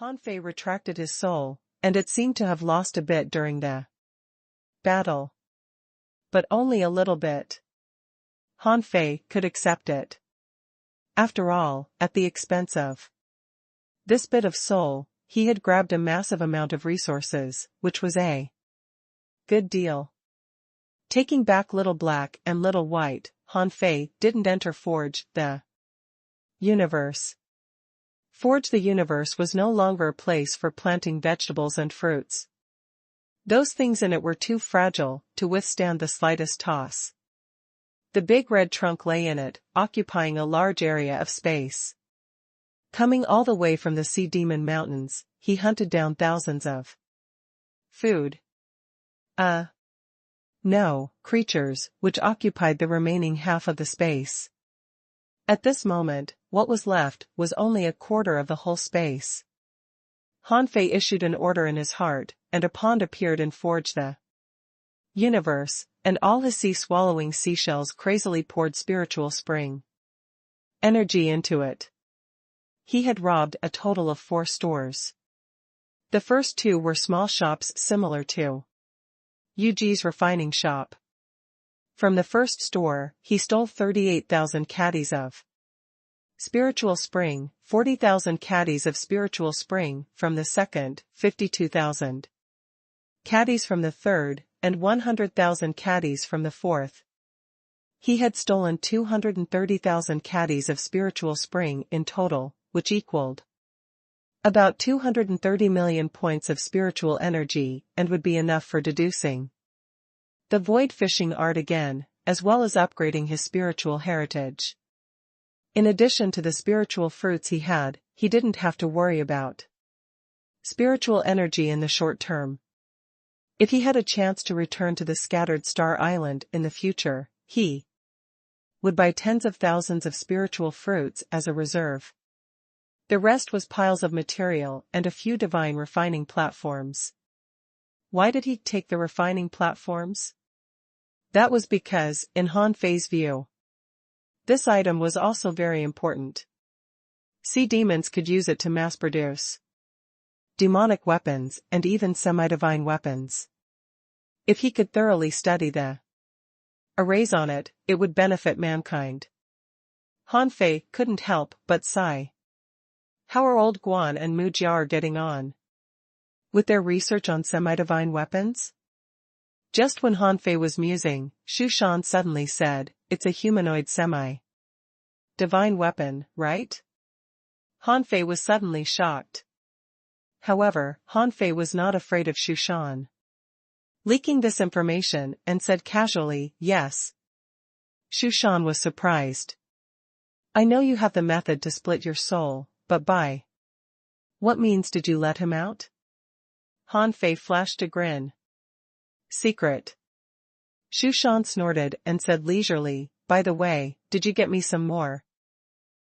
Han Fei retracted his soul, and it seemed to have lost a bit during the battle. But only a little bit. Han Fei could accept it. After all, at the expense of this bit of soul, he had grabbed a massive amount of resources, which was a good deal. Taking back Little Black and Little White, Han Fei didn't enter Forge the universe. Forge the universe was no longer a place for planting vegetables and fruits. Those things in it were too fragile to withstand the slightest toss. The big red trunk lay in it, occupying a large area of space. Coming all the way from the Sea Demon Mountains, he hunted down thousands of food. No, creatures, which occupied the remaining half of the space. At this moment, what was left was only a quarter of the whole space. Han Fei issued an order in his heart, and a pond appeared in Forge the universe, and all his sea-swallowing seashells crazily poured spiritual spring energy into it. He had robbed a total of 4 stores. The first 2 were small shops similar to Yuji's refining shop. From the first store, he stole 38,000 caddies of spiritual spring, 40,000 caddies of spiritual spring from the second, 52,000 caddies from the third, and 100,000 caddies from the fourth. He had stolen 230,000 caddies of spiritual spring in total, which equaled about 230 million points of spiritual energy and would be enough for deducing the void fishing art again, as well as upgrading his spiritual heritage. In addition to the spiritual fruits he didn't have to worry about spiritual energy in the short term. If he had a chance to return to the scattered star island in the future, he would buy tens of thousands of spiritual fruits as a reserve. The rest was piles of material and a few divine refining platforms. Why did he take the refining platforms? That was because, in Han Fei's view, this item was also very important. Sea demons could use it to mass-produce demonic weapons and even semi-divine weapons. If he could thoroughly study the arrays on it, it would benefit mankind. Han Fei couldn't help but sigh. How are old Guan and Mu Jiao getting on with their research on semi-divine weapons? Just when Han Fei was musing, Shu Shan suddenly said, "It's a humanoid semi-divine weapon, right?" Han Fei was suddenly shocked. However, Han Fei was not afraid of Shu Shan leaking this information and said casually, "Yes." Shu Shan was surprised. "I know you have the method to split your soul, but by what means did you let him out?" Han Fei flashed a grin. "Secret." Shu Shan snorted and said leisurely, "By the way, did you get me some more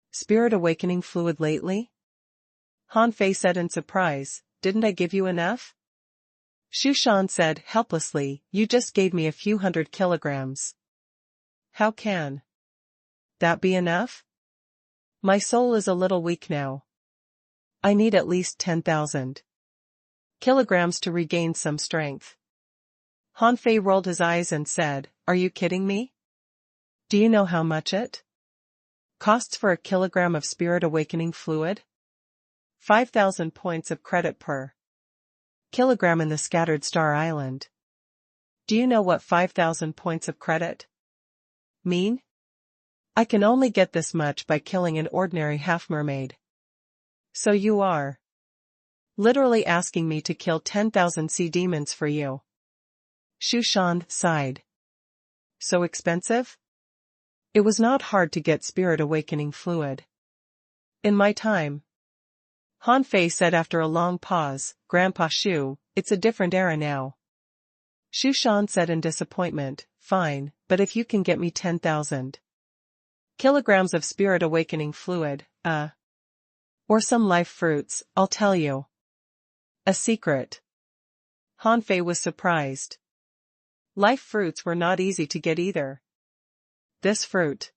spirit awakening fluid lately?" Han Fei said in surprise, "Didn't I give you enough?" Shu Shan said helplessly, "You just gave me a few 100 kilograms. How can that be enough? My soul is a little weak now. I need at least 10,000 kilograms to regain some strength." Han Fei rolled his eyes and said, "Are you kidding me? Do you know how much it costs for a kilogram of spirit awakening fluid? 5,000 points of credit per kilogram in the scattered star island. Do you know what 5,000 points of credit mean? I can only get this much by killing an ordinary half-mermaid. So you are literally asking me to kill 10,000 sea demons for you." Shu Shan sighed. "So expensive?" "It was not hard to get spirit awakening fluid in my time." Han Fei said after a long pause, "Grandpa Shu, it's a different era now." Shu Shan said in disappointment, "Fine, but if you can get me 10,000 kilograms of spirit awakening fluid, or some life fruits, I'll tell you a secret." Han Fei was surprised. Life fruits were not easy to get either. This fruit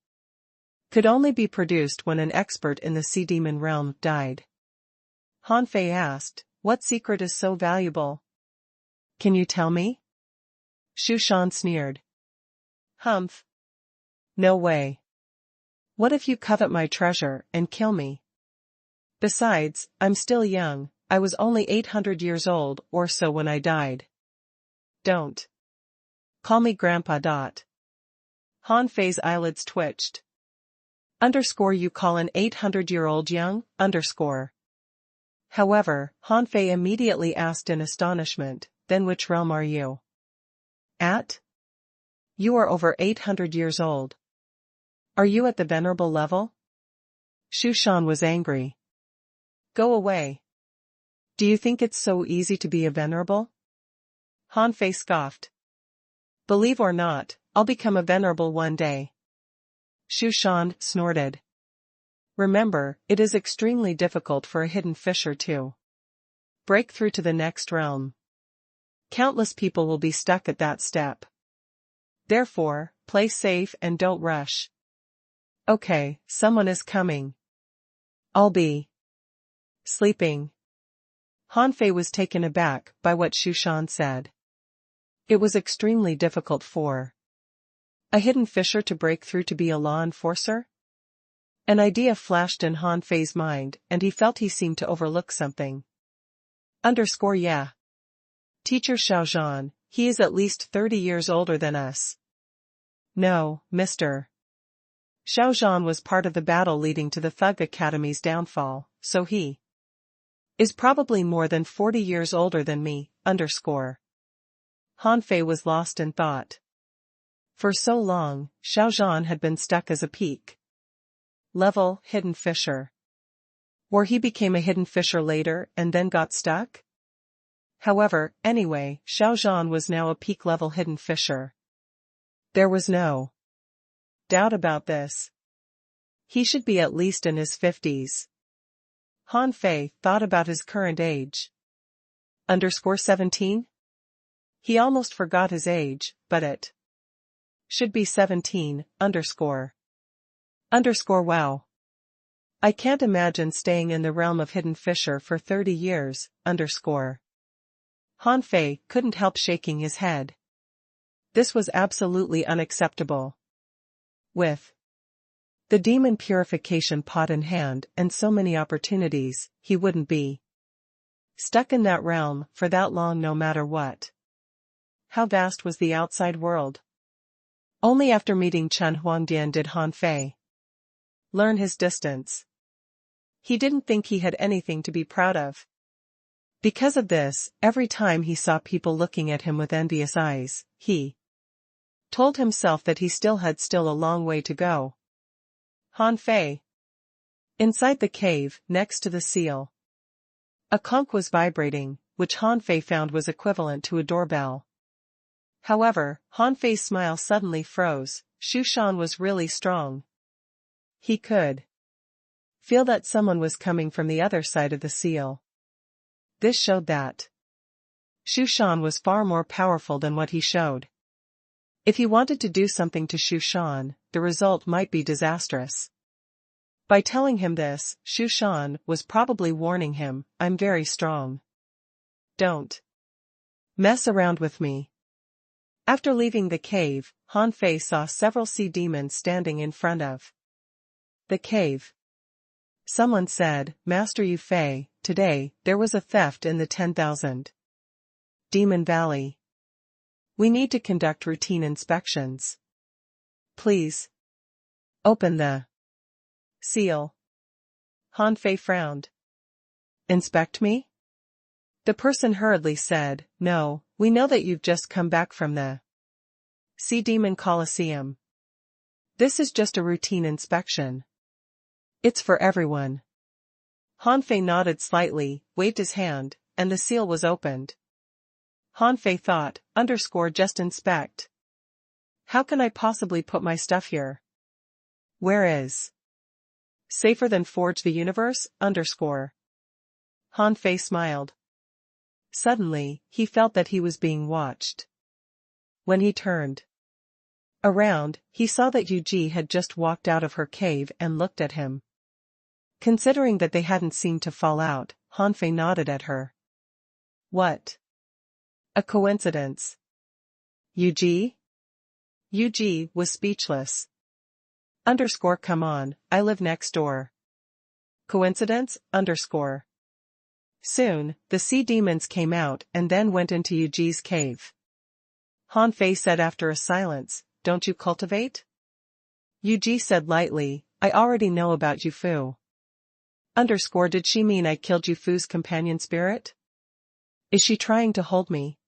could only be produced when an expert in the sea demon realm died. Han Fei asked, what secret is so valuable? Can you tell me? Shu Shan sneered. Humph. No way. What if you covet my treasure and kill me? Besides, I'm still young, I was only 800 years old or so when I died. Don't. Call me Grandpa. Han Fei's eyelids twitched. You call an 800-year-old young? However, Han Fei immediately asked in astonishment, then which realm are you at? You are over 800 years old. Are you at the venerable level? Shu Shan was angry. Go away. Do you think it's so easy to be a venerable? Han Fei scoffed. Believe or not, I'll become a venerable one day. Shu Shan snorted. Remember, it is extremely difficult for a hidden fisher to break through to the next realm. Countless people will be stuck at that step. Therefore, play safe and don't rush. Okay, someone is coming. I'll be sleeping. Han Fei was taken aback by what Shu Shan said. It was extremely difficult for a hidden fisher to break through to be a law enforcer? An idea flashed in Han Fei's mind and he felt he seemed to overlook something. Yeah. Teacher Xiaozhan, he is at least 30 years older than us. No, Mr. Xiaozhan was part of the battle leading to the Thug Academy's downfall, so he is probably more than 40 years older than me, Han Fei was lost in thought. For so long, Xiaozhan had been stuck as a peak level hidden fisher. Or he became a hidden fisher later and then got stuck? However, anyway, Xiaozhan was now a peak level hidden fisher. There was no doubt about this. He should be at least in his 50s. Han Fei thought about his current age. 17? He almost forgot his age, but it should be 17, Wow. I can't imagine staying in the realm of hidden fisher for 30 years, Han Fei couldn't help shaking his head. This was absolutely unacceptable. With the demon purification pot in hand and so many opportunities, he wouldn't be stuck in that realm for that long no matter what. How vast was the outside world? Only after meeting Chen Huangdian did Han Fei learn his distance. He didn't think he had anything to be proud of. Because of this, every time he saw people looking at him with envious eyes, he told himself that he still had a long way to go. Han Fei. Inside the cave, next to the seal, a conch was vibrating, which Han Fei found was equivalent to a doorbell. However, Han Fei's smile suddenly froze. Shu Shan was really strong. He could feel that someone was coming from the other side of the seal. This showed that Shu Shan was far more powerful than what he showed. If he wanted to do something to Shu Shan, the result might be disastrous. By telling him this, Shu Shan was probably warning him, I'm very strong. Don't mess around with me. After leaving the cave, Han Fei saw several sea demons standing in front of the cave. Someone said, Master Yu Fei, today, there was a theft in the 10,000 Demon Valley. We need to conduct routine inspections. Please open the seal. Han Fei frowned. Inspect me? The person hurriedly said, No, we know that you've just come back from the Sea Demon Colosseum. This is just a routine inspection. It's for everyone. Han Fei nodded slightly, waved his hand, and the seal was opened. Han Fei thought, just inspect. How can I possibly put my stuff here? Where is safer than forge the universe? Han Fei smiled. Suddenly, he felt that he was being watched. When he turned around, he saw that Yu Ji had just walked out of her cave and looked at him. Considering that they hadn't seemed to fall out, Hanfei nodded at her. What? A coincidence. Yuji? Yuji was speechless. Come on, I live next door. Coincidence? Soon, the sea demons came out and then went into Yuji's cave. Hanfei said after a silence, don't you cultivate? Yuji said lightly, I already know about Yufu. Did she mean I killed Yufu's companion spirit? Is she trying to hold me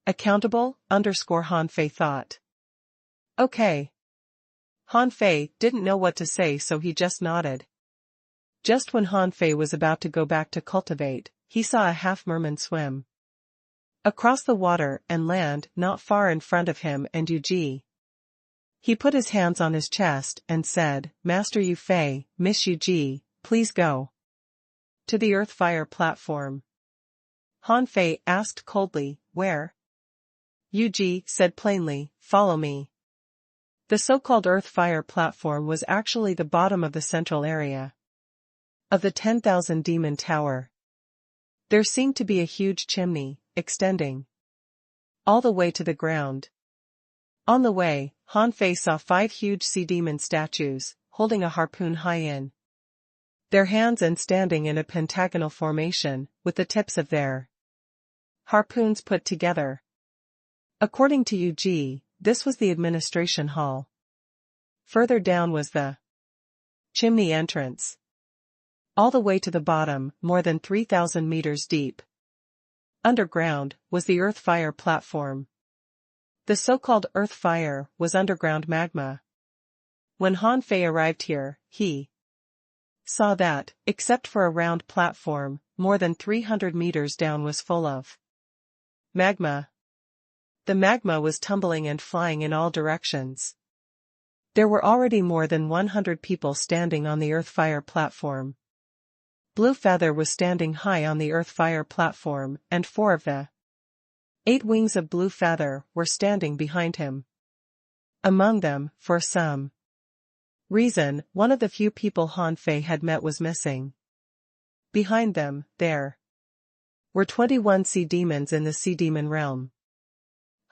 accountable? Hanfei thought. Okay. Hanfei didn't know what to say, so he just nodded. Just when Hanfei was about to go back to cultivate, he saw a half-merman swim across the water and land not far in front of him and Yuji. He put his hands on his chest and said, Master Yufei, Miss Yuji, please go to the earth-fire platform. Hanfei asked coldly, where? Yuji said plainly, follow me. The so-called earth-fire platform was actually the bottom of the central area of the 10,000 demon tower. There seemed to be a huge chimney, extending all the way to the ground. On the way, Hanfei saw 5 huge sea demon statues, holding a harpoon high in their hands and standing in a pentagonal formation, with the tips of their harpoons put together. According to Yuji, this was the administration hall. Further down was the chimney entrance. All the way to the bottom, more than 3,000 meters deep underground, was the earth-fire platform. The so-called earth-fire was underground magma. When Hanfei arrived here, he saw that, except for a round platform, more than 300 meters down was full of magma. The magma was tumbling and flying in all directions. There were already more than 100 people standing on the earth-fire platform. Blue Feather was standing high on the earth-fire platform, and 4 of the 8 wings of Blue Feather were standing behind him. Among them, for some reason, one of the few people Hanfei had met was missing. Behind them, there were 21 sea demons in the sea demon realm.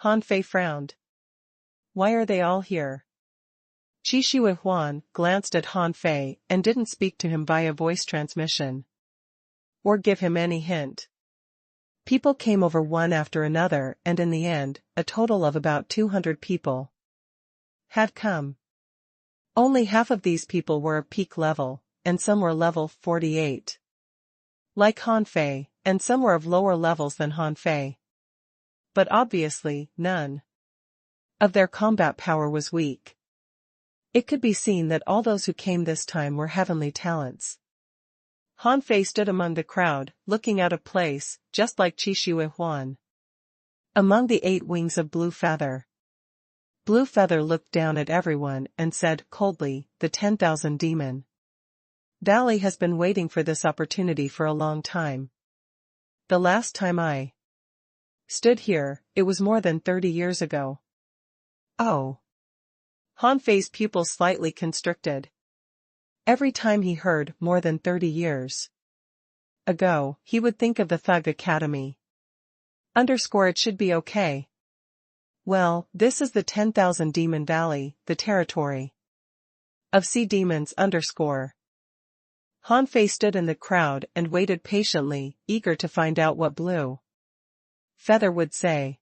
Hanfei frowned. Why are they all here? Qi Huan glanced at Hanfei and didn't speak to him via voice transmission or give him any hint. People came over one after another, and in the end, a total of about 200 people had come. Only half of these people were of peak level, and some were level 48. Like Hanfei, and some were of lower levels than Hanfei. But obviously, none of their combat power was weak. It could be seen that all those who came this time were heavenly talents. Hanfei stood among the crowd, looking out of place, just like Qi Huan. Among the 8 wings of Blue Feather. Blue Feather looked down at everyone and said coldly, the 10,000 demon Valley has been waiting for this opportunity for a long time. The last time I stood here, it was more than 30 years ago. Oh. Hanfei's pupils slightly constricted. Every time he heard more than 30 years ago, he would think of the Thug Academy. It should be okay. Well, this is the 10,000 Demon Valley, the territory of sea demons. Hanfei stood in the crowd and waited patiently, eager to find out what Blue Feather would say.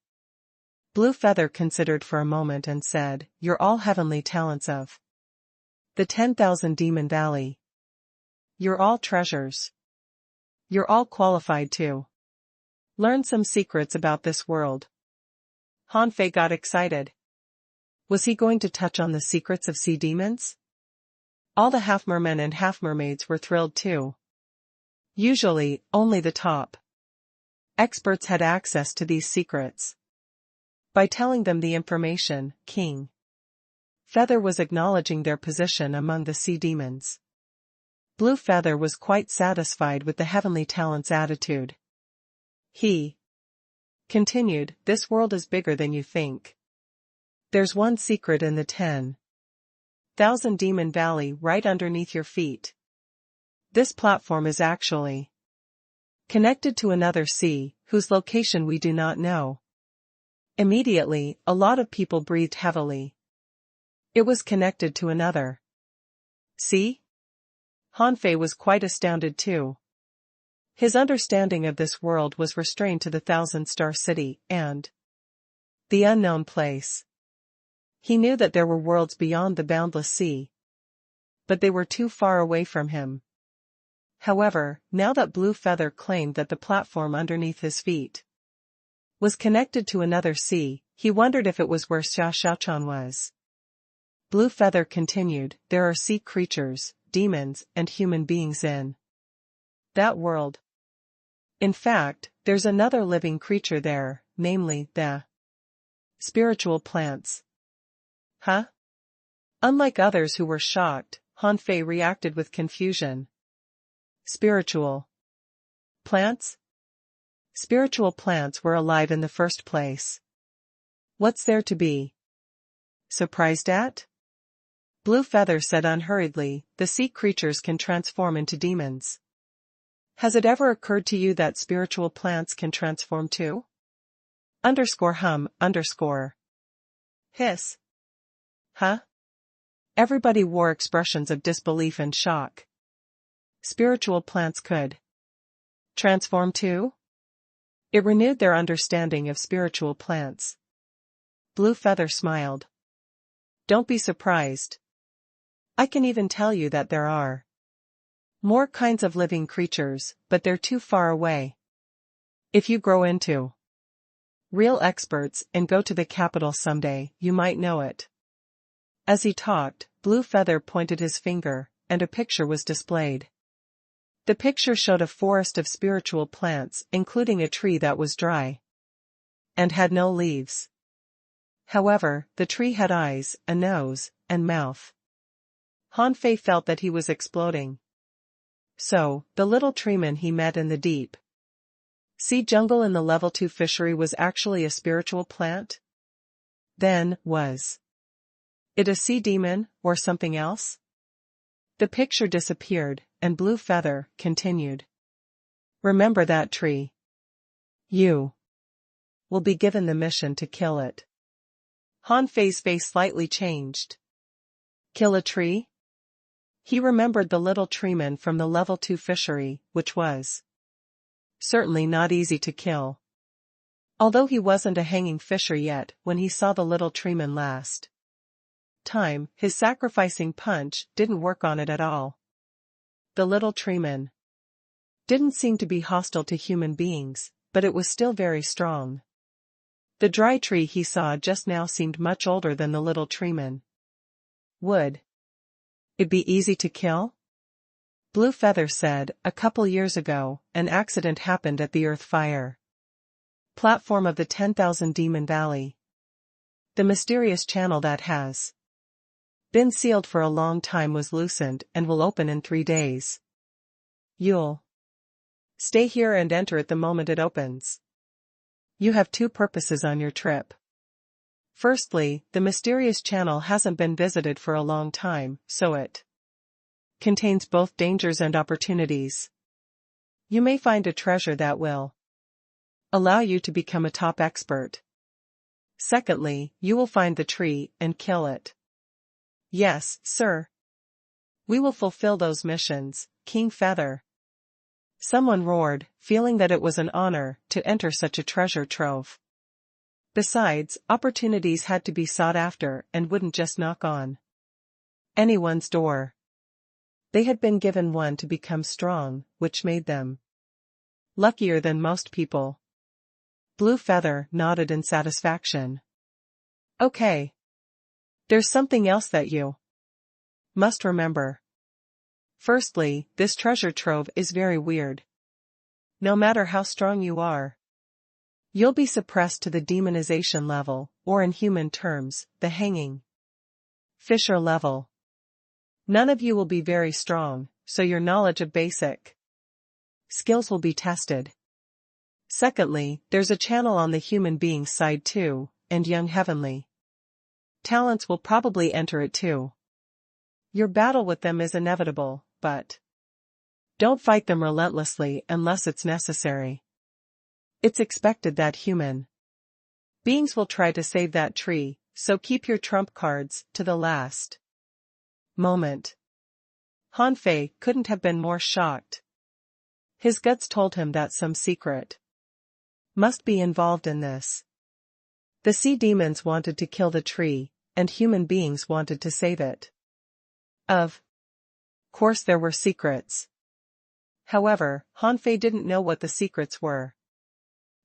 Blue Feather considered for a moment and said, You're all heavenly talents of the 10,000 Demon Valley. You're all treasures. You're all qualified to learn some secrets about this world. Hanfei got excited. Was he going to touch on the secrets of sea demons? All the half-mermen and half-mermaids were thrilled too. Usually, only the top experts had access to these secrets. By telling them the information, King Feather was acknowledging their position among the sea demons. Blue Feather was quite satisfied with the heavenly talent's attitude. He continued, This world is bigger than you think. There's one secret in the 10,000 Demon Valley right underneath your feet. This platform is actually connected to another sea, whose location we do not know. Immediately, a lot of people breathed heavily. It was connected to another sea? Hanfei was quite astounded too. His understanding of this world was restrained to the thousand-star city and the unknown place. He knew that there were worlds beyond the boundless sea, but they were too far away from him. However, now that Blue Feather claimed that the platform underneath his feet was connected to another sea, he wondered if it was where Xiaoshan was. Blue Feather continued, there are sea creatures, demons, and human beings in that world. In fact, there's another living creature there, namely, the spiritual plants. Huh? Unlike others who were shocked, Hanfei reacted with confusion. Spiritual plants? Spiritual plants were alive in the first place. What's there to be surprised at? Blue Feather said unhurriedly, the sea creatures can transform into demons. Has it ever occurred to you that spiritual plants can transform too? _hum_. Hiss. Huh? Everybody wore expressions of disbelief and shock. Spiritual plants could transform too? It renewed their understanding of spiritual plants. Blue Feather smiled. Don't be surprised. I can even tell you that there are more kinds of living creatures, but they're too far away. If you grow into real experts and go to the capital someday, you might know it. As he talked, Blue Feather pointed his finger, and a picture was displayed. The picture showed a forest of spiritual plants, including a tree that was dry and had no leaves. However, the tree had eyes, a nose, and mouth. Hanfei felt that he was exploding. So, the little treeman he met in the deep sea jungle in the level 2 fishery was actually a spiritual plant? Then, was it a sea demon, or something else? The picture disappeared, and Blue Feather continued. Remember that tree. You will be given the mission to kill it. Hanfei's face slightly changed. Kill a tree? He remembered the little treeman from the level 2 fishery, which was certainly not easy to kill. Although he wasn't a hanging fisher yet when he saw the little treeman last time, his sacrificing punch didn't work on it at all. The little treeman didn't seem to be hostile to human beings, but it was still very strong. The dry tree he saw just now seemed much older than the little treeman. Would it be easy to kill? Blue Feather said, a couple years ago, an accident happened at the Earth Fire platform of the 10,000 Demon Valley. The mysterious channel that has been sealed for a long time was loosened and will open in 3 days. You'll stay here and enter it the moment it opens. You have 2 purposes on your trip. Firstly, the mysterious channel hasn't been visited for a long time, so it contains both dangers and opportunities. You may find a treasure that will allow you to become a top expert. Secondly, you will find the tree and kill it. Yes, sir. We will fulfill those missions, King Feather. Someone roared, feeling that it was an honor to enter such a treasure trove. Besides, opportunities had to be sought after and wouldn't just knock on anyone's door. They had been given one to become strong, which made them luckier than most people. Blue Feather nodded in satisfaction. Okay. There's something else that you must remember. Firstly, this treasure trove is very weird. No matter how strong you are, you'll be suppressed to the demonization level, or in human terms, the hanging fisher level. None of you will be very strong, so your knowledge of basic skills will be tested. Secondly, there's a channel on the human being's side too, and young heavenly talents will probably enter it too. Your battle with them is inevitable, but Don't fight them relentlessly unless it's necessary. It's expected that human beings will try to save that tree, so keep your trump cards to the last moment. Han Fei couldn't have been more shocked. His guts told him that some secret must be involved in this. The sea demons wanted to kill the tree, and human beings wanted to save it. Of course there were secrets. However, Han Fei didn't know what the secrets were.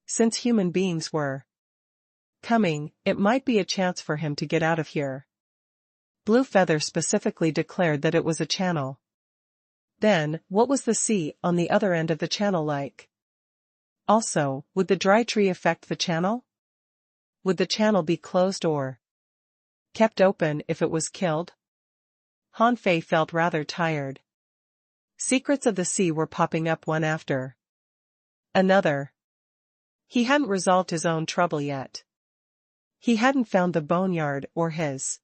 Since human beings were coming, it might be a chance for him to get out of here. Blue Feather specifically declared that it was a channel. Then, what was the sea on the other end of the channel like? Also, would the dry tree affect the channel? Would the channel be closed or kept open if it was killed? Han Fei felt rather tired. Secrets of the sea were popping up one after another. He hadn't resolved his own trouble yet. He hadn't found the boneyard or his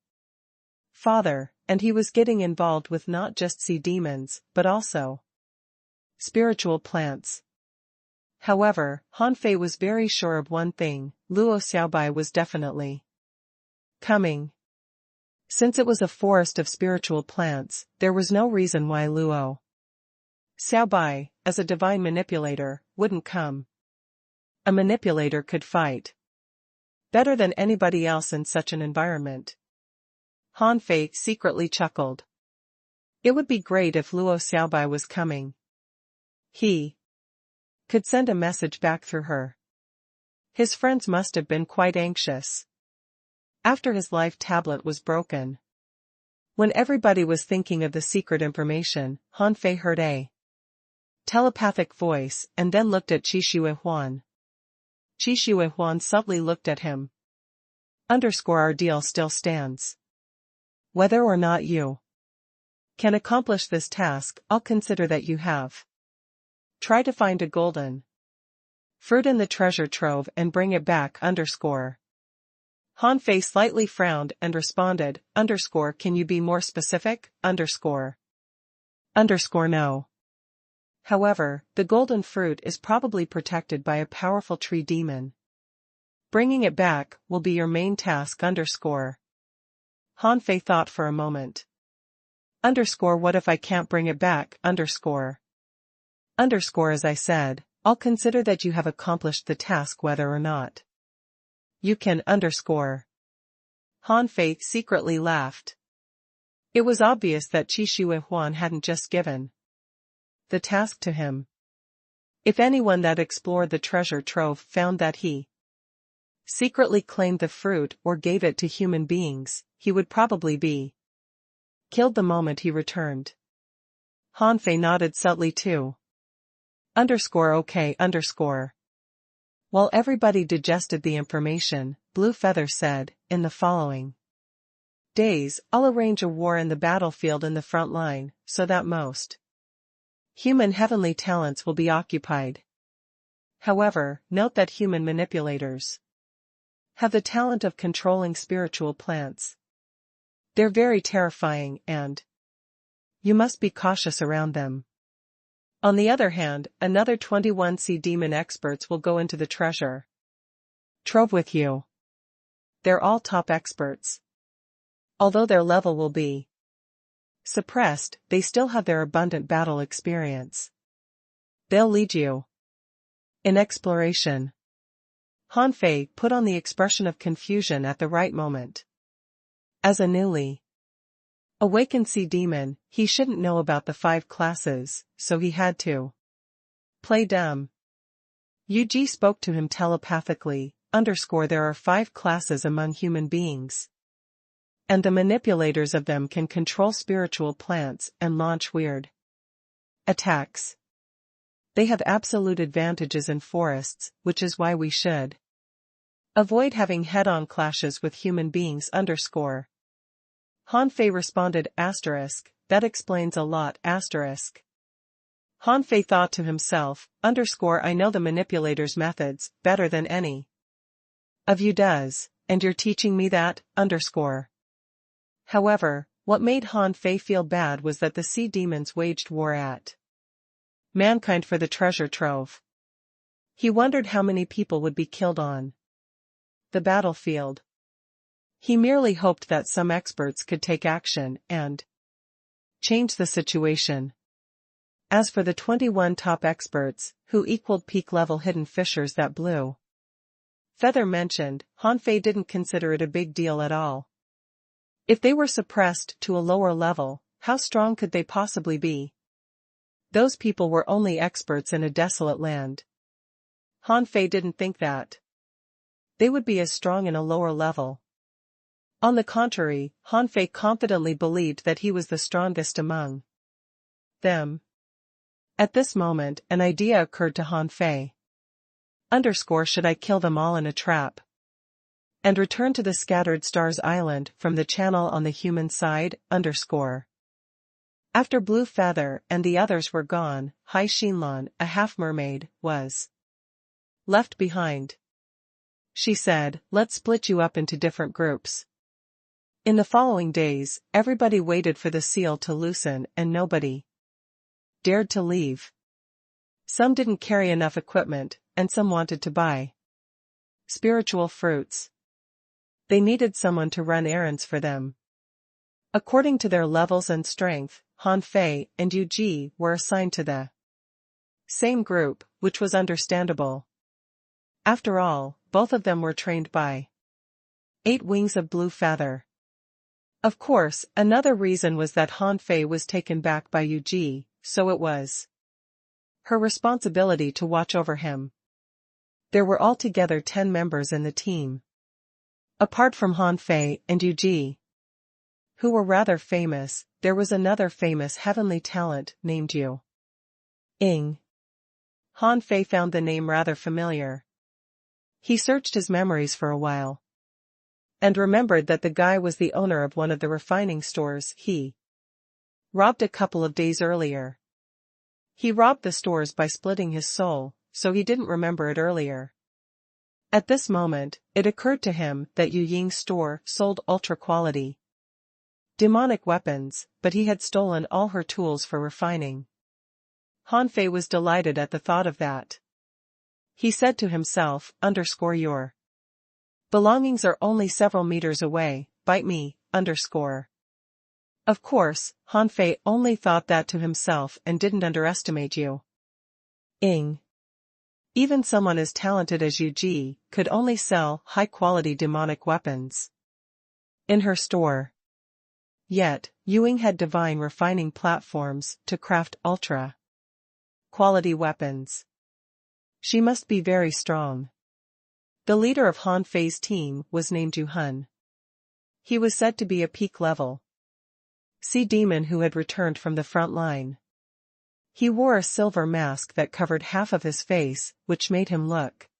father, and he was getting involved with not just sea demons, but also spiritual plants. However, Han Fei was very sure of one thing: Luo Xiaobai was definitely coming. Since it was a forest of spiritual plants, there was no reason why Luo Xiaobai, as a divine manipulator, wouldn't come. A manipulator could fight better than anybody else in such an environment. Han Fei secretly chuckled. It would be great if Luo Xiaobai was coming. He could send a message back through her. His friends must have been quite anxious after his life tablet was broken. When everybody was thinking of the secret information, Han Fei heard a telepathic voice and then looked at Qi Huan. Qi Huan subtly looked at him. Our deal still stands. Whether or not you can accomplish this task, I'll consider that you have. Try to find a golden fruit in the treasure trove and bring it back. Han Fei slightly frowned and responded, can you be more specific? No. However, the golden fruit is probably protected by a powerful tree demon. Bringing it back will be your main task. Han Fei thought for a moment. What if I can't bring it back? As I said, I'll consider that you have accomplished the task whether or not you can. Han Fei secretly laughed. It was obvious that Qi Huan hadn't just given the task to him. If anyone that explored the treasure trove found that he secretly claimed the fruit or gave it to human beings, he would probably be killed the moment he returned. Han Fei nodded subtly too. Okay. While everybody digested the information, Blue Feather said, in the following days, I'll arrange a war in the battlefield in the front line, so that most human heavenly talents will be occupied. However, note that human manipulators have the talent of controlling spiritual plants. They're very terrifying and you must be cautious around them. On the other hand, another 21 sea demon experts will go into the treasure trove with you. They're all top experts. Although their level will be suppressed, they still have their abundant battle experience. They'll lead you in exploration. Han Fei put on the expression of confusion at the right moment. As a newly awakened sea demon, he shouldn't know about the 5 classes, so he had to play dumb. Yu Ji spoke to him telepathically, there are 5 classes among human beings. And the manipulators of them can control spiritual plants and launch weird attacks. They have absolute advantages in forests, which is why we should avoid having head-on clashes with human beings. Han Fei responded, that explains a lot. Han Fei thought to himself, I know the manipulator's methods better than any of you does, and you're teaching me that. However, what made Han Fei feel bad was that the sea demons waged war at mankind for the treasure trove. He wondered how many people would be killed on the battlefield. He merely hoped that some experts could take action and change the situation. As for the 21 top experts, who equaled peak-level hidden fishers that Blue Feather mentioned, Hanfei didn't consider it a big deal at all. If they were suppressed to a lower level, how strong could they possibly be? Those people were only experts in a desolate land. Hanfei didn't think that they would be as strong in a lower level. On the contrary, Hanfei confidently believed that he was the strongest among them. At this moment, an idea occurred to Hanfei. Should I kill them all in a trap and return to the Scattered Stars Island from the channel on the human side? After Blue Feather and the others were gone, Hai Xinlan, a half-mermaid, was left behind. She said, "Let's split you up into different groups." In the following days, everybody waited for the seal to loosen and nobody dared to leave. Some didn't carry enough equipment, and some wanted to buy spiritual fruits. They needed someone to run errands for them. According to their levels and strength, Hanfei and Yu Ji were assigned to the same group, which was understandable. After all, both of them were trained by 8 Wings of Blue Feather. Of course, another reason was that Hanfei was taken back by Yu Ji, so it was her responsibility to watch over him. There were altogether 10 members in the team. Apart from Hanfei and Yu Ji, who were rather famous, there was another famous heavenly talent named Yu Ying. Hanfei found the name rather familiar. He searched his memories for a while and remembered that the guy was the owner of one of the refining stores he robbed a couple of days earlier. He robbed the stores by splitting his soul, so he didn't remember it earlier. At this moment, it occurred to him that Yu Ying's store sold ultra-quality demonic weapons, but he had stolen all her tools for refining. Hanfei was delighted at the thought of that. He said to himself, "Your belongings are only several meters away, bite me, Of course, Hanfei only thought that to himself and didn't underestimate Yu Ying. Even someone as talented as Yu Ji could only sell high-quality demonic weapons in her store. Yet, Yu Ying had divine refining platforms to craft ultra-quality weapons. She must be very strong. The leader of Hanfei's team was named Yu Hun. He was said to be a peak-level sea demon who had returned from the front line. He wore a silver mask that covered half of his face, which made him look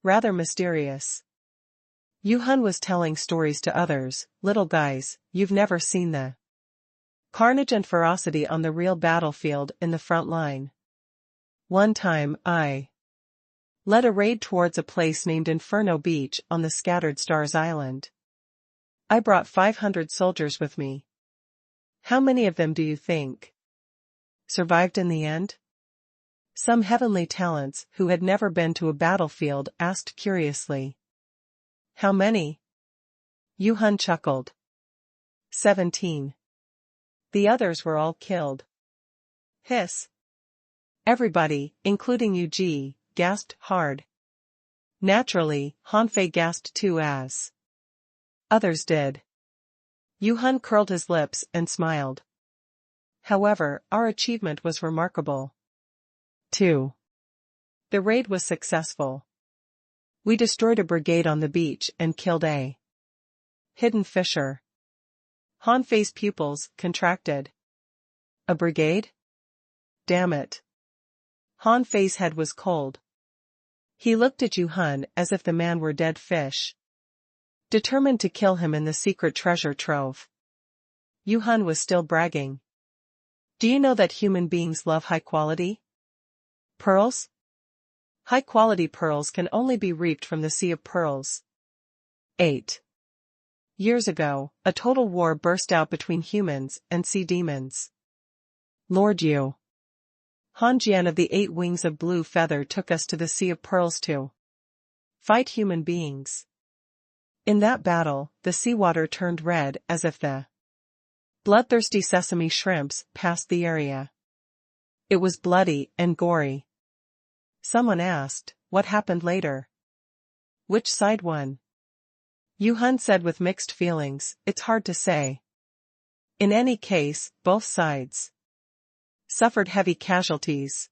rather mysterious. Yu Hun was telling stories to others. "Little guys, you've never seen the carnage and ferocity on the real battlefield in the front line. One time, I led a raid towards a place named Inferno Beach on the Scattered Stars Island. I brought 500 soldiers with me. How many of them do you think survived in the end?" Some heavenly talents who had never been to a battlefield asked curiously. "How many?" Yu Hun chuckled. 17. The others were all killed. Hiss. Everybody, including Yu Ji, gasped hard. Naturally, Hanfei gasped too as others did. Yu Hun curled his lips and smiled. "However, our achievement was remarkable. 2. The raid was successful. We destroyed a brigade on the beach and killed a hidden fisher." Hanfei's pupils contracted. "A brigade? Damn it." Hanfei's head was cold. He looked at Yu Hun as if the man were dead fish, determined to kill him in the secret treasure trove. Yu Hun was still bragging. "Do you know that human beings love high-quality pearls? High-quality pearls can only be reaped from the Sea of Pearls." 8. Years ago, a total war burst out between humans and sea demons. Lord Yu Han Jian of the 8 Wings of Blue Feather took us to the Sea of Pearls to fight human beings. In that battle, the seawater turned red as if the bloodthirsty sesame shrimps passed the area. It was bloody and gory. Someone asked, what happened later? Which side won? Yu Hun said with mixed feelings, it's hard to say. In any case, both sides suffered heavy casualties.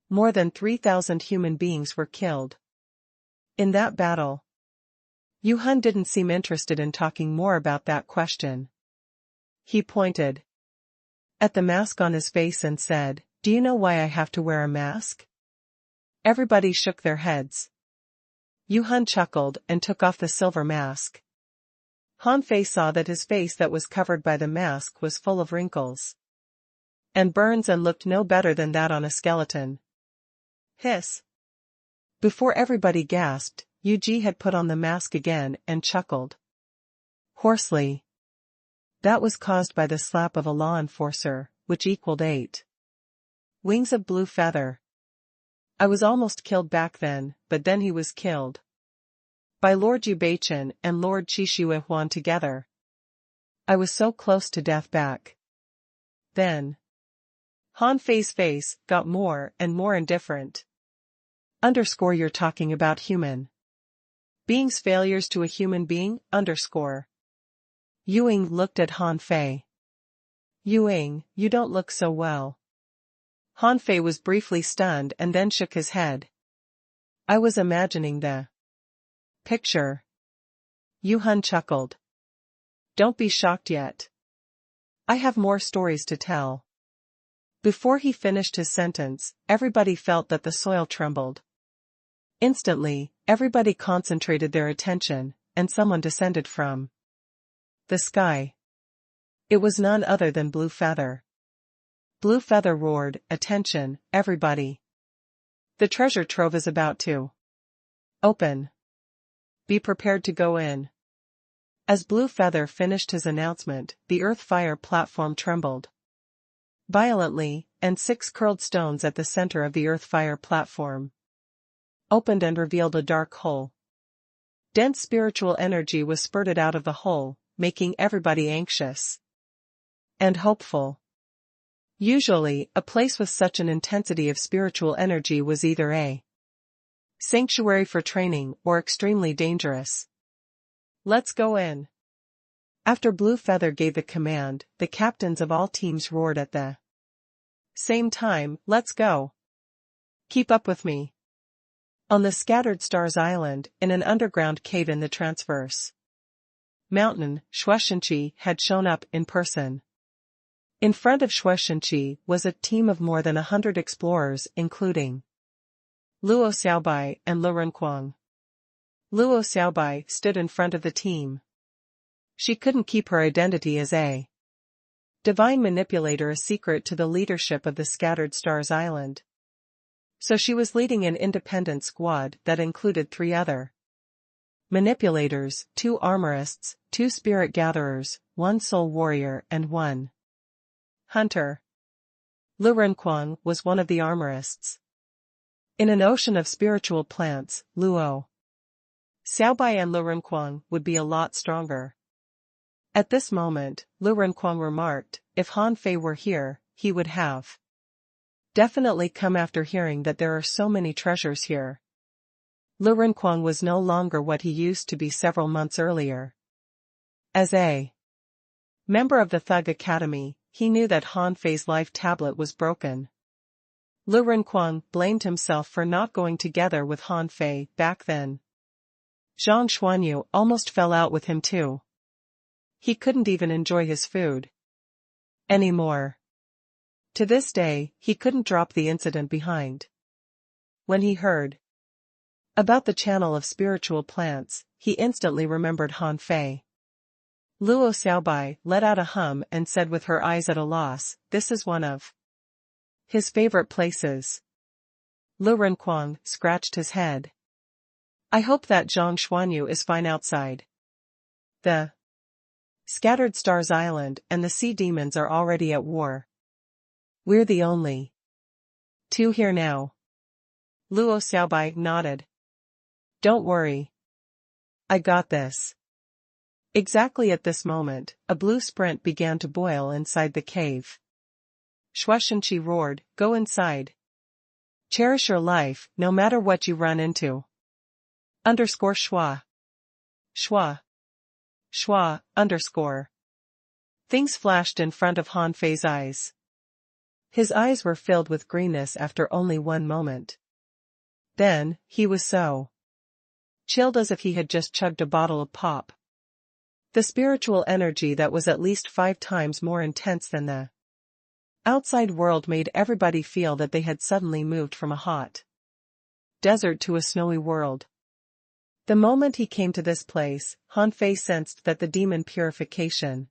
More than 3,000 human beings were killed in that battle. Yu Hun didn't seem interested in talking more about that question. He pointed at the mask on his face and said, do you know why I have to wear a mask? Everybody shook their heads. Yu Hun chuckled and took off the silver mask. Han Fei saw that his face that was covered by the mask was full of wrinkles and burns and looked no better than that on a skeleton. Hiss. Before everybody gasped, Yu Ji had put on the mask again and chuckled hoarsely. That was caused by the slap of a law enforcer, which equaled 8 Wings of Blue Feather. I was almost killed back then, but then he was killed by Lord Yu Beichen and Lord Qi Huan together. I was so close to death back then. Han Fei's face got more and more indifferent. Underscore you're talking about human beings' failures to a human being, underscore. Ying looked at Han Fei. Ying, you don't look so well. Han Fei was briefly stunned and then shook his head. I was imagining the picture. Yu Hun chuckled. Don't be shocked yet. I have more stories to tell. Before he finished his sentence, everybody felt that the soil trembled. Instantly, everybody concentrated their attention, and someone descended from the sky. It was none other than Blue Feather. Blue Feather roared, attention, everybody. The treasure trove is about to open. Be prepared to go in. As Blue Feather finished his announcement, the earth fire platform trembled violently, and 6 curled stones at the center of the earth fire platform opened and revealed a dark hole. Dense spiritual energy was spurted out of the hole, making everybody anxious and hopeful. Usually, a place with such an intensity of spiritual energy was either a sanctuary for training or extremely dangerous. Let's go in. After Blue Feather gave the command, the captains of all teams roared at the same time, let's go. Keep up with me. On the Scattered Stars Island, in an underground cave in the transverse mountain, Shueishenqi had shown up in person. In front of Shueishenqi was a team of more than 100 explorers including Luo Xiaobai and Lu Renquang. Luo Xiaobai stood in front of the team. She couldn't keep her identity as a divine manipulator a secret to the leadership of the Scattered Stars Island. So she was leading an independent squad that included 3 other manipulators, 2 armorists, 2 spirit gatherers, 1 soul warrior and 1 hunter. Lu Renquang was one of the armorists. In an ocean of spiritual plants, Luo Xiaobai and Lu Renquang would be a lot stronger. At this moment, Lu Renquang remarked, if Han Fei were here, he would have definitely come after hearing that there are so many treasures here. Lu Renquang was no longer what he used to be several months earlier. As a member of the Thug Academy, he knew that Han Fei's life tablet was broken. Lu Renquang blamed himself for not going together with Han Fei back then. Zhang Xuanyu almost fell out with him too. He couldn't even enjoy his food anymore. To this day, he couldn't drop the incident behind. When he heard about the channel of spiritual plants, he instantly remembered Han Fei. Luo Xiaobai let out a hum and said with her eyes at a loss, this is one of his favorite places. Lu Renquang scratched his head. I hope that Zhang Xuanyu is fine outside. The Scattered Stars Island and the sea demons are already at war. We're the only Two here now. Luo Xiaobai nodded. Don't worry. I got this. Exactly at this moment, a blue sprint began to boil inside the cave. Shuashenqi roared, go inside. Cherish your life, no matter what you run into. Underscore Shua. Shua. Shua, underscore. Things flashed in front of Han Fei's eyes. His eyes were filled with greenness after only one moment. Then, he was so chilled as if he had just chugged a bottle of pop. The spiritual energy that was at least 5 times more intense than the outside world made everybody feel that they had suddenly moved from a hot desert to a snowy world. The moment he came to this place, Han Fei sensed that the demon purification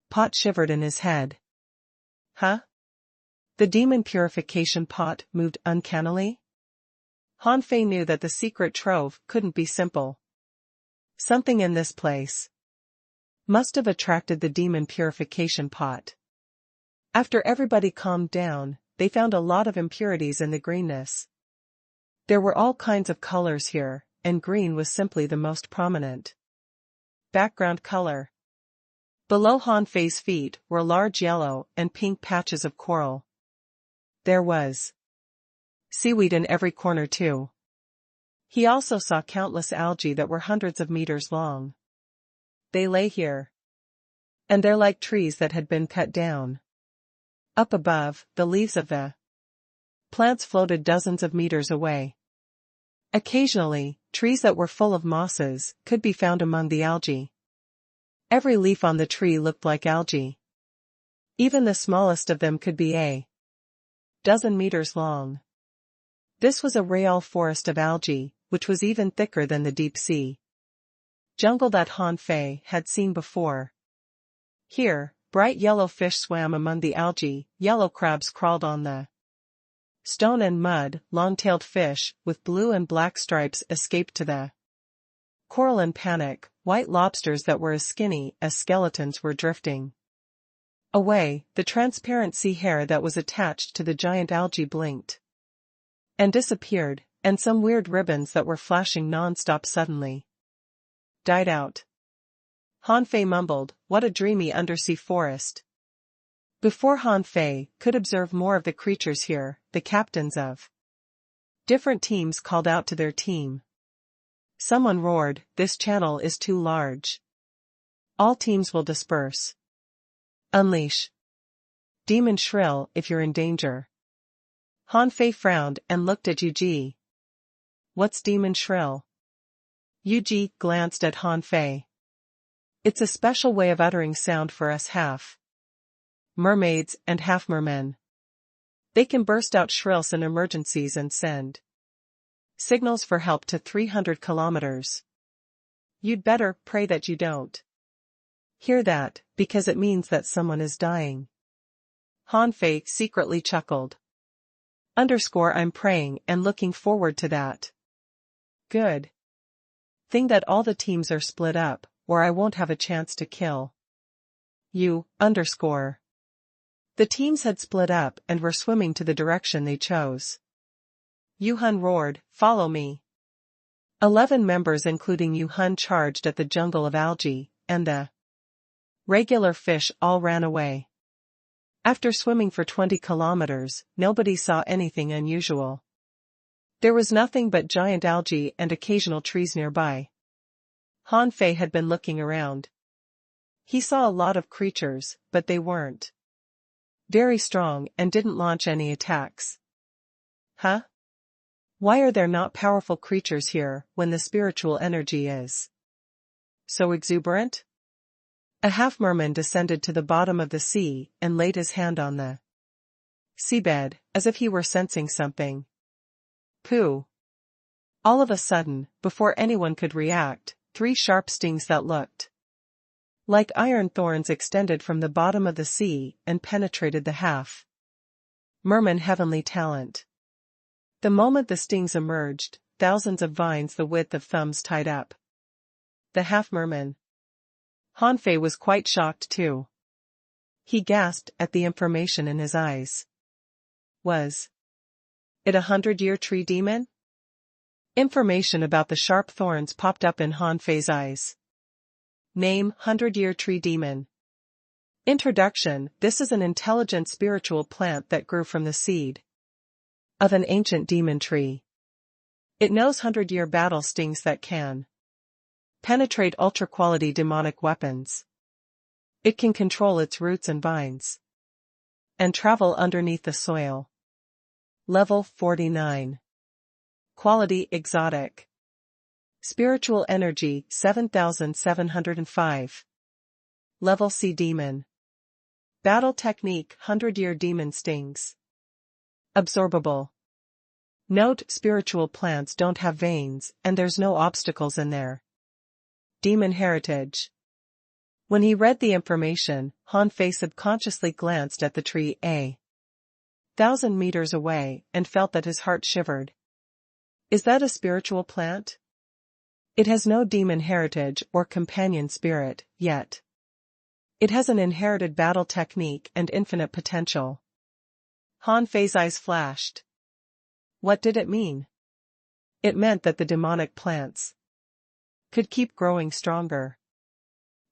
pot shivered in his head. Huh? The demon purification pot moved uncannily? Han Fei knew that the secret trove couldn't be simple. Something in this place must have attracted the demon purification pot. After everybody calmed down, they found a lot of impurities in the greenness. There were all kinds of colors here, and green was simply the most prominent background color. Below Han Fei's feet were large yellow and pink patches of coral. There was seaweed in every corner too. He also saw countless algae that were hundreds of meters long. They lay here. And they're like trees that had been cut down. Up above, the leaves of the plants floated dozens of meters away. Occasionally, trees that were full of mosses could be found among the algae. Every leaf on the tree looked like algae. Even the smallest of them could be a dozen meters long. This was a real forest of algae, which was even thicker than the deep sea jungle that Han Fei had seen before. Here, bright yellow fish swam among the algae, yellow crabs crawled on the stone and mud, long-tailed fish with blue and black stripes escaped to the coral in panic, white lobsters that were as skinny as skeletons were drifting away, the transparent sea hair that was attached to the giant algae blinked and disappeared, and some weird ribbons that were flashing non-stop suddenly died out. Han Fei mumbled, what a dreamy undersea forest. Before Han Fei could observe more of the creatures here, the captains of different teams called out to their team. Someone roared, this channel is too large. All teams will disperse. Unleash Demon Shrill if you're in danger. Han Fei frowned and looked at Yu Ji. What's Demon Shrill? Yu Ji glanced at Han Fei. It's a special way of uttering sound for us half-mermaids and half-mermen. They can burst out shrills in emergencies and send signals for help to 300 kilometers. You'd better pray that you don't hear that, because it means that someone is dying. Han Fei secretly chuckled. I'm praying and looking forward to that. Good thing that all the teams are split up, or I won't have a chance to kill you. The teams had split up and were swimming to the direction they chose. Yu Hun roared, follow me. 11 members including Yu Hun charged at the jungle of algae, and the regular fish all ran away. After swimming for 20 kilometers, nobody saw anything unusual. There was nothing but giant algae and occasional trees nearby. Han Fei had been looking around. He saw a lot of creatures, but they weren't very strong and didn't launch any attacks. Huh? Why are there not powerful creatures here when the spiritual energy is so exuberant? A half-merman descended to the bottom of the sea and laid his hand on the seabed, as if he were sensing something. Pooh! All of a sudden, before anyone could react, 3 sharp stings that looked like iron thorns extended from the bottom of the sea and penetrated the half-merman heavenly talent. The moment the stings emerged, thousands of vines the width of thumbs tied up the half-merman. Han Fei was quite shocked too. He gasped at the information in his eyes. Was It a 100-year tree demon? Information about the sharp thorns popped up in Han Fei's eyes. Name: 100-year tree demon. Introduction: This is an intelligent spiritual plant that grew from the seed of an ancient demon tree. It knows 100-year battle stings that can penetrate ultra-quality demonic weapons. It can control its roots and vines and travel underneath the soil. Level 49. Quality: exotic. Spiritual energy: 7705. Level C demon. Battle technique: 100-year demon stings. Absorbable. Note: spiritual plants don't have veins, and there's no obstacles in there. Demon heritage. When he read the information, Han Fei subconsciously glanced at the tree 1,000 meters away and felt that his heart shivered. Is that a spiritual plant? It has no demon heritage or companion spirit, yet it has an inherited battle technique and infinite potential. Han Fei's eyes flashed. What did it mean? It meant that the demonic plants could keep growing stronger.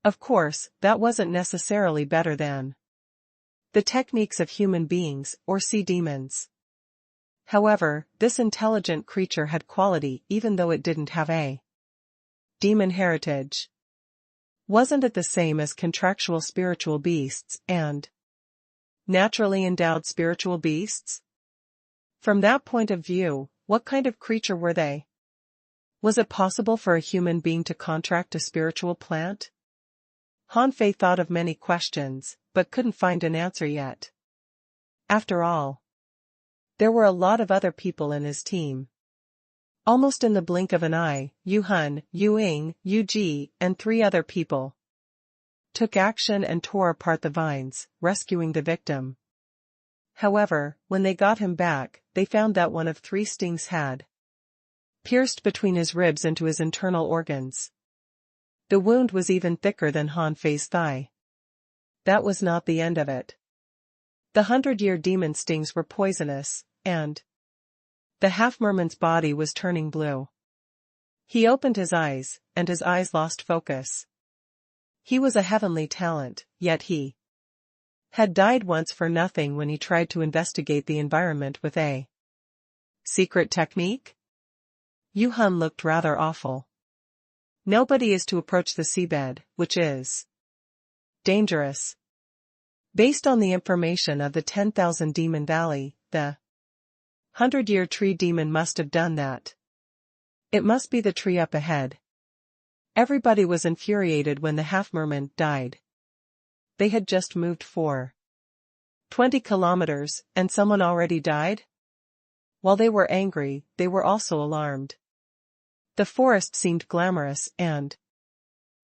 Of course, that wasn't necessarily better than the techniques of human beings or sea demons. However, this intelligent creature had quality even though it didn't have a demon heritage. Wasn't it the same as contractual spiritual beasts and naturally endowed spiritual beasts? From that point of view, what kind of creature were they? Was it possible for a human being to contract a spiritual plant? Han Fei thought of many questions, but couldn't find an answer yet. After all, there were a lot of other people in his team. Almost in the blink of an eye, Yu Han, Yu Ying, Yu Ji, and 3 other people took action and tore apart the vines, rescuing the victim. However, when they got him back, they found that one of 3 stings had pierced between his ribs into his internal organs. The wound was even thicker than Han Fei's thigh. That was not the end of it. The 100-year demon stings were poisonous, and the half-merman's body was turning blue. He opened his eyes, and his eyes lost focus. He was a heavenly talent, yet he had died once for nothing when he tried to investigate the environment with a secret technique? Yu Han looked rather awful. Nobody is to approach the seabed, which is dangerous. Based on the information of the 10,000 Demon Valley, the 100-year tree demon must have done that. It must be the tree up ahead. Everybody was infuriated when the half-merman died. They had just moved 20 kilometers, and someone already died? While they were angry, they were also alarmed. The forest seemed glamorous and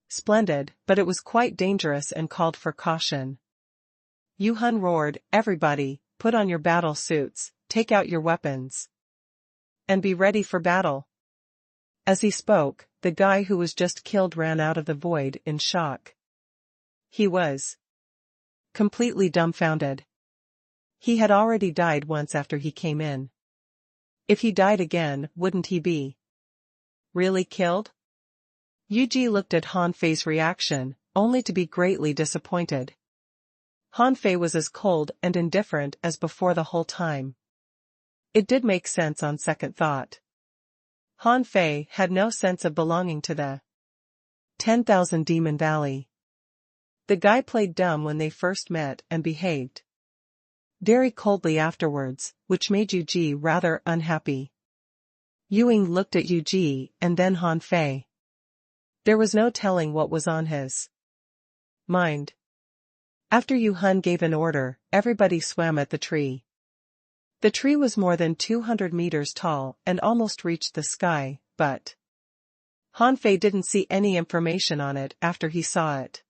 splendid, but it was quite dangerous and called for caution. Yu Han roared, "Everybody, put on your battle suits, take out your weapons, and be ready for battle." As he spoke, the guy who was just killed ran out of the void in shock. He was completely dumbfounded. He had already died once after he came in. If he died again, wouldn't he be really killed? Yuji looked at Han Fei's reaction, only to be greatly disappointed. Han Fei was as cold and indifferent as before the whole time. It did make sense on second thought. Han Fei had no sense of belonging to the 10,000 Demon Valley. The guy played dumb when they first met and behaved very coldly afterwards, which made Yuji rather unhappy. Yu Ying looked at Yuji and then Han Fei. There was no telling what was on his mind. After Yu Han gave an order, everybody swam at the tree. The tree was more than 200 meters tall and almost reached the sky, but Han Fei didn't see any information on it after he saw it.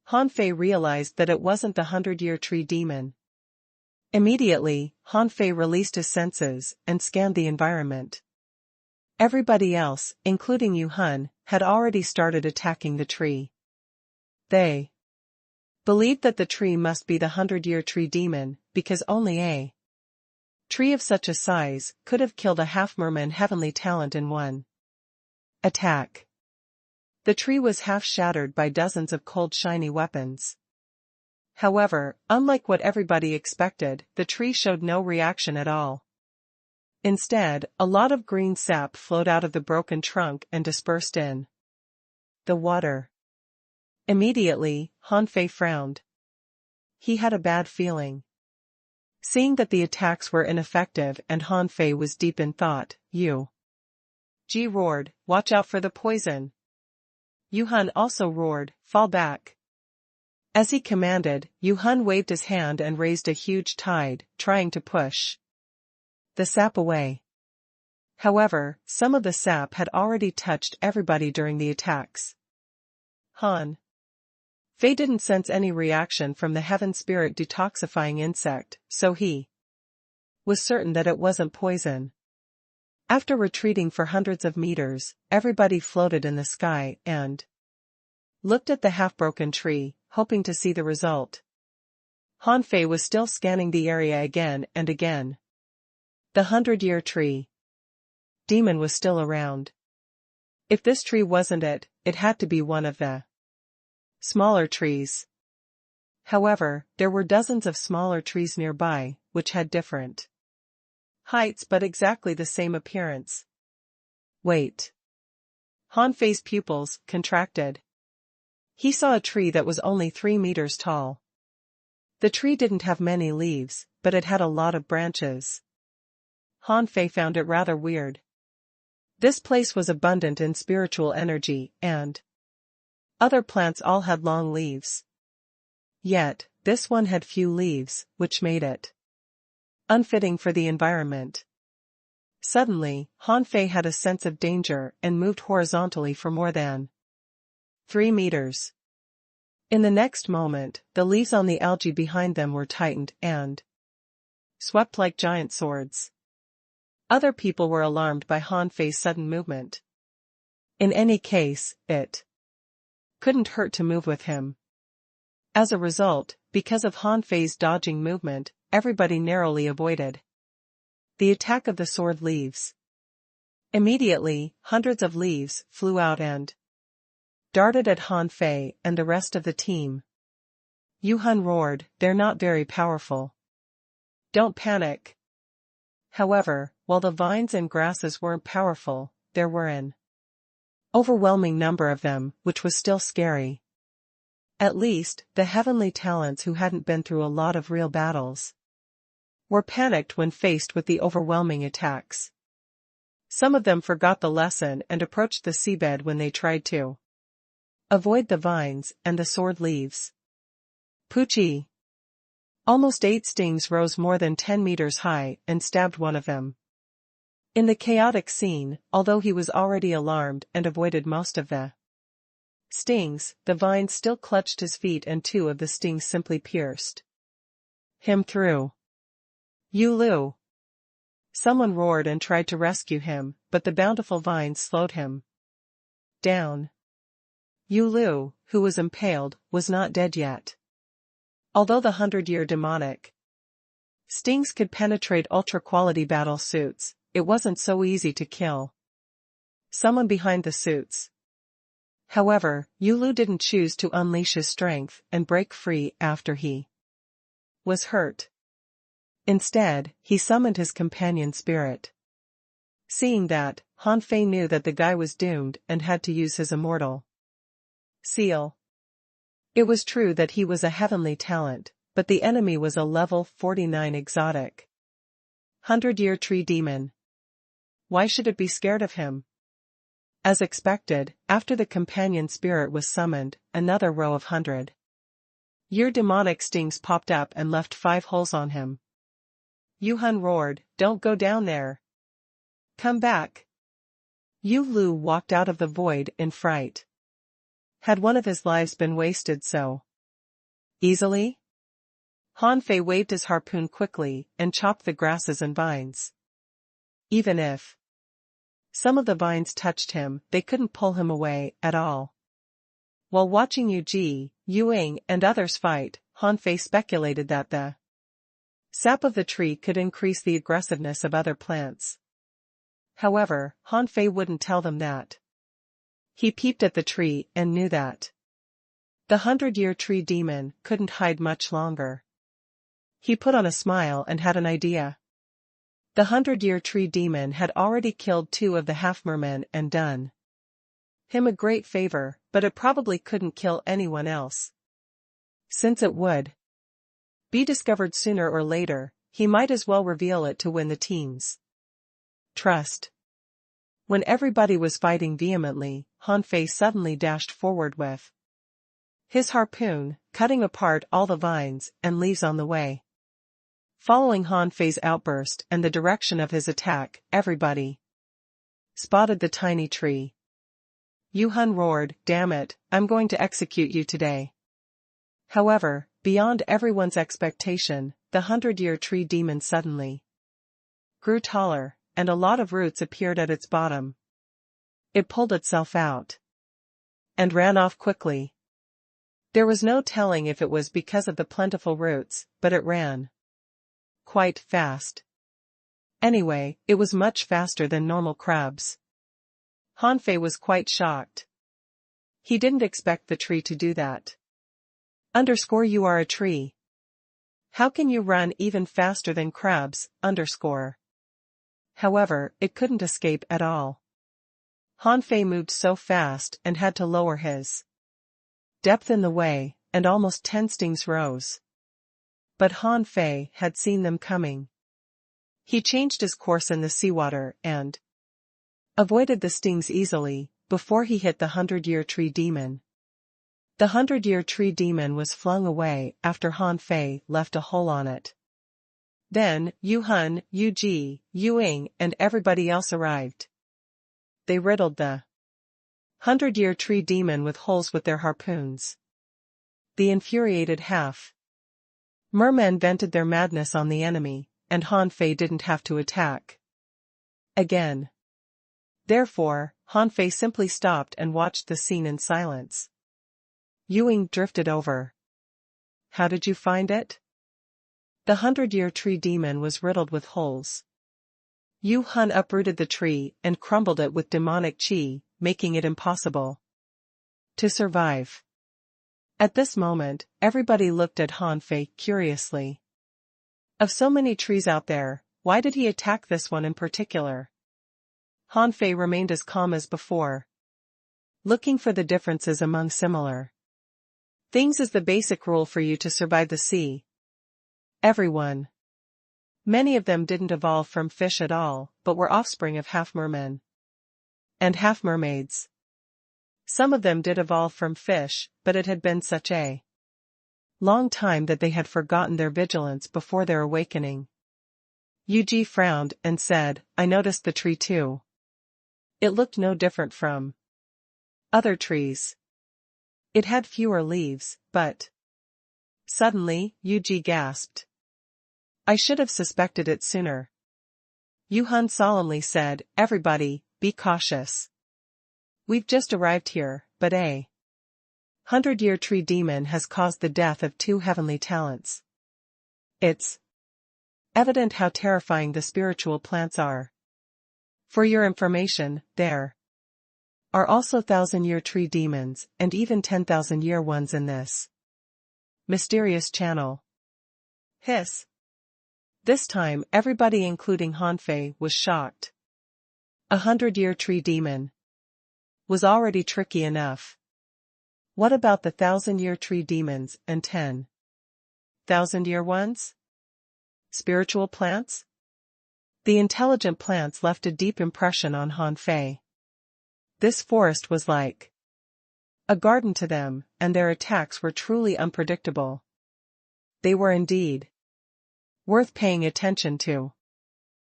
Han Fei realized that it wasn't the 100-year tree demon. Immediately, Han Fei released his senses and scanned the environment. Everybody else, including Yu Han, had already started attacking the tree. They believed that the tree must be the 100-year tree demon, because only a tree of such a size could have killed a half-merman heavenly talent in one attack. The tree was half shattered by dozens of cold shiny weapons. However, unlike what everybody expected, the tree showed no reaction at all. Instead, a lot of green sap flowed out of the broken trunk and dispersed in the water. Immediately, Hanfei frowned. He had a bad feeling. Seeing that the attacks were ineffective and Hanfei was deep in thought, Yu Ji roared, "Watch out for the poison." Yu Hun also roared, "Fall back." As he commanded, Yu Hun waved his hand and raised a huge tide, trying to push the sap away. However, some of the sap had already touched everybody during the attacks. Han Fei didn't sense any reaction from the heaven spirit detoxifying insect, so he was certain that it wasn't poison. After retreating for hundreds of meters, everybody floated in the sky and looked at the half-broken tree, hoping to see the result. Hanfei was still scanning the area again and again. The 100-year tree demon was still around. If this tree wasn't it, it had to be one of the smaller trees. However, there were dozens of smaller trees nearby, which had different heights but exactly the same appearance. Wait. Hanfei's pupils contracted. He saw a tree that was only 3 meters tall. The tree didn't have many leaves, but it had a lot of branches. Hanfei found it rather weird. This place was abundant in spiritual energy, and other plants all had long leaves. Yet, this one had few leaves, which made it unfitting for the environment. Suddenly, Hanfei had a sense of danger and moved horizontally for more than 3 meters. In the next moment, the leaves on the algae behind them were tightened and swept like giant swords. Other people were alarmed by Hanfei's sudden movement. In any case, it couldn't hurt to move with him. As a result, because of Hanfei's dodging movement, everybody narrowly avoided the attack of the sword leaves. Immediately, hundreds of leaves flew out and darted at Hanfei and the rest of the team. Yu Hun roared, "They're not very powerful. Don't panic." However, while the vines and grasses weren't powerful, there were an overwhelming number of them, which was still scary. At least, the heavenly talents who hadn't been through a lot of real battles were panicked when faced with the overwhelming attacks. Some of them forgot the lesson and approached the seabed when they tried to avoid the vines and the sword leaves. Poochie! Almost 8 stings rose more than 10 meters high and stabbed one of them. In the chaotic scene, although he was already alarmed and avoided most of the stings, the vines still clutched his feet and 2 of the stings simply pierced him through. "Yu Lu!" Someone roared and tried to rescue him, but the bountiful vines slowed him down. Yu Lu, who was impaled, was not dead yet. Although the 100-year demonic stings could penetrate ultra-quality battle suits, it wasn't so easy to kill someone behind the suits. However, Yu Lu didn't choose to unleash his strength and break free after he was hurt. Instead, he summoned his companion spirit. Seeing that, Hanfei knew that the guy was doomed and had to use his immortal seal. It was true that he was a heavenly talent, but the enemy was a level 49 exotic 100-year tree demon. Why should it be scared of him? As expected, after the companion spirit was summoned, another row of 100-year demonic stings popped up and left 5 holes on him. Yu Hun roared, "Don't go down there. Come back." Yu Lu walked out of the void in fright. Had one of his lives been wasted so easily? Hanfei waved his harpoon quickly and chopped the grasses and vines. Even if some of the vines touched him, they couldn't pull him away at all. While watching Yu Ji, Yu Ying and others fight, Hanfei speculated that the Sap of the tree could increase the aggressiveness of other plants. However, Han Fei wouldn't tell them that. He peeped at the tree and knew that the 100-year tree demon couldn't hide much longer. He put on a smile and had an idea. The 100-year tree demon had already killed 2 of the half-mermen and done him a great favor, but it probably couldn't kill anyone else. Since it would be discovered sooner or later, he might as well reveal it to win the team's trust. When everybody was fighting vehemently, Han Fei suddenly dashed forward with his harpoon, cutting apart all the vines and leaves on the way. Following Han Fei's outburst and the direction of his attack, everybody spotted the tiny tree. Yu Hun roared, "Damn it, I'm going to execute you today." However, beyond everyone's expectation, the 100-year tree demon suddenly grew taller, and a lot of roots appeared at its bottom. It pulled itself out and ran off quickly. There was no telling if it was because of the plentiful roots, but it ran quite fast. Anyway, it was much faster than normal crabs. Han Fei was quite shocked. He didn't expect the tree to do that. You are a tree. How can you run even faster than crabs? However, it couldn't escape at all. Han Fei moved so fast and had to lower his depth in the way, and almost 10 stings rose. But Han Fei had seen them coming. He changed his course in the seawater and avoided the stings easily, before he hit the 100-year tree demon. The 100-year tree demon was flung away after Han Fei left a hole on it. Then, Yu Hun, Yu Ji, Yu Ying and everybody else arrived. They riddled the 100-year tree demon with holes with their harpoons. The infuriated half-mermen vented their madness on the enemy, and Han Fei didn't have to attack again. Therefore, Han Fei simply stopped and watched the scene in silence. Yu Ying drifted over. "How did you find it?" The 100-year tree demon was riddled with holes. Yu Hun uprooted the tree and crumbled it with demonic qi, making it impossible to survive. At this moment, everybody looked at Han Fei curiously. Of so many trees out there, why did he attack this one in particular? Han Fei remained as calm as before. Looking for the differences among similar things is the basic rule for you to survive the sea. Everyone. Many of them didn't evolve from fish at all, but were offspring of half-mermen and half-mermaids. Some of them did evolve from fish, but it had been such a long time that they had forgotten their vigilance before their awakening. Yu Ji frowned and said, "I noticed the tree too. It looked no different from other trees. It had fewer leaves, but..." Suddenly, Yu Ji gasped. "I should have suspected it sooner." Yu Hun solemnly said, "Everybody, be cautious. We've just arrived here, but a 100-year tree demon has caused the death of 2 heavenly talents. It's evident how terrifying the spiritual plants are. For your information, there are also 1,000-year tree demons, and even 10,000-year ones in this mysterious channel." Hiss. This time, everybody including Han Fei was shocked. A 100-year tree demon was already tricky enough. What about the 1,000-year tree demons and 10,000-year ones? Spiritual plants? The intelligent plants left a deep impression on Han Fei. This forest was like a garden to them, and their attacks were truly unpredictable. They were indeed worth paying attention to.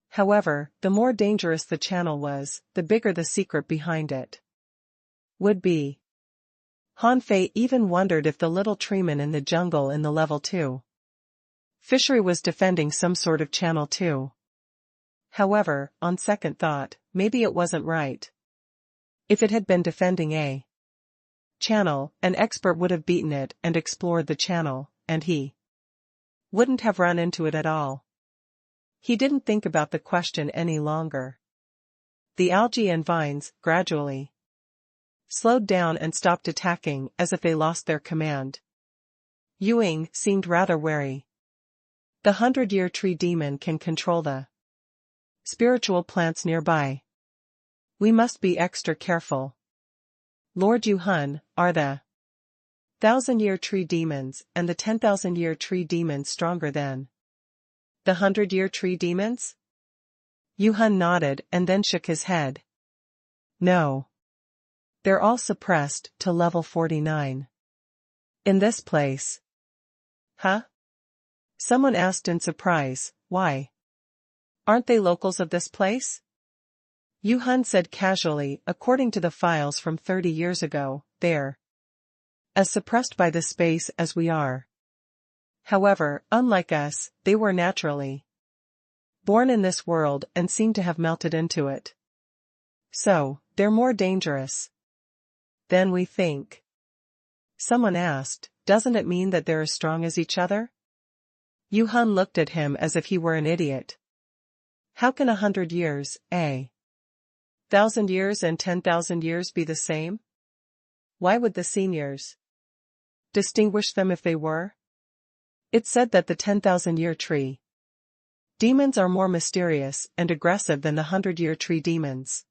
However, the more dangerous the channel was, the bigger the secret behind it would be. Han Fei even wondered if the little treeman in the jungle in the level 2 fishery was defending some sort of channel too. However, on second thought, maybe it wasn't right. If it had been defending a channel, an expert would have beaten it and explored the channel, and he wouldn't have run into it at all. He didn't think about the question any longer. The algae and vines, gradually, slowed down and stopped attacking as if they lost their command. Ewing seemed rather wary. The 100-year tree demon can control the spiritual plants nearby. We must be extra careful. Lord Yuhun, are the 1,000-year tree demons and the 10,000-year tree demons stronger than the 100-year tree demons? Yuhun nodded and then shook his head. No. They're all suppressed to level 49. In this place. Huh? Someone asked in surprise, why? Aren't they locals of this place? Yuhun said casually, according to the files from 30 years ago, they're as suppressed by the space as we are. However, unlike us, they were naturally born in this world and seem to have melted into it. So, they're more dangerous than we think. Someone asked, doesn't it mean that they're as strong as each other? Yuhun looked at him as if he were an idiot. How can 100 years, 1,000 years and 10,000 years be the same? Why would the seniors distinguish them if they were? It said that the 10,000-year tree demons are more mysterious and aggressive than the 100-year tree demons.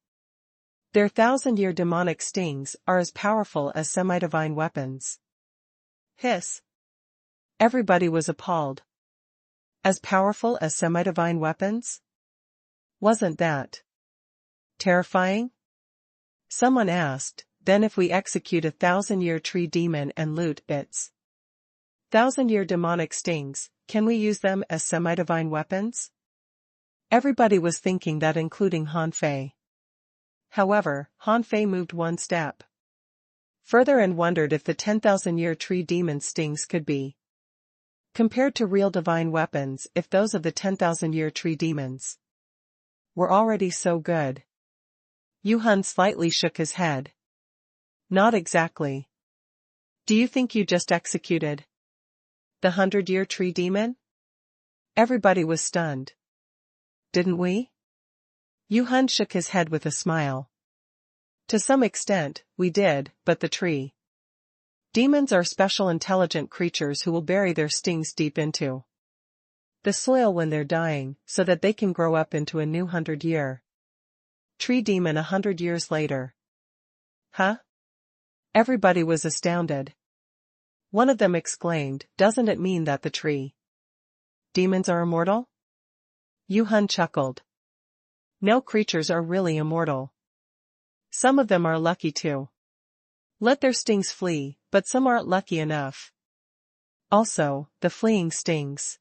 Their 1,000-year demonic stings are as powerful as semi-divine weapons. Hiss. Everybody was appalled. As powerful as semi-divine weapons? Wasn't that terrifying? Someone asked, then if we execute a 1,000-year tree demon and loot its 1,000-year demonic stings, can we use them as semi-divine weapons? Everybody was thinking that, including Han Fei. However, Han Fei moved one step further and wondered if the 10,000-year tree demon stings could be compared to real divine weapons if those of the 10,000-year tree demons were already so good. Yuhun slightly shook his head. Not exactly. Do you think you just executed the 100-year tree demon? Everybody was stunned. Didn't we? Yuhun shook his head with a smile. To some extent, we did, but the tree demons are special intelligent creatures who will bury their stings deep into the soil when they're dying, so that they can grow up into a new 100-year tree demon 100 years later. Huh? Everybody was astounded. One of them exclaimed, doesn't it mean that the tree demons are immortal? Yuhun chuckled. No creatures are really immortal. Some of them are lucky to let their stings flee, but some aren't lucky enough. Also, the fleeing stings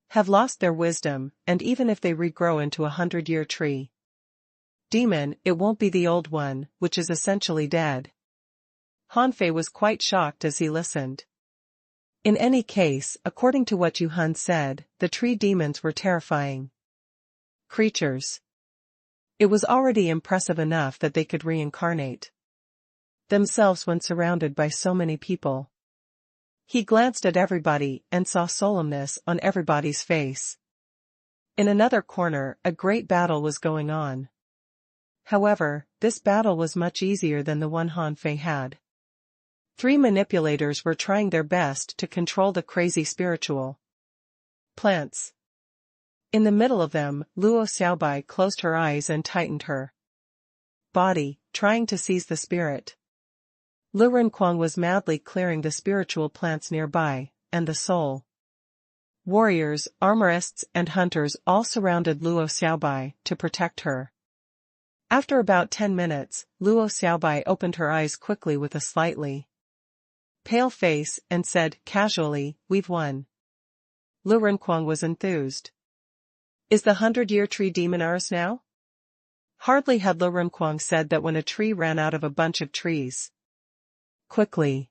have lost their wisdom, and even if they regrow into a 100-year tree demon, it won't be the old one, which is essentially dead. Han Fei was quite shocked as he listened. In any case, according to what Yuhun said, the tree demons were terrifying creatures. It was already impressive enough that they could reincarnate themselves when surrounded by so many people. He glanced at everybody and saw solemnness on everybody's face. In another corner, a great battle was going on. However, this battle was much easier than the one Han Fei had. 3 manipulators were trying their best to control the crazy spiritual plants. In the middle of them, Luo Xiaobai closed her eyes and tightened her body, trying to seize the spirit. Lu Renquang was madly clearing the spiritual plants nearby, and the soul warriors, armorists and hunters all surrounded Luo Xiaobai to protect her. After about 10 minutes, Luo Xiaobai opened her eyes quickly with a slightly pale face and said casually, "We've won." Lu Renquang was enthused. "Is the 100-year tree demon ours now?" Hardly had Lu Renquang said that when a tree ran out of a bunch of trees quickly.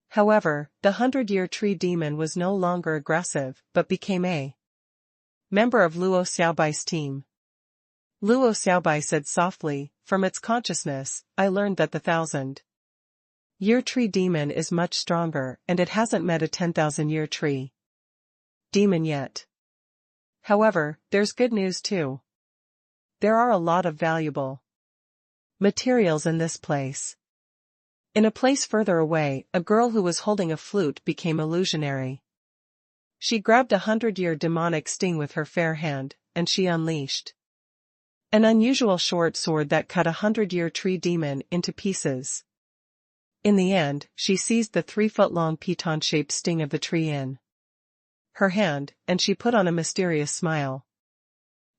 However, the 100-year tree demon was no longer aggressive but became a member of Luo Xiaobai's team. Luo Xiaobai said softly, "From its consciousness, I learned that the 1,000-year tree demon is much stronger and it hasn't met a 10,000-year tree demon yet. However, there's good news too. There are a lot of valuable materials in this place. In a place further away, a girl who was holding a flute became illusionary. She grabbed a 100-year demonic sting with her fair hand, and she unleashed an unusual short sword that cut a 100-year tree demon into pieces. In the end, she seized the 3-foot-long piton-shaped sting of the tree in her hand, and she put on a mysterious smile.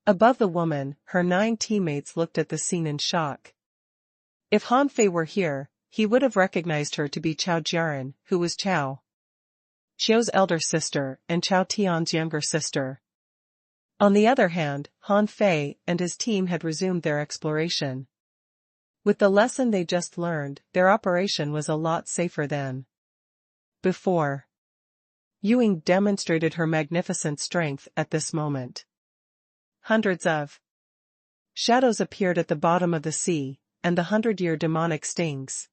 Above the woman, her 9 teammates looked at the scene in shock. If Han Fei were here, he would have recognized her to be Chao Jiaran, who was Chao Qiu's elder sister and Chao Tian's younger sister. On the other hand, Han Fei and his team had resumed their exploration. With the lesson they just learned, their operation was a lot safer than before. Ying demonstrated her magnificent strength at this moment. Hundreds of shadows appeared at the bottom of the sea, and the 100-year demonic stings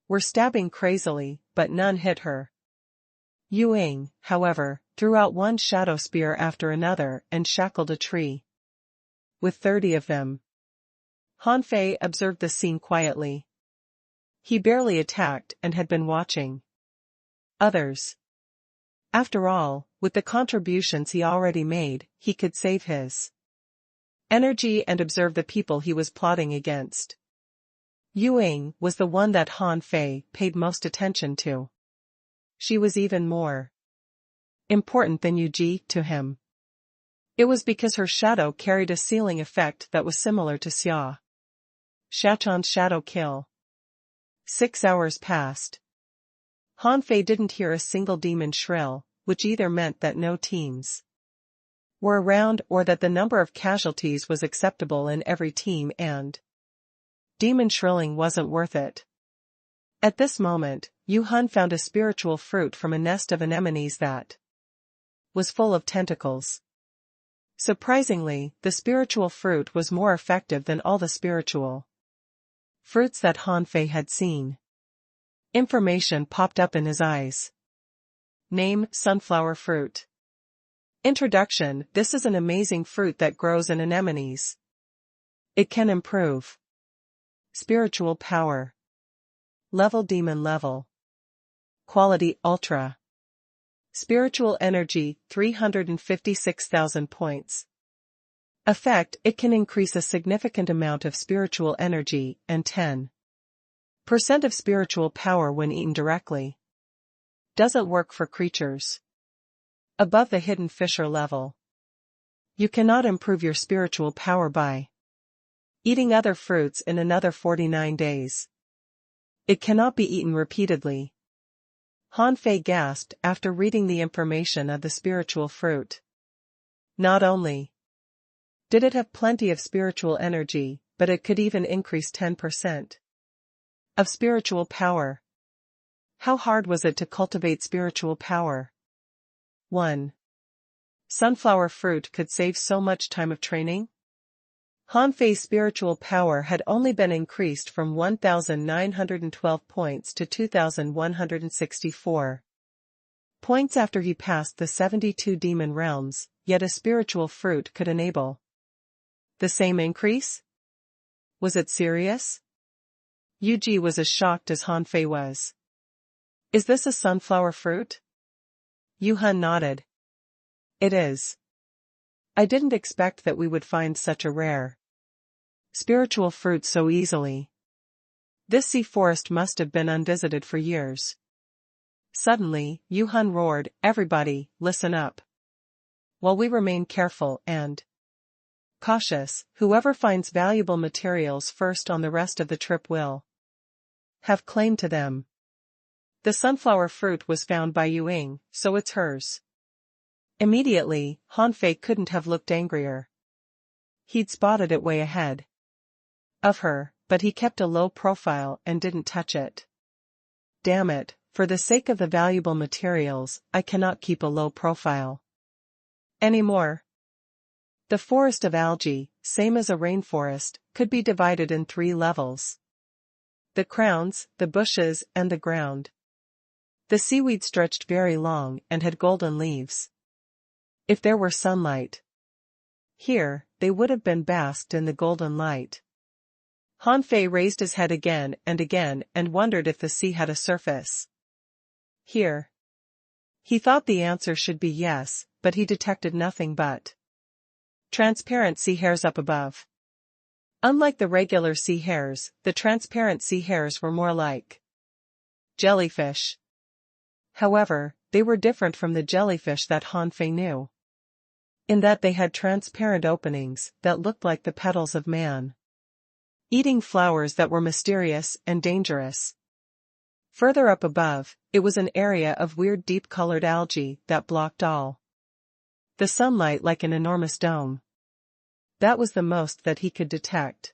were stabbing crazily, but none hit her. Ying, however, threw out one shadow spear after another and shackled a tree with 30 of them. Han Fei observed the scene quietly. He barely attacked and had been watching others. After all, with the contributions he already made, he could save his energy and observe the people he was plotting against. Ying was the one that Han Fei paid most attention to. She was even more important than Yu Ji to him. It was because her shadow carried a sealing effect that was similar to Xia Shachan's shadow kill. 6 hours passed. Han Fei didn't hear a single demon shrill, which either meant that no teams were around or that the number of casualties was acceptable in every team and demon shrilling wasn't worth it. At this moment, Yu Hun found a spiritual fruit from a nest of anemones that was full of tentacles. Surprisingly, the spiritual fruit was more effective than all the spiritual fruits that Han Fei had seen. Information popped up in his eyes. Name: sunflower fruit. Introduction: this is an amazing fruit that grows in anemones. It can improve spiritual power. Level: demon level. Quality: ultra. Spiritual energy: 356,000 points. Effect: it can increase a significant amount of spiritual energy and 10% of spiritual power when eaten directly. Doesn't work for creatures above the hidden fissure level. You cannot improve your spiritual power by eating other fruits in another 49 days. It cannot be eaten repeatedly. Han Fei gasped after reading the information of the spiritual fruit. Not only did it have plenty of spiritual energy, but it could even increase 10% of spiritual power. How hard was it to cultivate spiritual power? 1. Sunflower fruit could save so much time of training? Han Fei's spiritual power had only been increased from 1,912 points to 2,164 points after he passed the 72 demon realms, yet a spiritual fruit could enable the same increase? Was it serious? Yu Ji was as shocked as Han Fei was. Is this a sunflower fruit? Yu Hun nodded. It is. I didn't expect that we would find such a rare spiritual fruit so easily. This sea forest must have been unvisited for years. Suddenly, Yu Hun roared, "Everybody, listen up. While we remain careful and cautious, whoever finds valuable materials first on the rest of the trip will have claim to them. The sunflower fruit was found by Ying, so it's hers." Immediately, Han Fei couldn't have looked angrier. He'd spotted it way ahead of her, but he kept a low profile and didn't touch it. Damn it, for the sake of the valuable materials, I cannot keep a low profile anymore. The forest of algae, same as a rainforest, could be divided in 3 levels: the crowns, the bushes, and the ground. The seaweed stretched very long and had golden leaves. If there were sunlight here, they would have been basked in the golden light. Han Fei raised his head again and wondered if the sea had a surface. Here. He thought the answer should be yes, but he detected nothing but transparent sea hairs up above. Unlike the regular sea hairs, the transparent sea hairs were more like jellyfish. However, they were different from the jellyfish that Han Fei knew, in that they had transparent openings that looked like the petals of man eating flowers that were mysterious and dangerous. Further up above, it was an area of weird deep-colored algae that blocked all the sunlight like an enormous dome. That was the most that he could detect.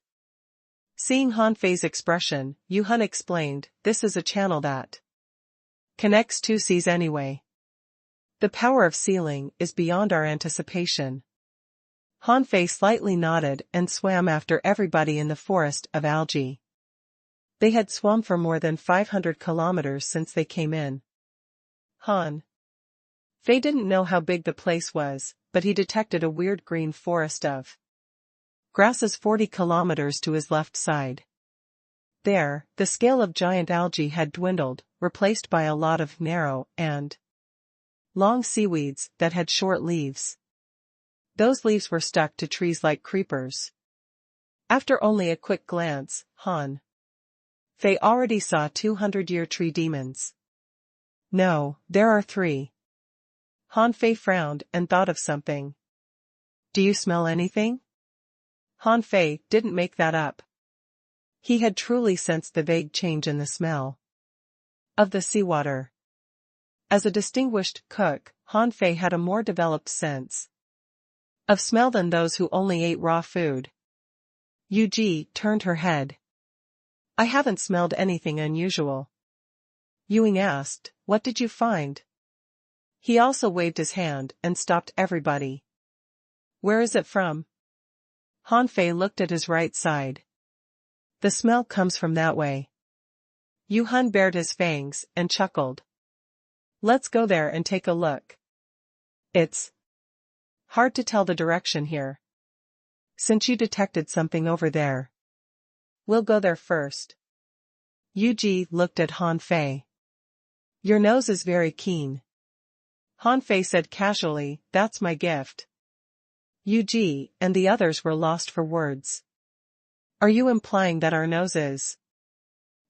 Seeing Han Fei's expression, Yu Hun explained, "This is a channel that connects two seas anyway. The power of sealing is beyond our anticipation." Han Fei slightly nodded and swam after everybody in the forest of algae. They had swum for more than 500 kilometers since they came in. Han Fei didn't know how big the place was, but he detected a weird green forest of grasses 40 kilometers to his left side. There, the scale of giant algae had dwindled, replaced by a lot of narrow and long seaweeds that had short leaves. Those leaves were stuck to trees like creepers. After only a quick glance, Han Fei already saw 200-year tree demons. No, there are 3. Han Fei frowned and thought of something. "Do you smell anything?" Han Fei didn't make that up. He had truly sensed the vague change in the smell of the seawater. As a distinguished cook, Han Fei had a more developed sense of smell than those who only ate raw food. Yu Ji turned her head. "I haven't smelled anything unusual." Ewing asked, "What did you find?" He also waved his hand and stopped everybody. "Where is it from?" Han Fei looked at his right side. "The smell comes from that way." Yu Hun bared his fangs and chuckled. "Let's go there and take a look. It's hard to tell the direction here. Since you detected something over there, we'll go there first." Yu Ji looked at Han Fei. "Your nose is very keen." Han Fei said casually, "That's my gift." Yu Ji and the others were lost for words. "Are you implying that our nose is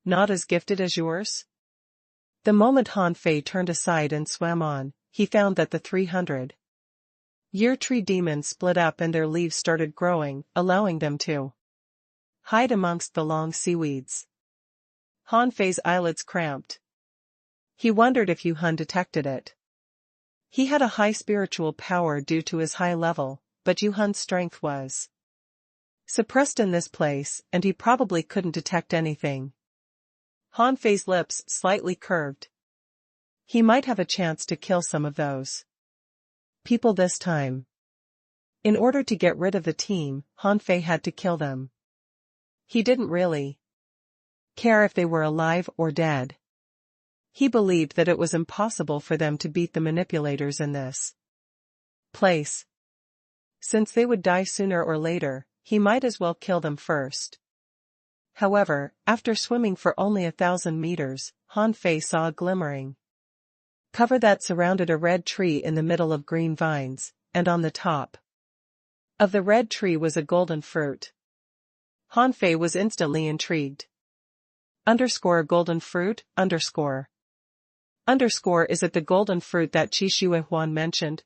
not as gifted as yours?" The moment Han Fei turned aside and swam on, he found that the 300-year tree demons split up and their leaves started growing, allowing them to hide amongst the long seaweeds. Han Fei's eyelids cramped. He wondered if Yu Hun detected it. He had a high spiritual power due to his high level, but Yu Hun's strength was suppressed in this place, and he probably couldn't detect anything. Han Fei's lips slightly curved. He might have a chance to kill some of those people this time. In order to get rid of the team, Han Fei had to kill them. He didn't really care if they were alive or dead. He believed that it was impossible for them to beat the manipulators in this place. Since they would die sooner or later, he might as well kill them first. However, after swimming for only 1,000 meters, Han Fei saw a glimmering cover that surrounded a red tree in the middle of green vines, and on the top of the red tree was a golden fruit. Han Fei was instantly intrigued. Golden fruit, is it the golden fruit that Qi Shuihuan mentioned,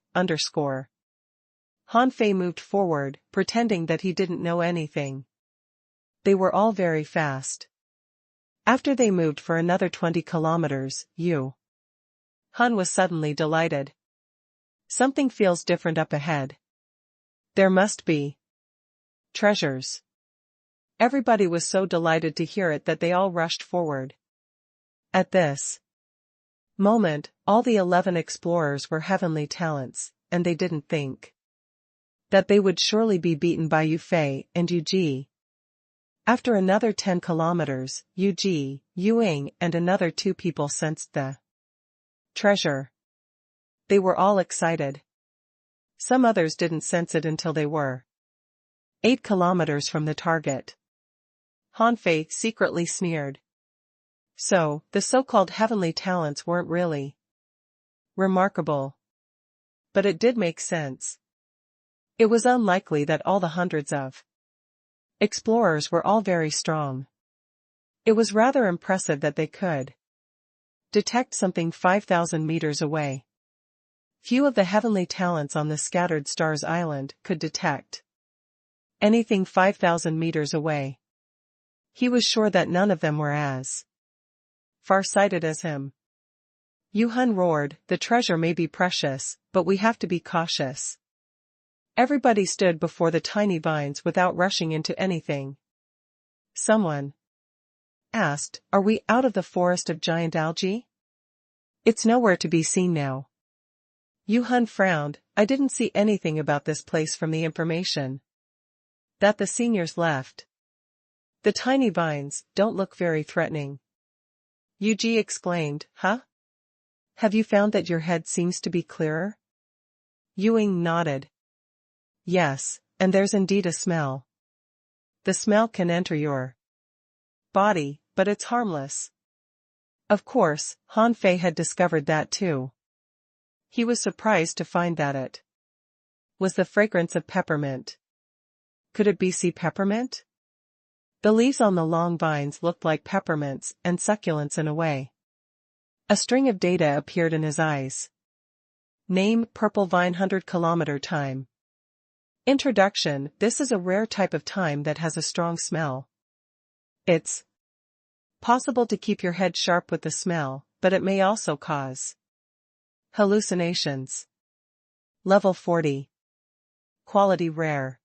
Han Fei moved forward, pretending that he didn't know anything. They were all very fast. After they moved for another 20 kilometers, Yu Hun was suddenly delighted. Something feels different up ahead. There must be treasures. Everybody was so delighted to hear it that they all rushed forward. At this moment, all the 11 explorers were heavenly talents, and they didn't think that they would surely be beaten by Yu Fei and Yu Ji. After another 10 kilometers, Yu Ji, Yu Ying and another 2 people sensed the treasure. They were all excited. Some others didn't sense it until they were 8 kilometers from the target. Han Fei secretly sneered. So, the so-called heavenly talents weren't really remarkable. But it did make sense. It was unlikely that all the hundreds of explorers were all very strong. It was rather impressive that they could detect something 5,000 meters away. Few of the heavenly talents on the scattered stars island could detect anything 5,000 meters away. He was sure that none of them were as far-sighted as him. Yu Hun roared, "The treasure may be precious, but we have to be cautious." Everybody stood before the tiny vines without rushing into anything. Someone asked, "Are we out of the forest of giant algae?" "It's nowhere to be seen now." Yu Hun frowned. "I didn't see anything about this place from the information that the seniors left. The tiny vines don't look very threatening." Yu Ji exclaimed, "Huh? Have you found that your head seems to be clearer?" Yu Ying nodded. "Yes, and there's indeed a smell. The smell can enter your body, but it's harmless." Of course, Han Fei had discovered that too. He was surprised to find that it was the fragrance of peppermint. Could it be sea peppermint? The leaves on the long vines looked like peppermints and succulents in a way. A string of data appeared in his eyes. Name: Purple Vine 100-kilometer time. Introduction: This is a rare type of thyme that has a strong smell. It's possible to keep your head sharp with the smell, but it may also cause hallucinations. Level 40. Quality rare.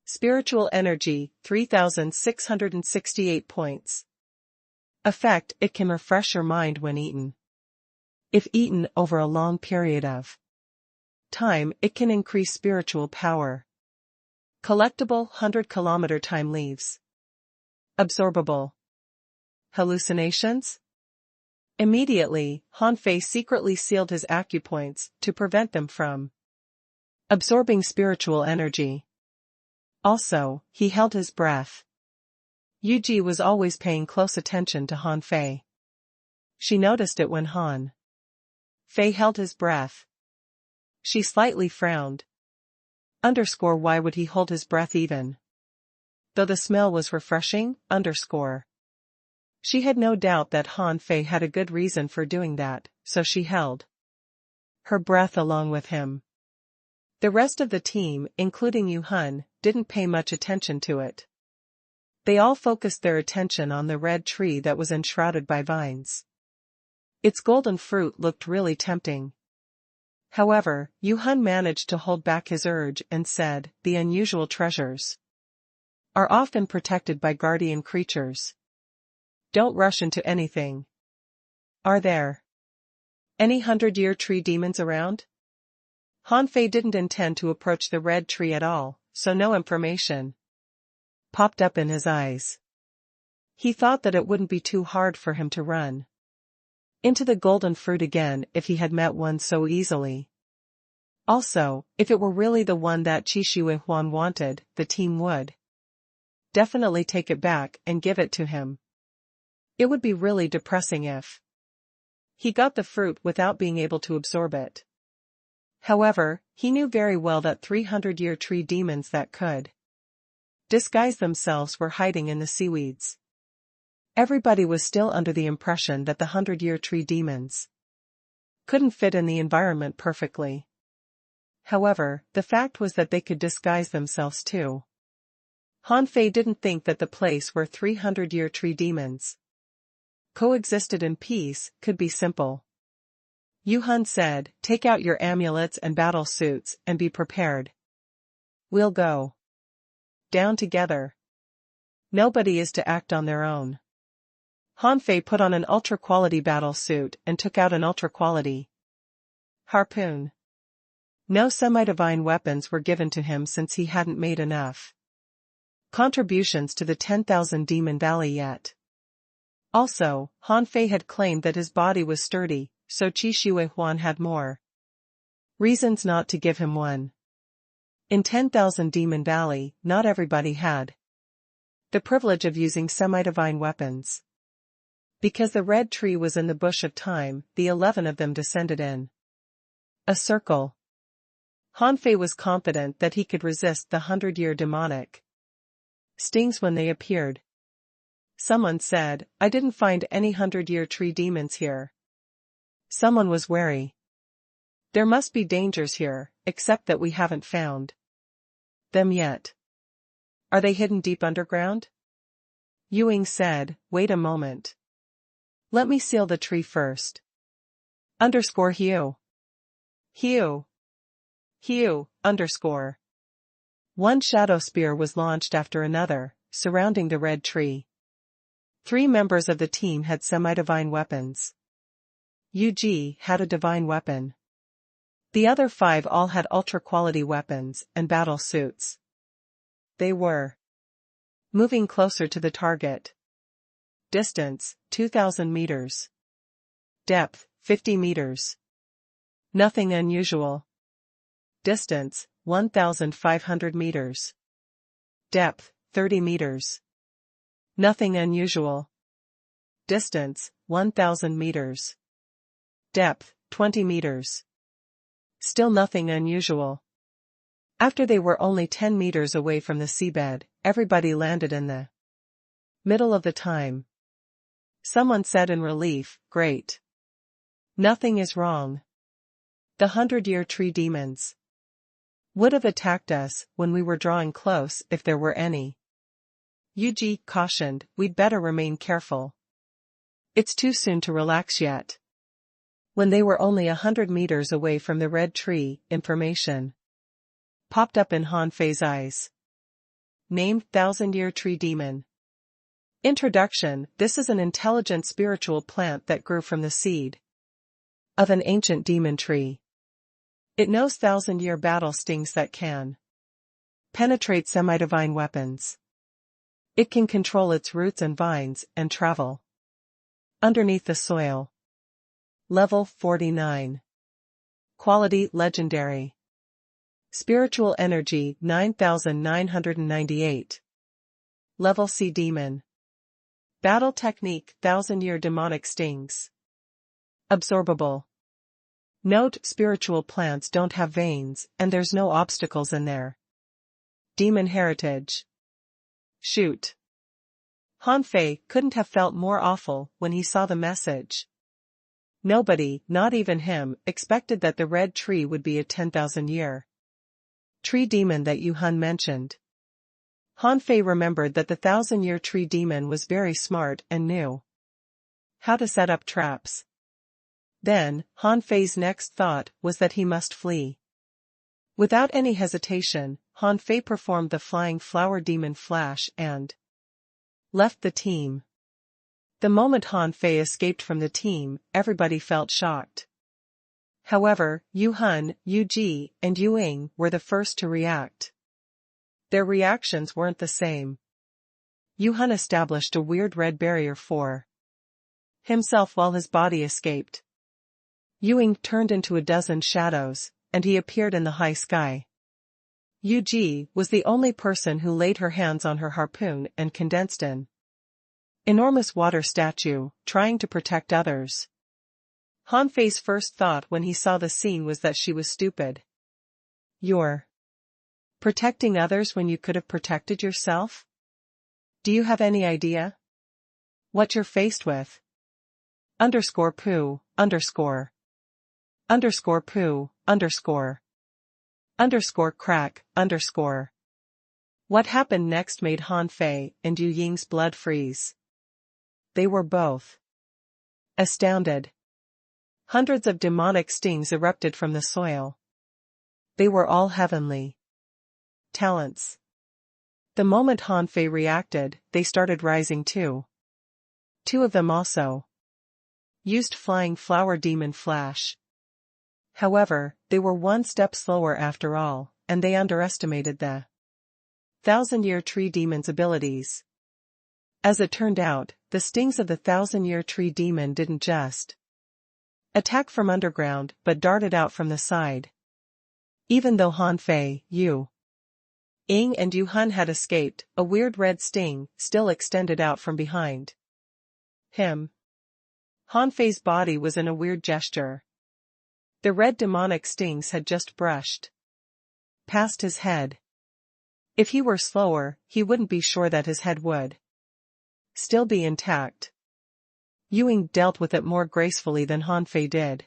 Spiritual energy, 3,668 points. Effect: It can refresh your mind when eaten. If eaten over a long period of time, it can increase spiritual power. Collectible: 100-kilometer time leaves. Absorbable. Hallucinations? Immediately, Han Fei secretly sealed his acupoints to prevent them from absorbing spiritual energy. Also, he held his breath. Yu Ji was always paying close attention to Han Fei. She noticed it when Han Fei held his breath. She slightly frowned. Why would he hold his breath even though the smell was refreshing? She had no doubt that Han Fei had a good reason for doing that, so she held her breath along with him. The rest of the team, including Yu Hun, didn't pay much attention to it. They all focused their attention on the red tree that was enshrouded by vines. Its golden fruit looked really tempting. However, Yu Hun managed to hold back his urge and said, "The unusual treasures are often protected by guardian creatures. Don't rush into anything. Are there any 100-year tree demons around?" Han Fei didn't intend to approach the red tree at all, so no information popped up in his eyes. He thought that it wouldn't be too hard for him to run into the golden fruit again if he had met one so easily. Also, if it were really the one that Qi Shi Huan wanted, the team would definitely take it back and give it to him. It would be really depressing if he got the fruit without being able to absorb it. However, he knew very well that 300-year tree demons that could disguise themselves were hiding in the seaweeds. Everybody was still under the impression that the 100-year tree demons couldn't fit in the environment perfectly. However, the fact was that they could disguise themselves too. Han Fei didn't think that the place where 300-year tree demons coexisted in peace could be simple. Yu Hun said, "Take out your amulets and battle suits and be prepared. We'll go down together. Nobody is to act on their own." Han Fei put on an ultra-quality battle suit and took out an ultra-quality harpoon. No semi-divine weapons were given to him since he hadn't made enough contributions to the 10,000 Demon Valley yet. Also, Han Fei had claimed that his body was sturdy, so Qi Shi Huan had more Reasons not to give him one. In 10,000 Demon Valley, not everybody had the privilege of using semi-divine weapons. Because the red tree was in the bush of time, the 11 of them descended in a circle. Hanfei was confident that he could resist the 100-year demonic stings when they appeared. Someone said, "I didn't find any 100-year tree demons here." Someone was wary. "There must be dangers here, except that we haven't found them yet." "Are they hidden deep underground?" Ewing said, "Wait a moment. Let me seal the tree first." Hugh. Hugh. Hugh, _ One shadow spear was launched after another, surrounding the red tree. 3 members of the team had semi-divine weapons. Ug had a divine weapon. The other 5 all had ultra-quality weapons and battle suits. They were moving closer to the target. Distance, 2,000 meters. Depth, 50 meters. Nothing unusual. Distance, 1,500 meters. Depth, 30 meters. Nothing unusual. Distance, 1,000 meters. Depth, 20 meters. Still nothing unusual. After they were only 10 meters away from the seabed, everybody landed in the middle of the time. Someone said in relief, "Great. Nothing is wrong. The 100-year tree demons would have attacked us when we were drawing close if there were any." Ug cautioned, "We'd better remain careful. It's too soon to relax yet." When they were only 100 meters away from the red tree, information popped up in Hanfei's eyes. Named 1,000-year tree demon. Introduction: This is an intelligent spiritual plant that grew from the seed of an ancient demon tree. It knows 1,000-year battle stings that can penetrate semi-divine weapons. It can control its roots and vines and travel underneath the soil. Level 49. Quality legendary. Spiritual energy 9,998. Level C demon. Battle technique 1,000-year demonic stings. Absorbable. Note: spiritual plants don't have veins, and there's no obstacles in there. Demon heritage. Shoot. Hanfei couldn't have felt more awful when he saw the message. Nobody, not even him, expected that the red tree would be a 10,000-year tree demon that Yuhun mentioned. Hanfei remembered that the 1,000-year tree demon was very smart and knew how to set up traps. Then, Hanfei's next thought was that he must flee. Without any hesitation, Hanfei performed the flying flower demon flash and left the team. The moment Hanfei escaped from the team, everybody felt shocked. However, Yuhun, Ug, and Yuing were the first to react. Their reactions weren't the same. Yuhun established a weird red barrier for himself while his body escaped. Yuing turned into a dozen shadows, and he appeared in the high sky. Ug was the only person who laid her hands on her harpoon and condensed an enormous water statue, trying to protect others. Hanfei's first thought when he saw the scene was that she was stupid. "You're protecting others when you could have protected yourself? Do you have any idea what you're faced with? Poo, poo, crack, . What happened next made Hanfei and Yu Ying's blood freeze. They were both astounded. Hundreds of demonic stings erupted from the soil. They were all heavenly talents. The moment Hanfei reacted, they started rising too. 2 of them also used flying flower demon flash. However, they were one step slower after all, and they underestimated the 1,000-year tree demon's abilities. As it turned out, the stings of the 1,000-year tree demon didn't just attack from underground but darted out from the side. Even though Han Fei, Yu Ying and Yu Hun had escaped, a weird red sting still extended out from behind him. Han Fei's body was in a weird gesture. The red demonic stings had just brushed past his head. If he were slower, he wouldn't be sure that his head would still be intact. Yu Ying dealt with it more gracefully than Han Fei did.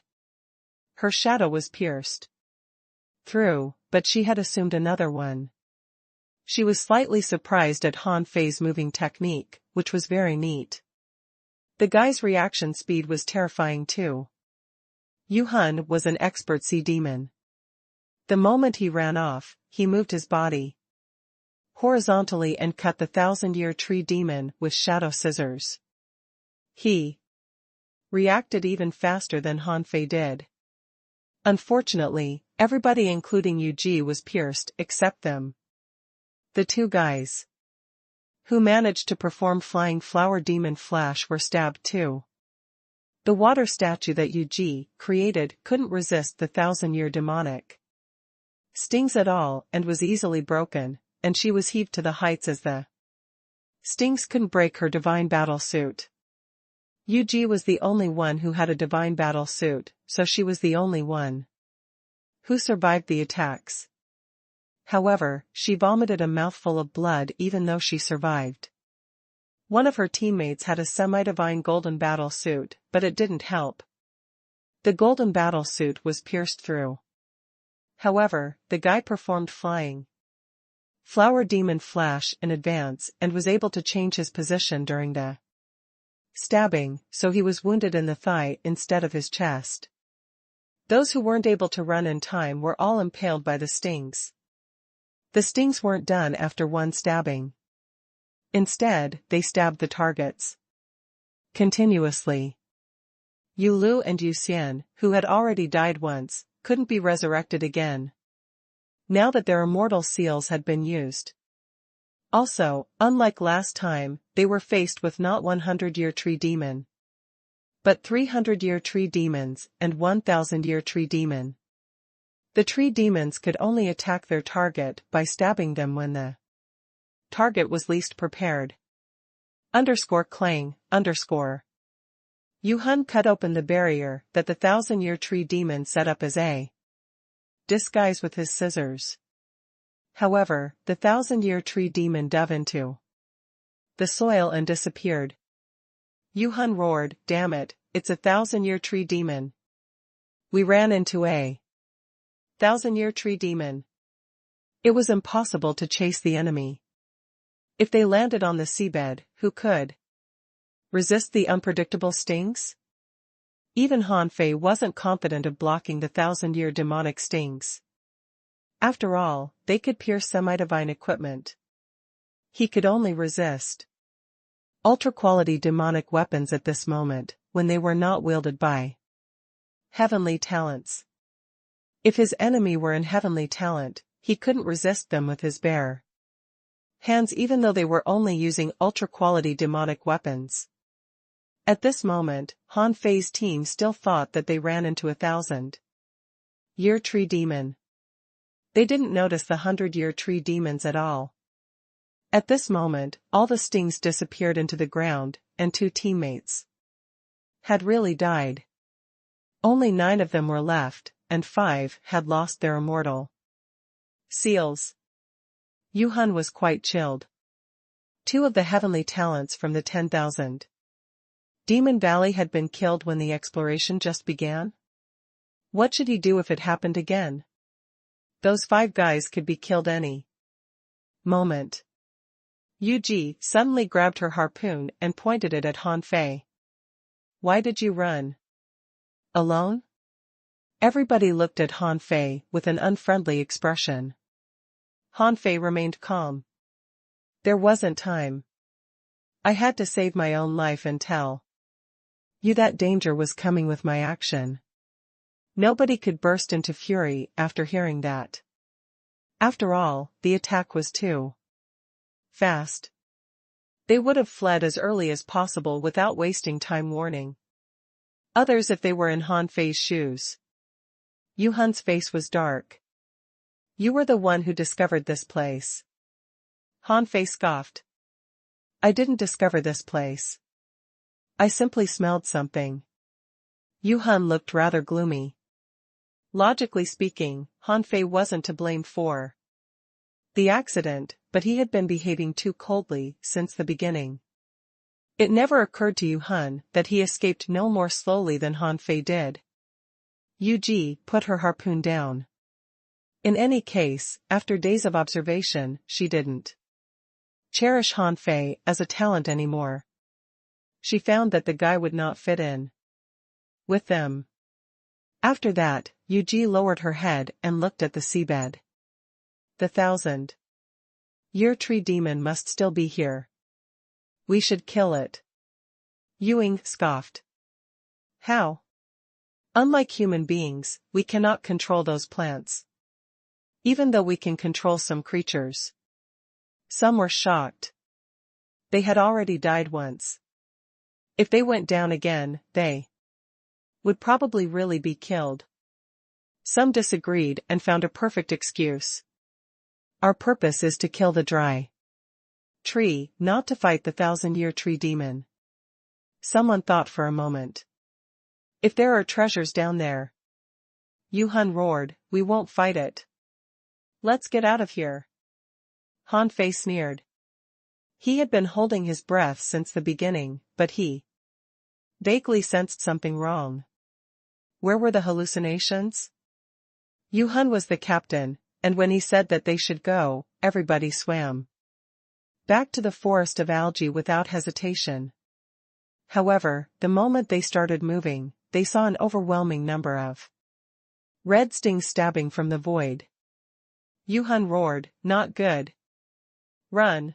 Her shadow was pierced through, but she had assumed another one. She was slightly surprised at Han Fei's moving technique, which was very neat. The guy's reaction speed was terrifying too. Yu Hun was an expert sea demon. The moment he ran off, he moved his body horizontally and cut the 1,000-year tree demon with shadow scissors. He reacted even faster than Han Fei did. Unfortunately, everybody including Yu Ji was pierced except them. The two guys who managed to perform flying flower demon flash were stabbed too. The water statue that Yu Ji created couldn't resist the 1,000-year demonic stings at all and was easily broken, and she was heaved to the heights as the stings couldn't break her divine battle suit. Yu Ji was the only one who had a divine battle suit, so she was the only one who survived the attacks. However, she vomited a mouthful of blood even though she survived. One of her teammates had a semi-divine golden battle suit, but it didn't help. The golden battle suit was pierced through. However, the guy performed flying flower demon flash in advance and was able to change his position during the stabbing, so he was wounded in the thigh instead of his chest. Those who weren't able to run in time were all impaled by the stings. The stings weren't done after one stabbing. Instead, they stabbed the targets continuously. Yu Lu and Yu Xian, who had already died once, couldn't be resurrected again now that their immortal seals had been used. Also, unlike last time, they were faced with not 100-year tree demon, but 300-year tree demons and 1,000-year tree demon. The tree demons could only attack their target by stabbing them when the target was least prepared. _Clang, _ Yu Hun cut open the barrier that the 1,000-year tree demon set up as a disguise with his scissors. However, the 1,000-year tree demon dove into the soil and disappeared. Yu Hun roared, "Damn it, it's a 1,000-year tree demon. We ran into a 1,000-year tree demon." It was impossible to chase the enemy. If they landed on the seabed, who could resist the unpredictable stings? Even Han Fei wasn't confident of blocking the 1,000-year demonic stings. After all, they could pierce semi-divine equipment. He could only resist ultra-quality demonic weapons at this moment, when they were not wielded by heavenly talents. If his enemy were in heavenly talent, he couldn't resist them with his bare hands even though they were only using ultra-quality demonic weapons. At this moment, Han Fei's team still thought that they ran into a 1,000-year tree demon. They didn't notice the 100-year tree demons at all. At this moment, all the stings disappeared into the ground, and 2 teammates had really died. Only 9 of them were left, and 5 had lost their immortal seals. Yu Hun was quite chilled. 2 of the heavenly talents from the 10,000 Demon Valley had been killed when the exploration just began? What should he do if it happened again? Those 5 guys could be killed any moment. Yu Ji suddenly grabbed her harpoon and pointed it at Han Fei. "Why did you run? Alone?" Everybody looked at Han Fei with an unfriendly expression. Han Fei remained calm. "There wasn't time. I had to save my own life and tell you that danger was coming with my action." Nobody could burst into fury after hearing that. After all, the attack was too fast. They would have fled as early as possible without wasting time warning others if they were in Han Fei's shoes. Yu Hun's face was dark. You were the one who discovered this place. Hanfei scoffed. I didn't discover this place. I simply smelled something. Yuhan looked rather gloomy. Logically speaking, Hanfei wasn't to blame for the accident, but he had been behaving too coldly since the beginning. It never occurred to Yuhan that he escaped no more slowly than Hanfei did. Yuji put her harpoon down. In any case, after days of observation, she didn't cherish Hanfei as a talent anymore. She found that the guy would not fit in with them. After that, Yuji lowered her head and looked at the seabed. The 1,000-year tree demon must still be here. We should kill it. Ewing scoffed. How? Unlike human beings, we cannot control those plants. Even though we can control some creatures. Some were shocked. They had already died once. If they went down again, they would probably really be killed. Some disagreed and found a perfect excuse. Our purpose is to kill the dry tree, not to fight the 1,000-year tree demon. Someone thought for a moment. If there are treasures down there, Yuhan roared, we won't fight it. Let's get out of here. Hanfei sneered. He had been holding his breath since the beginning, but he vaguely sensed something wrong. Where were the hallucinations? Yuhan was the captain, and when he said that they should go, everybody swam back to the forest of algae without hesitation. However, the moment they started moving, they saw an overwhelming number of red stings stabbing from the void. Yuhan roared, not good. Run.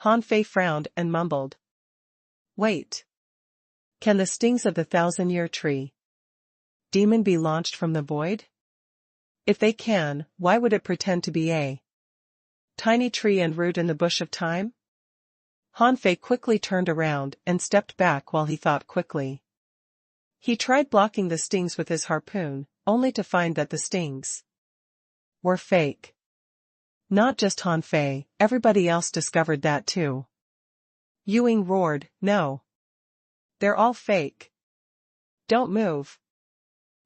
Hanfei frowned and mumbled. Wait. Can the stings of the 1,000-year tree demon be launched from the void? If they can, why would it pretend to be a tiny tree and root in the bush of time? Hanfei quickly turned around and stepped back while he thought quickly. He tried blocking the stings with his harpoon, only to find that the stings were fake. Not just Hanfei, everybody else discovered that too. Ewing roared, no. They're all fake. Don't move.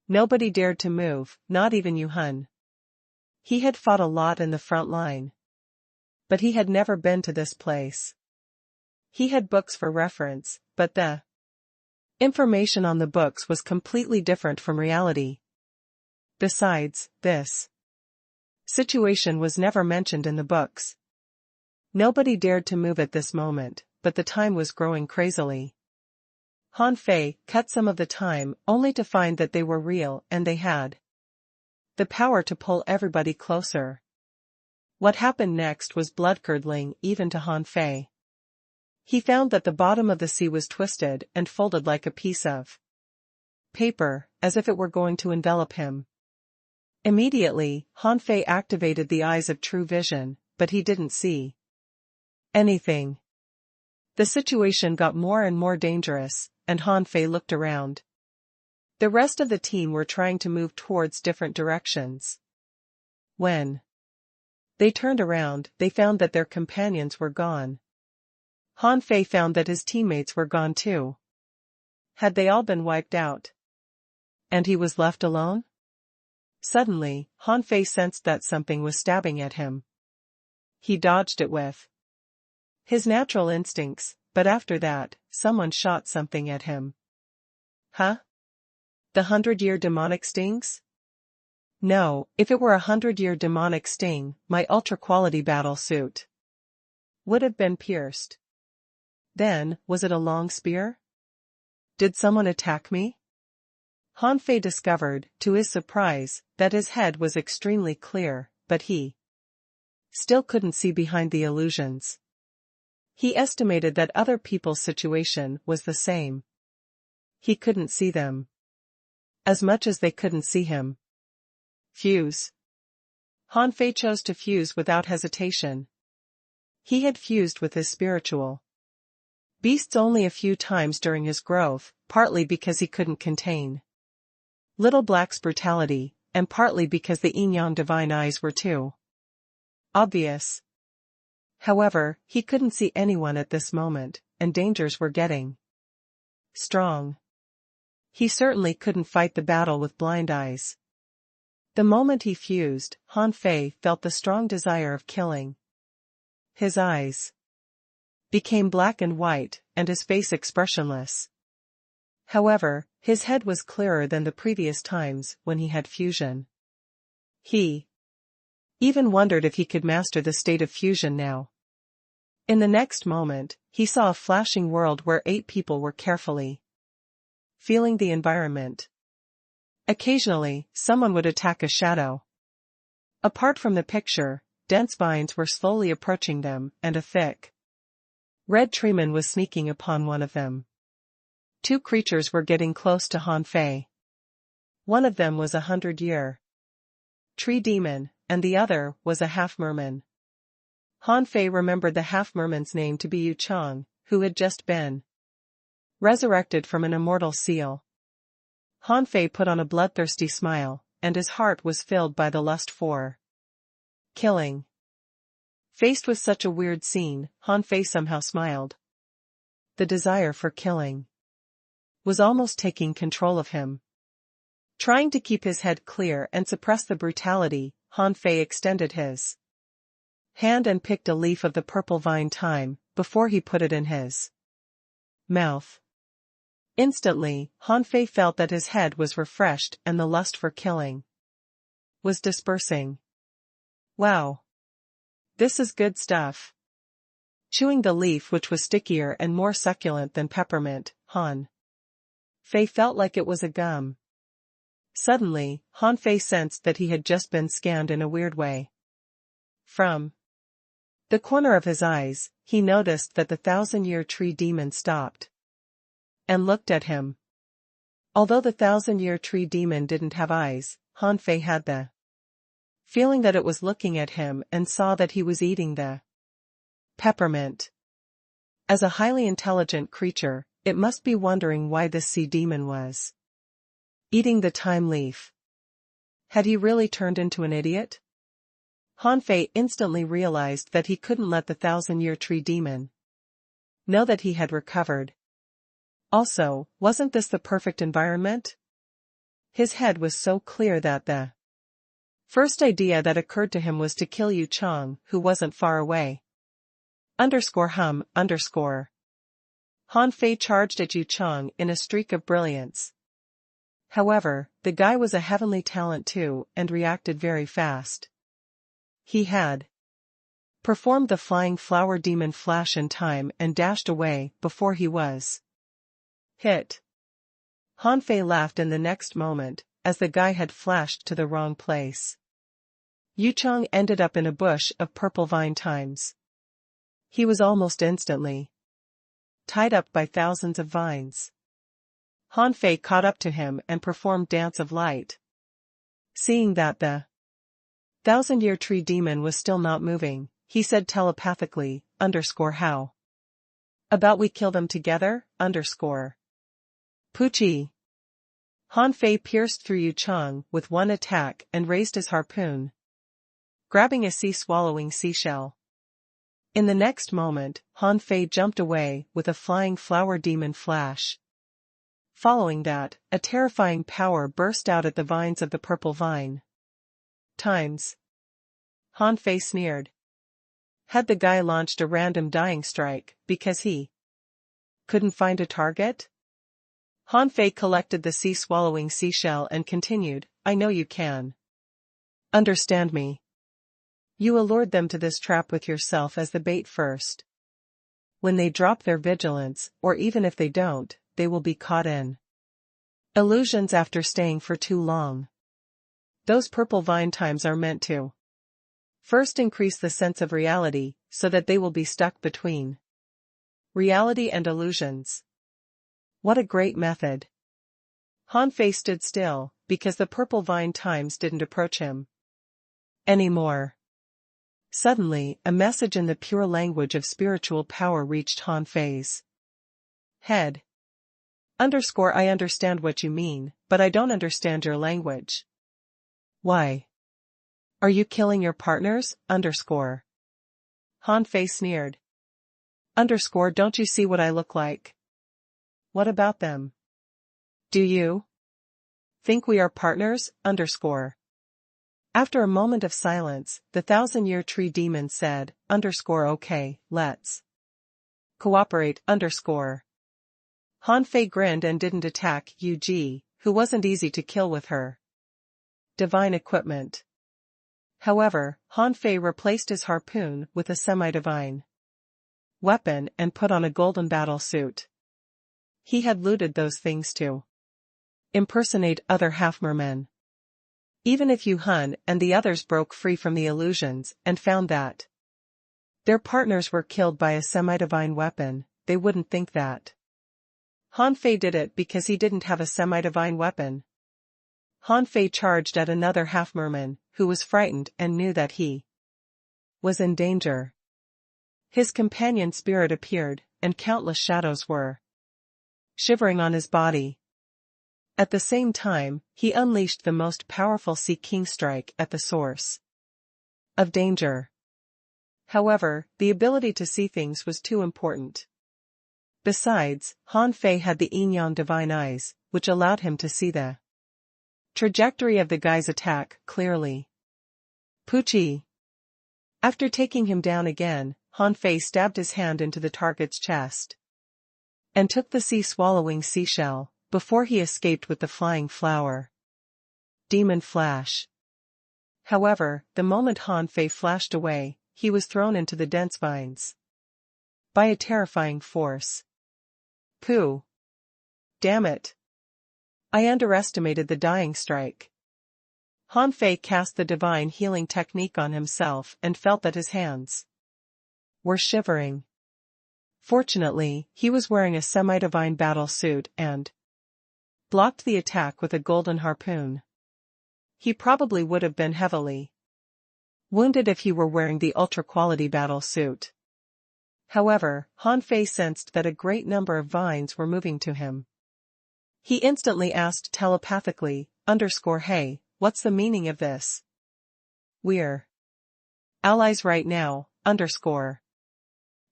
Nobody dared to move, not even Yuhan. He had fought a lot in the front line. But he had never been to this place. He had books for reference, but the information on the books was completely different from reality. Besides, this situation was never mentioned in the books. Nobody dared to move at this moment, but the time was growing crazily. Hanfei cut some of the time only to find that they were real and they had the power to pull everybody closer. What happened next was blood-curdling even to Hanfei. He found that the bottom of the sea was twisted and folded like a piece of paper, as if it were going to envelop him. Immediately, Hanfei activated the eyes of true vision, but he didn't see anything. The situation got more and more dangerous, and Hanfei looked around. The rest of the team were trying to move towards different directions. When they turned around, they found that their companions were gone. Hanfei found that his teammates were gone too. Had they all been wiped out? And he was left alone? Suddenly, Hanfei sensed that something was stabbing at him. He dodged it with his natural instincts, but after that, someone shot something at him. Huh? The 100-year demonic stings? No, if it were a 100-year demonic sting, my ultra-quality battle suit would have been pierced. Then, was it a long spear? Did someone attack me? Hanfei discovered, to his surprise, that his head was extremely clear, but he still couldn't see behind the illusions. He estimated that other people's situation was the same. He couldn't see them as much as they couldn't see him. Fuse. Hanfei chose to fuse without hesitation. He had fused with his spiritual beasts only a few times during his growth, partly because he couldn't contain Little Black's brutality, and partly because the yin-yang divine eyes were too obvious. However, he couldn't see anyone at this moment, and dangers were getting strong. He certainly couldn't fight the battle with blind eyes. The moment he fused, Han Fei felt the strong desire of killing. His eyes became black and white, and his face expressionless. However, his head was clearer than the previous times when he had fusion. He even wondered if he could master the state of fusion now. In the next moment, he saw a flashing world where 8 people were carefully feeling the environment. Occasionally, someone would attack a shadow. Apart from the picture, dense vines were slowly approaching them, and a thick red treeman was sneaking upon one of them. 2 creatures were getting close to Han Fei. One of them was a 100-year tree demon, and the other was a half-merman. Han Fei remembered the half-merman's name to be Yu Chang, who had just been resurrected from an immortal seal. Han Fei put on a bloodthirsty smile, and his heart was filled by the lust for killing. Faced with such a weird scene, Han Fei somehow smiled. The desire for killing was almost taking control of him. Trying to keep his head clear and suppress the brutality, Han Fei extended his hand and picked a leaf of the purple vine thyme, before he put it in his mouth. Instantly, Han Fei felt that his head was refreshed and the lust for killing was dispersing. Wow! This is good stuff. Chewing the leaf, which was stickier and more succulent than peppermint, Han Fei felt like it was a gum. Suddenly, Han Fei sensed that he had just been scanned in a weird way. From the corner of his eyes, he noticed that the 1,000-year tree demon stopped and looked at him. Although the 1,000-year tree demon didn't have eyes, Han Fei had the feeling that it was looking at him and saw that he was eating the peppermint. As a highly intelligent creature, it must be wondering why this sea demon was eating the thyme leaf. Had he really turned into an idiot? Han Fei instantly realized that he couldn't let the 1,000-year tree demon know that he had recovered. Also, wasn't this the perfect environment? His head was so clear that the first idea that occurred to him was to kill Yu Chang, who wasn't far away. _hum_. Han Fei charged at Yu Chang in a streak of brilliance. However, the guy was a heavenly talent too, and reacted very fast. He had performed the flying flower demon flash in time and dashed away before he was hit. Han Fei laughed in the next moment, as the guy had flashed to the wrong place. Yu Chang ended up in a bush of purple vine thymes. He was almost instantly tied up by thousands of vines. Han Fei caught up to him and performed Dance of Light. Seeing that the 1,000-year tree demon was still not moving, he said telepathically, _how about we kill them together, _. Poochie. Han Fei pierced through Yu Chang with one attack and raised his harpoon, grabbing a sea-swallowing seashell. In the next moment, Han Fei jumped away with a flying flower demon flash. Following that, a terrifying power burst out at the vines of the purple vine thymes. Han Fei sneered. Had the guy launched a random dying strike because he couldn't find a target? Han Fei collected the sea-swallowing seashell and continued, I know you can understand me. You allured them to this trap with yourself as the bait first. When they drop their vigilance, or even if they don't, they will be caught in illusions after staying for too long. Those purple vine thymes are meant to first increase the sense of reality, so that they will be stuck between reality and illusions. What a great method. Han Fei stood still, because the purple vine thymes didn't approach him anymore. Suddenly, a message in the pure language of spiritual power reached Han Fei's head. _I understand what you mean, but I don't understand your language. Why? Are you killing your partners? Han Fei sneered. Don't you see what I look like? What about them? Do you think we are partners? After a moment of silence, the 1,000-year tree demon said, okay, let's cooperate. Han Fei grinned and didn't attack Yu, who wasn't easy to kill with her divine equipment. However, Han Fei replaced his harpoon with a semi-divine weapon and put on a golden battle suit. He had looted those things to impersonate other half-mermen. Even if Yu Hun and the others broke free from the illusions and found that their partners were killed by a semi-divine weapon, they wouldn't think that Han Fei did it because he didn't have a semi-divine weapon. Han Fei charged at another half-merman, who was frightened and knew that he was in danger. His companion spirit appeared, and countless shadows were shivering on his body. At the same time, he unleashed the most powerful Sea King strike at the source of danger. However, the ability to see things was too important. Besides, Han Fei had the yin-yang divine eyes, which allowed him to see the trajectory of the guy's attack clearly. Poochie! After taking him down again, Han Fei stabbed his hand into the target's chest and took the sea-swallowing seashell, before he escaped with the flying flower. Demon Flash. However, the moment Han Fei flashed away, he was thrown into the dense vines by a terrifying force. Pooh! Damn it! I underestimated the dying strike. Han Fei cast the divine healing technique on himself and felt that his hands were shivering. Fortunately, he was wearing a semi-divine battle suit and blocked the attack with a golden harpoon. He probably would have been heavily wounded if he were wearing the ultra-quality battle suit. However, Han Fei sensed that a great number of vines were moving to him. He instantly asked telepathically, hey, what's the meaning of this? We're allies right now,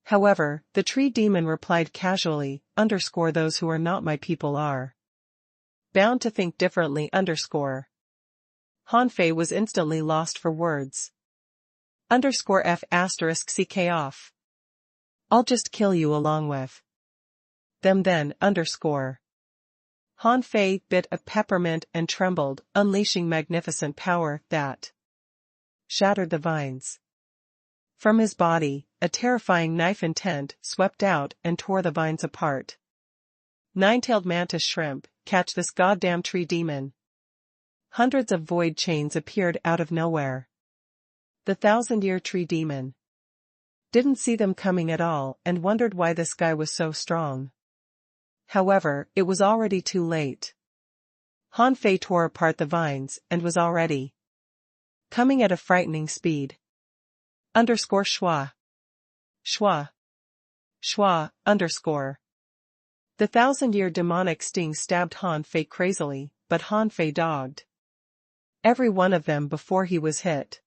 However, the tree demon replied casually, those who are not my people are bound to think differently, Han Fei was instantly lost for words. F***ck off. I'll just kill you along with them then, Han Fei bit a peppermint and trembled, unleashing magnificent power that shattered the vines. From his body, a terrifying knife intent swept out and tore the vines apart. Nine-tailed mantis shrimp, catch this goddamn tree demon. Hundreds of void chains appeared out of nowhere. The 1,000-year tree demon didn't see them coming at all and wondered why this guy was so strong. However, it was already too late. Han Fei tore apart the vines and was already coming at a frightening speed. Schwa. Schwa. Schwa, The 1,000-year demonic sting stabbed Han Fei crazily, but Han Fei dogged every one of them before he was hit.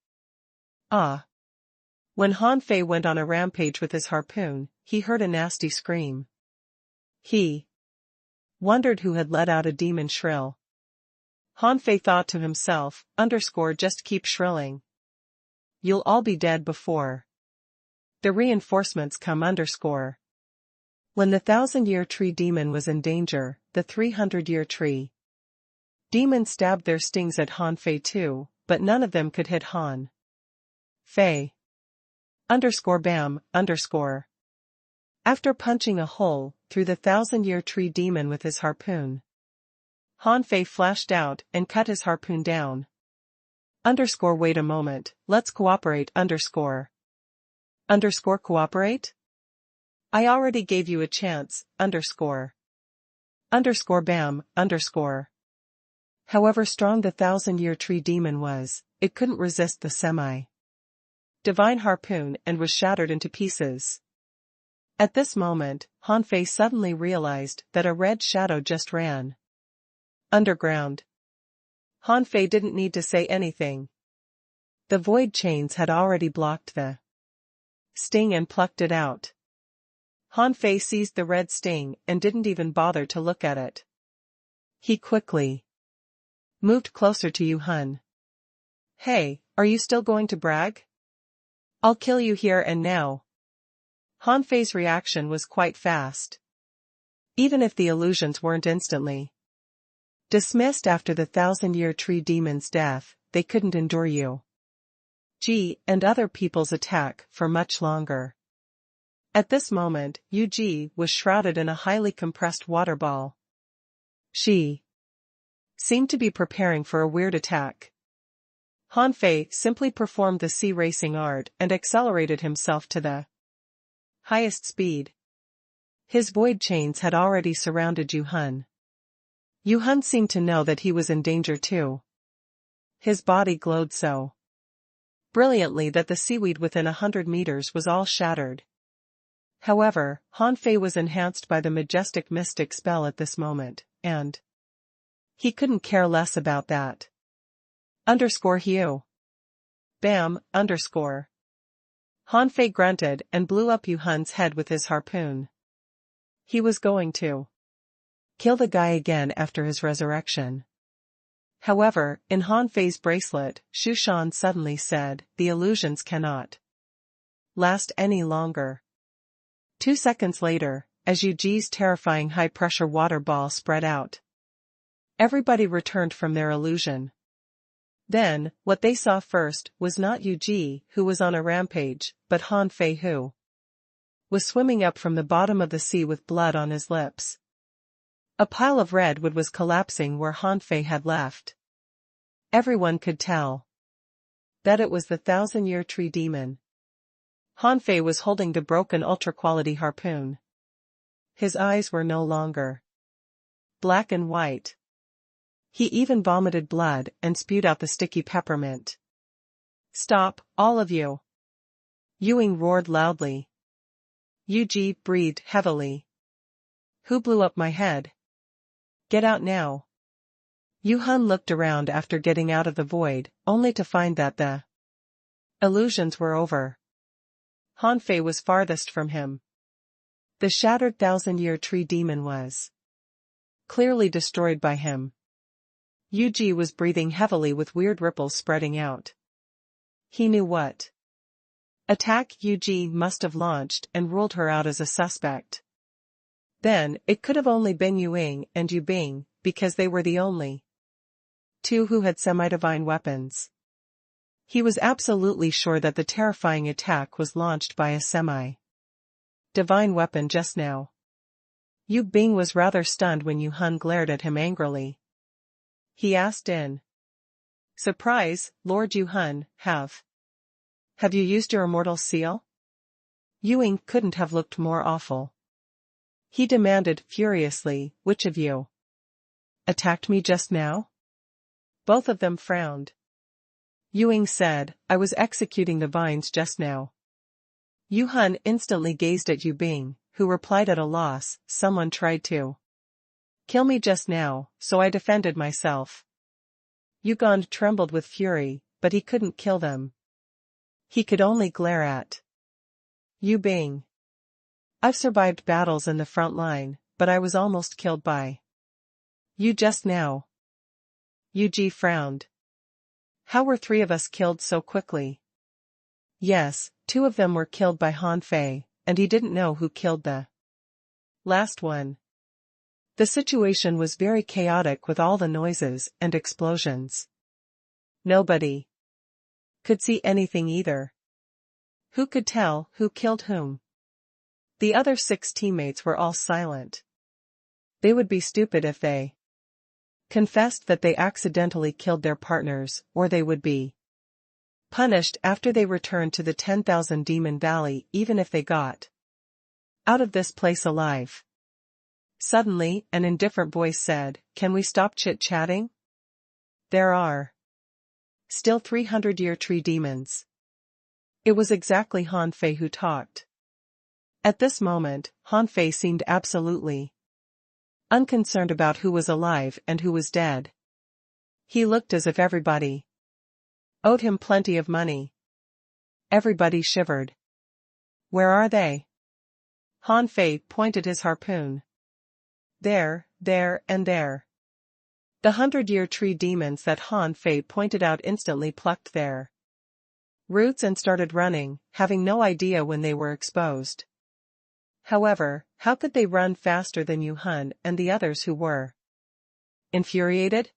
When Han Fei went on a rampage with his harpoon, he heard a nasty scream. He wondered who had let out a demon shrill. Han Fei thought to himself, just keep shrilling. You'll all be dead before the reinforcements come. When the 1,000-year tree demon was in danger, the 300-year tree demon stabbed their stings at Han Fei too, but none of them could hit Han Fei. Bam. After punching a hole through the 1,000-year tree demon with his harpoon, Han Fei flashed out and cut his harpoon down. Wait a moment, let's cooperate. Cooperate? I already gave you a chance. Bam. However strong the 1,000-year tree demon was, it couldn't resist the semi-divine harpoon and was shattered into pieces. At this moment, Han Fei suddenly realized that a red shadow just ran underground. Han Fei didn't need to say anything. The void chains had already blocked the sting and plucked it out. Han Fei seized the red sting and didn't even bother to look at it. He quickly moved closer to Yu Hun. Hey, are you still going to brag? I'll kill you here and now. Han Fei's reaction was quite fast. Even if the illusions weren't instantly dismissed after the 1,000-year tree demon's death, they couldn't endure Yu Ji and other people's attack for much longer. At this moment, Yu Ji was shrouded in a highly compressed water ball. She seemed to be preparing for a weird attack. Han Fei simply performed the sea racing art and accelerated himself to the highest speed. His void chains had already surrounded Yu Hun. Yu Hun seemed to know that he was in danger too. His body glowed so brilliantly that the seaweed within 100 meters was all shattered. However, Han Fei was enhanced by the majestic mystic spell at this moment, and he couldn't care less about that. _Hugh. Bam, _. Han Fei grunted and blew up Yu Hun's head with his harpoon. He was going to kill the guy again after his resurrection. However, in Han Fei's bracelet, Shu Shan suddenly said, the illusions cannot last any longer. 2 seconds later, as Yu Ji's terrifying high-pressure water ball spread out, everybody returned from their illusion. Then, what they saw first was not Yu Ji, who was on a rampage, but Han Fei, who was swimming up from the bottom of the sea with blood on his lips. A pile of redwood was collapsing where Han Fei had left. Everyone could tell that it was the 1,000-year tree demon. Han Fei was holding the broken ultra-quality harpoon. His eyes were no longer black and white. He even vomited blood and spewed out the sticky peppermint. Stop, all of you! Ewing roared loudly. Yu Ji breathed heavily. Who blew up my head? Get out now. Yu Hun looked around after getting out of the void, only to find that the illusions were over. Han Fei was farthest from him. The shattered 1,000-year tree demon was clearly destroyed by him. Yu Ji was breathing heavily with weird ripples spreading out. He knew what attack Yu Ji must have launched and ruled her out as a suspect. Then, it could have only been Yu Ying and Yu Bing, because they were the only two who had semi-divine weapons. He was absolutely sure that the terrifying attack was launched by a semi-divine weapon just now. Yu Bing was rather stunned when Yu Hun glared at him angrily. He asked in surprise, Lord Yu Hun, have you used your immortal seal? Yu Ying couldn't have looked more awful. He demanded furiously, which of you attacked me just now? Both of them frowned. Yu Ying said, I was executing the vines just now. Yu Hun instantly gazed at Yu Bing, who replied at a loss, someone tried to kill me just now, so I defended myself. Yu Gond trembled with fury, but he couldn't kill them. He could only glare at Yu Bing. I've survived battles in the front line, but I was almost killed by you just now. Yu Ji frowned. How were 3 of us killed so quickly? Yes, 2 of them were killed by Han Fei, and he didn't know who killed the last one. The situation was very chaotic with all the noises and explosions. Nobody could see anything either. Who could tell who killed whom? The other 6 teammates were all silent. They would be stupid if they confessed that they accidentally killed their partners, or they would be punished after they returned to the 10,000 Demon Valley even if they got out of this place alive. Suddenly, an indifferent voice said, Can we stop chit-chatting? There are still 300-year tree demons. It was exactly Han Fei who talked. At this moment, Han Fei seemed absolutely unconcerned about who was alive and who was dead. He looked as if everybody owed him plenty of money. Everybody shivered. Where are they? Han Fei pointed his harpoon. There, and there. The 100-year tree demons that Han Fei pointed out instantly plucked their roots and started running, having no idea when they were exposed. However, how could they run faster than Yu Han and the others who were infuriated?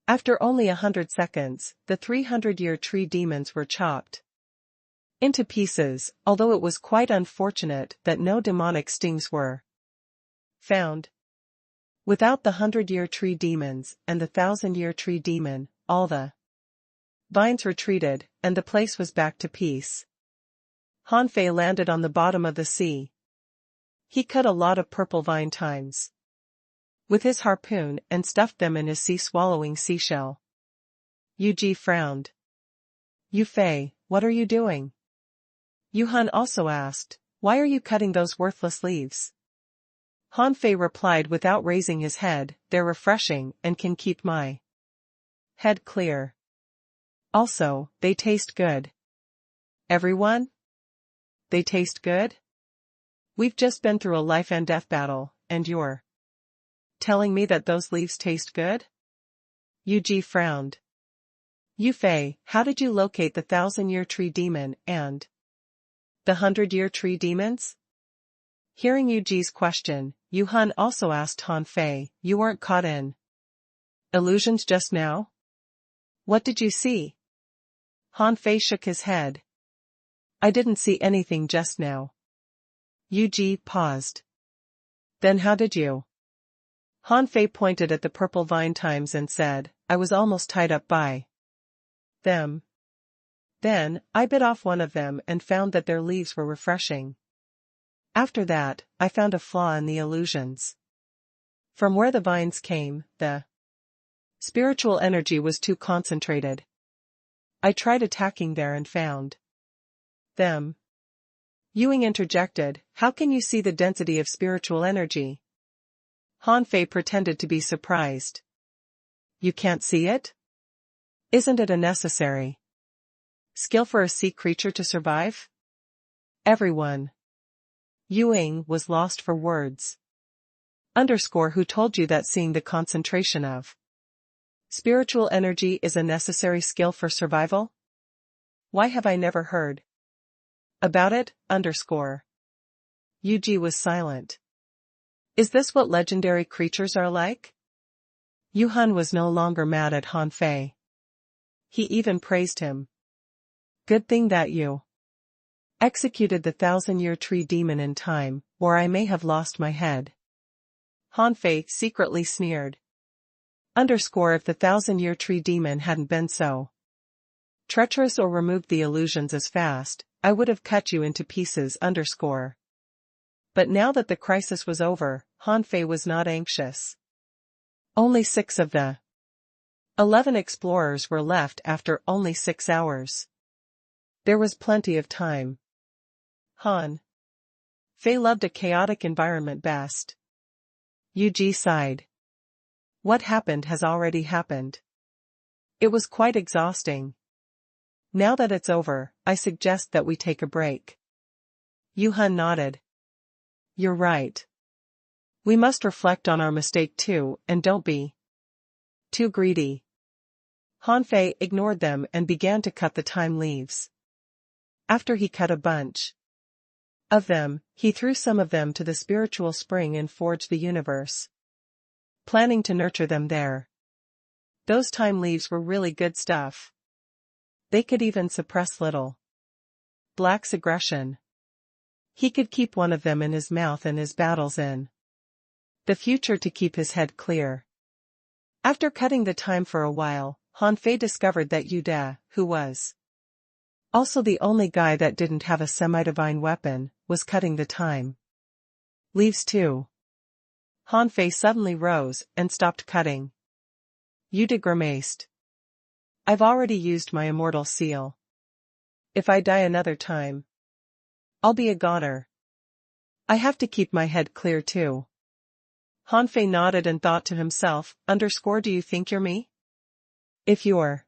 After only 100 seconds, the 300-year tree demons were chopped into pieces, although it was quite unfortunate that no demonic stings were found. Without the 100-year tree demons and the 1,000-year tree demon, all the vines retreated, and the place was back to peace. Han Fei landed on the bottom of the sea. He cut a lot of purple vine tines with his harpoon and stuffed them in his sea-swallowing seashell. Yu Ji frowned. Yu Fei, what are you doing? Yu Han also asked, why are you cutting those worthless leaves? Han Fei replied without raising his head, they're refreshing and can keep my head clear. Also, they taste good. Everyone? They taste good? We've just been through a life and death battle, and you're telling me that those leaves taste good? Yu Ji frowned. Yu Fei, how did you locate the 1,000-year tree demon and the 100-year tree demons? Hearing Yu Ji's question, Yu Han also asked Han Fei, you weren't caught in illusions just now? What did you see? Han Fei shook his head. I didn't see anything just now. Yu Ji paused. Then how did you? Han Fei pointed at the purple vine tines and said, I was almost tied up by them. Then, I bit off one of them and found that their leaves were refreshing. After that, I found a flaw in the illusions. From where the vines came, the spiritual energy was too concentrated. I tried attacking there and found them. Ewing interjected, how can you see the density of spiritual energy? Han Fei pretended to be surprised. You can't see it? Isn't it a necessary skill for a sea creature to survive? Everyone. Ewing was lost for words. Who told you that seeing the concentration of spiritual energy is a necessary skill for survival? Why have I never heard about it? Yu Ji was silent. Is this what legendary creatures are like? Yu Han was no longer mad at Han Fei. He even praised him. Good thing that you executed the 1,000-year tree demon in time, or I may have lost my head. Han Fei secretly sneered. If the 1,000-year tree demon hadn't been so treacherous or removed the illusions as fast, I would have cut you into pieces. But now that the crisis was over, Han Fei was not anxious. Only 6 of the 11 explorers were left after only 6 hours. There was plenty of time. Han Fei loved a chaotic environment best. Yu Ji sighed. What happened has already happened. It was quite exhausting. Now that it's over, I suggest that we take a break. Yu Han nodded. You're right. We must reflect on our mistake too, and don't be too greedy. Han Fei ignored them and began to cut the thyme leaves. After he cut a bunch of them, he threw some of them to the spiritual spring and forged the universe, planning to nurture them there. Those thyme leaves were really good stuff. They could even suppress little Black's aggression. He could keep one of them in his mouth and his battles in the future to keep his head clear. After cutting the thyme for a while, Han Fei discovered that Yu De, who was also the only guy that didn't have a semi-divine weapon, was cutting the thyme leaves too. Han Fei suddenly rose and stopped cutting. Yu De grimaced. I've already used my immortal seal. If I die another time, I'll be a goner. I have to keep my head clear too. Han Fei nodded and thought to himself, do you think you're me? If you're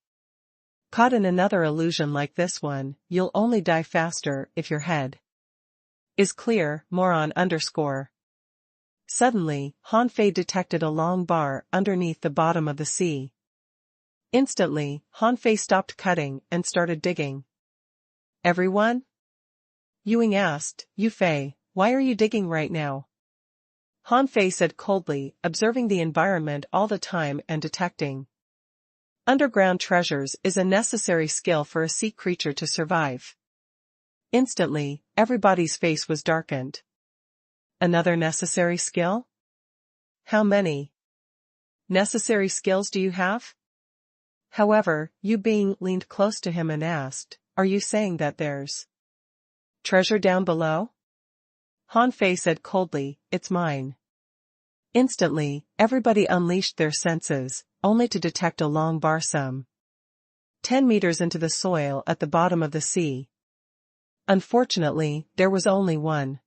caught in another illusion like this one, you'll only die faster if your head is clear, moron _ Suddenly, Han Fei detected a long bar underneath the bottom of the sea. Instantly, Han Fei stopped cutting and started digging. Everyone? Yuing asked, Yu Fei, why are you digging right now? Han Fei said coldly, observing the environment all the time and detecting underground treasures is a necessary skill for a sea creature to survive. Instantly, everybody's face was darkened. Another necessary skill? How many necessary skills do you have? However, Yu Bing leaned close to him and asked, are you saying that there's treasure down below? Han Fei said coldly, it's mine. Instantly, everybody unleashed their senses, only to detect a long bar some 10 meters into the soil at the bottom of the sea. Unfortunately, there was only one.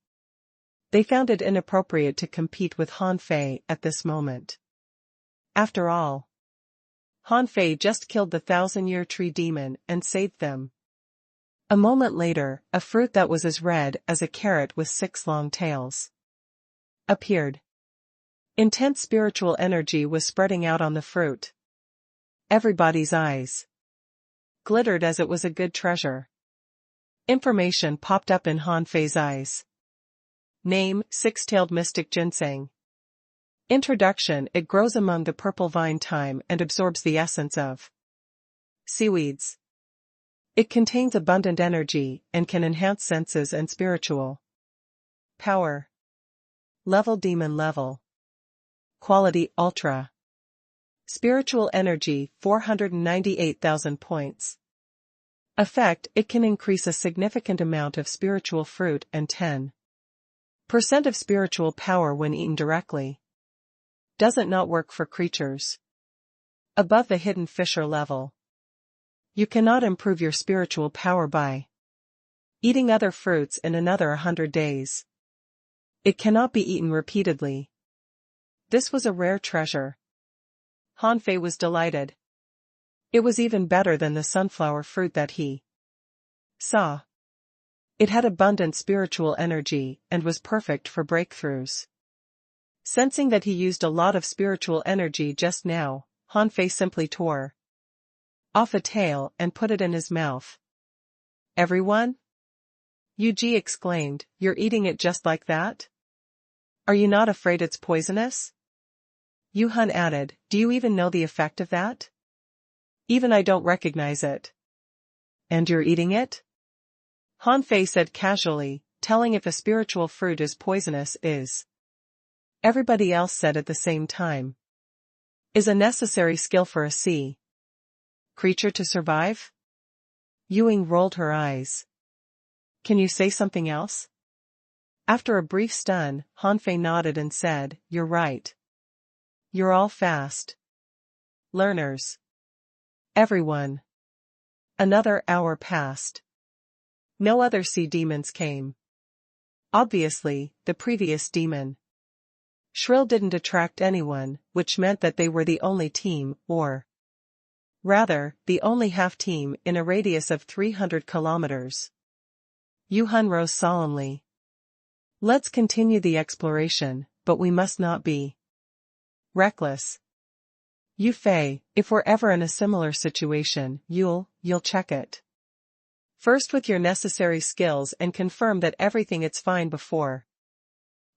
They found it inappropriate to compete with Han Fei at this moment. After all, Han Fei just killed the 1,000-year tree demon and saved them. A moment later, a fruit that was as red as a carrot with 6 long tails appeared. Intense spiritual energy was spreading out on the fruit. Everybody's eyes glittered as it was a good treasure. Information popped up in Han Fei's eyes. Name, 6-tailed mystic ginseng. Introduction: it grows among the purple vine thyme and absorbs the essence of seaweeds. It contains abundant energy and can enhance senses and spiritual power. Level: demon level. Quality: ultra. Spiritual energy: 498,000 points. Effect: it can increase a significant amount of spiritual fruit and 10% of spiritual power when eaten directly. Doesn't not work for creatures above the hidden fisher level. You cannot improve your spiritual power by eating other fruits in another 100 days. It cannot be eaten repeatedly. This was a rare treasure. Han Fei was delighted. It was even better than the sunflower fruit that he saw. It had abundant spiritual energy and was perfect for breakthroughs. Sensing that he used a lot of spiritual energy just now, Han Fei simply tore off a tail and put it in his mouth. Everyone? Yu Ji exclaimed, you're eating it just like that? Are you not afraid it's poisonous? Yu Hun added, do you even know the effect of that? Even I don't recognize it. And you're eating it? Han Fei said casually, telling if a spiritual fruit is poisonous is. Everybody else said at the same time. Is a necessary skill for a sea creature to survive? Yuing rolled her eyes. Can you say something else? After a brief stun, Han Fei nodded and said, you're right. You're all fast learners. Everyone. Another hour passed. No other sea demons came. Obviously, the previous demon Shrill didn't attract anyone, which meant that they were the only team, or rather, the only half-team in a radius of 300 kilometers. Yu Hun rose solemnly. Let's continue the exploration, but we must not be reckless. Yu Fei, if we're ever in a similar situation, you'll check it first with your necessary skills and confirm that everything is fine before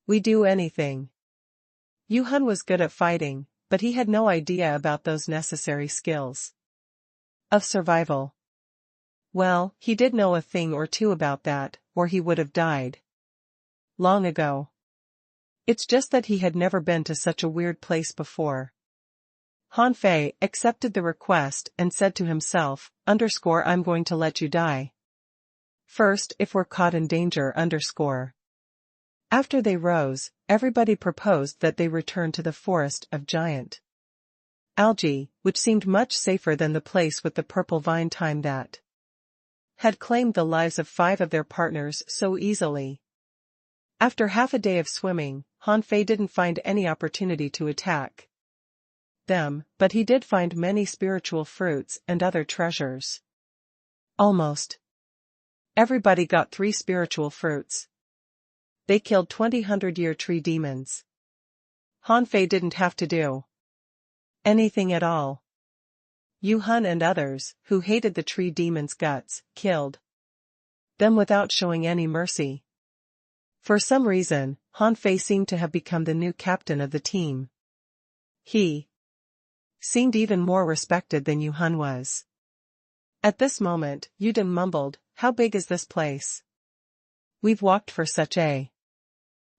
we do anything. Yu Hun was good at fighting, but he had no idea about those necessary skills of survival. Well, he did know a thing or two about that, or he would have died long ago. It's just that he had never been to such a weird place before. Han Fei accepted the request and said to himself, I'm going to let you die first if we're caught in danger. After they rose, everybody proposed that they return to the forest of giant algae, which seemed much safer than the place with the purple vine thyme that had claimed the lives of 5 of their partners so easily. After half a day of swimming, Han Fei didn't find any opportunity to attack them, but he did find many spiritual fruits and other treasures. Almost everybody got 3 spiritual fruits. They killed 20 hundred-year tree demons. Hanfei didn't have to do anything at all. Yu Hun and others, who hated the tree demons' guts, killed them without showing any mercy. For some reason, Hanfei seemed to have become the new captain of the team. He seemed even more respected than Yu Hun was. At this moment, Yudin mumbled, "How big is this place? We've walked for such a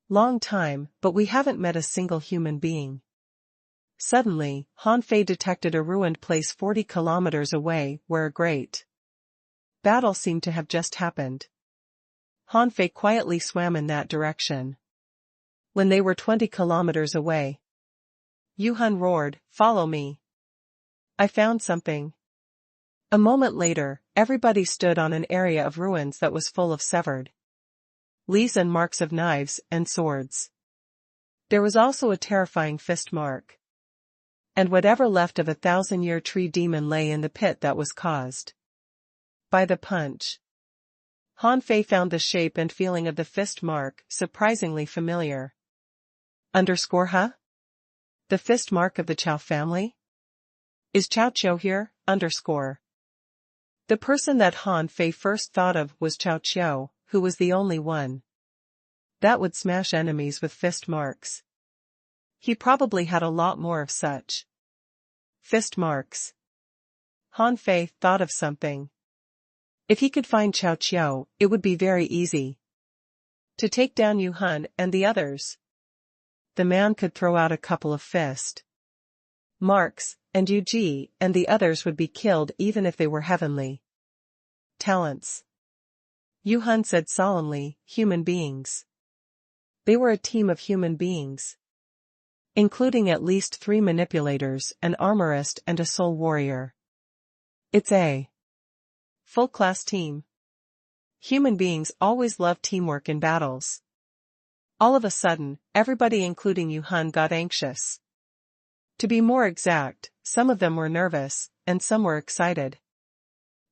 long time, but we haven't met a single human being." Suddenly, Hanfei detected a ruined place 40 kilometers away, where a great battle seemed to have just happened. Hanfei quietly swam in that direction. When they were 20 kilometers away, Yu Hun roared, "Follow me. I found something." A moment later, everybody stood on an area of ruins that was full of severed leaves and marks of knives and swords. There was also a terrifying fist mark. And whatever left of a 1,000-year tree demon lay in the pit that was caused by the punch. Hanfei found the shape and feeling of the fist mark surprisingly familiar. Huh? The fist mark of the Chao family? Is Chao Qiu here? The person that Hanfei first thought of was Chao Qiu, who was the only one that would smash enemies with fist marks. He probably had a lot more of such fist marks. Hanfei thought of something. If he could find Chao Qiu, it would be very easy to take down Yu Hun and the others. The man could throw out a couple of fist marks, and Yu Ji and the others would be killed even if they were heavenly talents. Yu Hun said solemnly, "Human beings." They were a team of human beings, including at least 3 manipulators, an armorist and a soul warrior. It's a full-class team. Human beings always love teamwork in battles. All of a sudden, everybody including Yu Hun got anxious. To be more exact, some of them were nervous, and some were excited.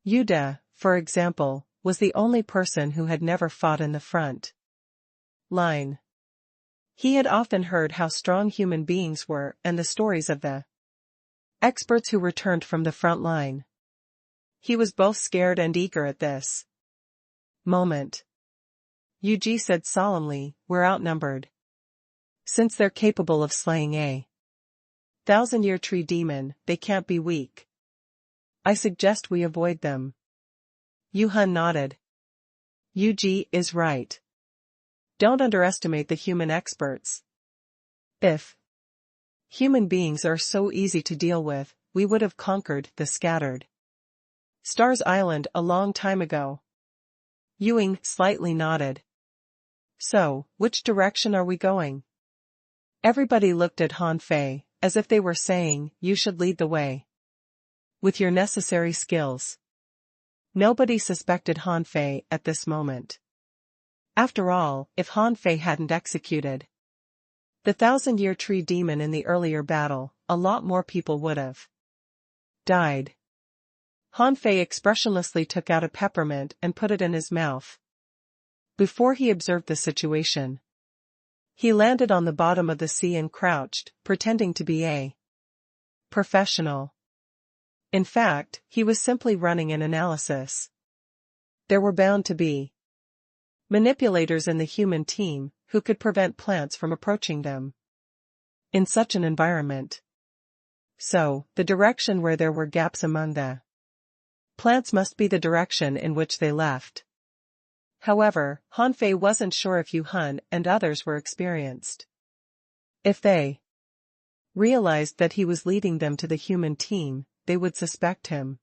Yu De, for example, was the only person who had never fought in the front line. He had often heard how strong human beings were and the stories of the experts who returned from the front line. He was both scared and eager at this moment. Yu Ji said solemnly, "We're outnumbered. Since they're capable of slaying a 1,000-year tree demon, they can't be weak. I suggest we avoid them." Yu Hun nodded. Yu Ji is right. Don't underestimate the human experts. If human beings are so easy to deal with, we would have conquered the scattered Stars Island a long time ago. Ewing slightly nodded. So, which direction are we going? Everybody looked at Hanfei, as if they were saying, "You should lead the way with your necessary skills." Nobody suspected Hanfei at this moment. After all, if Hanfei hadn't executed the 1,000-year tree demon in the earlier battle, a lot more people would have died. Hanfei expressionlessly took out a peppermint and put it in his mouth. Before he observed the situation, he landed on the bottom of the sea and crouched, pretending to be a professional. In fact, he was simply running an analysis. There were bound to be manipulators in the human team who could prevent plants from approaching them in such an environment. So, the direction where there were gaps among the plants must be the direction in which they left. However, Hanfei wasn't sure if Yu Hun and others were experienced. If they realized that he was leading them to the human team, they would suspect him.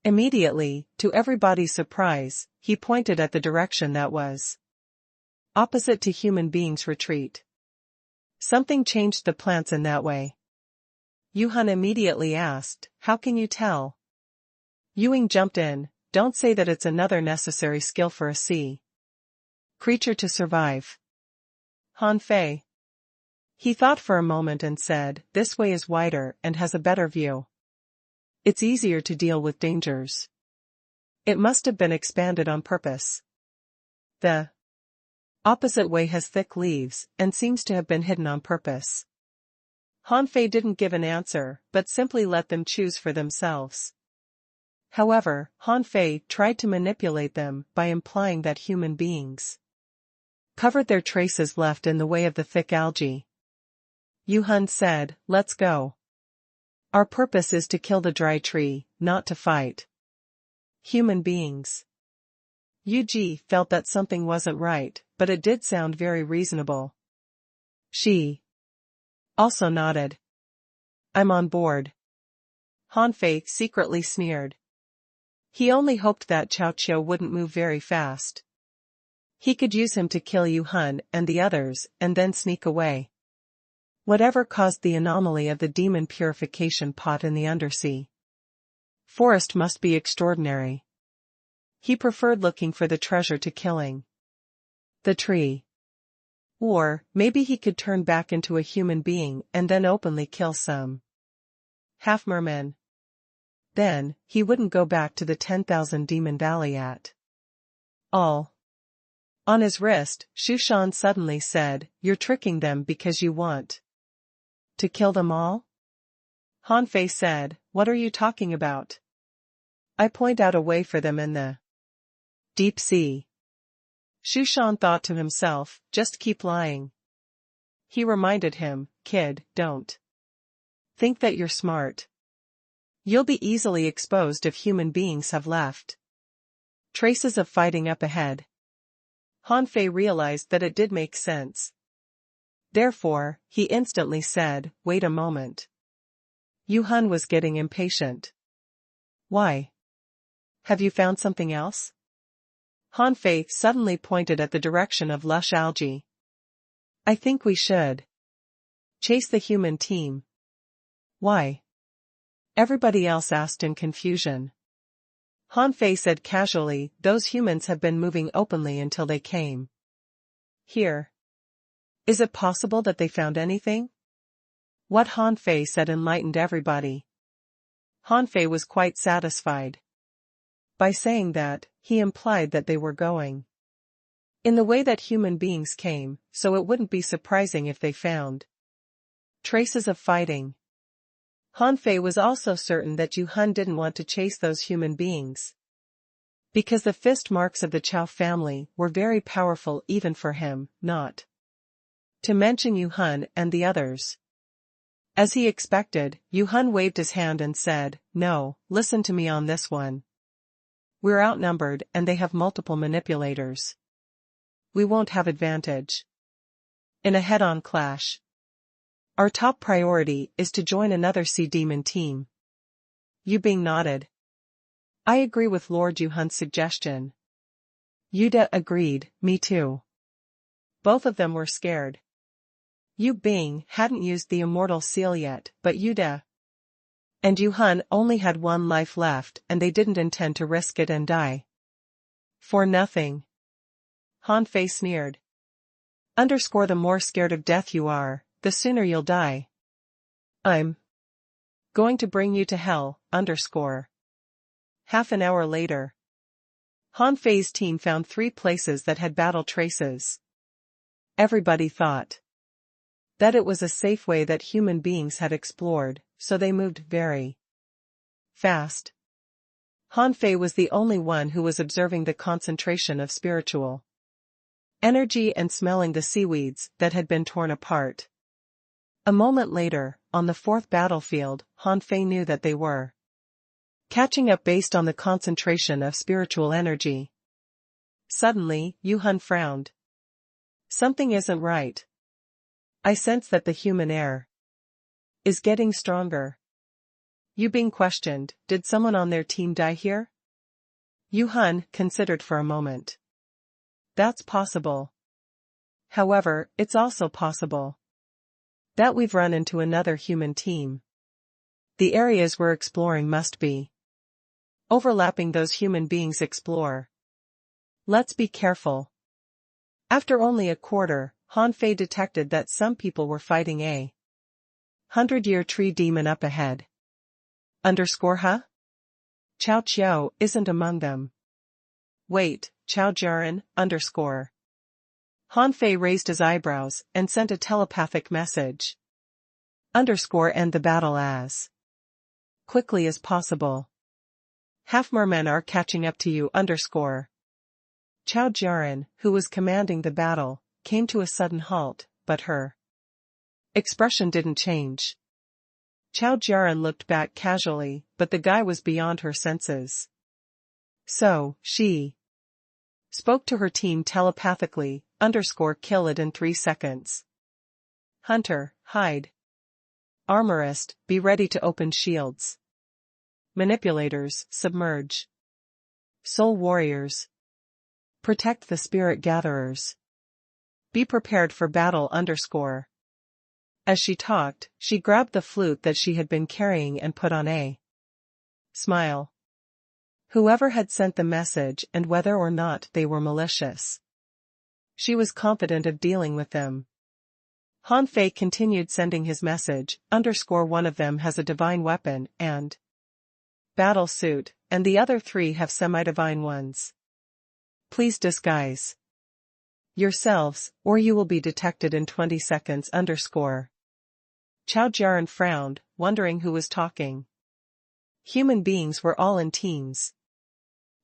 Immediately, to everybody's surprise, he pointed at the direction that was opposite to human beings' retreat. Something changed the plants in that way. Yu Hun immediately asked, "How can you tell?" Ewing jumped in, "Don't say that it's another necessary skill for a sea creature to survive. Hanfei, He thought for a moment and said, "This way is wider and has a better view. It's easier to deal with dangers. It must have been expanded on purpose. The opposite way has thick leaves and seems to have been hidden on purpose." Hanfei didn't give an answer, but simply let them choose for themselves. However, Hanfei tried to manipulate them by implying that human beings covered their traces left in the way of the thick algae. Yuhan said, "Let's go. Our purpose is to kill the dry tree, not to fight human beings." Yuji felt that something wasn't right, but it did sound very reasonable. She also nodded. "I'm on board." Hanfei secretly sneered. He only hoped that Cao Qiu wouldn't move very fast. He could use him to kill Yuhan and the others and then sneak away. Whatever caused the anomaly of the demon purification pot in the undersea forest must be extraordinary. He preferred looking for the treasure to killing the tree. Or, maybe he could turn back into a human being and then openly kill some half-mermen. Then, he wouldn't go back to the 10,000 Demon Valley at all. On his wrist, Shushan suddenly said, "You're tricking them because you want to kill them all?" Hanfei said, "What are you talking about? I point out a way for them in the deep sea." Shushan thought to himself, "Just keep lying." He reminded him, "Kid, don't think that you're smart. You'll be easily exposed if human beings have left traces of fighting up ahead." Hanfei realized that it did make sense. Therefore, he instantly said, "Wait a moment." Yuhan was getting impatient. "Why? Have you found something else?" Hanfei suddenly pointed at the direction of lush algae. "I think we should chase the human team." "Why?" everybody else asked in confusion. Hanfei said casually, "Those humans have been moving openly until they came here. Is it possible that they found anything?" What Hanfei said enlightened everybody. Hanfei was quite satisfied. By saying that, he implied that they were going in the way that human beings came, so it wouldn't be surprising if they found traces of fighting. Hanfei was also certain that Yuhan didn't want to chase those human beings, because the fist marks of the Chao family were very powerful even for him, not to mention Yuhan and the others. As he expected, Yuhan waved his hand and said, "No, listen to me on this one. We're outnumbered and they have multiple manipulators. We won't have advantage in a head-on clash. Our top priority is to join another sea demon team." Yu Bing nodded. "I agree with Lord Yuhan's suggestion." Yuda agreed, "Me too." Both of them were scared. Yu Bing hadn't used the immortal seal yet, but Yuda and Yuhan only had one life left and they didn't intend to risk it and die for nothing. Hanfei sneered. The more scared of death you are, the sooner you'll die. I'm going to bring you to hell. Half an hour later, Hanfei's team found 3 places that had battle traces. Everybody thought that it was a safe way that human beings had explored, so they moved very fast. Hanfei was the only one who was observing the concentration of spiritual energy and smelling the seaweeds that had been torn apart. A moment later, on the 4th battlefield, Hanfei knew that they were catching up based on the concentration of spiritual energy. Suddenly, Yuhan frowned. "Something isn't right. I sense that the human air is getting stronger." Yu Bing questioned, "Did someone on their team die here?" Yuhan considered for a moment. "That's possible. However, it's also possible that we've run into another human team. The areas we're exploring must be overlapping those human beings explore. Let's be careful." After only a quarter, Hanfei detected that some people were fighting a 100-year tree demon up ahead. Huh? Chao Chiao isn't among them. Wait, Chao Jiaran, Hanfei raised his eyebrows and sent a telepathic message. End the battle as quickly as possible. Half more men are catching up to you. Chao Jiaran, who was commanding the battle, came to a sudden halt, but her expression didn't change. Chao Jiaran looked back casually, but the guy was beyond her senses. So, she spoke to her team telepathically, kill it in 3 seconds. Hunter, hide. Armorist, be ready to open shields. Manipulators, submerge. Soul warriors, protect the spirit gatherers. Be prepared for battle. As she talked, she grabbed the flute that she had been carrying and put on a smile. Whoever had sent the message and whether or not they were malicious, she was confident of dealing with them. Hanfei continued sending his message, one of them has a divine weapon and battle suit, and the other 3 have semi-divine ones. Please disguise yourselves, or you will be detected in 20 seconds. Chao Jiaran frowned, wondering who was talking. Human beings were all in teams.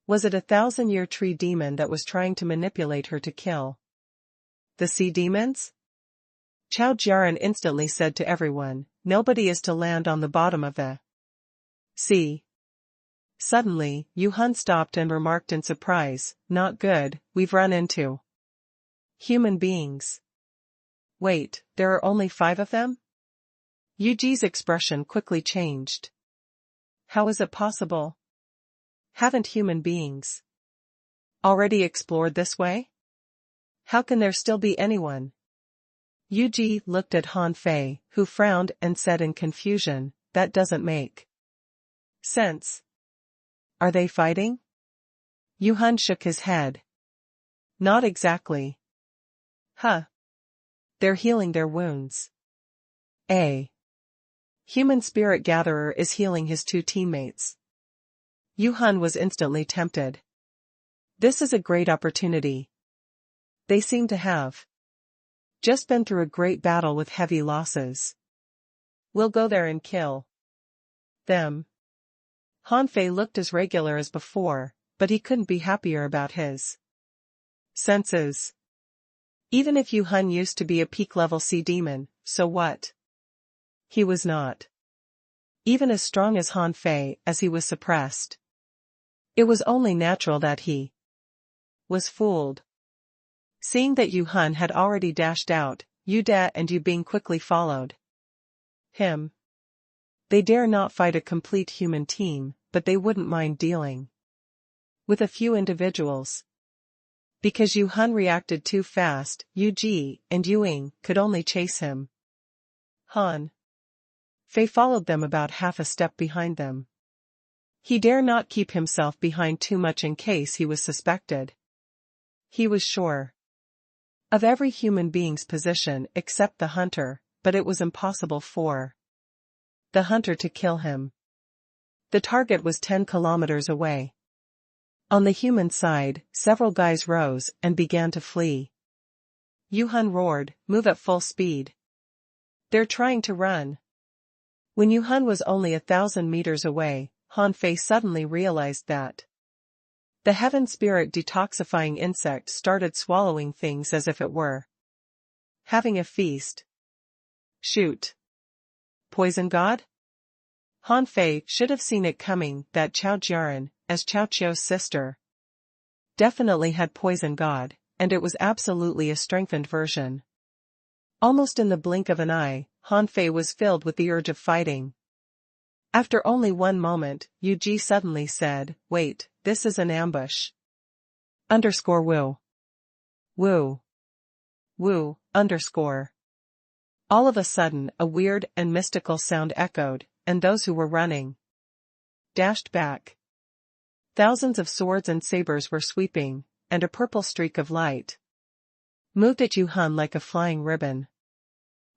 Was it a 1,000-year tree demon that was trying to manipulate her to kill the sea demons? Chao Jiaran instantly said to everyone, nobody is to land on the bottom of the sea. Suddenly, Yu Han stopped and remarked in surprise, not good, we've run into human beings. Wait, there are only 5 of them? Yu Ji's expression quickly changed. How is it possible? Haven't human beings already explored this way? How can there still be anyone? Yu Ji looked at Hanfei, who frowned and said in confusion, that doesn't make sense. Are they fighting? Yu Han shook his head. Not exactly. Huh. They're healing their wounds. A human spirit gatherer is healing his 2 teammates. Yu Han was instantly tempted. This is a great opportunity. They seem to have just been through a great battle with heavy losses. We'll go there and kill them. Hanfei looked as regular as before, but he couldn't be happier about his senses. Even if Yu Han used to be a peak-level sea demon, so what? He was not even as strong as Hanfei, as he was suppressed. It was only natural that he was fooled. Seeing that Yu Han had already dashed out, Yu Da and Yu Bing quickly followed him. They dare not fight a complete human team, but they wouldn't mind dealing with a few individuals. Because Yu Han reacted too fast, Yu Ji and Yu Ying could only chase him. Han Fei followed them about half a step behind them. He dare not keep himself behind too much in case he was suspected. He was sure of every human being's position except the hunter, but it was impossible for the hunter to kill him. The target was 10 kilometers away. On the human side, several guys rose and began to flee. Yu Han roared, move at full speed. They're trying to run. When Yu Han was only 1,000 meters away, Hanfei suddenly realized that the heaven spirit detoxifying insect started swallowing things as if it were having a feast. Shoot. Poison god? Hanfei should have seen it coming that Chao Jiaran, as Chao Chiao's sister, definitely had poison god, and it was absolutely a strengthened version. Almost in the blink of an eye, Hanfei was filled with the urge of fighting. After only 1 moment, Yu Ji suddenly said, wait, this is an ambush. Woo. Woo. Woo, All of a sudden, a weird and mystical sound echoed, and those who were running dashed back. Thousands of swords and sabers were sweeping, and a purple streak of light moved at Yuhan like a flying ribbon.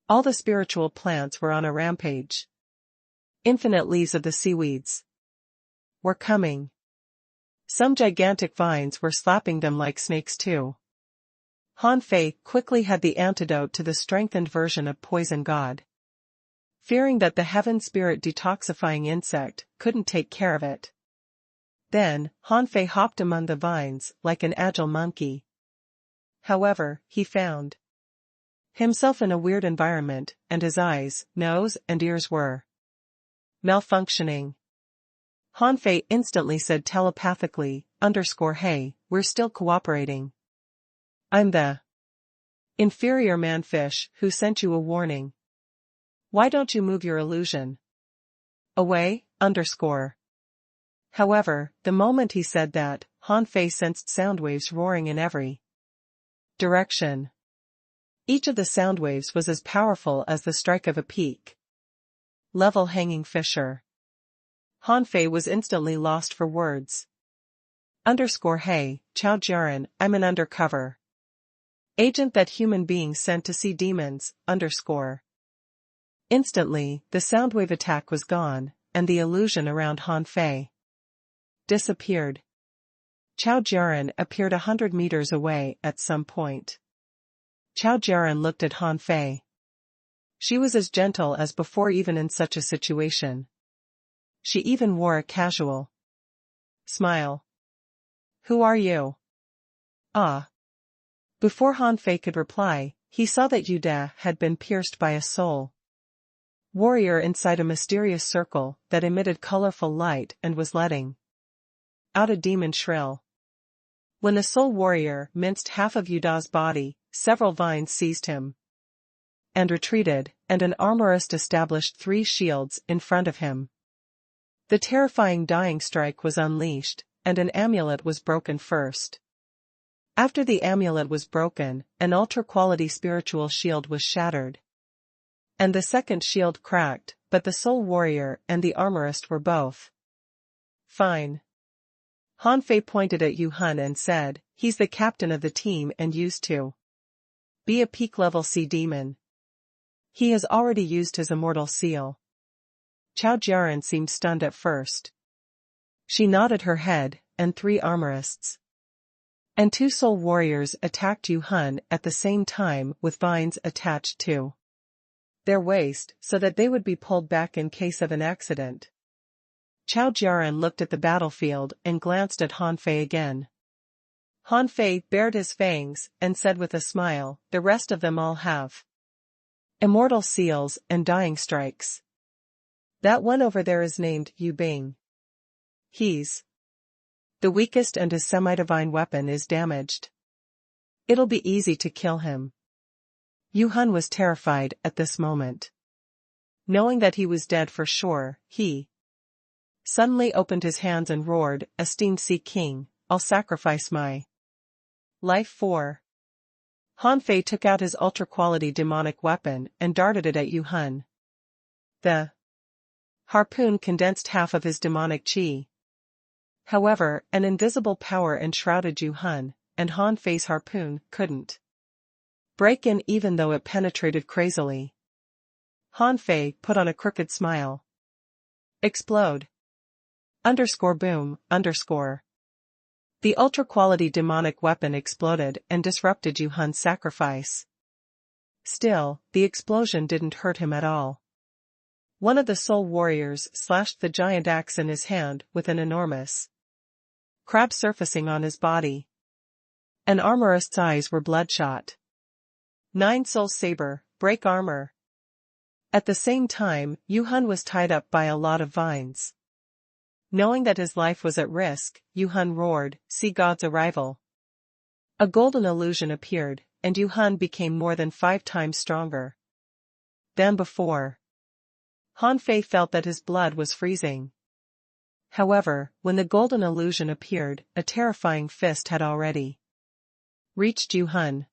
All the spiritual plants were on a rampage. Infinite leaves of the seaweeds were coming. Some gigantic vines were slapping them like snakes too. Han Fei quickly had the antidote to the strengthened version of Poison God. Fearing that the heaven spirit detoxifying insect couldn't take care of it. Then, Han Fei hopped among the vines like an agile monkey. However, he found himself in a weird environment, and his eyes, nose, and ears were malfunctioning. Han Fei instantly said telepathically, "Hey, we're still cooperating. I'm the inferior man-fish who sent you a warning. Why don't you move your illusion away, However, the moment he said that, Han Fei sensed sound waves roaring in every direction. Each of the sound waves was as powerful as the strike of a peak level hanging fissure. Han Fei was instantly lost for words. Hey, Chao Jiaran, I'm an undercover agent that human beings sent to see demons, Instantly, the soundwave attack was gone, and the illusion around Han Fei disappeared. Chao Jiaran appeared 100 meters away at some point. Chao Jiaran looked at Han Fei. She was as gentle as before even in such a situation. She even wore a casual smile. Who are you? Ah. Before Han Fei could reply, he saw that Yu De had been pierced by a soul warrior inside a mysterious circle that emitted colorful light and was letting out a demon shrill. When the soul warrior minced half of Yu Da's body, several vines seized him and retreated, and an armorist established 3 shields in front of him. The terrifying dying strike was unleashed, and an amulet was broken first. After the amulet was broken, an ultra-quality spiritual shield was shattered. And the second shield cracked, but the soul warrior and the armorist were both fine. Han Fei pointed at Yuhan and said, "He's the captain of the team and used to be a peak-level sea demon. He has already used his immortal seal." Chao Jiaran seemed stunned at first. She nodded her head, and 3 armorists and 2 soul warriors attacked Yuhan at the same time with vines attached to their waist so that they would be pulled back in case of an accident. Chao Jiaran looked at the battlefield and glanced at Han Fei again. Han Fei bared his fangs and said with a smile, "The rest of them all have immortal seals and dying strikes. That one over there is named Yu Bing. He's the weakest and his semi-divine weapon is damaged. It'll be easy to kill him." Yuhan was terrified at this moment. Knowing that he was dead for sure, he suddenly opened his hands and roared, "Esteemed Sea King, I'll sacrifice my life for." Han Fei took out his ultra-quality demonic weapon and darted it at Yuhan. The harpoon condensed half of his demonic chi. However, an invisible power enshrouded Yuhan, and Han Fei's harpoon couldn't break in even though it penetrated crazily. Han Fei put on a crooked smile. Explode. Boom. The ultra-quality demonic weapon exploded and disrupted Yuhan's sacrifice. Still, the explosion didn't hurt him at all. One of the soul warriors slashed the giant axe in his hand with an enormous crab surfacing on his body. An armorist's eyes were bloodshot. 9 soul saber, break armor. At the same time, Yuhan was tied up by a lot of vines. Knowing that his life was at risk, Yuhan roared, "See God's arrival." A golden illusion appeared, and Yuhan became more than 5 times stronger than before. Han Fei felt that his blood was freezing. However, when the golden illusion appeared, a terrifying fist had already reached Yuhan.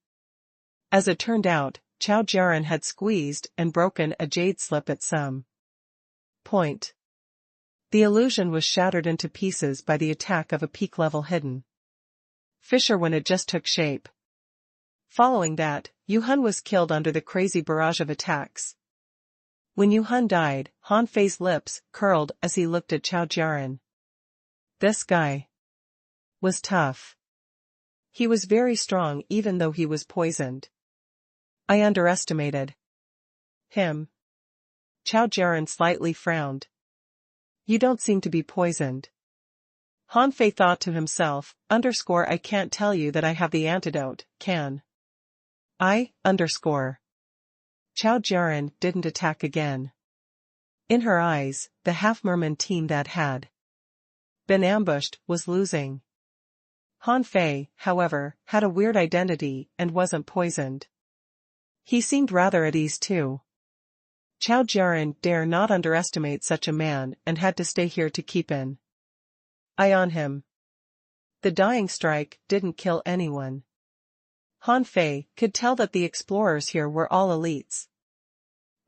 As it turned out, Chao Jiaran had squeezed and broken a jade slip at some point. The illusion was shattered into pieces by the attack of a peak-level hidden fissure when it just took shape. Following that, Yuhun was killed under the crazy barrage of attacks. When Yuhun died, Han Fei's lips curled as he looked at Chao Jiaran. This guy was tough. He was very strong even though he was poisoned. I underestimated him. Chao Jiaran slightly frowned. You don't seem to be poisoned. Han Fei thought to himself, I can't tell you that I have the antidote, can I, Chao Jiaran didn't attack again. In her eyes, the half-merman team that had been ambushed was losing. Han Fei, however, had a weird identity and wasn't poisoned. He seemed rather at ease too. Chao Jiaran dare not underestimate such a man and had to stay here to keep an eye on him. The dying strike didn't kill anyone. Han Fei could tell that the explorers here were all elites.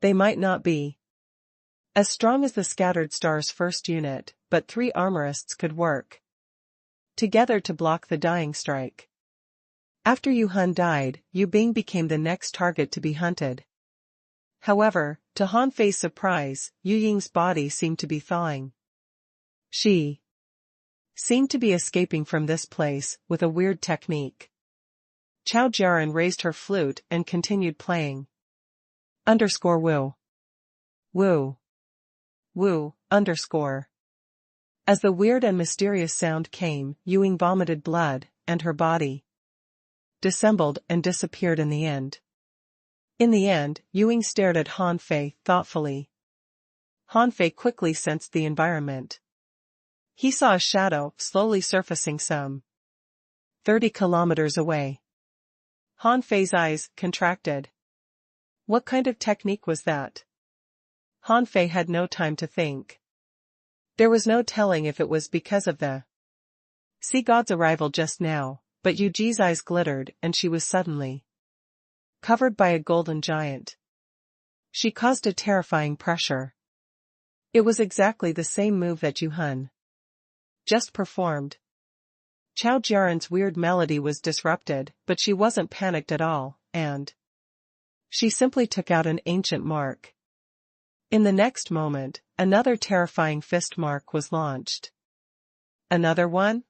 They might not be as strong as the Scattered Stars first unit, but 3 armorists could work together to block the dying strike. After Yuhun died, Yu Bing became the next target to be hunted. However, to Han Fei's surprise, Yu Ying's body seemed to be thawing. She seemed to be escaping from this place with a weird technique. Chao Jiaran raised her flute and continued playing. Woo. Woo. Woo, As the weird and mysterious sound came, Yu Ying vomited blood, and her body dissembled and disappeared in the end. In the end, Yu Ying stared at Han Fei thoughtfully. Han Fei quickly sensed the environment. He saw a shadow slowly surfacing some 30 kilometers away. Han Fei's eyes contracted. What kind of technique was that? Han Fei had no time to think. There was no telling if it was because of the sea god's arrival just now, but Yu Ji's eyes glittered and she was suddenly covered by a golden giant. She caused a terrifying pressure. It was exactly the same move that Yuhun just performed. Chao Jiaran's weird melody was disrupted, but she wasn't panicked at all, and she simply took out an ancient mark. In the next moment, another terrifying fist mark was launched. Another one?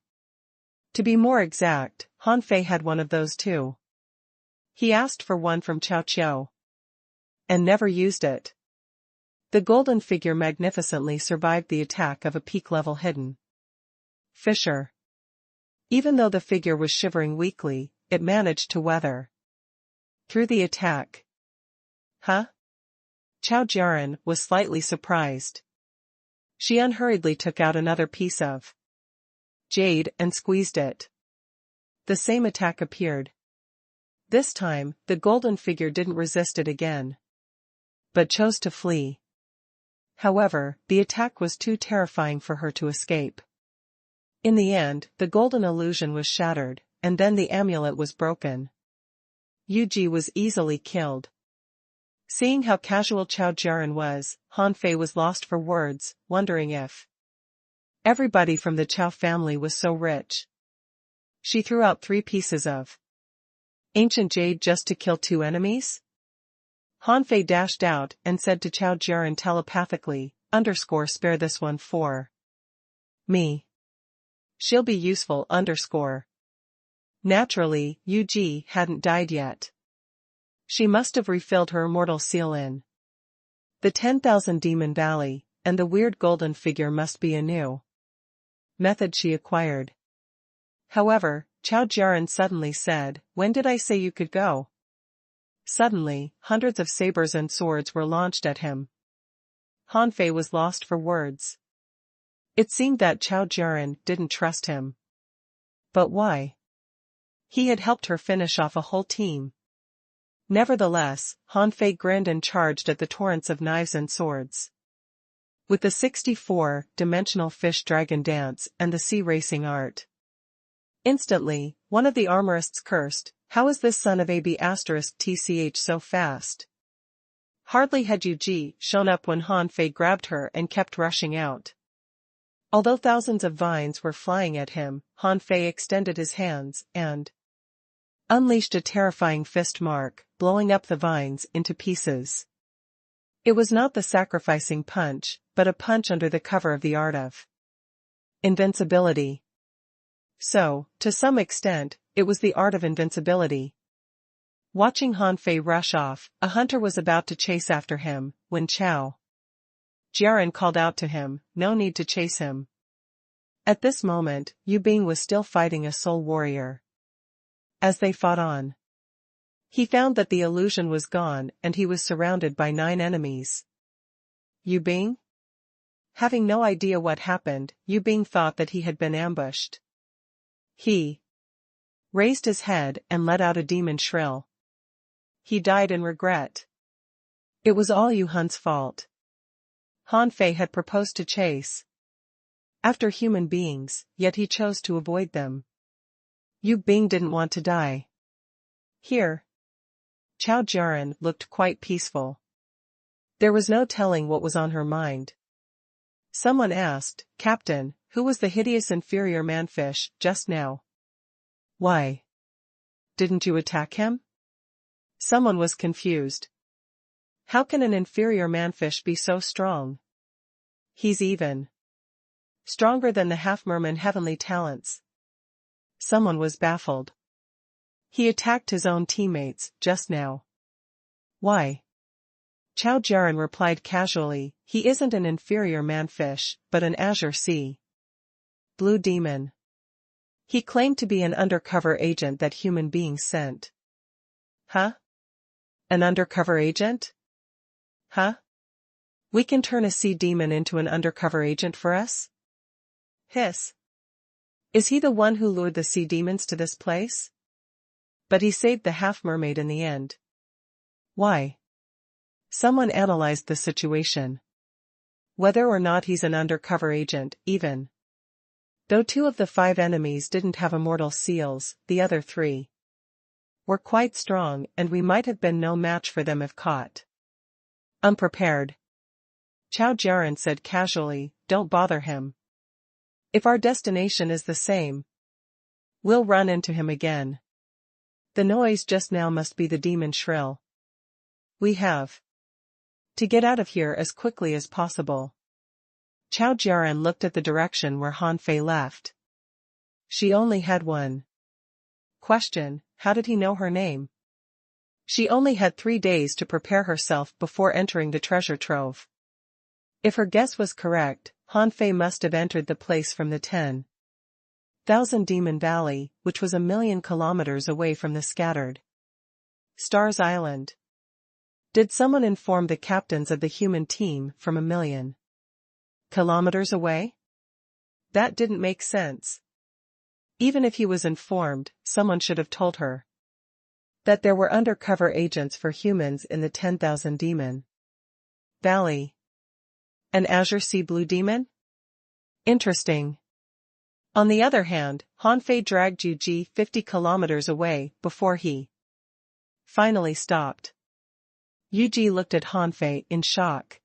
To be more exact, Han Fei had one of those too. He asked for one from Chao Qiao and never used it. The golden figure magnificently survived the attack of a peak-level hidden fisher. Even though the figure was shivering weakly, it managed to weather through the attack. Huh? Chao Jiaran was slightly surprised. She unhurriedly took out another piece of jade and squeezed it. The same attack appeared. This time, the golden figure didn't resist it again, but chose to flee. However, the attack was too terrifying for her to escape. In the end, the golden illusion was shattered, and then the amulet was broken. Yu Ji was easily killed. Seeing how casual Chao Jiaran was, Han Fei was lost for words, wondering if everybody from the Chao family was so rich. She threw out 3 pieces of ancient jade just to kill 2 enemies? Han Fei dashed out and said to Chao Jiaran telepathically, spare this one for me. She'll be useful. Naturally, Yu Ji hadn't died yet. She must have refilled her immortal seal in the 10,000 Demon Valley, and the weird golden figure must be a new method she acquired. However, Chao Jiaran suddenly said, "When did I say you could go?" Suddenly, hundreds of sabers and swords were launched at him. Han Fei was lost for words. It seemed that Chao Jiaran didn't trust him. But why? He had helped her finish off a whole team. Nevertheless, Han Fei grinned and charged at the torrents of knives and swords. With the 64-dimensional fish dragon dance and the sea racing art. Instantly, one of the armorists cursed, "How is this son of AB** TCH so fast?" Hardly had Yu Ji shown up when Han Fei grabbed her and kept rushing out. Although thousands of vines were flying at him, Han Fei extended his hands and unleashed a terrifying fist mark, blowing up the vines into pieces. It was not the sacrificing punch, but a punch under the cover of the art of invincibility. So, to some extent, it was the art of invincibility. Watching Han Fei rush off, a hunter was about to chase after him, when Chao Jiaran called out to him, "No need to chase him." At this moment, Yu Bing was still fighting a soul warrior. As they fought on, he found that the illusion was gone and he was surrounded by 9 enemies. Yu Bing? Having no idea what happened, Yu Bing thought that he had been ambushed. He raised his head and let out a demon shrill. He died in regret. It was all Yu Hun's fault. Han Fei had proposed to chase after human beings, yet he chose to avoid them. Yu Bing didn't want to die. Here, Chao Jiaran looked quite peaceful. There was no telling what was on her mind. Someone asked, "Captain, who was the hideous inferior manfish just now? Why didn't you attack him?" Someone was confused. How can an inferior manfish be so strong? He's even stronger than the half-merman heavenly talents. Someone was baffled. He attacked his own teammates just now. Why? Chao Jiaran replied casually, "He isn't an inferior manfish, but an azure sea blue demon. He claimed to be an undercover agent that human beings sent." Huh? An undercover agent? Huh? We can turn a sea demon into an undercover agent for us? Hiss. Is he the one who lured the sea demons to this place? But he saved the half-mermaid in the end. Why? Someone analyzed the situation. Whether or not he's an undercover agent, even though 2 of the 5 enemies didn't have immortal seals, the other 3 were quite strong and we might have been no match for them if caught unprepared. Chao Jiaran said casually, "Don't bother him. If our destination is the same, we'll run into him again. The noise just now must be the demon shrill. We have to get out of here as quickly as possible." Chao Jiaran looked at the direction where Han Fei left. She only had one question: how did he know her name? She only had 3 days to prepare herself before entering the treasure trove. If her guess was correct, Han Fei must have entered the place from the 10,000 Demon Valley, which was 1,000,000 kilometers away from the scattered Stars Island. Did someone inform the captains of the human team from 1,000,000 kilometers away? That didn't make sense. Even if he was informed, someone should have told her that there were undercover agents for humans in the 10,000 Demon Valley. An azure sea blue demon? Interesting. On the other hand, Han Fei dragged Yu Ji 50 kilometers away before he finally stopped. Yu Ji looked at Han Fei in shock.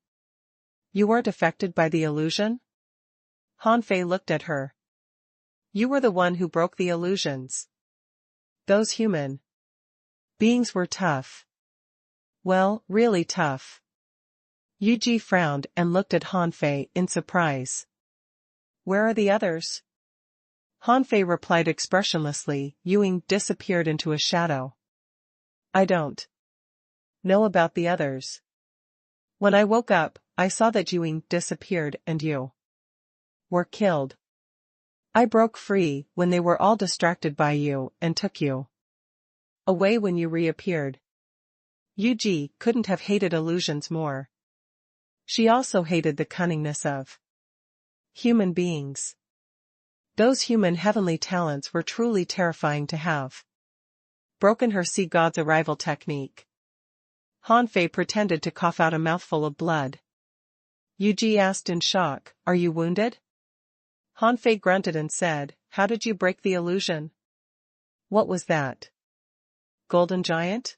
"You weren't affected by the illusion?" Han Fei looked at her. "You were the one who broke the illusions. Those human beings were tough. Well, really tough." Yu Ji frowned and looked at Han Fei in surprise. "Where are the others?" Han Fei replied expressionlessly. "Yuing disappeared into a shadow. I don't know about the others. When I woke up, I saw that Yuing disappeared and you were killed. I broke free when they were all distracted by you and took you away when you reappeared." Yu Ji couldn't have hated illusions more. She also hated the cunningness of human beings. Those human heavenly talents were truly terrifying to have broken her sea god's arrival technique. Han Fei pretended to cough out a mouthful of blood. Yu Ji asked in shock, "Are you wounded?" Han Fei grunted and said, "How did you break the illusion?" "What was that? Golden giant?"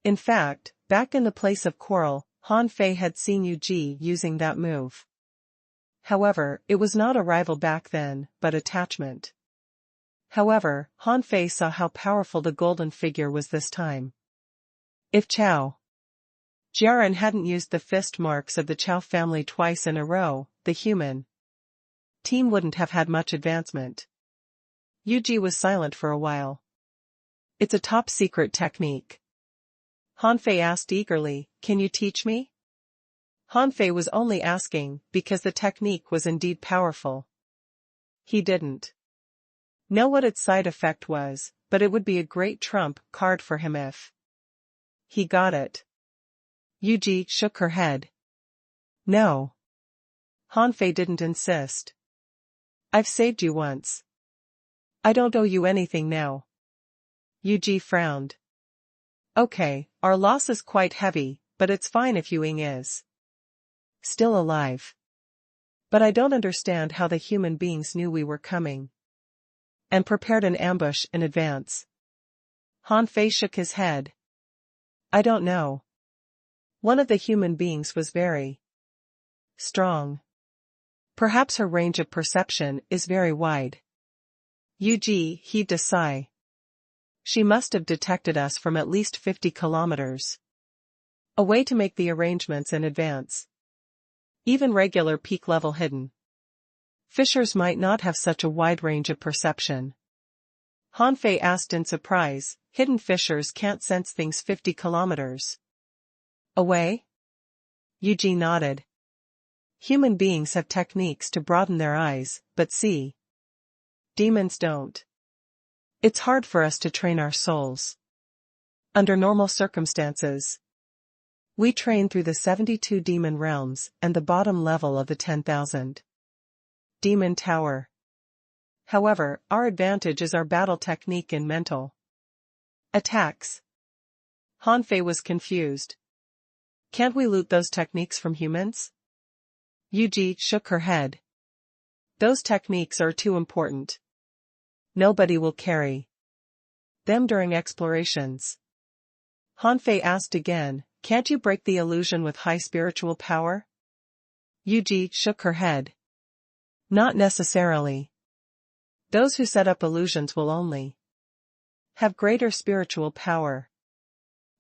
In fact, back in the place of Coral, Han Fei had seen Yu Ji using that move. However, it was not a rival back then, but attachment. However, Han Fei saw how powerful the golden figure was this time. If Chao Jiaran hadn't used the fist marks of the Chao family twice in a row, the human team wouldn't have had much advancement. Yuji was silent for a while. It's a top-secret technique. Han Fei asked eagerly, can you teach me? Han Fei was only asking because the technique was indeed powerful. He didn't know what its side effect was, but it would be a great trump card for him if he got it. Yuji shook her head. No. Han Fei didn't insist. I've saved you once. I don't owe you anything now. Yuji frowned. Okay, our loss is quite heavy, but it's fine if Yuing is still alive. But I don't understand how the human beings knew we were coming and prepared an ambush in advance. Han Fei shook his head. I don't know. One of the human beings was very strong. Perhaps her range of perception is very wide. Yuji heaved a sigh. She must have detected us from at least 50 kilometers away to make the arrangements in advance. Even regular peak-level hidden fishers might not have such a wide range of perception. Han Fei asked in surprise, hidden fishers can't sense things 50 kilometers away? Yuji nodded. Human beings have techniques to broaden their eyes, but see, demons don't. It's hard for us to train our souls. Under normal circumstances, we train through the 72 demon realms and the bottom level of the 10,000 demon tower. However, our advantage is our battle technique in mental attacks. Han Fei was confused. Can't we loot those techniques from humans? Yuji shook her head. Those techniques are too important. Nobody will carry them during explorations. Han Fei asked again, can't you break the illusion with high spiritual power? Yuji shook her head. Not necessarily. Those who set up illusions will only have greater spiritual power.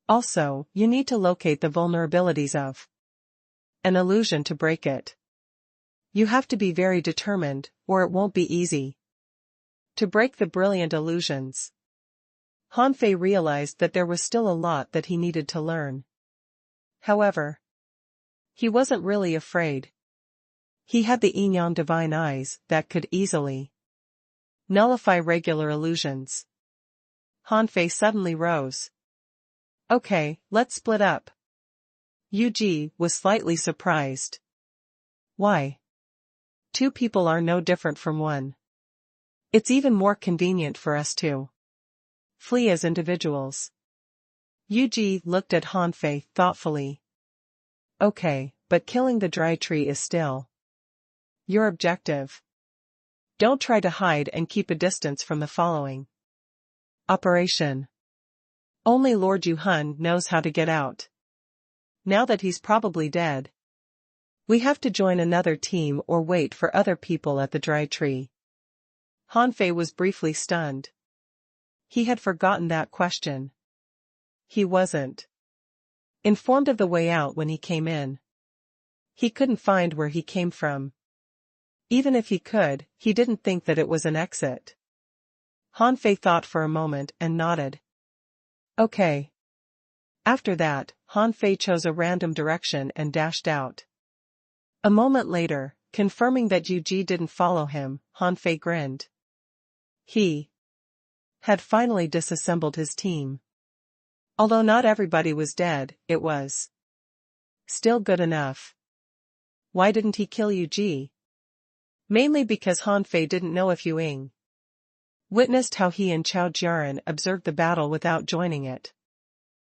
Also, you need to locate the vulnerabilities of an illusion to break it. You have to be very determined, or it won't be easy to break the brilliant illusions. Han Fei realized that there was still a lot that he needed to learn. However, he wasn't really afraid. He had the yin-yang divine eyes that could easily nullify regular illusions. Han Fei suddenly rose. Okay, let's split up. Yuji was slightly surprised. Why? Two people are no different from one. It's even more convenient for us to flee as individuals. Yuji looked at Han Fei thoughtfully. Okay, but killing the dry tree is still your objective. Don't try to hide and keep a distance from the following operation. Only Lord Yuhun knows how to get out. Now that he's probably dead, we have to join another team or wait for other people at the dry tree. Han Fei was briefly stunned. He had forgotten that question. He wasn't informed of the way out when he came in. He couldn't find where he came from. Even if he could, he didn't think that it was an exit. Han Fei thought for a moment and nodded. Okay. After that, Han Fei chose a random direction and dashed out. A moment later, confirming that Yuji didn't follow him, Han Fei grinned. He had finally disassembled his team. Although not everybody was dead, it was still good enough. Why didn't he kill Yuji? Mainly because Han Fei didn't know if Yuing witnessed how he and Chao Jiaran observed the battle without joining it.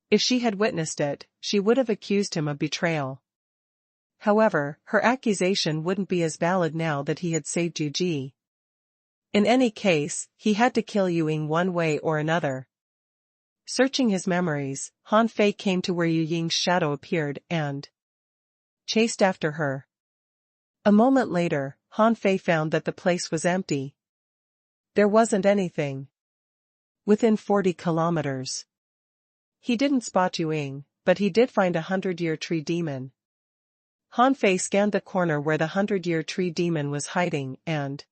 If she had witnessed it, she would have accused him of betrayal. However, her accusation wouldn't be as valid now that he had saved Yuji. In any case, he had to kill Yuing one way or another. Searching his memories, Han Fei came to where Yu Ying's shadow appeared and chased after her. A moment later, Han Fei found that the place was empty. There wasn't anything within 40 kilometers. He didn't spot Ying, but he did find a 100-year tree demon. Han Fei scanned the corner where the 100-year tree demon was hiding and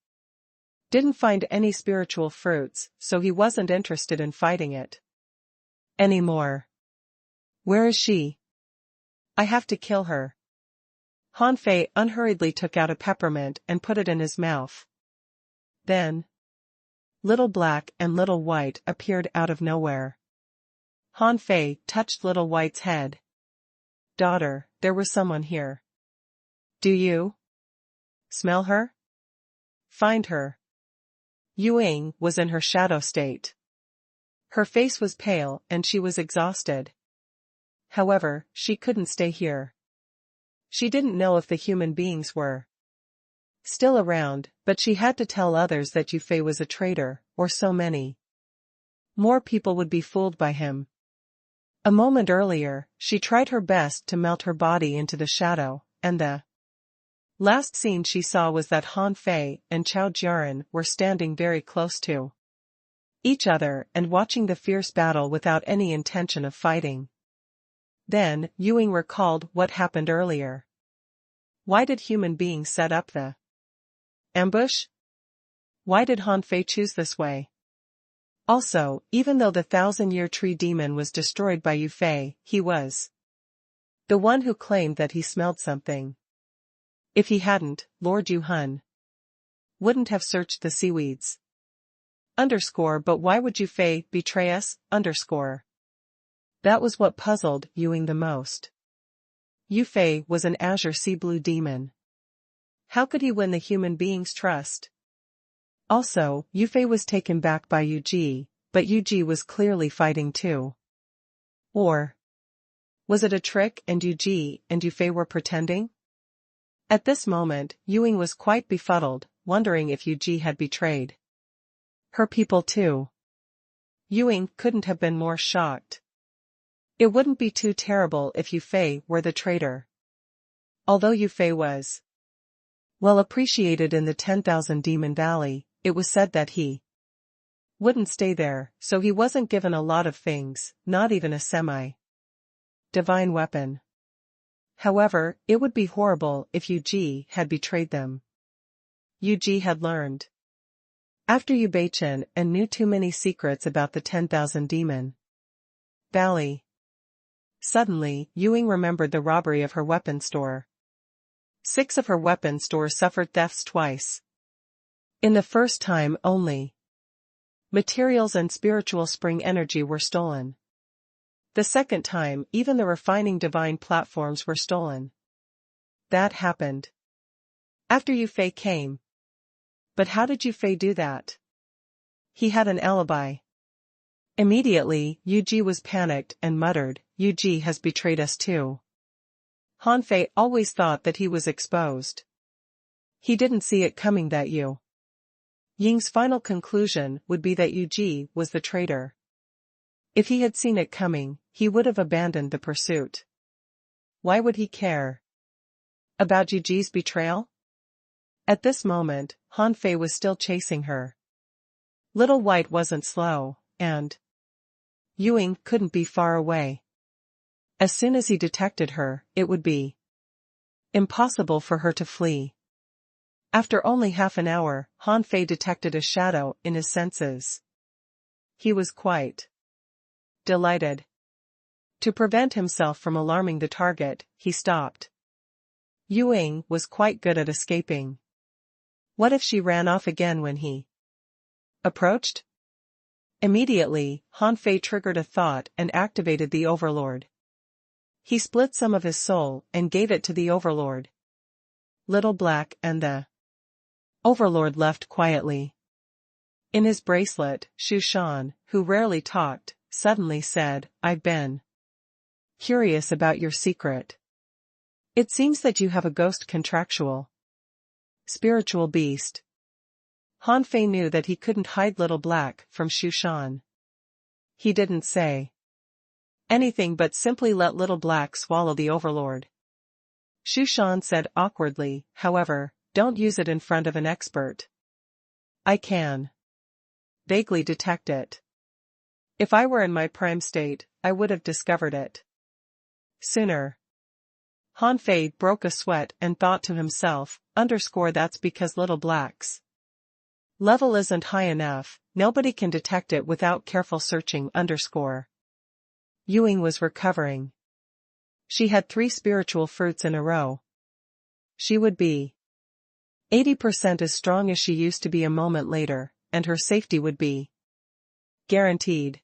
didn't find any spiritual fruits, so he wasn't interested in fighting it anymore. Where is she? I have to kill her. Han Fei unhurriedly took out a peppermint and put it in his mouth. Then, Little Black and Little White appeared out of nowhere. Han Fei touched Little White's head. Daughter, there was someone here. Do you smell her? Find her. Ying was in her shadow state. Her face was pale and she was exhausted. However, she couldn't stay here. She didn't know if the human beings were still around, but she had to tell others that Yufei was a traitor, or so many more people would be fooled by him. A moment earlier, she tried her best to melt her body into the shadow, and the last scene she saw was that Han Fei and Chao Jiaran were standing very close to each other and watching the fierce battle without any intention of fighting. Then, Ying recalled what happened earlier. Why did human beings set up the ambush? Why did Han Fei choose this way? Also, even though the 1,000-year tree demon was destroyed by Yufei, he was the one who claimed that he smelled something. If he hadn't, Lord Yuhun wouldn't have searched the seaweeds. But why would Yufei betray us? That was what puzzled Ying the most. Yufei was an azure sea blue demon. How could he win the human being's trust? Also, Yufei was taken back by Yuji, but Yuji was clearly fighting too. Or was it a trick and Yuji and Yufei were pretending? At this moment, Ying was quite befuddled, wondering if Yuji had betrayed her people too. Ying couldn't have been more shocked. It wouldn't be too terrible if Yufei were the traitor. Although Yufei was well appreciated in the 10,000 Demon Valley, it was said that he wouldn't stay there, so he wasn't given a lot of things, not even a semi-divine weapon. However, it would be horrible if Yuji had betrayed them. Yuji had learned after Yubeichen and knew too many secrets about the 10,000 Demon Valley. Suddenly, Ying remembered the robbery of her weapon store. 6 of her weapon stores suffered thefts twice. In the first time only, materials and spiritual spring energy were stolen. The second time, even the refining divine platforms were stolen. That happened after Yufei came. But how did Yufei do that? He had an alibi. Immediately, Yuji was panicked and muttered, Yuji has betrayed us too. Han Fei always thought that he was exposed. He didn't see it coming that Ying's final conclusion would be that Yuji was the traitor. If he had seen it coming, he would have abandoned the pursuit. Why would he care about Yuji's betrayal? At this moment, Han Fei was still chasing her. Little White wasn't slow, and Ying couldn't be far away. As soon as he detected her, it would be impossible for her to flee. After only half an hour, Han Fei detected a shadow in his senses. He was quite delighted. To prevent himself from alarming the target, he stopped. Ying was quite good at escaping. What if she ran off again when he approached? Immediately, Han Fei triggered a thought and activated the Overlord. He split some of his soul and gave it to the Overlord. Little Black and the Overlord left quietly. In his bracelet, Shu Shan, who rarely talked, suddenly said, I've been curious about your secret. It seems that you have a ghost contractual spiritual beast. Han Fei knew that he couldn't hide Little Black from Shu Shan. He didn't say anything but simply let Little Black swallow the Overlord. Shu Shan said awkwardly, however, don't use it in front of an expert. I can. vaguely detect it. If I were in my prime state, I would have discovered it sooner. Han Fei broke a sweat and thought to himself, that's because little black's level isn't high enough, nobody can detect it without careful searching. Ying was recovering. She had 3 spiritual fruits in a row. She would be 80% as strong as she used to be a moment later, and her safety would be guaranteed.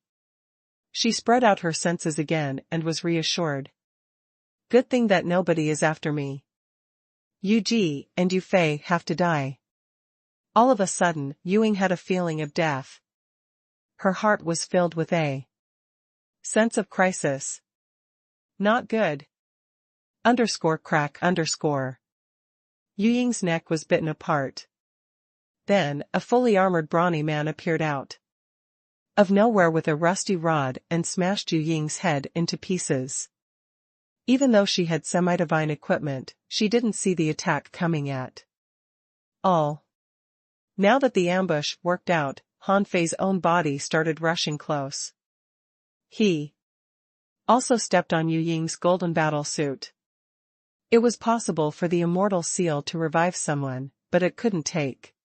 She spread out her senses again and was reassured. Good thing that nobody is after me. Yu Ji and Yu Fei have to die. All of a sudden, Ying had a feeling of death. Her heart was filled with a sense of crisis. Not good. Crack. Yu Ying's neck was bitten apart. Then, a fully armored brawny man appeared out of nowhere with a rusty rod and smashed Yu Ying's head into pieces. Even though she had semi-divine equipment, she didn't see the attack coming at all. Now that the ambush worked out, Han Fei's own body started rushing close. He also stepped on Yu Ying's golden battle suit. It was possible for the immortal seal to revive someone, but it couldn't take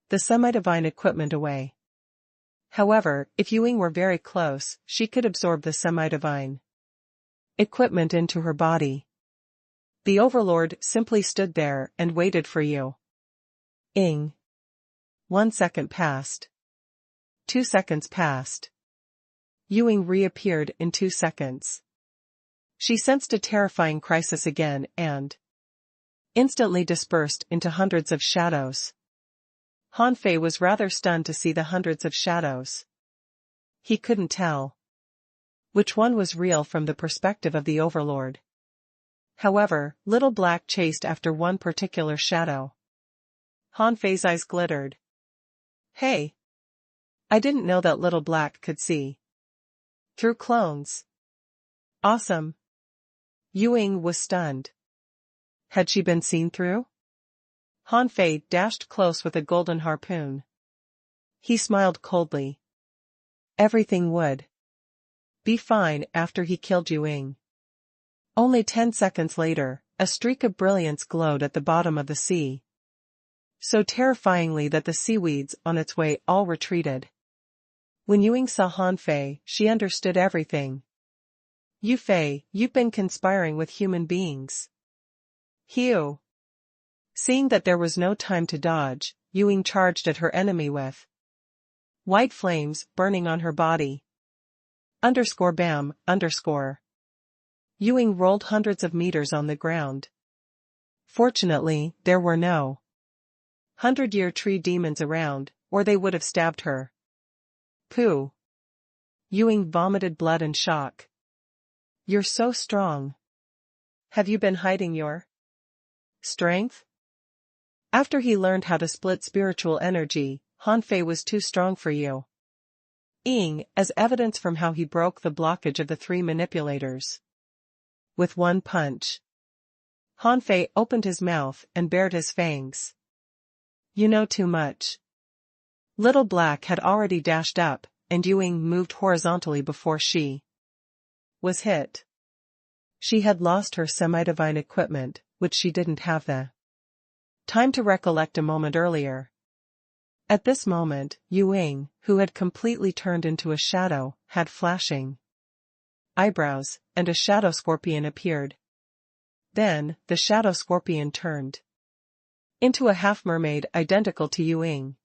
the semi-divine equipment away. However, if Ying were very close, she could absorb the semi-divine equipment into her body. The Overlord simply stood there and waited for Ying. 1 second passed. 2 seconds passed. Ying reappeared in 2 seconds. She sensed a terrifying crisis again and instantly dispersed into hundreds of shadows. Han Fei was rather stunned to see the hundreds of shadows. He couldn't tell which one was real from the perspective of the Overlord. However, Little Black chased after one particular shadow. Han Fei's eyes glittered. Hey! I didn't know that Little Black could see through clones. Awesome! Ying was stunned. Had she been seen through? Han Fei dashed close with a golden harpoon. He smiled coldly. Everything would be fine after he killed Ying. Only 10 seconds later, a streak of brilliance glowed at the bottom of the sea. So terrifyingly that the seaweeds on its way all retreated. When Ying saw Han Fei, she understood everything. Yu Fei, you've been conspiring with human beings. Hew. Seeing that there was no time to dodge, Ying charged at her enemy with white flames burning on her body. Bam. Ying rolled hundreds of meters on the ground. Fortunately, there were no 100-year tree demons around, or they would have stabbed her. Pooh. Ying vomited blood in shock. You're so strong. Have you been hiding your strength? After he learned how to split spiritual energy, Han Fei was too strong for Ying, as evidence from how he broke the blockage of the 3 manipulators. With one punch, Han Fei opened his mouth and bared his fangs. You know too much. Little Black had already dashed up, and Ying moved horizontally before she was hit. She had lost her semi-divine equipment, which she didn't have the time to recollect a moment earlier. At this moment, Ying, who had completely turned into a shadow, had flashing eyebrows, and a shadow scorpion appeared. Then, the shadow scorpion turned into a half-mermaid identical to Ying.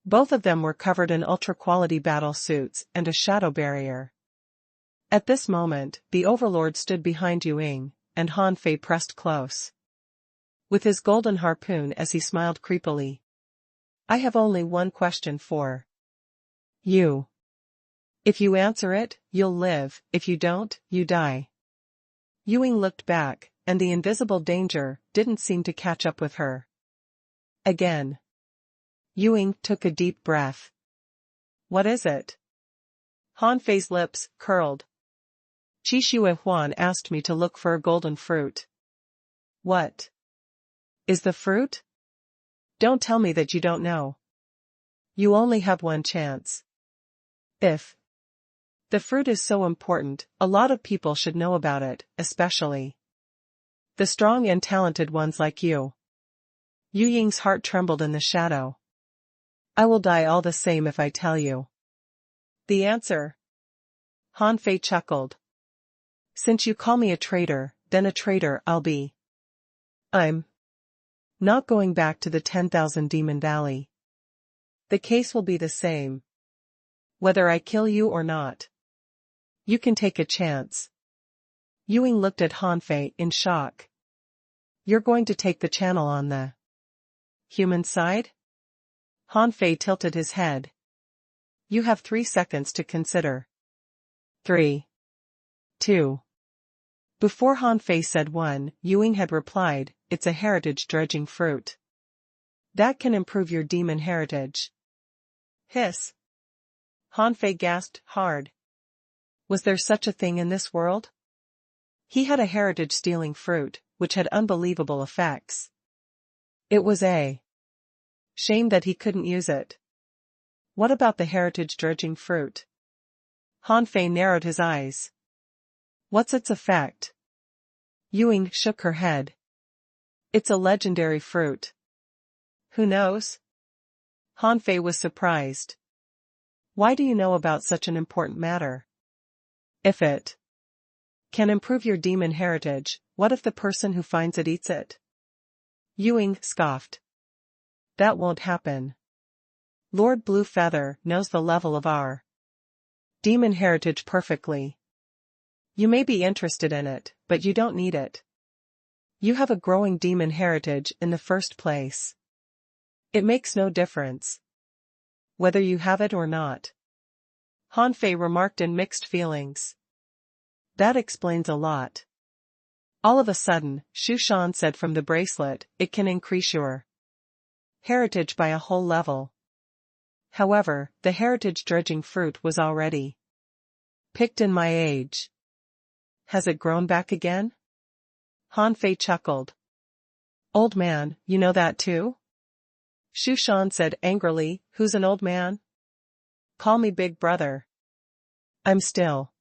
Both of them were covered in ultra-quality battle suits and a shadow barrier. At this moment, the Overlord stood behind Ying, and Han Fei pressed close with his golden harpoon as he smiled creepily. I have only one question for you. If you answer it, you'll live, if you don't, you die. Ying looked back, and the invisible danger didn't seem to catch up with her. Again. Ying took a deep breath. What is it? Han Fei's lips curled. Qi Shui Huan asked me to look for a golden fruit. What is the fruit? Don't tell me that you don't know. You only have one chance. If the fruit is so important, a lot of people should know about it, especially the strong and talented ones like you. Yu Ying's heart trembled in the shadow. I will die all the same if I tell you the answer. Han Fei chuckled. Since you call me a traitor, then a traitor I'll be. I'm not going back to the 10,000 Demon Valley. The case will be the same, whether I kill you or not. You can take a chance. Yu Ying looked at Han Fei in shock. You're going to take the channel on the human side? Han Fei tilted his head. You have 3 seconds to consider. 3. 2. Before Han Fei said 1, Yu Ying had replied, it's a heritage dredging fruit. That can improve your demon heritage. Hiss. Han Fei gasped hard. Was there such a thing in this world? He had a heritage-stealing fruit, which had unbelievable effects. It was a shame that he couldn't use it. What about the heritage-dredging fruit? Han Fei narrowed his eyes. What's its effect? Yu Ying shook her head. It's a legendary fruit. Who knows? Han Fei was surprised. Why do you know about such an important matter? If it can improve your demon heritage, what if the person who finds it eats it? Yu Ying scoffed. That won't happen. Lord Blue Feather knows the level of our demon heritage perfectly. You may be interested in it, but you don't need it. You have a growing demon heritage in the first place. It makes no difference whether you have it or not. Han Fei remarked in mixed feelings. That explains a lot. All of a sudden, Shu Shan said from the bracelet, it can increase your heritage by a whole level. However, the heritage dredging fruit was already picked in my age. Has it grown back again? Han Fei chuckled. Old man, you know that too? Shu Shan said angrily, who's an old man? Call me big brother. I'm still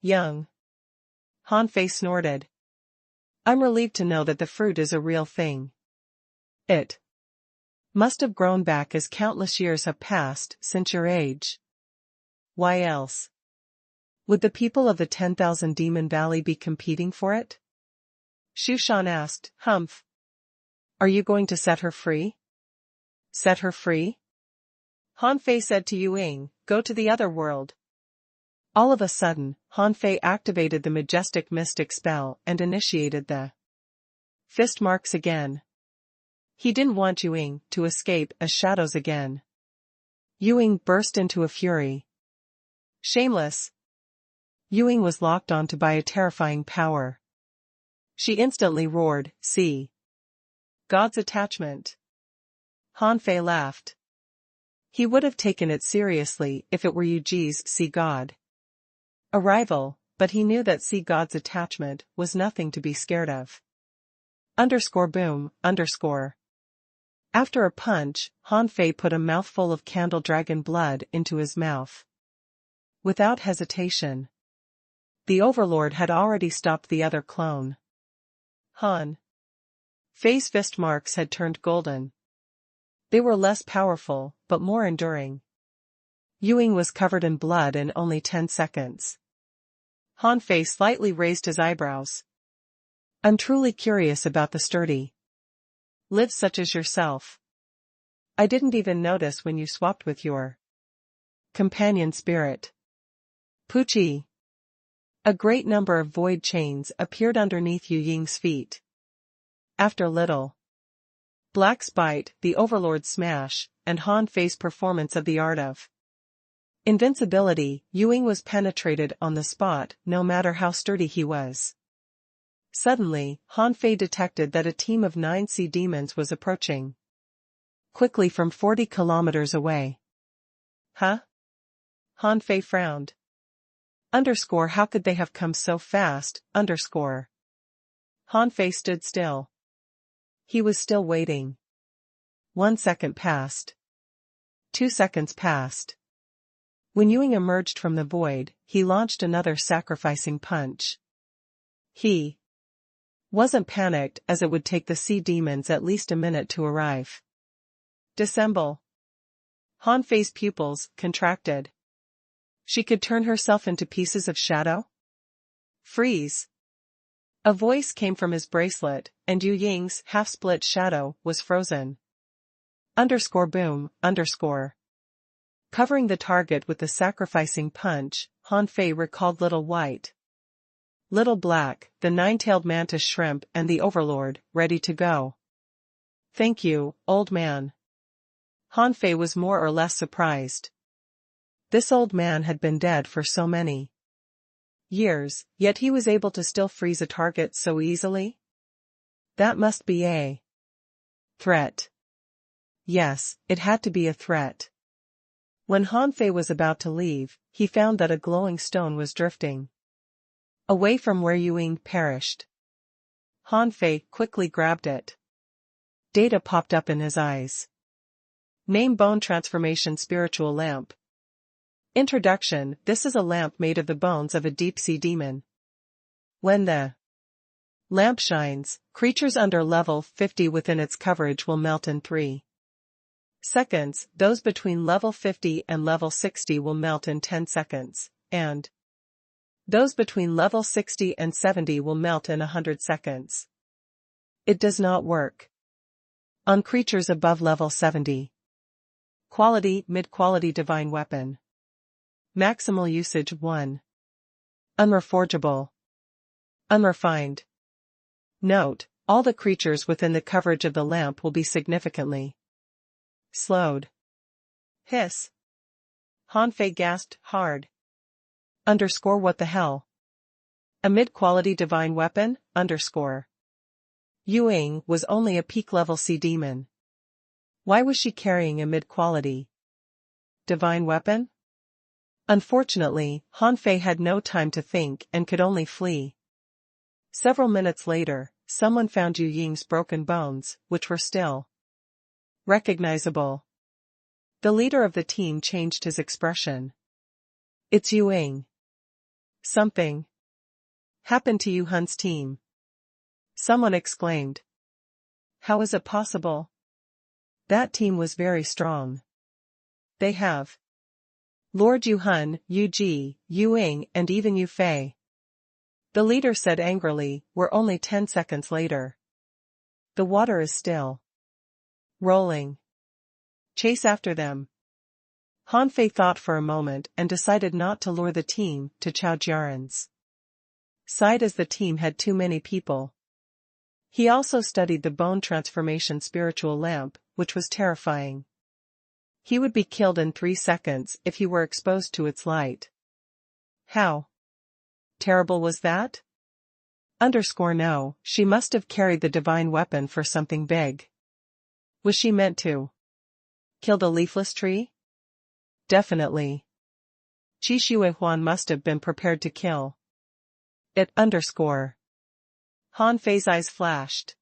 young. Han Fei snorted. I'm relieved to know that the fruit is a real thing. It must have grown back as countless years have passed since your age. Why else would the people of the 10,000 Demon Valley be competing for it? Shu Shan asked, Humph. Are you going to set her free? Set her free? Han Fei said to Yu Ying, go to the other world. All of a sudden, Han Fei activated the majestic mystic spell and initiated the fist marks again. He didn't want Yu Ying to escape as shadows again. Yu Ying burst into a fury. Shameless. Yu Ying was locked onto by a terrifying power. She instantly roared, see. God's attachment. Han Fei laughed. He would have taken it seriously if it were Yu Ji's see God arrival, but he knew that see God's attachment was nothing to be scared of. Boom. After a punch, Han Fei put a mouthful of candle dragon blood into his mouth. Without hesitation. The Overlord had already stopped the other clone. Han Fei's fist marks had turned golden. They were less powerful, but more enduring. Yu Ying was covered in blood in only 10 seconds. Han Fei slightly raised his eyebrows. I'm truly curious about the sturdy lives such as yourself. I didn't even notice when you swapped with your companion spirit. Poochie. A great number of void chains appeared underneath Yu Ying's feet. After little Black's bite, the Overlord's smash, and Han Fei's performance of the art of invincibility, Yu Ying was penetrated on the spot, no matter how sturdy he was. Suddenly, Han Fei detected that a team of 9 sea demons was approaching quickly from 40 kilometers away. Huh? Han Fei frowned. How could they have come so fast? Han Fei stood still. He was still waiting. 1 second passed. 2 seconds passed. When Ewing emerged from the void, he launched another sacrificing punch. He wasn't panicked, as it would take the sea demons at least a minute to arrive. Dissemble. Han Fei's pupils contracted. She could turn herself into pieces of shadow? Freeze. A voice came from his bracelet, and Yu Ying's half-split shadow was frozen. Boom. Covering the target with the sacrificing punch, Han Fei recalled Little White, Little Black, the nine-tailed mantis shrimp, and the Overlord, ready to go. Thank you, old man. Han Fei was more or less surprised. This old man had been dead for so many years, yet he was able to still freeze a target so easily? That must be a threat. Yes, it had to be a threat. When Han Fei was about to leave, he found that a glowing stone was drifting away from where Ewing perished. Han Fei quickly grabbed it. Data popped up in his eyes. Name: Bone Transformation Spiritual Lamp. Introduction: This is a lamp made of the bones of a deep-sea demon. When the lamp shines, creatures under level 50 within its coverage will melt in 3 seconds, those between level 50 and level 60 will melt in 10 seconds, and those between level 60 and 70 will melt in 100 seconds. It does not work on creatures above level 70. Quality: Mid-quality divine weapon. Maximal usage 1. Unreforgeable. Unrefined. Note: all the creatures within the coverage of the lamp will be significantly slowed. Hiss. Han Fei gasped hard. What the hell? A mid-quality divine weapon? Ewing was only a peak-level sea demon. Why was she carrying a mid-quality divine weapon? Unfortunately, Han Fei had no time to think and could only flee. Several minutes later, someone found Yu Ying's broken bones, which were still recognizable. The leader of the team changed his expression. It's Ewing. Something happened to Yu Hun's team. Someone exclaimed. How is it possible? That team was very strong. They have Lord Yu Hun, Yu Ji, Yu Ying, and even Yu Fei. The leader said angrily. We're only 10 seconds later. The water is still rolling. Chase after them. Han Fei thought for a moment and decided not to lure the team to Chao Jiaren's side, as the team had too many people. He also studied the bone transformation spiritual lamp, which was terrifying. He would be killed in 3 seconds if he were exposed to its light. How terrible was that? No, she must have carried the divine weapon for something big. Was she meant to kill the leafless tree? Definitely. Qi Shuihuan must have been prepared to kill it. Han Fei's eyes flashed.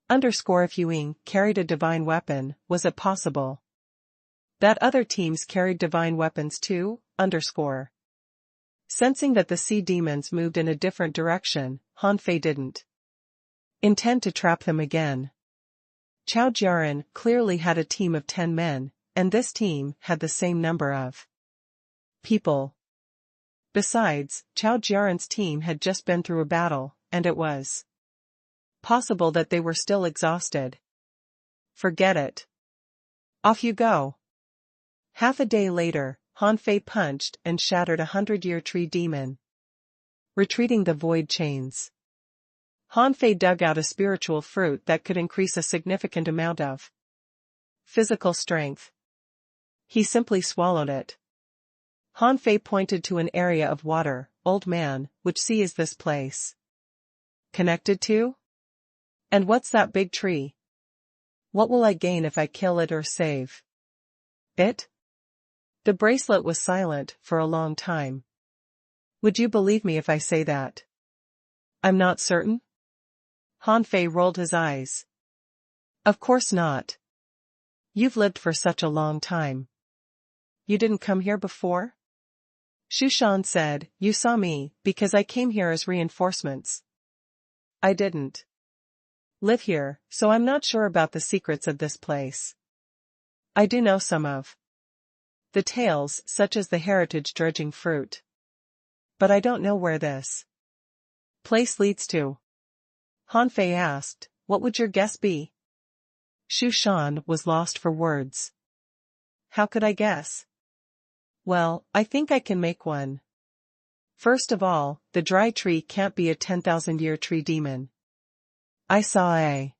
If Ewing carried a divine weapon, was it possible that other teams carried divine weapons too? Sensing that the sea demons moved in a different direction, Han Fei didn't intend to trap them again. Chao Jiaren clearly had a team of 10 men, and this team had the same number of people. Besides, Chao Jiaren's team had just been through a battle, and it was possible that they were still exhausted. Forget it. Off you go. Half a day later, Han Fei punched and shattered a 100-year tree demon, retreating the void chains. Han Fei dug out a spiritual fruit that could increase a significant amount of physical strength. He simply swallowed it. Han Fei pointed to an area of water. Old man, which sea is this place connected to? And what's that big tree? What will I gain if I kill it or save it? The bracelet was silent for a long time. Would you believe me if I say that I'm not certain? Han Fei rolled his eyes. Of course not. You've lived for such a long time. You didn't come here before? Shushan said, you saw me, because I came here as reinforcements. I didn't live here, so I'm not sure about the secrets of this place. I do know some of the tales, such as the heritage dredging fruit. But I don't know where this place leads to. Hanfei asked, what would your guess be? Shushan was lost for words. How could I guess? Well, I think I can make one. First of all, the dry tree can't be a 10,000-year tree demon. I saw a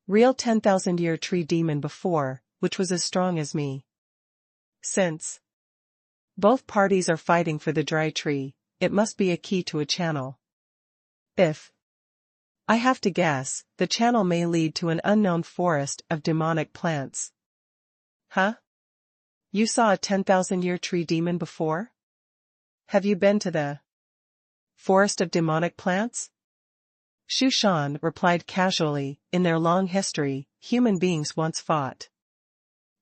real 10,000-year tree demon before, which was as strong as me. Since both parties are fighting for the dry tree, it must be a key to a channel. If I have to guess, the channel may lead to an unknown forest of demonic plants. Huh? You saw a 10,000-year tree demon before? Have you been to the forest of demonic plants? Shushan replied casually, in their long history, human beings once fought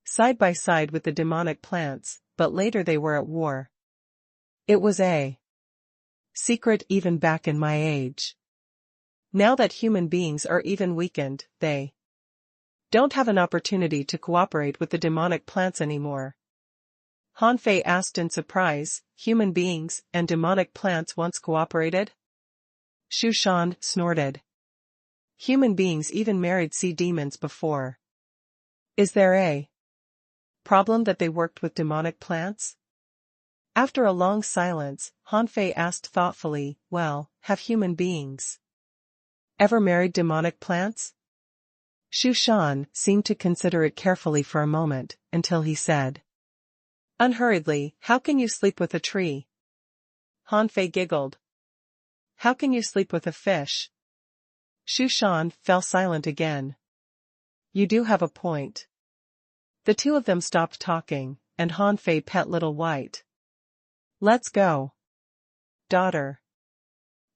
side by side with the demonic plants, but later they were at war. It was a secret even back in my age. Now that human beings are even weakened, they don't have an opportunity to cooperate with the demonic plants anymore. Hanfei asked in surprise, human beings and demonic plants once cooperated? Shushan snorted. Human beings even married sea demons before. Is there a problem that they worked with demonic plants? After a long silence, Hanfei asked thoughtfully, well, have human beings ever married demonic plants? Shushan seemed to consider it carefully for a moment, until he said unhurriedly, how can you sleep with a tree? Hanfei giggled. How can you sleep with a fish? Shushan fell silent again. You do have a point. The two of them stopped talking, and Hanfei pet Little White. Let's go, daughter.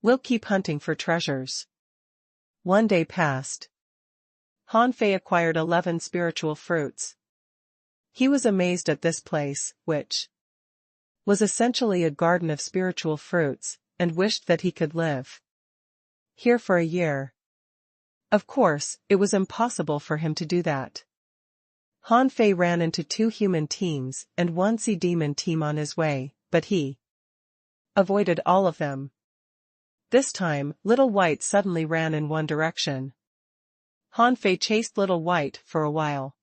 We'll keep hunting for treasures. One day passed. Hanfei acquired 11 spiritual fruits. He was amazed at this place, which was essentially a garden of spiritual fruits, and wished that he could live here for a year. Of course, it was impossible for him to do that. Hanfei ran into 2 human teams and 1 sea demon team on his way, but he avoided all of them. This time, Little White suddenly ran in one direction. Hanfei chased Little White for a while.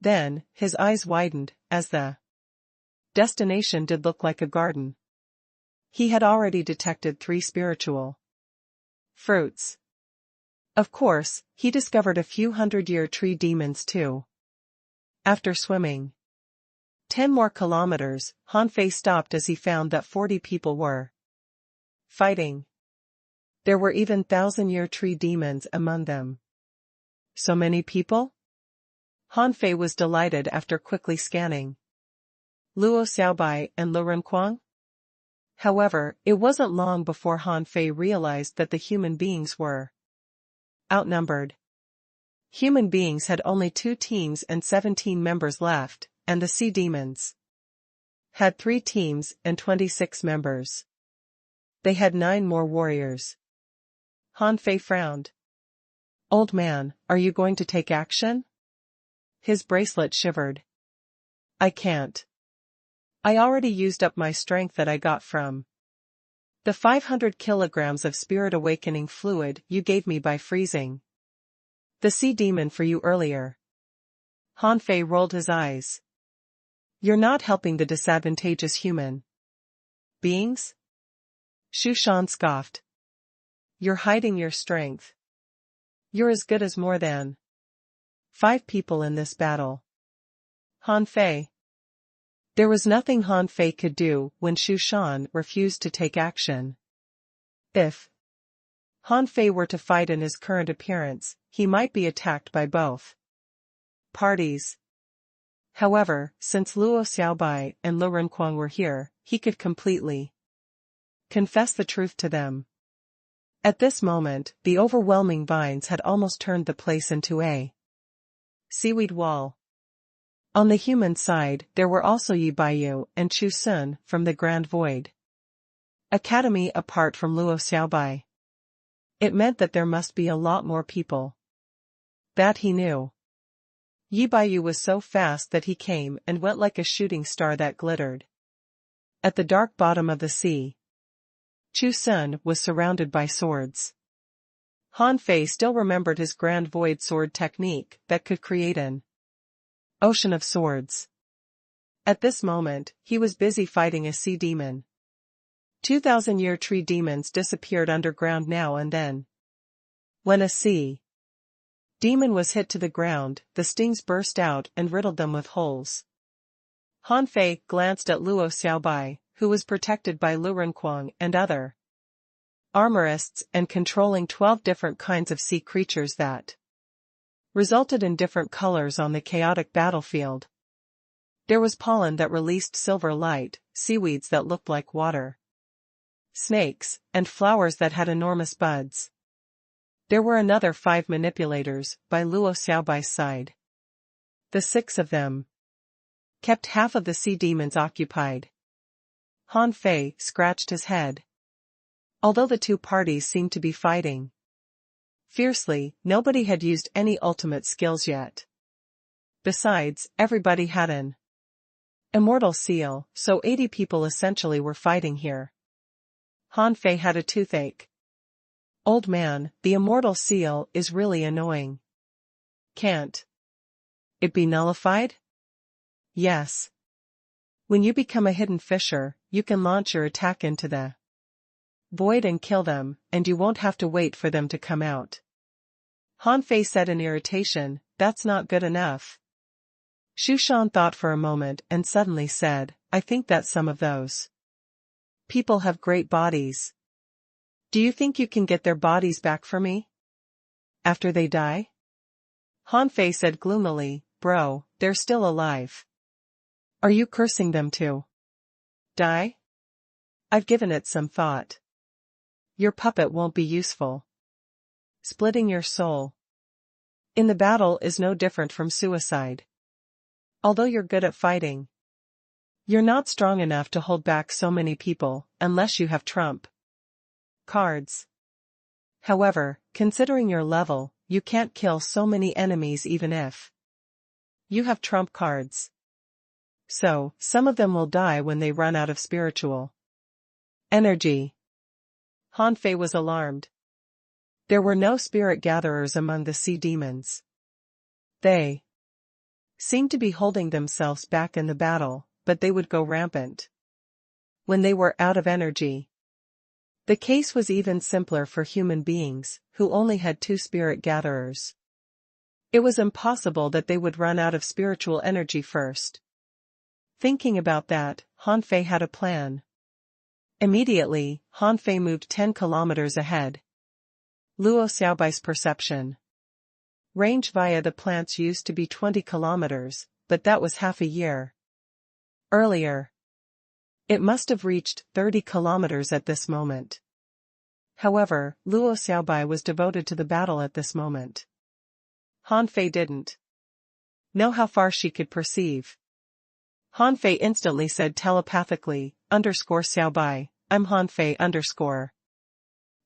Then, his eyes widened, as the destination did look like a garden. He had already detected 3 spiritual fruits. Of course, he discovered a few 100-year tree demons too. After swimming 10 more kilometers, Hanfei stopped as he found that 40 people were fighting. There were even 1,000-year tree demons among them. So many people? Hanfei was delighted after quickly scanning Luo Xiaobai and Lu Renquang. However, it wasn't long before Hanfei realized that the human beings were outnumbered. Human beings had only 2 teams and 17 members left, and the sea demons had 3 teams and 26 members. They had 9 more warriors. Hanfei frowned. Old man, are you going to take action? His bracelet shivered. I can't. I already used up my strength that I got from the 500 kilograms of spirit awakening fluid you gave me by freezing the sea demon for you earlier. Hanfei rolled his eyes. You're not helping the disadvantageous human beings? Shushan scoffed. You're hiding your strength. You're as good as more than 5 people in this battle. Hanfei. There was nothing Hanfei could do when Shushan refused to take action. If Hanfei were to fight in his current appearance, he might be attacked by both parties. However, since Luo Xiaobai and Lu Renquang were here, he could completely confess the truth to them. At this moment, the overwhelming vines had almost turned the place into a Seaweed wall. On the human side there were also Yi Baiyu and Chu Sun from the Grand Void Academy apart from Luo Xiaobai. It meant that there must be a lot more people. That he knew. Yi Baiyu was so fast that he came and went like a shooting star that glittered. At the dark bottom of the sea, Chu Sun was surrounded by swords. Han Fei still remembered his Grand Void sword technique that could create an ocean of swords. At this moment, he was busy fighting a sea demon. 2,000-year tree demons disappeared underground now and then. When a sea demon was hit to the ground, the stings burst out and riddled them with holes. Han Fei glanced at Luo Xiaobai, who was protected by Lu Renquang and other armorists and controlling 12 different kinds of sea creatures that resulted in different colors on the chaotic battlefield. There was pollen that released silver light, seaweeds that looked like water, snakes, and flowers that had enormous buds. There were another 5 manipulators by Luo Xiaobai's side. The 6 of them kept half of the sea demons occupied. Han Fei scratched his head. Although the two parties seemed to be fighting fiercely, nobody had used any ultimate skills yet. Besides, everybody had an immortal seal, so 80 people essentially were fighting here. Han Fei had a toothache. Old man, the immortal seal is really annoying. Can't it be nullified? Yes. When you become a hidden fisher, you can launch your attack into the void and kill them, and you won't have to wait for them to come out. Han Fei said in irritation, that's not good enough. Xu Shan thought for a moment and suddenly said, I think that some of those people have great bodies. Do you think you can get their bodies back for me? After they die? Han Fei said gloomily, bro, they're still alive. Are you cursing them to die? I've given it some thought. Your puppet won't be useful. Splitting your soul in the battle is no different from suicide. Although you're good at fighting, you're not strong enough to hold back so many people, unless you have trump cards. However, considering your level, you can't kill so many enemies even if you have trump cards. So, some of them will die when they run out of spiritual energy. Han Fei was alarmed. There were no spirit gatherers among the sea demons. They seemed to be holding themselves back in the battle, but they would go rampant when they were out of energy. The case was even simpler for human beings, who only had 2 spirit gatherers. It was impossible that they would run out of spiritual energy first. Thinking about that, Han Fei had a plan. Immediately, Han Fei moved 10 kilometers ahead. Luo Xiaobai's perception range via the plants used to be 20 kilometers, but that was half a year earlier. It must have reached 30 kilometers at this moment. However, Luo Xiaobai was devoted to the battle at this moment. Han Fei didn't know how far she could perceive. Han Fei instantly said telepathically, _Xiaobai, I'm Han Fei _.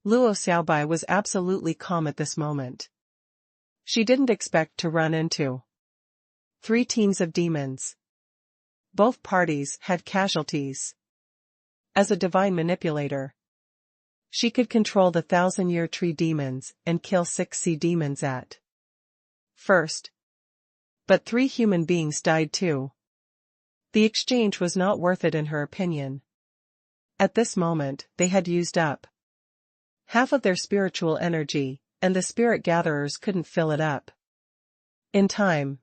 Luo Xiaobai was absolutely calm at this moment. She didn't expect to run into 3 teams of demons. Both parties had casualties. As a divine manipulator, she could control the 1,000-year tree demons and kill 6 sea demons at first. But 3 human beings died too. The exchange was not worth it in her opinion. At this moment, they had used up half of their spiritual energy, and the spirit gatherers couldn't fill it up in time.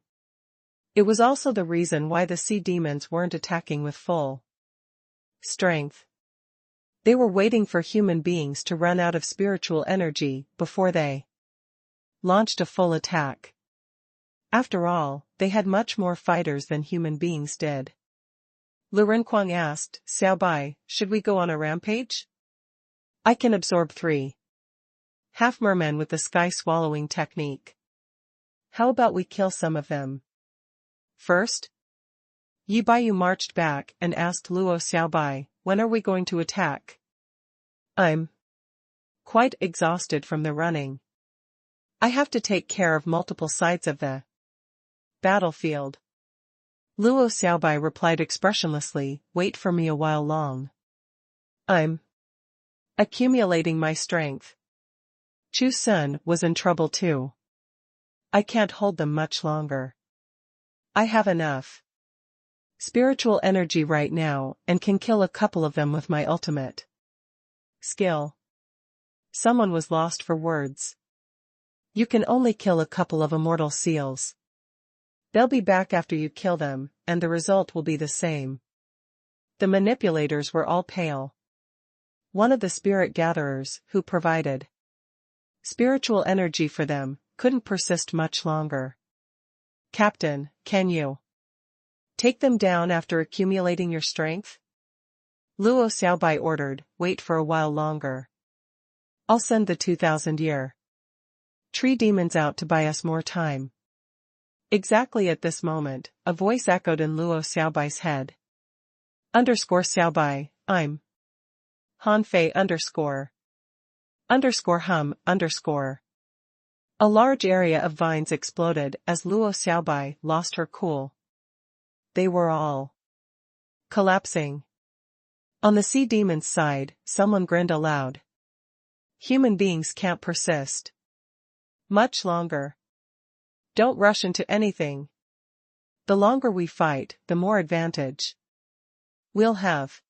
It was also the reason why the sea demons weren't attacking with full strength. They were waiting for human beings to run out of spiritual energy before they launched a full attack. After all, they had much more fighters than human beings did. Lu Renquang asked, Xiaobai, should we go on a rampage? I can absorb 3 half-mermen with the sky-swallowing technique. How about we kill some of them first? Yi Baiyu marched back and asked Luo Xiaobai, when are we going to attack? I'm quite exhausted from the running. I have to take care of multiple sides of the battlefield. Luo Xiaobai replied expressionlessly, wait for me a while long. I'm accumulating my strength. Chu Sun was in trouble too. I can't hold them much longer. I have enough spiritual energy right now and can kill a couple of them with my ultimate skill. Someone was lost for words. You can only kill a couple of immortal seals. They'll be back after you kill them, and the result will be the same. The manipulators were all pale. One of the spirit gatherers, who provided spiritual energy for them, couldn't persist much longer. Captain, can you take them down after accumulating your strength? Luo Xiaobai ordered, wait for a while longer. I'll send the 2,000-year tree demons out to buy us more time. Exactly at this moment, a voice echoed in Luo Xiaobai's head. Xiaobai, I'm Hanfei hum. A large area of vines exploded as Luo Xiaobai lost her cool. They were all collapsing. On the sea demon's side, someone grinned aloud. Human beings can't persist much longer. Don't rush into anything. The longer we fight, the more advantage we'll have.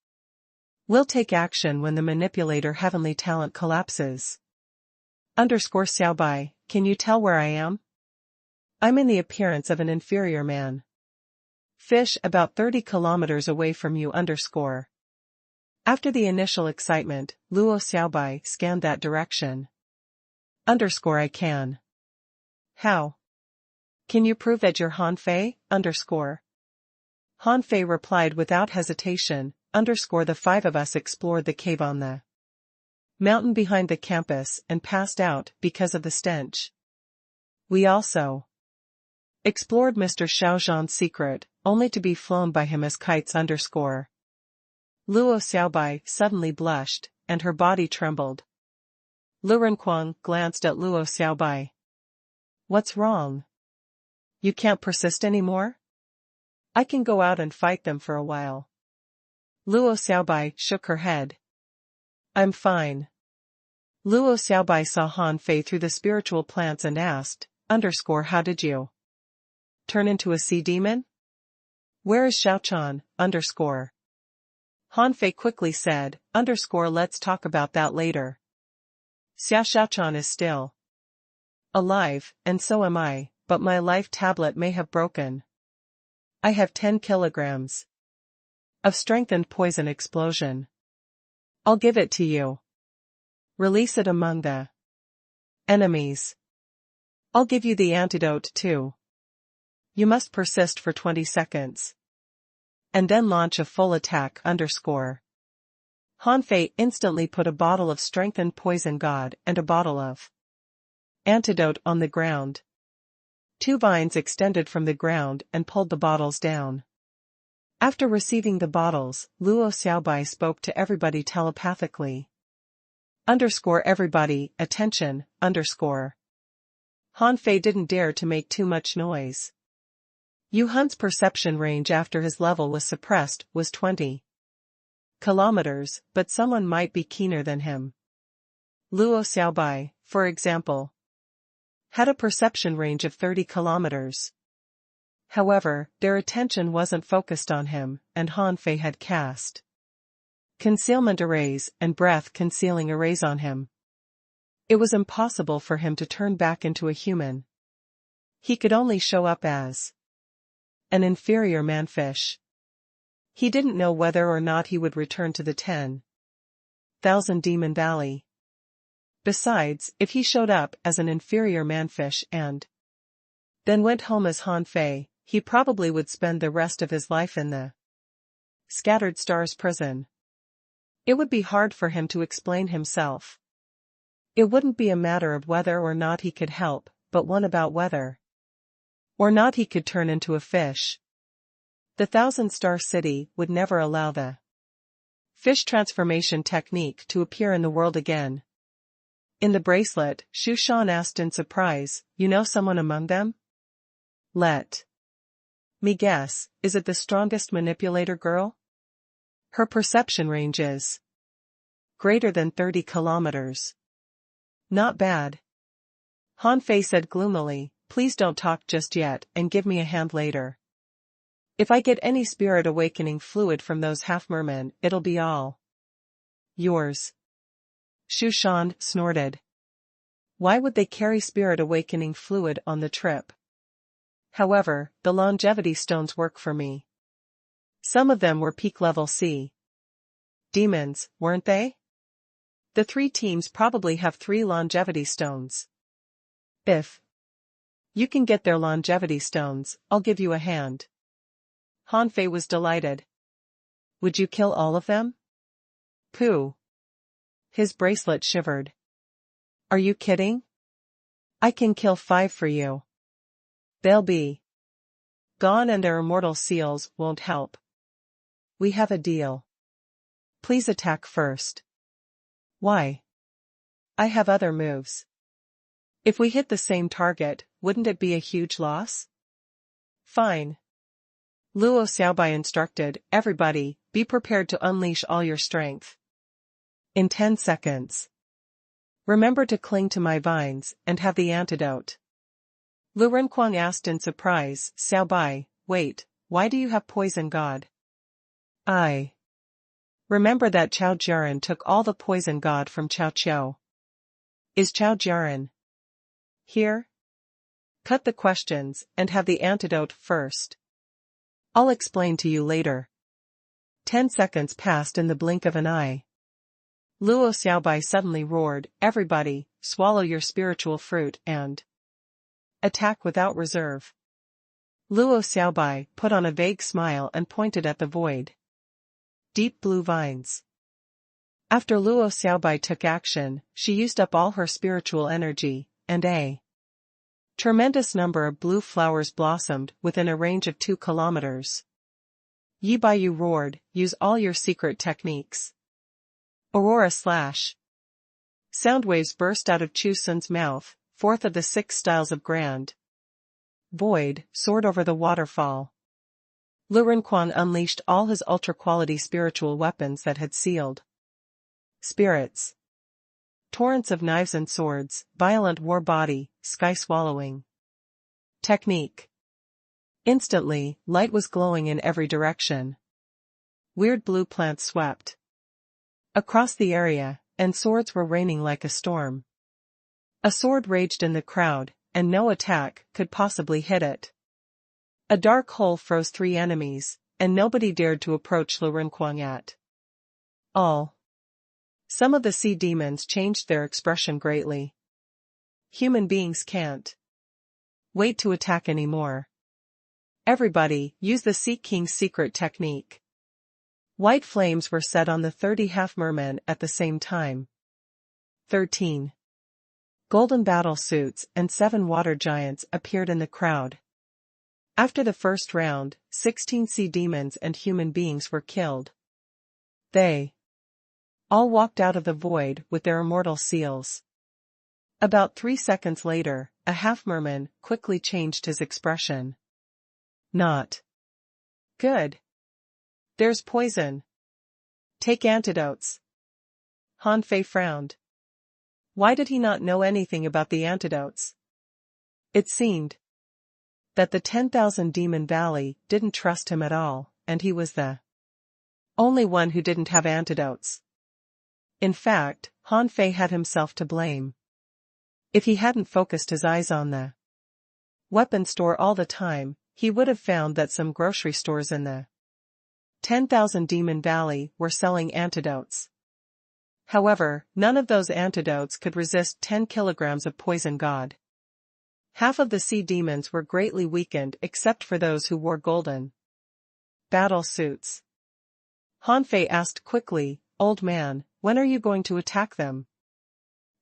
We'll take action when the manipulator heavenly talent collapses. Xiaobai, can you tell where I am? I'm in the appearance of an inferior man. Fish about 30 kilometers away from you. After the initial excitement, Luo Xiaobai scanned that direction. I can. How? Can you prove that you're Hanfei? Hanfei replied without hesitation. The 5 of us explored the cave on the mountain behind the campus and passed out because of the stench. We also explored Mr. Xiaozhan's secret, only to be flown by him as kites. Luo Xiaobai suddenly blushed, and her body trembled. Lu Renquang glanced at Luo Xiaobai. What's wrong? You can't persist anymore? I can go out and fight them for a while. Luo Xiaobai shook her head. I'm fine. Luo Xiaobai saw Hanfei through the spiritual plants and asked, how did you turn into a sea demon? Where is Xiaochan? Hanfei quickly said, let's talk about that later. Xiaochan is still alive, and so am I, but my life tablet may have broken. I have 10 kilograms of strengthened poison explosion. I'll give it to you. Release it among the enemies. I'll give you the antidote too. You must persist for 20 seconds. And then launch a full attack. Hanfei instantly put a bottle of strengthened poison god and a bottle of antidote on the ground. 2 vines extended from the ground and pulled the bottles down. After receiving the bottles, Luo Xiaobai spoke to everybody telepathically. Everybody, attention, Hanfei didn't dare to make too much noise. Yu Hun's perception range after his level was suppressed was 20 kilometers, but someone might be keener than him. Luo Xiaobai, for example, had a perception range of 30 kilometers. However, their attention wasn't focused on him, and Hanfei had cast concealment arrays and breath-concealing arrays on him. It was impossible for him to turn back into a human. He could only show up as an inferior manfish. He didn't know whether or not he would return to the 10,000 Demon Valley. Besides, if he showed up as an inferior manfish and then went home as Hanfei, he probably would spend the rest of his life in the Scattered Stars prison. It would be hard for him to explain himself. It wouldn't be a matter of whether or not he could help, but one about whether Or not, he could turn into a fish. The Thousand-Star City would never allow the fish transformation technique to appear in the world again. In the bracelet, Shu Shan asked in surprise, "You know someone among them?" "Let me guess, is it the strongest manipulator girl? Her perception range is greater than 30 kilometers. Not bad." Han Fei said gloomily, "Please don't talk just yet and give me a hand later. If I get any spirit awakening fluid from those half-mermen, it'll be all yours." Shu Shan snorted. Why would they carry spirit awakening fluid on the trip? However, the longevity stones work for me. Some of them were peak-level C demons, weren't they? The 3 teams probably have 3 longevity stones. If you can get their longevity stones, I'll give you a hand. Han Fei was delighted. Would you kill all of them? Pooh. His bracelet shivered. Are you kidding? I can kill 5 for you. They'll be gone and their immortal seals won't help. We have a deal. Please attack first. Why? I have other moves. If we hit the same target, wouldn't it be a huge loss? Fine. Luo Xiaobai instructed, "Everybody, be prepared to unleash all your strength. In 10 seconds. Remember to cling to my vines and have the antidote." Lu Renquang asked in surprise, "Xiaobai, wait, why do you have poison god?" "I remember that Chao Jiaran took all the poison god from Chao Qiao. Is Chao Jiaran here? Cut the questions and have the antidote first. I'll explain to you later." 10 seconds passed in the blink of an eye. Luo Xiaobai suddenly roared, "Everybody, swallow your spiritual fruit and attack without reserve." Luo Xiaobai put on a vague smile and pointed at the void. Deep blue vines. After Luo Xiaobai took action, she used up all her spiritual energy, and a tremendous number of blue flowers blossomed within a range of 2 kilometers. Yi Baiyu roared, "Use all your secret techniques." Aurora slash. Sound waves burst out of Chu Sun's mouth, 4th of the 6 styles of Grand Void, soared over the waterfall. Lu Renquang unleashed all his ultra-quality spiritual weapons that had sealed spirits. Torrents of knives and swords, violent war body, sky-swallowing technique. Instantly, light was glowing in every direction. Weird blue plants swept across the area, and swords were raining like a storm. A sword raged in the crowd, and no attack could possibly hit it. A dark hole froze 3 enemies, and nobody dared to approach Lu Renquang at all. Some of the sea demons changed their expression greatly. Human beings can't wait to attack anymore. Everybody, use the Sea King's secret technique. White flames were set on the 30 half-mermen at the same time. 13 golden battle suits and 7 water giants appeared in the crowd. After the first round, 16 sea demons and human beings were killed. They all walked out of the void with their immortal seals. About 3 seconds later, a half-merman quickly changed his expression. Not good. There's poison. Take antidotes. Han Fei frowned. Why did he not know anything about the antidotes? It seemed that the 10,000 Demon Valley didn't trust him at all, and he was the only one who didn't have antidotes. In fact, Han Fei had himself to blame. If he hadn't focused his eyes on the weapon store all the time, he would have found that some grocery stores in the 10,000 Demon Valley were selling antidotes. However, none of those antidotes could resist 10 kilograms of poison god. Half of the sea demons were greatly weakened except for those who wore golden battle suits. Han Fei asked quickly, "Old man, when are you going to attack them?"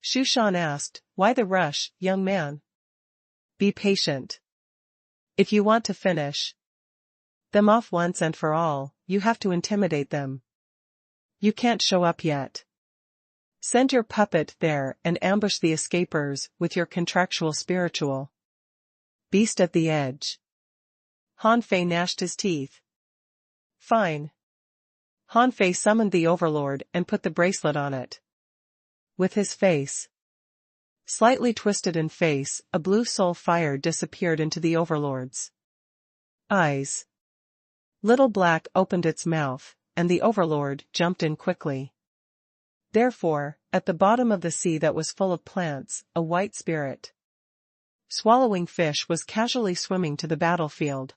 Shu Shan asked, "Why the rush, young man? Be patient. If you want to finish them off once and for all, you have to intimidate them. You can't show up yet. Send your puppet there and ambush the escapers with your contractual spiritual beast at the edge. Hanfei gnashed his teeth. Fine. Hanfei summoned the overlord and put the bracelet on it. With his face slightly twisted in face, a blue soul fire disappeared into the overlord's eyes. Little Black opened its mouth, and the overlord jumped in quickly. Therefore, at the bottom of the sea that was full of plants, a white spirit swallowing fish was casually swimming to the battlefield.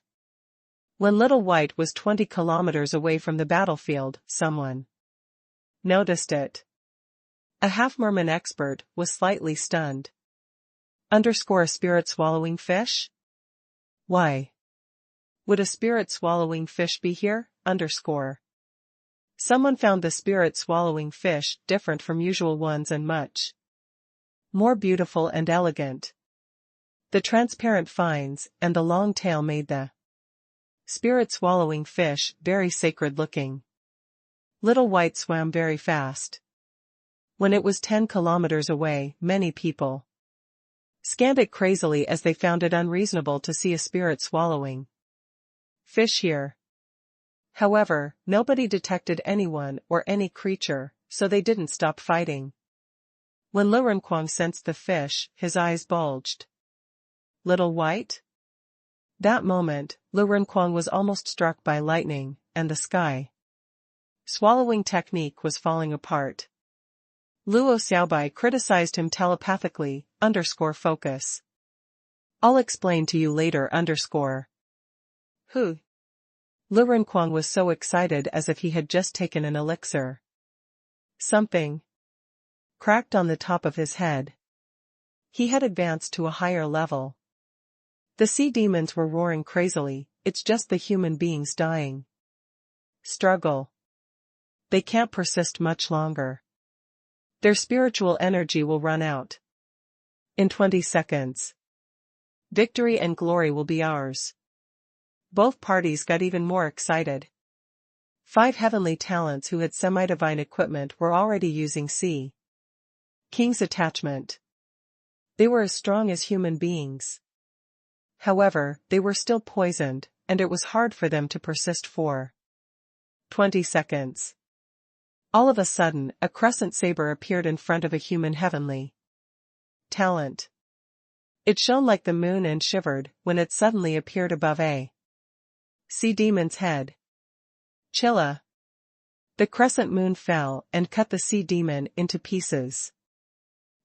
When Little White was 20 kilometers away from the battlefield, someone noticed it. A half-merman expert was slightly stunned. A spirit swallowing fish? Why would a spirit swallowing fish be here? Someone found the spirit swallowing fish different from usual ones and much more beautiful and elegant. The transparent fins and the long tail made the spirit swallowing fish very sacred looking. Little White swam very fast. When it was 10 kilometers away, many people scanned it crazily as they found it unreasonable to see a spirit swallowing fish here. However, nobody detected anyone or any creature, so they didn't stop fighting. When Lu Renquang sensed the fish, his eyes bulged. Little White? That moment, Lu Renquang was almost struck by lightning, and the sky swallowing technique was falling apart. Luo Xiaobai criticized him telepathically, _focus. I'll explain to you later, _. Who? Lu Renquang was so excited as if he had just taken an elixir. Something cracked on the top of his head. He had advanced to a higher level. The sea demons were roaring crazily, it's just the human beings dying. Struggle. They can't persist much longer. Their spiritual energy will run out. In 20 seconds. Victory and glory will be ours. Both parties got even more excited. 5 heavenly talents who had semi-divine equipment were already using Sea King's attachment. They were as strong as human beings. However, they were still poisoned, and it was hard for them to persist for 20 seconds. All of a sudden, a crescent saber appeared in front of a human heavenly talent. It shone like the moon and shivered when it suddenly appeared above a sea demon's head. Chilla. The crescent moon fell and cut the sea demon into pieces.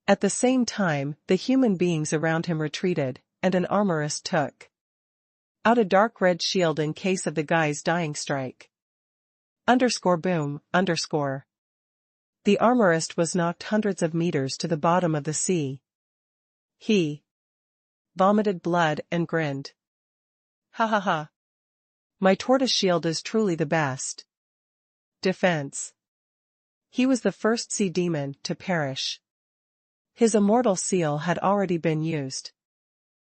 At the same time, the human beings around him retreated, and an armorist took out a dark red shield in case of the guy's dying strike. Boom. The armorist was knocked hundreds of meters to the bottom of the sea. He vomited blood and grinned. Ha ha ha. My tortoise shield is truly the best defense. He was the first sea demon to perish. His immortal seal had already been used.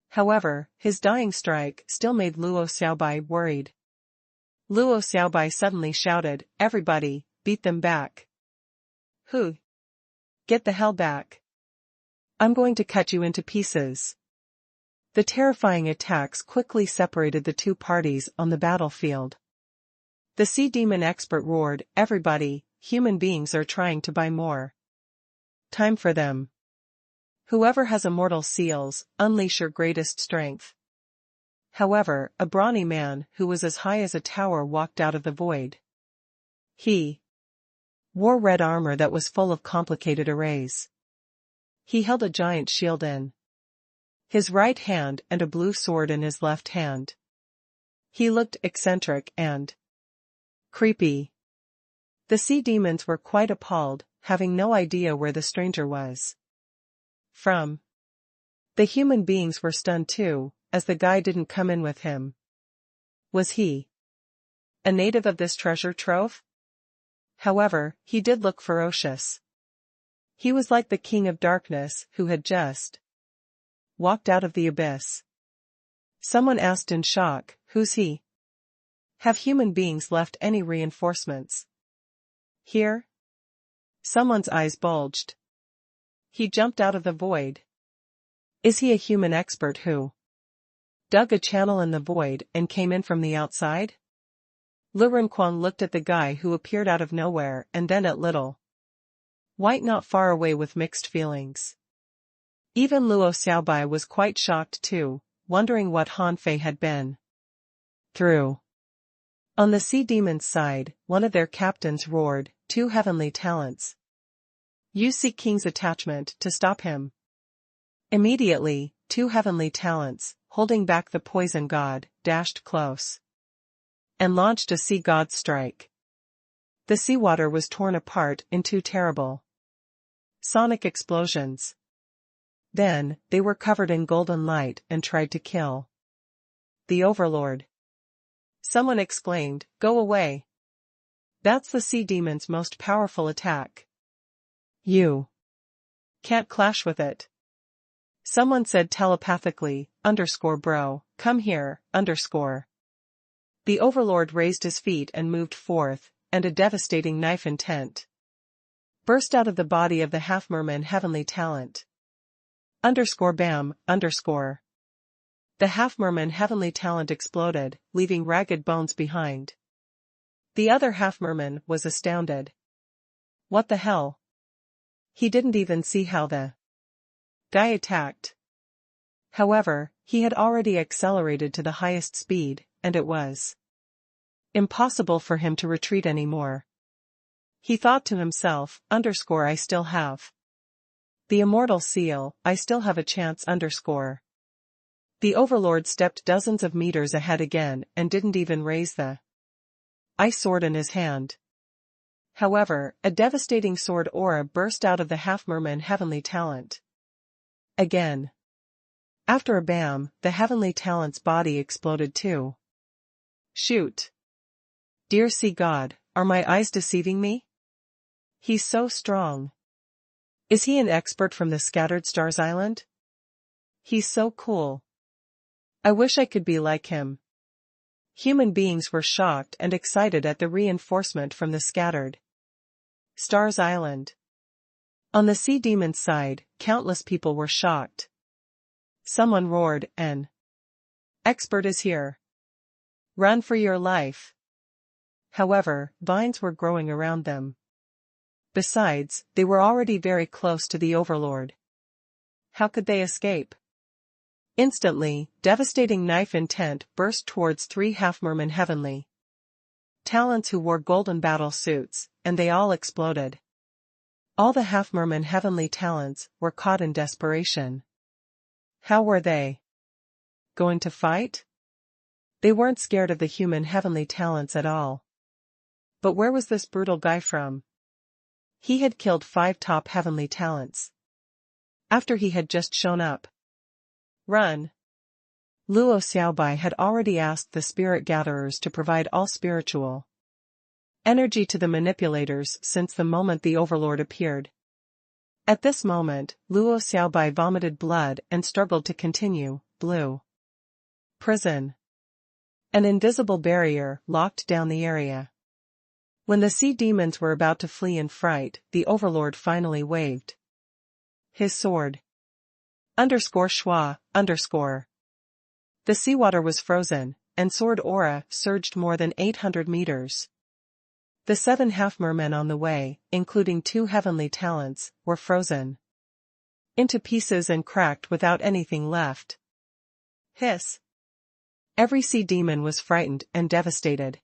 However, his dying strike still made Luo Xiaobai worried. Luo Xiaobai suddenly shouted, "Everybody, beat them back." Who? Get the hell back. I'm going to cut you into pieces. The terrifying attacks quickly separated the two parties on the battlefield. The sea demon expert roared, "Everybody, human beings are trying to buy more time for them. Whoever has immortal seals, unleash your greatest strength." However, a brawny man who was as high as a tower walked out of the void. He wore red armor that was full of complicated arrays. He held a giant shield in his right hand and a blue sword in his left hand. He looked eccentric and creepy. The sea demons were quite appalled, having no idea where the stranger was from. The human beings were stunned too, as the guy didn't come in with him. Was he a native of this treasure trove? However, he did look ferocious. He was like the king of darkness who had just walked out of the abyss. Someone asked in shock, "Who's he? Have human beings left any reinforcements here?" Someone's eyes bulged. He jumped out of the void. Is he a human expert who dug a channel in the void and came in from the outside? Lu Renquan looked at the guy who appeared out of nowhere and then at little White not far away with mixed feelings. Even Luo Xiaobai was quite shocked too, wondering what Han Fei had been through. On the sea demon's side, one of their captains roared, "Two heavenly talents. Use Sea King's attachment to stop him." Immediately, two heavenly talents, holding back the poison god, dashed close and launched a sea god strike. The seawater was torn apart in two terrible sonic explosions. Then, they were covered in golden light and tried to kill the Overlord. Someone exclaimed, "Go away. That's the sea demon's most powerful attack. You can't clash with it." Someone said telepathically, "Bro, come here, The Overlord raised his feet and moved forth, and a devastating knife intent burst out of the body of the half-merman heavenly talent. Bam, The half-merman heavenly talent exploded, leaving ragged bones behind. The other half-merman was astounded. What the hell? He didn't even see how the guy attacked. However, he had already accelerated to the highest speed, and it was impossible for him to retreat anymore. He thought to himself, I still have the immortal seal, I still have a chance. The Overlord stepped dozens of meters ahead again and didn't even raise the ice sword in his hand. However, a devastating sword aura burst out of the half-merman heavenly talent. Again. After a bam, the heavenly talent's body exploded too. Shoot. Dear sea god, are my eyes deceiving me? He's so strong. Is he an expert from the Scattered Stars Island? He's so cool. I wish I could be like him. Human beings were shocked and excited at the reinforcement from the Scattered Stars Island. On the sea demon's side, countless people were shocked. Someone roared, "An expert is here. Run for your life." However, vines were growing around them. Besides, they were already very close to the Overlord. How could they escape? Instantly, devastating knife intent burst towards three half-merman heavenly talents who wore golden battle suits, and they all exploded. All the half-merman heavenly talents were caught in desperation. How were they going to fight? They weren't scared of the human heavenly talents at all. But where was this brutal guy from? He had killed 5 top heavenly talents after he had just shown up. Run. Luo Xiaobai had already asked the spirit gatherers to provide all spiritual energy to the manipulators since the moment the Overlord appeared. At this moment, Luo Xiaobai vomited blood and struggled to continue. Blue prison. An invisible barrier locked down the area. When the sea demons were about to flee in fright, the Overlord finally waved his sword. Schwa. The seawater was frozen, and sword aura surged more than 800 meters. The 7 half-mermen on the way, including 2 heavenly talents, were frozen into pieces and cracked without anything left. Hiss. Every sea demon was frightened and devastated.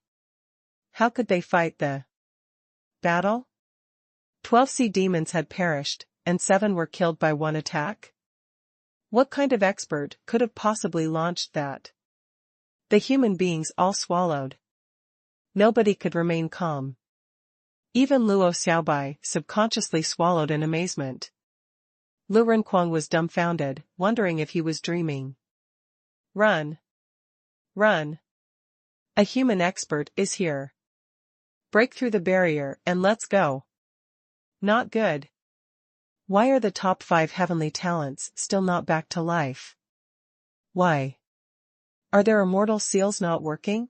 How could they fight the battle? 12 sea demons had perished, and 7 were killed by one attack? What kind of expert could have possibly launched that? The human beings all swallowed. Nobody could remain calm. Even Luo Xiaobai subconsciously swallowed in amazement. Lu Renquan was dumbfounded, wondering if he was dreaming. Run. Run. A human expert is here. Break through the barrier and let's go. Not good. Why are the top 5 heavenly talents still not back to life? Why? Are their immortal seals not working?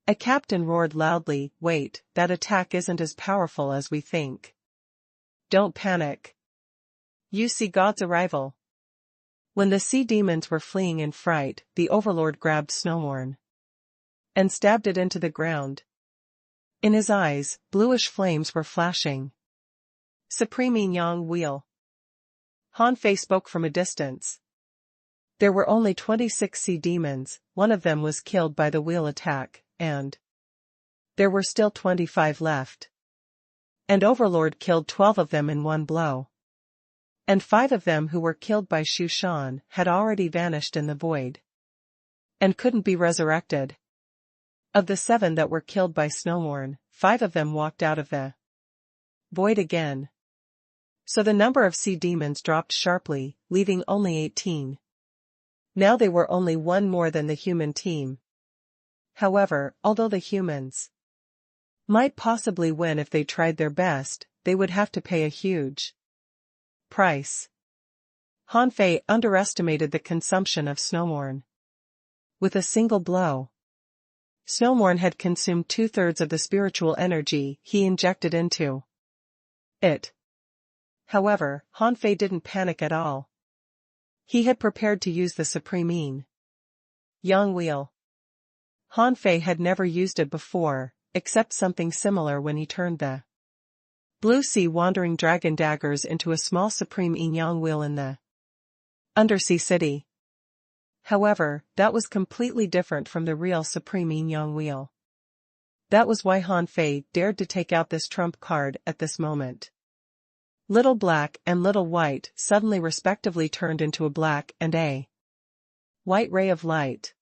A captain roared loudly, wait, that attack isn't as powerful as we think. Don't panic. You see God's arrival. When the sea demons were fleeing in fright, the overlord grabbed Snowhorn and stabbed it into the ground. In his eyes, bluish flames were flashing. Supreme Yang Wheel. Hanfei spoke from a distance. There were only 26 sea demons, one of them was killed by the wheel attack, and there were still 25 left. And Overlord killed 12 of them in one blow. And 5 of them who were killed by Shu Shan had already vanished in the void and couldn't be resurrected. Of the 7 that were killed by Snowhorn, 5 of them walked out of the void again. So the number of sea demons dropped sharply, leaving only 18. Now they were only 1 more than the human team. However, although the humans might possibly win if they tried their best, they would have to pay a huge price. Hanfei underestimated the consumption of Snowhorn. With a single blow, Snowhorn had consumed 2/3 of the spiritual energy he injected into it. However, Hanfei didn't panic at all. He had prepared to use the Supreme Yang Wheel. Hanfei had never used it before, except something similar when he turned the Blue Sea Wandering Dragon daggers into a small Supreme Yang Wheel in the Undersea City. However, that was completely different from the real Supreme Yang Wheel. That was why Hanfei dared to take out this trump card at this moment. Little Black and Little White suddenly respectively turned into a black and a white ray of light.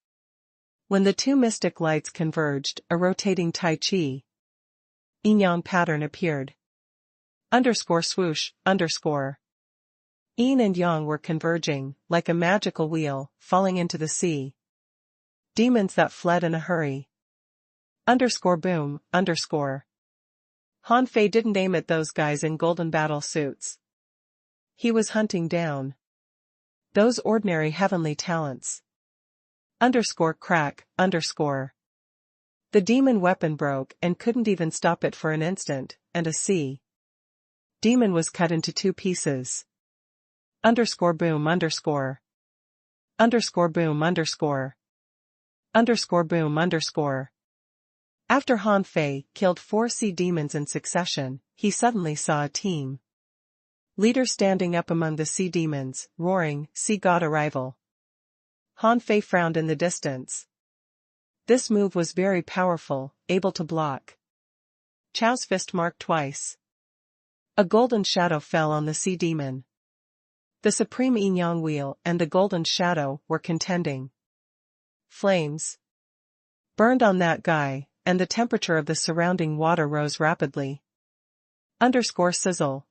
When the 2 mystic lights converged, a rotating Tai Chi yin-yang pattern appeared. Swoosh, Yin and Yang were converging, like a magical wheel, falling into the sea. Demons that fled in a hurry. Boom, Hanfei didn't aim at those guys in golden battle suits. He was hunting down those ordinary heavenly talents. Crack, The demon weapon broke and couldn't even stop it for an instant, and a sea demon was cut into 2 pieces. Boom, boom, boom. After Hanfei killed 4 sea demons in succession, he suddenly saw a team leader standing up among the sea demons, roaring, "See God arrival." Hanfei frowned in the distance. This move was very powerful, able to block Chao's fist mark twice. A golden shadow fell on the sea demon. The Supreme Yang Wheel and the golden shadow were contending. Flames burned on that guy, and the temperature of the surrounding water rose rapidly. Sizzle,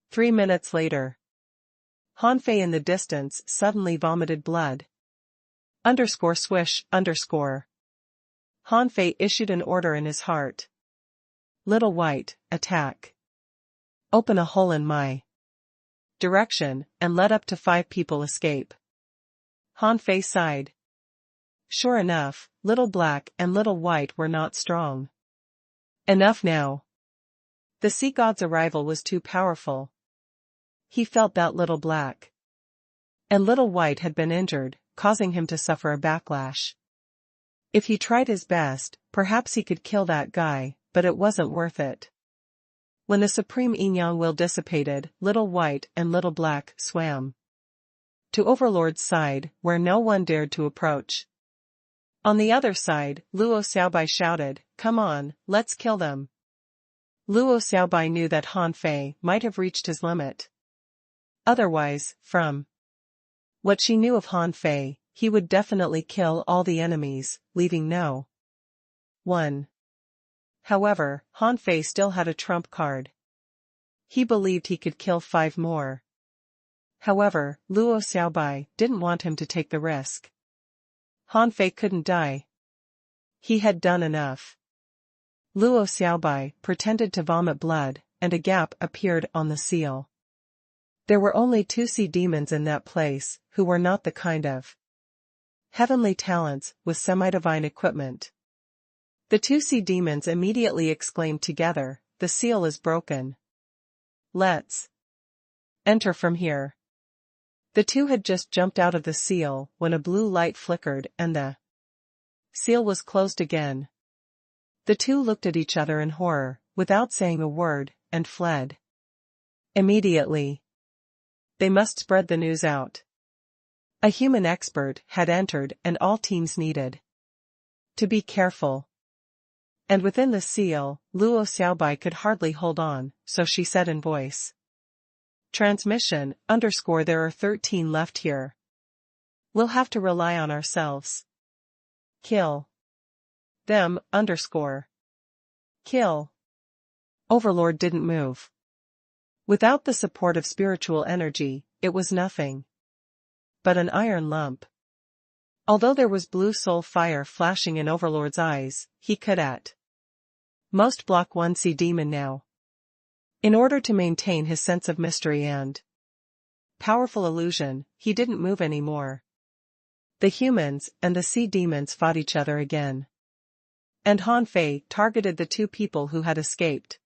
3 minutes later. Hanfei in the distance suddenly vomited blood. Swish, Hanfei issued an order in his heart. Little White, attack. Open a hole in my direction, and let up to 5 people escape. Hanfei sighed. Sure enough, Little Black and Little White were not strong enough now. The sea god's arrival was too powerful. He felt that Little Black and Little White had been injured, causing him to suffer a backlash. If he tried his best, perhaps he could kill that guy, but it wasn't worth it. When the Supreme Yin-Yang Will dissipated, Little White and Little Black swam to Overlord's side, where no one dared to approach. On the other side, Luo Xiaobai shouted, "Come on, let's kill them." Luo Xiaobai knew that Hanfei might have reached his limit. Otherwise, from what she knew of Hanfei, he would definitely kill all the enemies, leaving no one. However, Hanfei still had a trump card. He believed he could kill 5 more. However, Luo Xiaobai didn't want him to take the risk. Hanfei couldn't die. He had done enough. Luo Xiaobai pretended to vomit blood, and a gap appeared on the seal. There were only 2 sea demons in that place, who were not the kind of heavenly talents with semi-divine equipment. The two sea demons immediately exclaimed together, "The seal is broken. Let's enter from here." The two had just jumped out of the seal when a blue light flickered and the seal was closed again. The two looked at each other in horror, without saying a word, and fled. Immediately. They must spread the news out. A human expert had entered and all teams needed to be careful. And within the seal, Luo Xiaobai could hardly hold on, so she said in voice transmission, there are 13 left here. We'll have to rely on ourselves. Kill them, Kill. Overlord didn't move. Without the support of spiritual energy, it was nothing but an iron lump. Although there was blue soul fire flashing in Overlord's eyes, he could at most block one sea demon now. In order to maintain his sense of mystery and powerful illusion, he didn't move anymore. The humans and the sea demons fought each other again. And Han Fei targeted the two people who had escaped.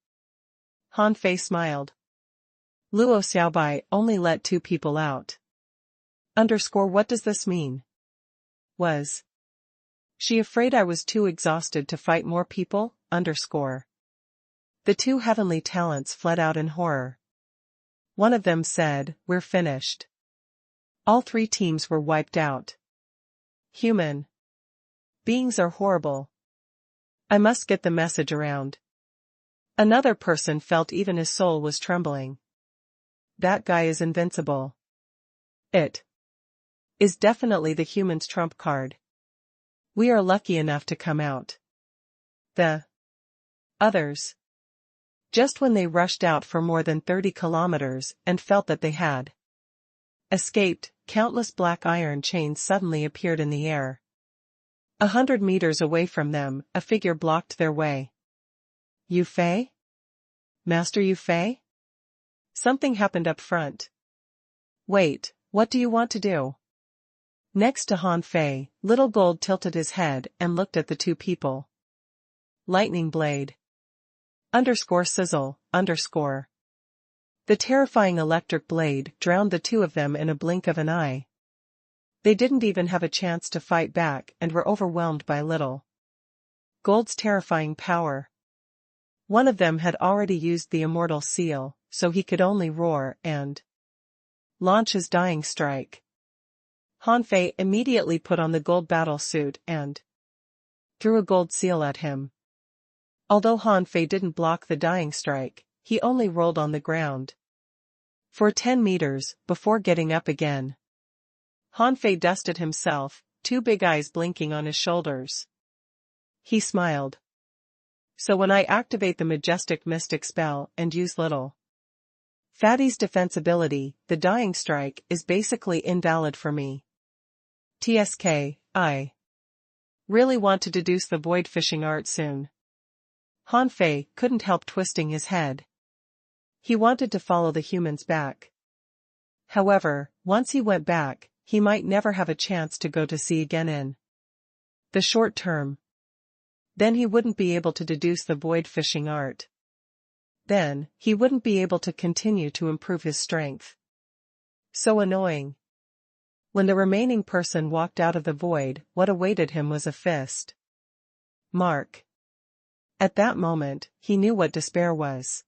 Han Fei smiled. Luo Xiaobai only let 2 people out. What does this mean? Was she afraid I was too exhausted to fight more people? The 2 heavenly talents fled out in horror. One of them said, "We're finished." All 3 teams were wiped out. Human beings are horrible. I must get the message around. Another person felt even his soul was trembling. That guy is invincible. It is definitely the human's trump card. We are lucky enough to come out. The others. Just when they rushed out for more than 30 kilometers and felt that they had escaped, countless black iron chains suddenly appeared in the air. 100 meters away from them, a figure blocked their way. Yu Fei? Master Yu Fei? Something happened up front. Wait, what do you want to do? Next to Han Fei, Little Gold tilted his head and looked at the 2 people. Lightning blade. Sizzle. The terrifying electric blade drowned the 2 of them in a blink of an eye. They didn't even have a chance to fight back and were overwhelmed by Little Gold's terrifying power. One of them had already used the immortal seal, so he could only roar and launch his dying strike. Han Fei immediately put on the gold battle suit and threw a gold seal at him. Although Han Fei didn't block the dying strike, he only rolled on the ground for 10 meters before getting up again. Han Fei dusted himself, 2 big eyes blinking on his shoulders. He smiled. So when I activate the majestic mystic spell and use Little Fatty's defense ability, the dying strike is basically invalid for me. TSK, I really want to deduce the void fishing art soon. Han Fei couldn't help twisting his head. He wanted to follow the humans back. However, once he went back, he might never have a chance to go to sea again in the short term. Then he wouldn't be able to deduce the void fishing art. Then, he wouldn't be able to continue to improve his strength. So annoying. When the remaining person walked out of the void, what awaited him was a fist mark. At that moment, he knew what despair was.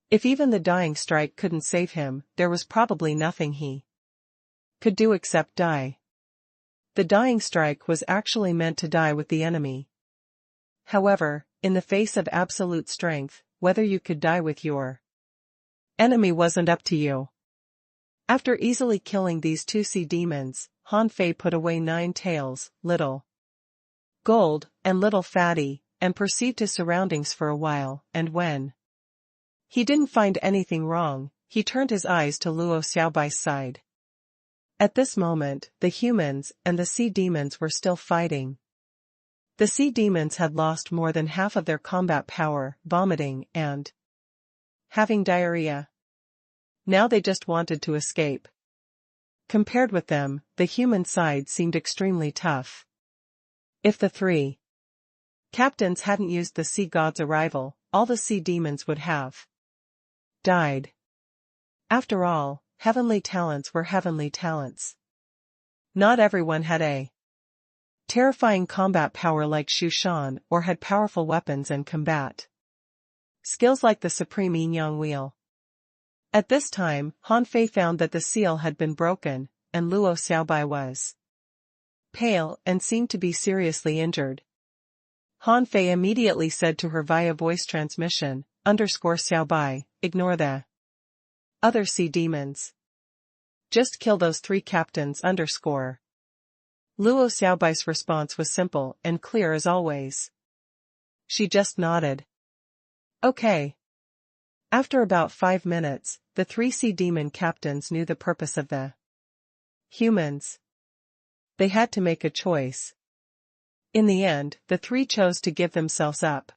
If even the dying strike couldn't save him, there was probably nothing he could do except die. The dying strike was actually meant to die with the enemy. However, in the face of absolute strength, whether you could die with your enemy wasn't up to you. After easily killing these 2 sea demons, Han Fei put away 9 tails, Little Gold, and Little Fatty, and perceived his surroundings for a while, and when he didn't find anything wrong, he turned his eyes to Luo Xiaobai's side. At this moment, the humans and the sea demons were still fighting. The sea demons had lost more than half of their combat power, vomiting and having diarrhea. Now they just wanted to escape. Compared with them, the human side seemed extremely tough. If the three captains hadn't used the sea god's arrival, all the sea demons would have died. After all, heavenly talents were heavenly talents. Not everyone had a terrifying combat power like Shu Shan or had powerful weapons and combat skills like the supreme yin yang wheel. At this time, Han Fei found that the seal had been broken, and Luo Xiaobai was pale and seemed to be seriously injured. Han Fei immediately said to her via voice transmission, _Xiaobai, ignore the other sea demons. Just kill those three captains _. Luo Xiaobai's response was simple and clear as always. She just nodded. Okay. After about 5 minutes, the 3 sea demon captains knew the purpose of the humans. They had to make a choice. In the end, the 3 chose to give themselves up.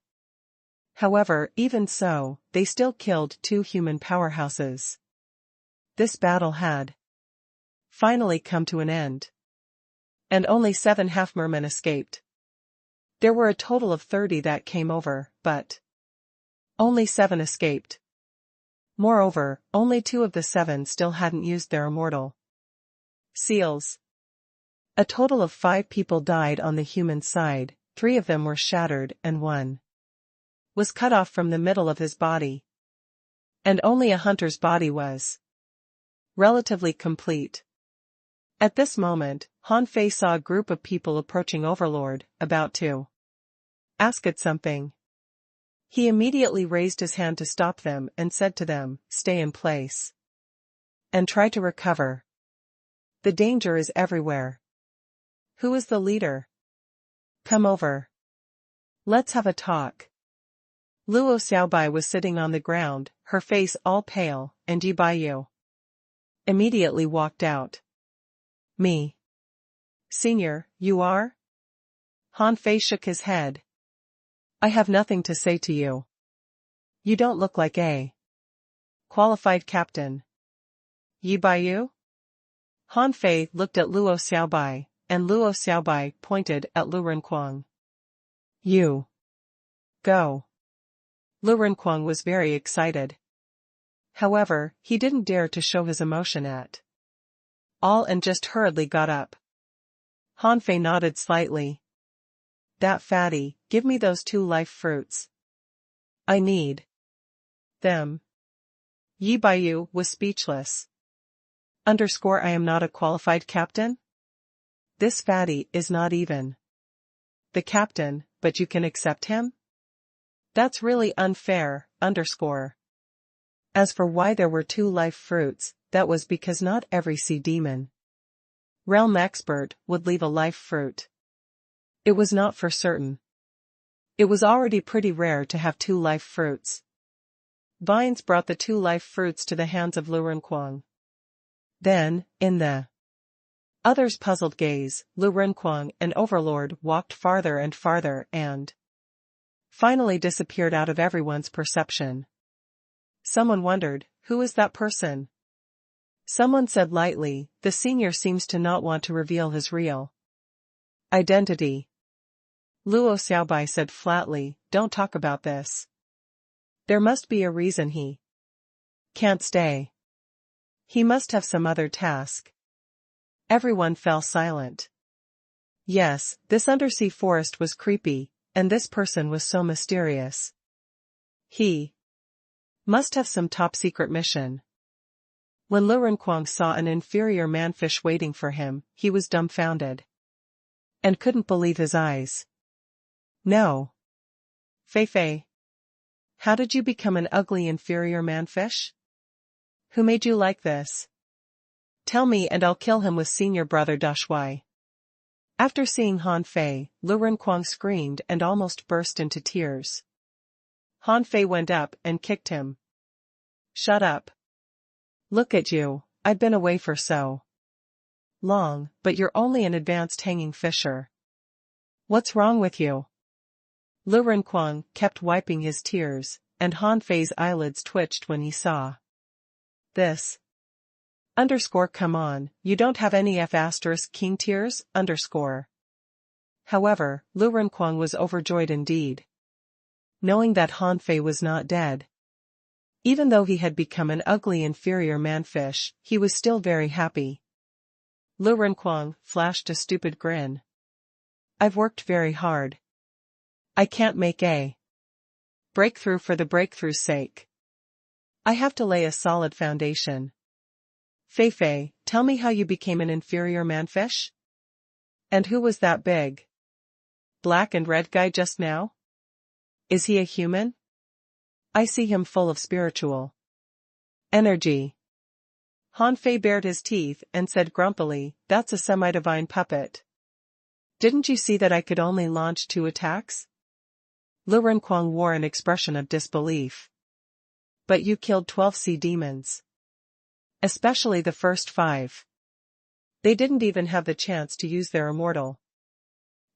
However, even so, they still killed 2 human powerhouses. This battle had finally come to an end. And only 7 half-mermen escaped. There were a total of 30 that came over, but only 7 escaped. Moreover, only 2 of the 7 still hadn't used their immortal seals. A total of 5 people died on the human side, 3 of them were shattered and 1 was cut off from the middle of his body. And only a hunter's body was relatively complete. At this moment, Han Fei saw a group of people approaching Overlord, about to ask it something. He immediately raised his hand to stop them and said to them, "Stay in place. And try to recover. The danger is everywhere. Who is the leader? Come over. Let's have a talk." Luo Xiaobai was sitting on the ground, her face all pale, and Yi Baiyu immediately walked out. "Me? Senior, you are?" Han Fei shook his head. "I have nothing to say to you. You don't look like a qualified captain." "Yi Baiyu?" Han Fei looked at Luo Xiaobai, and Luo Xiaobai pointed at Lu Renquang. "You go." Lu Renquang was very excited. However, he didn't dare to show his emotion at all and just hurriedly got up. Han Fei nodded slightly. "That fatty, give me those 2 life fruits. I need them." Yi Baiyu was speechless. "I am not a qualified captain? This fatty is not even the captain, but you can accept him? That's really unfair, As for why there were 2 life fruits, that was because not every sea demon realm expert would leave a life fruit. It was not for certain. It was already pretty rare to have 2 life fruits. Vines brought the 2 life fruits to the hands of Lu Renquang. Then, in the others' puzzled gaze, Lu Renquang and Overlord walked farther and farther and finally disappeared out of everyone's perception. Someone wondered, "Who is that person?" Someone said lightly, "The senior seems to not want to reveal his real identity." Luo Xiaobai said flatly, "Don't talk about this. There must be a reason he can't stay. He must have some other task." Everyone fell silent. Yes, this undersea forest was creepy, and this person was so mysterious. He must have some top-secret mission. When Lu Renquang saw an inferior manfish waiting for him, he was dumbfounded and couldn't believe his eyes. "No. Fei, how did you become an ugly inferior manfish? Who made you like this? Tell me and I'll kill him with senior brother Dashuai." After seeing Han Fei, Lu Renquang screamed and almost burst into tears. Han Fei went up and kicked him. "Shut up. Look at you, I've been away for so long, but you're only an advanced hanging fisher. What's wrong with you?" Lu Renquang kept wiping his tears, and Han Fei's eyelids twitched when he saw this. Come on, you don't have any king tears, However, Lu Renkuang was overjoyed indeed. Knowing that Han Fei was not dead. Even though he had become an ugly inferior manfish, he was still very happy. Lu Renkuang flashed a stupid grin. I've worked very hard. I can't make a breakthrough for the breakthrough's sake. I have to lay a solid foundation. Fei Fei, tell me how you became an inferior manfish? And who was that big black and red guy just now? Is he a human? I see him full of spiritual energy. Han Fei bared his teeth and said grumpily, that's a semi-divine puppet. Didn't you see that I could only launch 2 attacks? Lu Renkuang wore an expression of disbelief. But you killed 12 sea demons. Especially the first 5. They didn't even have the chance to use their immortal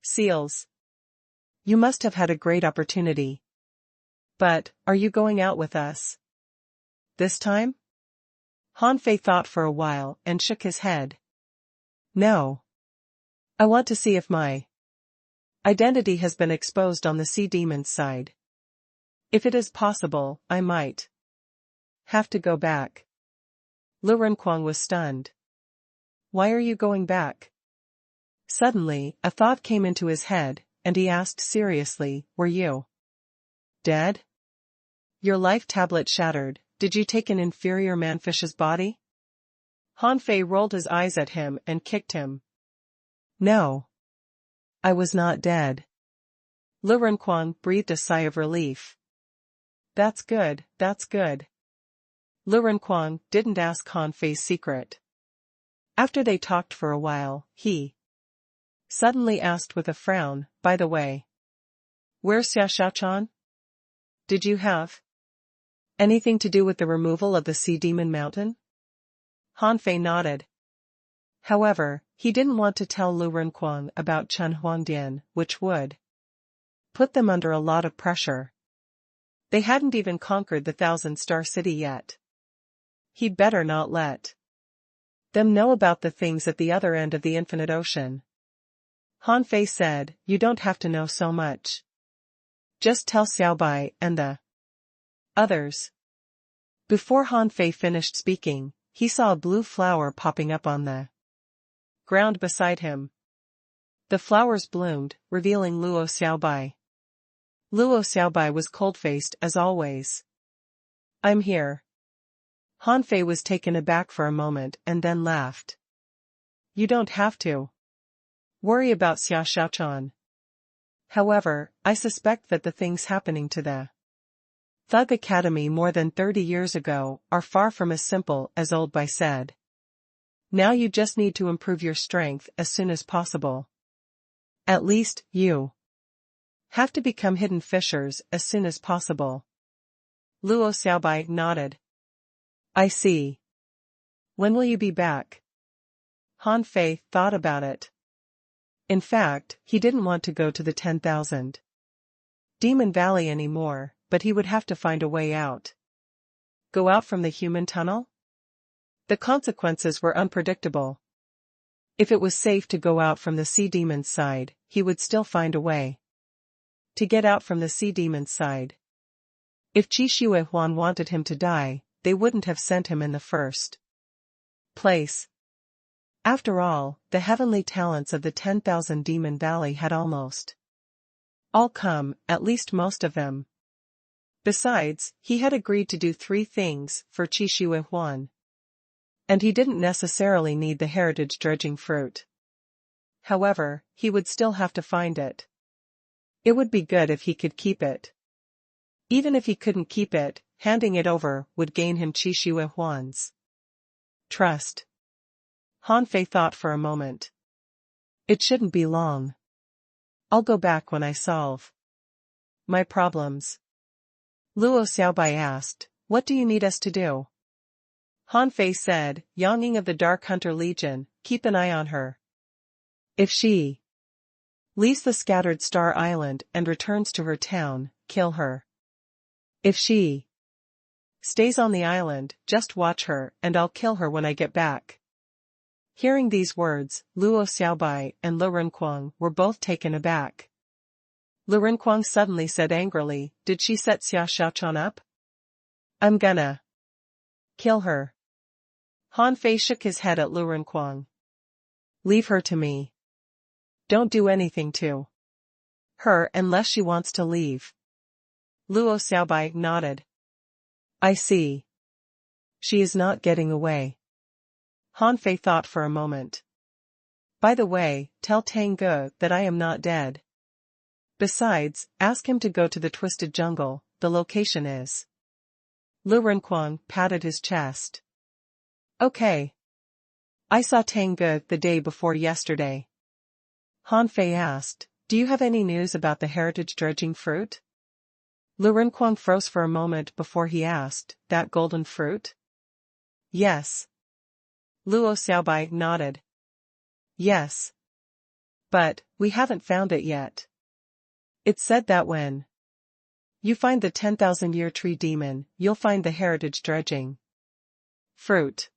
seals. You must have had a great opportunity. But, are you going out with us this time? Han Fei thought for a while and shook his head. No. I want to see if my identity has been exposed on the sea demon's side. If it is possible, I might have to go back. Lu Renkuang was stunned. Why are you going back? Suddenly, a thought came into his head, and he asked seriously, were you dead? Your life tablet shattered, did you take an inferior manfish's body? Han Fei rolled his eyes at him and kicked him. No. I was not dead. Lu Renkuang breathed a sigh of relief. That's good, that's good. Lu Renkuang didn't ask Han Fei's secret. After they talked for a while, he suddenly asked with a frown, by the way. Where's Xia Xiaochan? Did you have anything to do with the removal of the sea demon mountain? Han Fei nodded. However, he didn't want to tell Lu Renkuang about Chen Huangdian, which would put them under a lot of pressure. They hadn't even conquered the 1,000-star city yet. He'd better not let them know about the things at the other end of the infinite ocean. Han Fei said, you don't have to know so much. Just tell Xiaobai and the others. Before Han Fei finished speaking, he saw a blue flower popping up on the ground beside him. The flowers bloomed, revealing Luo Xiaobai. Luo Xiaobai was cold-faced as always. I'm here. Han Fei was taken aback for a moment and then laughed. You don't have to worry about Xia Xiaochan. However, I suspect that the things happening to the Thug Academy more than 30 years ago are far from as simple as Old Bai said. Now you just need to improve your strength as soon as possible. At least, you have to become hidden fishers as soon as possible. Luo Xiaobai nodded. I see. When will you be back? Han Fei thought about it. In fact, he didn't want to go to the 10,000 Demon Valley anymore, but he would have to find a way out. Go out from the human tunnel? The consequences were unpredictable. If it was safe to go out from the sea demon's side, he would still find a way to get out from the sea demon's side. If Qi Shue Huan wanted him to die, they wouldn't have sent him in the first place. After all, the heavenly talents of the 10,000 Demon Valley had almost all come, at least most of them. Besides, he had agreed to do 3 things for Qi Shue Huan. And he didn't necessarily need the heritage dredging fruit. However, he would still have to find it. It would be good if he could keep it. Even if he couldn't keep it, handing it over would gain him Qi Shue Huan's trust. Han Fei thought for a moment. It shouldn't be long. I'll go back when I solve my problems. Luo Xiaobai asked, what do you need us to do? Han Fei said, Yang of the Dark Hunter Legion, keep an eye on her. If she leaves the Scattered Star Island and returns to her town, kill her. If she Stays on the island, just watch her, and I'll kill her when I get back. Hearing these words, Luo Xiaobai and Lu Renquang were both taken aback. Lu Renquang suddenly said angrily, did she set Xia Xiaochan up? I'm gonna kill her. Han Fei shook his head at Lu Renquang. Leave her to me. Don't do anything to her unless she wants to leave. Luo Xiaobai nodded. I see. She is not getting away. Han Fei thought for a moment. By the way, tell Tang Ge that I am not dead. Besides, ask him to go to the Twisted Jungle, the location is. Lu Renquang patted his chest. Okay. I saw Tang Ge the day before yesterday. Han Fei asked, do you have any news about the heritage dredging fruit? Lu Renquang froze for a moment before he asked, that golden fruit? Yes. Luo Xiaobai nodded. Yes. But, we haven't found it yet. It's said that when you find the 10,000-year tree demon, you'll find the heritage dredging fruit.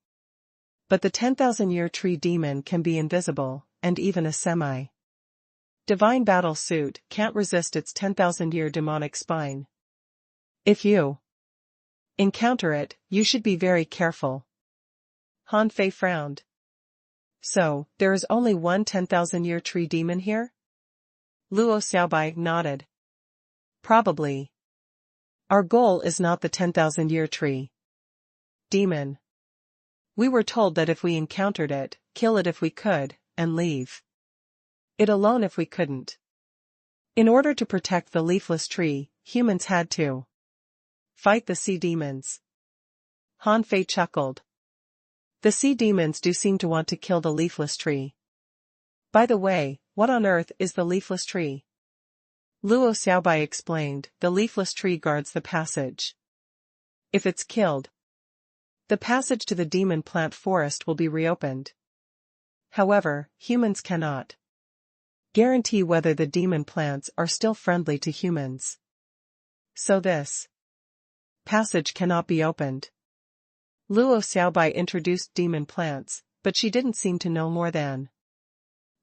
But the 10,000-year tree demon can be invisible, and even a semi-divine battle suit can't resist its 10,000-year demonic spine. If you encounter it, you should be very careful. Han Fei frowned. So, there is only one 10,000-year tree demon here? Luo Xiaobai nodded. Probably. Our goal is not the 10,000-year tree demon. We were told that if we encountered it, kill it if we could, and leave it alone if we couldn't. In order to protect the leafless tree, humans had to fight the sea demons. Han Fei chuckled. The sea demons do seem to want to kill the leafless tree. By the way, what on earth is the leafless tree? Luo Xiaobai explained, the leafless tree guards the passage. If it's killed, the passage to the demon plant forest will be reopened. However, humans cannot guarantee whether the demon plants are still friendly to humans. So this passage cannot be opened. Luo Xiaobai introduced demon plants, but she didn't seem to know more than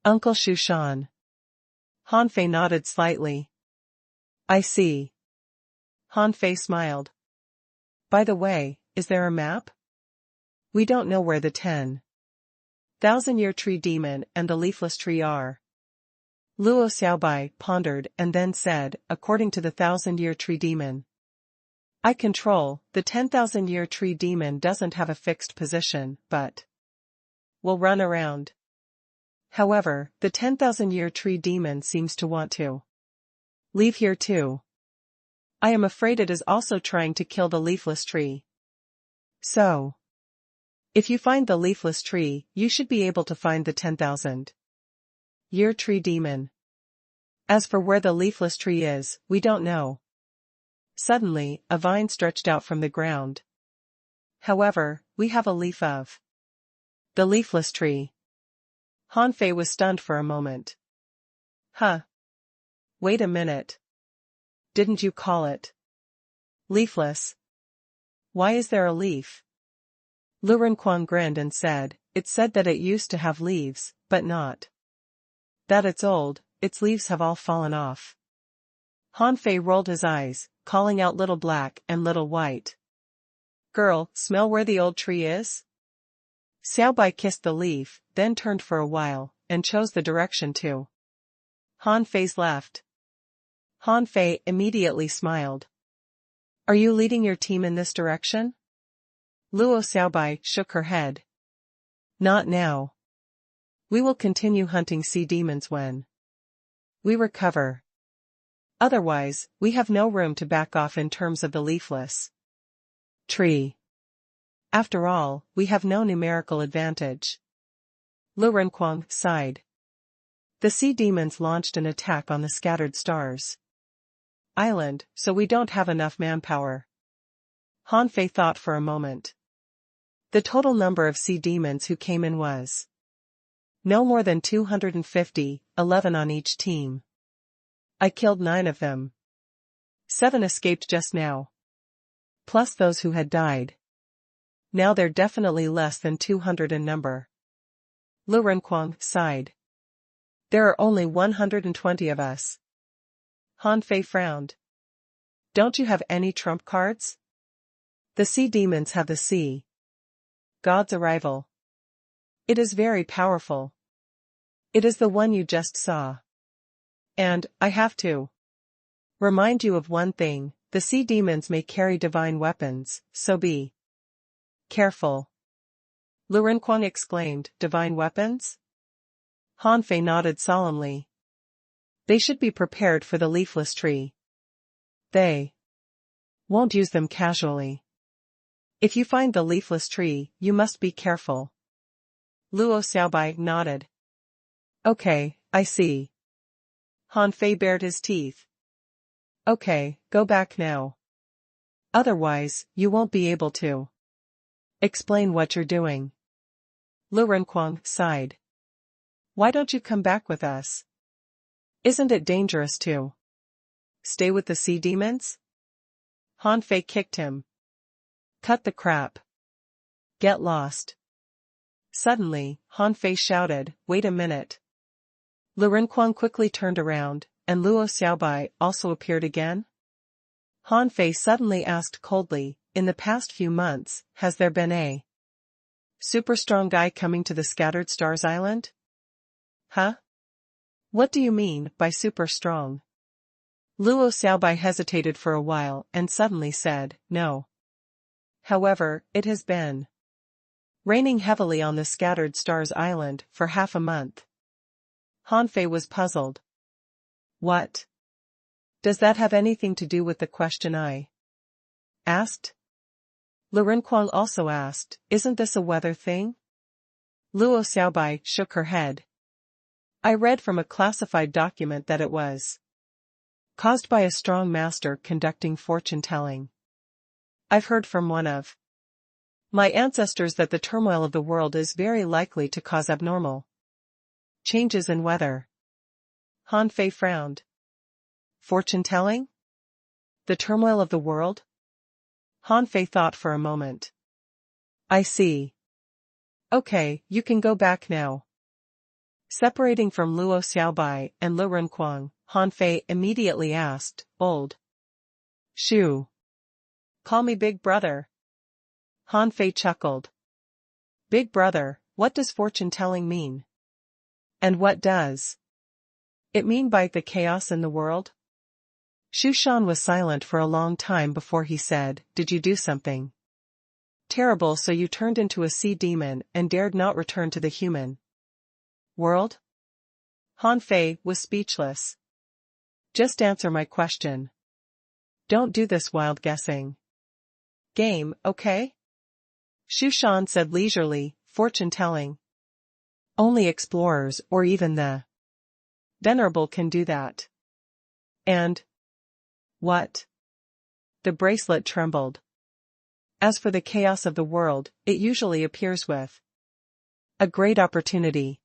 Uncle Shushan. Han Fei nodded slightly. I see. Han Fei smiled. By the way, is there a map? We don't know where the 10,000-year tree demon and the leafless tree are. Luo Xiaobai pondered and then said, according to the 1,000-year tree demon I control, the 10,000-year tree demon doesn't have a fixed position, but will run around. However, the 10,000-year tree demon seems to want to leave here too. I am afraid it is also trying to kill the leafless tree. So, if you find the leafless tree, you should be able to find the 10,000-year tree demon. As for where the leafless tree is, we don't know. Suddenly, a vine stretched out from the ground. However, we have a leaf of the leafless tree. Han Fei was stunned for a moment. Huh. Wait a minute. Didn't you call it leafless? Why is there a leaf? Lu Renquang grinned and said, it's said that it used to have leaves, but not that it's old, its leaves have all fallen off. Han Fei rolled his eyes, calling out Little Black and Little White. Girl, smell where the old tree is? Xiaobai kissed the leaf, then turned for a while, and chose the direction to Han Fei's left. Han Fei immediately smiled. Are you leading your team in this direction? Luo Xiaobai shook her head. Not now. We will continue hunting sea demons when we recover. Otherwise, we have no room to back off in terms of the leafless tree. After all, we have no numerical advantage. Lu Renquang sighed. The sea demons launched an attack on the scattered stars island, so we don't have enough manpower. Han Fei thought for a moment. The total number of sea demons who came in was no more than 250, 11 on each team. I killed 9 of them. 7 escaped just now. plus those who had died. Now they're definitely less than 200 in number. Lu Renquang sighed. There are only 120 of us. Han Fei frowned. Don't you have any trump cards? The sea demons have the sea god's arrival. It is very powerful. It is the one you just saw. And, I have to remind you of one thing, the sea demons may carry divine weapons, so be careful. Lu Renquang exclaimed, divine weapons? Han Fei nodded solemnly. They should be prepared for the leafless tree. They won't use them casually. If you find the leafless tree, you must be careful. Luo Xiaobai nodded. Okay, I see. Han Fei bared his teeth. Okay, go back now. Otherwise, you won't be able to explain what you're doing. Lu Renquang sighed. Why don't you come back with us? Isn't it dangerous to stay with the sea demons? Han Fei kicked him. Cut the crap. Get lost. Suddenly, Han Fei shouted, wait a minute. Lu Renquang quickly turned around, and Luo Xiaobai also appeared again? Han Fei suddenly asked coldly, in the past few months, has there been a super strong guy coming to the Scattered Stars Island? Huh? What do you mean by super strong? Luo Xiaobai hesitated for a while and suddenly said, no. However, it has been raining heavily on the Scattered Stars Island for half a month. Han Fei was puzzled. What? Does that have anything to do with the question I asked? Lu Renquang also asked, isn't this a weather thing? Luo Xiaobai shook her head. I read from a classified document that it was caused by a strong master conducting fortune-telling. I've heard from one of my ancestors that the turmoil of the world is very likely to cause abnormal changes in weather. Han Fei frowned. Fortune-telling? The turmoil of the world? Han Fei thought for a moment. I see. Okay, you can go back now. Separating from Luo Xiaobai and Lu Renquang, Han Fei immediately asked, Old Shu. Call me Big Brother. Han Fei chuckled. Big Brother, what does fortune-telling mean? And what does it mean by the chaos in the world? Shu Shan was silent for a long time before he said, did you do something terrible so you turned into a sea demon and dared not return to the human world? Han Fei was speechless. Just answer my question. Don't do this wild guessing game, okay? Shu Shan said leisurely, fortune-telling. Only explorers or even the venerable can do that. And what? The bracelet trembled. As for the chaos of the world, it usually appears with a great opportunity.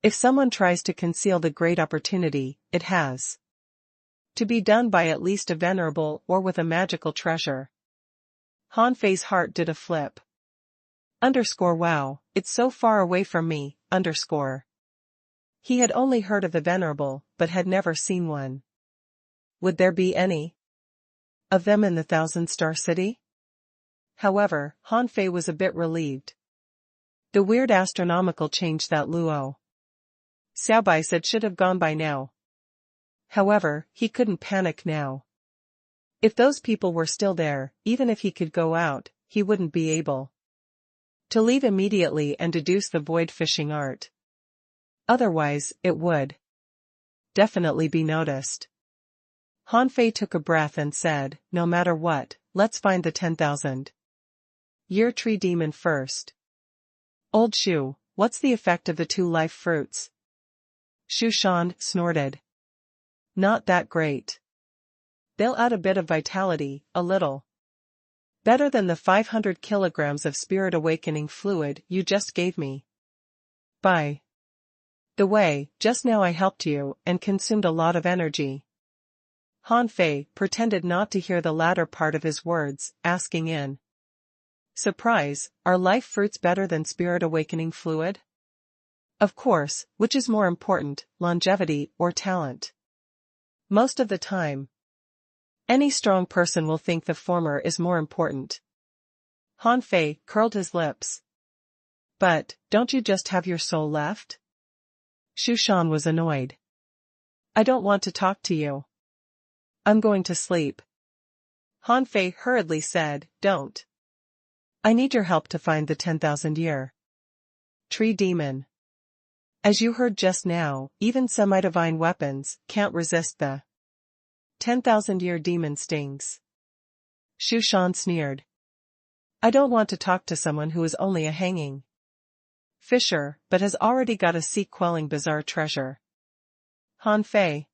If someone tries to conceal the great opportunity, it has to be done by at least a venerable or with a magical treasure. Han Fei's heart did a flip. Wow, it's so far away from me, He had only heard of the venerable, but had never seen one. Would there be any of them in the Thousand-Star City? However, Han Fei was a bit relieved. The weird astronomical change that Luo Xiaobai said should have gone by now. However, he couldn't panic now. If those people were still there, even if he could go out, he wouldn't be able to leave immediately and deduce the void fishing art. Otherwise, it would definitely be noticed. Han Fei took a breath and said, no matter what, let's find the 10,000 year tree demon first. Old Shu, what's the effect of the 2 life fruits? Shu Shan snorted. Not that great. They'll add a bit of vitality, a little. Better than the 500 kilograms of spirit awakening fluid you just gave me. By the way, just now I helped you and consumed a lot of energy. Han Fei pretended not to hear the latter part of his words, asking in surprise, are life fruits better than spirit awakening fluid? Of course, which is more important, longevity or talent? Most of the time, any strong person will think the former is more important. Han Fei curled his lips. But, don't you just have your soul left? Shu Shan was annoyed. I don't want to talk to you. I'm going to sleep. Han Fei hurriedly said, don't. I need your help to find the 10,000-year tree demon. As you heard just now, even semi-divine weapons can't resist the 10,000-year demon stings. Shu Shan sneered. I don't want to talk to someone who is only a hanging fisher, but has already got a sea-quelling bizarre treasure. Han Fei.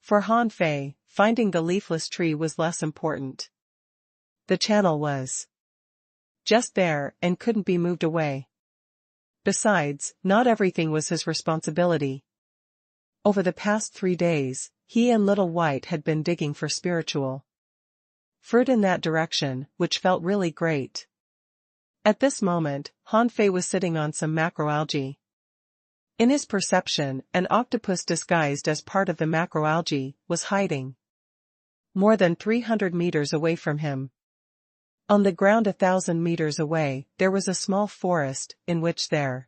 For Han Fei, finding the leafless tree was less important. The channel was just there and couldn't be moved away. Besides, not everything was his responsibility. Over the past 3 days, he and Little White had been digging for spiritual fruit in that direction, which felt really great. At this moment, Han Fei was sitting on some macroalgae. In his perception, an octopus disguised as part of the macroalgae was hiding more than 300 meters away from him. On the ground 1,000 meters away, there was a small forest, in which there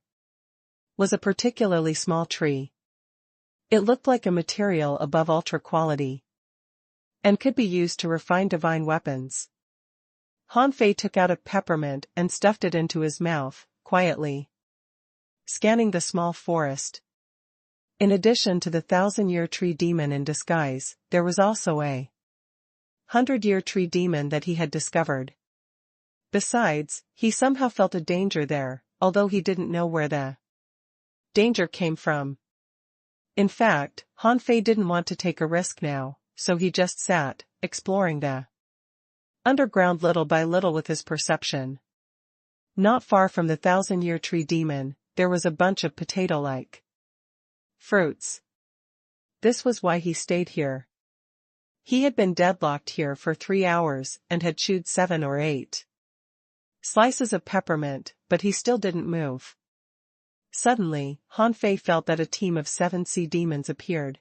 was a particularly small tree. It looked like a material above ultra quality, and could be used to refine divine weapons. Han Fei took out a peppermint and stuffed it into his mouth, quietly scanning the small forest. In addition to the 1,000-year tree demon in disguise, there was also a 100-year tree demon that he had discovered. Besides, he somehow felt a danger there, although he didn't know where the danger came from. In fact, Han Fei didn't want to take a risk now, so he just sat, exploring the underground little by little with his perception. Not far from the 1,000-year tree demon, there was a bunch of potato-like fruits. This was why he stayed here. He had been deadlocked here for 3 hours and had chewed 7 or 8 slices of peppermint, but he still didn't move. Suddenly, Han Fei felt that a team of 7 sea demons appeared.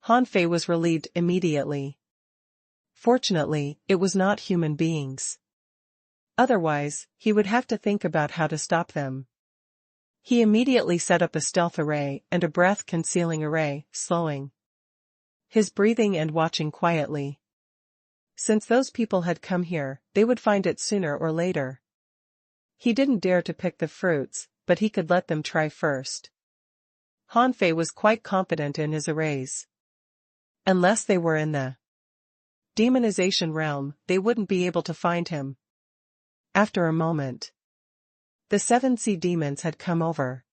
Han Fei was relieved immediately. Fortunately, it was not human beings. Otherwise, he would have to think about how to stop them. He immediately set up a stealth array and a breath-concealing array, slowing his breathing and watching quietly. Since those people had come here, they would find it sooner or later. He didn't dare to pick the fruits, but he could let them try first. Han Fei was quite confident in his arrays. Unless they were in the demonization realm, they wouldn't be able to find him. After a moment, the 7 sea demons had come over.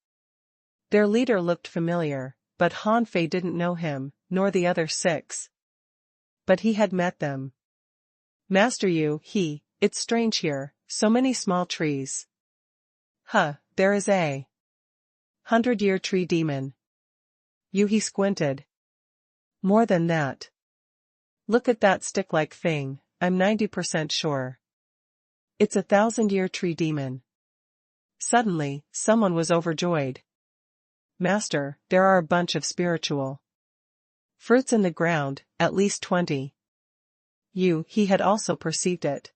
Their leader looked familiar, but Han Fei didn't know him, nor the other 6. But he had met them. Master Yu, it's strange here, so many small trees. There is a 100-year tree demon. He squinted. More than that. Look at that stick-like thing, I'm 90% sure. It's a 1,000-year tree demon. Suddenly, someone was overjoyed. Master, there are a bunch of spiritual fruits in the ground, at least 20. He had also perceived it.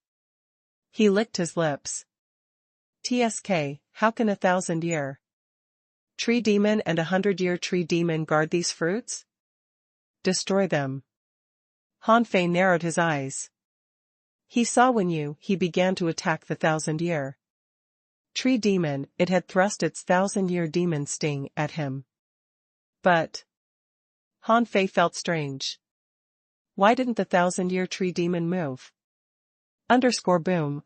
He licked his lips. TSK, how can a 1,000-year tree demon and a 100-year tree demon guard these fruits? Destroy them. Han Fei narrowed his eyes. He saw when he began to attack the 1,000-year tree demon, it had thrust its 1,000-year demon sting at him. But Han Fei felt strange. Why didn't the 1,000-year tree demon move? Boom.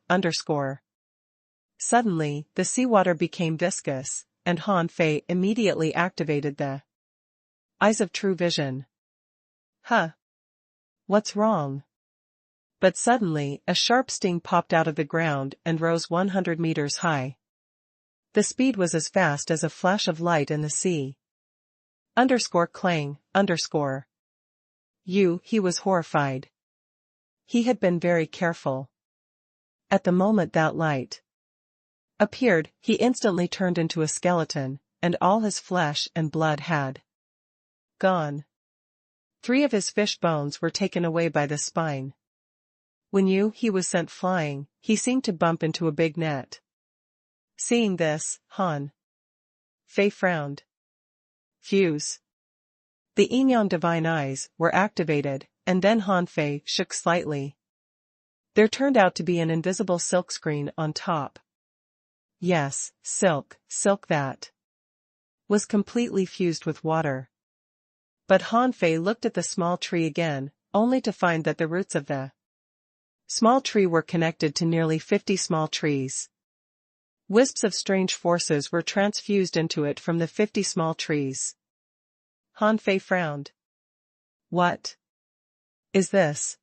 Suddenly, the seawater became viscous, and Han Fei immediately activated the eyes of true vision. What's wrong? But suddenly, a sharp sting popped out of the ground and rose 100 meters high. The speed was as fast as a flash of light in the sea. Clang. He was horrified. He had been very careful. At the moment that light appeared, he instantly turned into a skeleton, and all his flesh and blood had gone. 3 of his fish bones were taken away by the spine. When he was sent flying, he seemed to bump into a big net. Seeing this, Han Fei frowned. Fuse. The Inyan divine eyes were activated, and then Han Fei shook slightly. There turned out to be an invisible silkscreen on top. Yes, silk that was completely fused with water. But Han Fei looked at the small tree again, only to find that the roots of the small tree were connected to nearly 50 small trees. Wisps of strange forces were transfused into it from the 50 small trees. Han Fei frowned. What is this?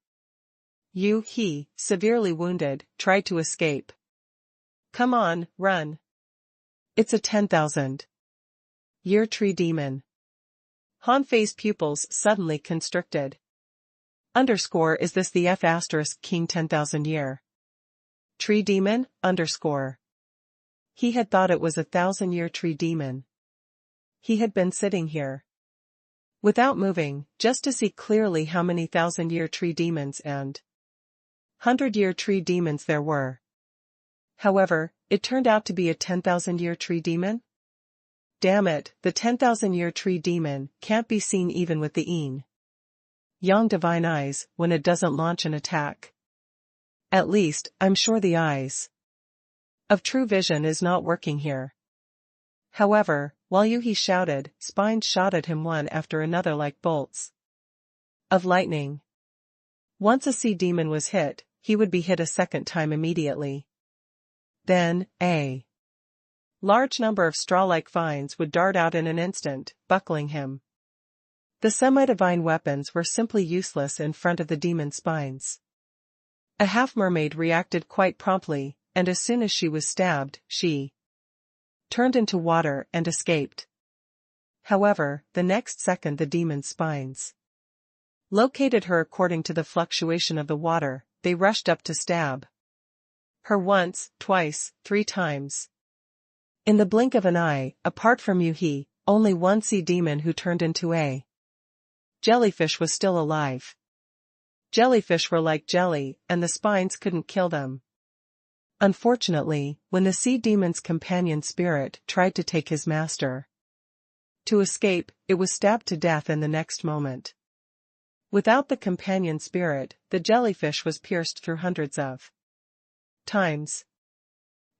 He, severely wounded, tried to escape. Come on, run. It's a 10,000-year tree demon. Han Fei's pupils suddenly constricted. Is this the King 10,000-year tree demon? He had thought it was a 1,000-year tree demon. He had been sitting here without moving, just to see clearly how many 1,000-year tree demons and 100-year tree demons there were. However, it turned out to be a 10,000-year tree demon? Damn it, the 10,000-year tree demon can't be seen even with the Yang divine eyes when it doesn't launch an attack. At least, I'm sure the eyes of true vision is not working here. However, while he shouted, spines shot at him one after another like bolts of lightning. Once a sea demon was hit, he would be hit a second time immediately. Then, a large number of straw-like vines would dart out in an instant, buckling him. The semi-divine weapons were simply useless in front of the demon's spines. A half-mermaid reacted quite promptly, and as soon as she was stabbed, she turned into water and escaped. However, the next second the demon's spines located her according to the fluctuation of the water. They rushed up to stab her once, twice, 3 times. In the blink of an eye, apart from only one sea demon who turned into a jellyfish was still alive. Jellyfish were like jelly, and the spines couldn't kill them. Unfortunately, when the sea demon's companion spirit tried to take his master to escape, it was stabbed to death in the next moment. Without the companion spirit, the jellyfish was pierced through hundreds of times.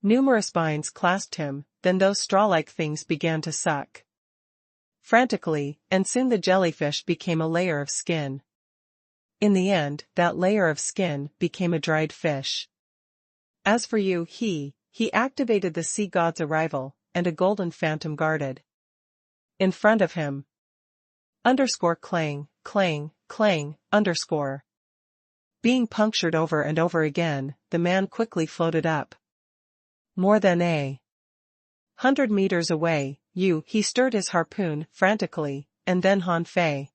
Numerous spines clasped him, then those straw-like things began to suck frantically, and soon the jellyfish became a layer of skin. In the end, that layer of skin became a dried fish. As for he activated the sea god's arrival, and a golden phantom guarded in front of him. Clang, clang, clang, Being punctured over and over again, the man quickly floated up. More than 100 meters away, he stirred his harpoon frantically, and then Han Fei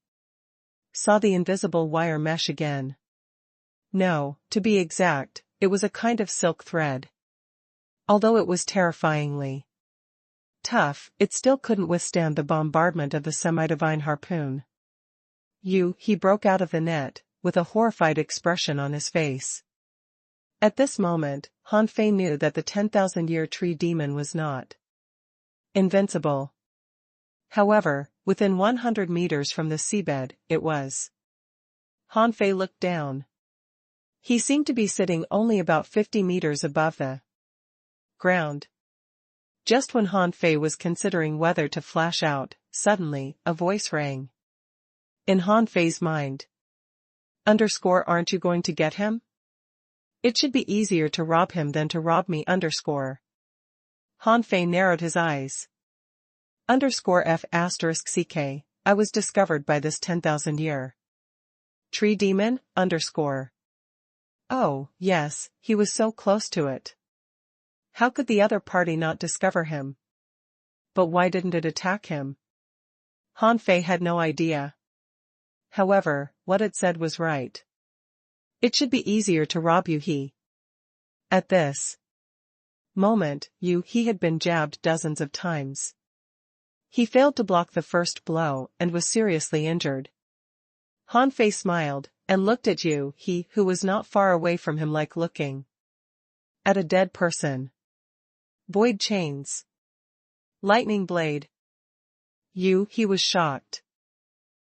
saw the invisible wire mesh again. No, to be exact, it was a kind of silk thread. Although it was terrifyingly tough, it still couldn't withstand the bombardment of the semi-divine harpoon. He broke out of the net, with a horrified expression on his face. At this moment, Han Fei knew that the 10,000-year tree demon was not invincible. However, within 100 meters from the seabed, it was. Han Fei looked down. He seemed to be sitting only about 50 meters above the ground. Just when Han Fei was considering whether to flash out, suddenly, a voice rang in Han Fei's mind. Aren't you going to get him? It should be easier to rob him than to rob me. Han Fei narrowed his eyes. F*ck, I was discovered by this 10,000-year tree demon, Oh, yes, he was so close to it. How could the other party not discover him? But why didn't it attack him? Han Fei had no idea. However, what it said was right. It should be easier to rob you At this moment, he had been jabbed dozens of times. He failed to block the first blow and was seriously injured. Han Fei smiled and looked at who was not far away from him like looking at a dead person. Void chains. Lightning blade. He was shocked.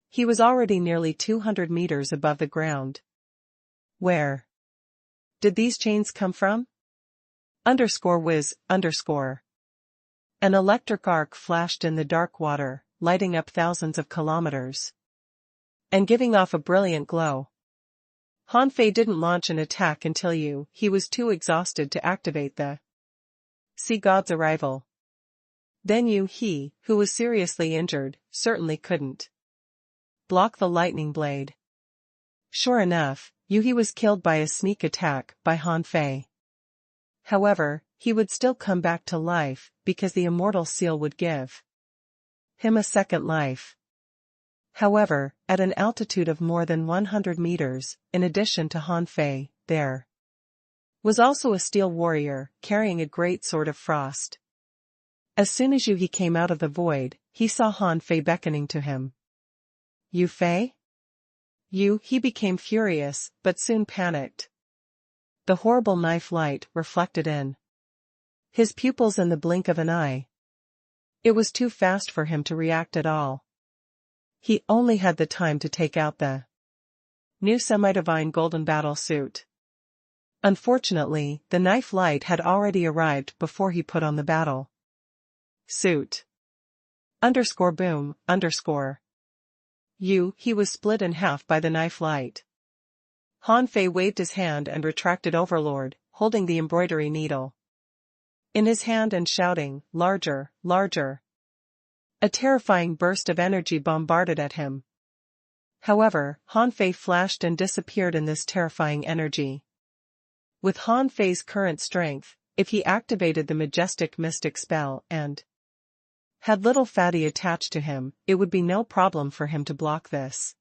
He was already nearly 200 meters above the ground. Where did these chains come from? Whiz. An electric arc flashed in the dark water, lighting up thousands of kilometers and giving off a brilliant glow. Han Fei didn't launch an attack until he was too exhausted to activate the sea god's arrival. Then he, who was seriously injured, certainly couldn't block the lightning blade. Sure enough, he was killed by a sneak attack by Han Fei. However, he would still come back to life, because the immortal seal would give him a second life. However, at an altitude of more than 100 meters, in addition to Han Fei, there was also a steel warrior, carrying a great sword of frost. As soon as he came out of the void, he saw Han Fei beckoning to him. "You Fei?" He became furious, but soon panicked. The horrible knife light reflected in his pupils in the blink of an eye. It was too fast for him to react at all. He only had the time to take out the new semi-divine golden battle suit. Unfortunately, the knife light had already arrived before he put on the battle suit. Boom. He was split in half by the knife light. Han Fei waved his hand and retracted Overlord, holding the embroidery needle in his hand and shouting, "Larger, larger." A terrifying burst of energy bombarded at him. However, Han Fei flashed and disappeared in this terrifying energy. With Han Fei's current strength, if he activated the majestic mystic spell and had little fatty attached to him, it would be no problem for him to block this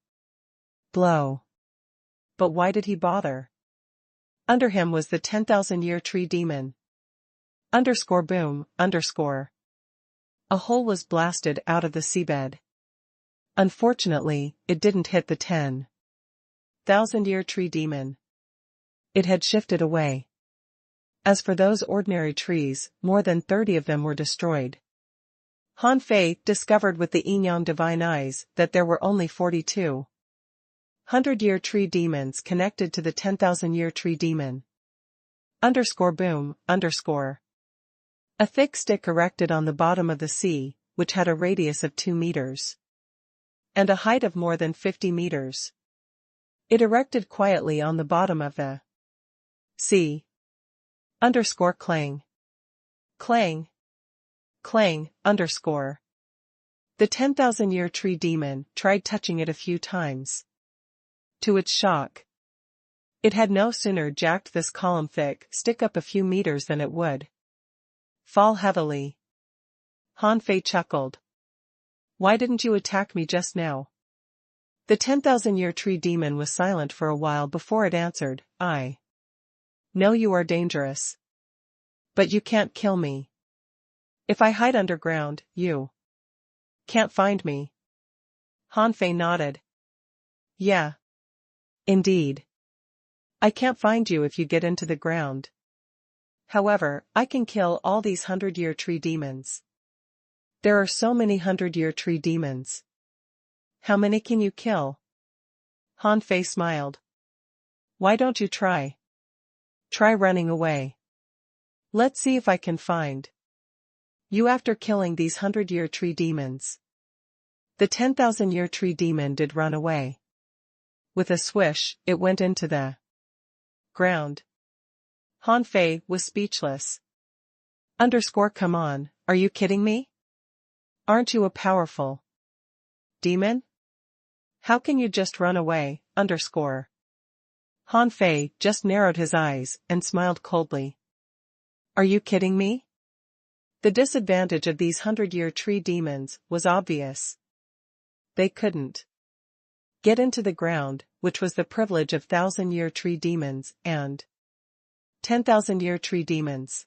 blow. But why did he bother? Under him was the 10,000-year tree demon. Boom. A hole was blasted out of the seabed. Unfortunately, it didn't hit the 10,000-year tree demon. It had shifted away. As for those ordinary trees, more than 30 of them were destroyed. Han Fei discovered with the Yin-Yang divine eyes that there were only 42 100-year tree demons connected to the 10,000-year tree demon. Boom. A thick stick erected on the bottom of the sea, which had a radius of 2 meters and a height of more than 50 meters. It erected quietly on the bottom of the sea. Clang. Clang. Clang. The 10,000-year tree demon tried touching it a few times. To its shock, it had no sooner jacked this column-thick stick up a few meters than it would fall heavily. Han Fei chuckled. "Why didn't you attack me just now?" The 10,000-year tree demon was silent for a while before it answered, "I know you are dangerous. But you can't kill me. If I hide underground, you can't find me." Han Fei nodded. "Yeah. Indeed. I can't find you if you get into the ground. However, I can kill all these 100-year tree demons. There are so many 100-year tree demons. How many can you kill?" Han Fei smiled. "Why don't you try? Try running away. Let's see if I can find you after killing these 100-year tree demons." The 10,000-year tree demon did run away. With a swish, it went into the ground. Han Fei was speechless. Come on, are you kidding me? Aren't you a powerful demon? How can you just run away? Han Fei just narrowed his eyes and smiled coldly. Are you kidding me? The disadvantage of these 100-year tree demons was obvious. They couldn't get into the ground, which was the privilege of 1,000-year tree demons and 10,000-year tree demons.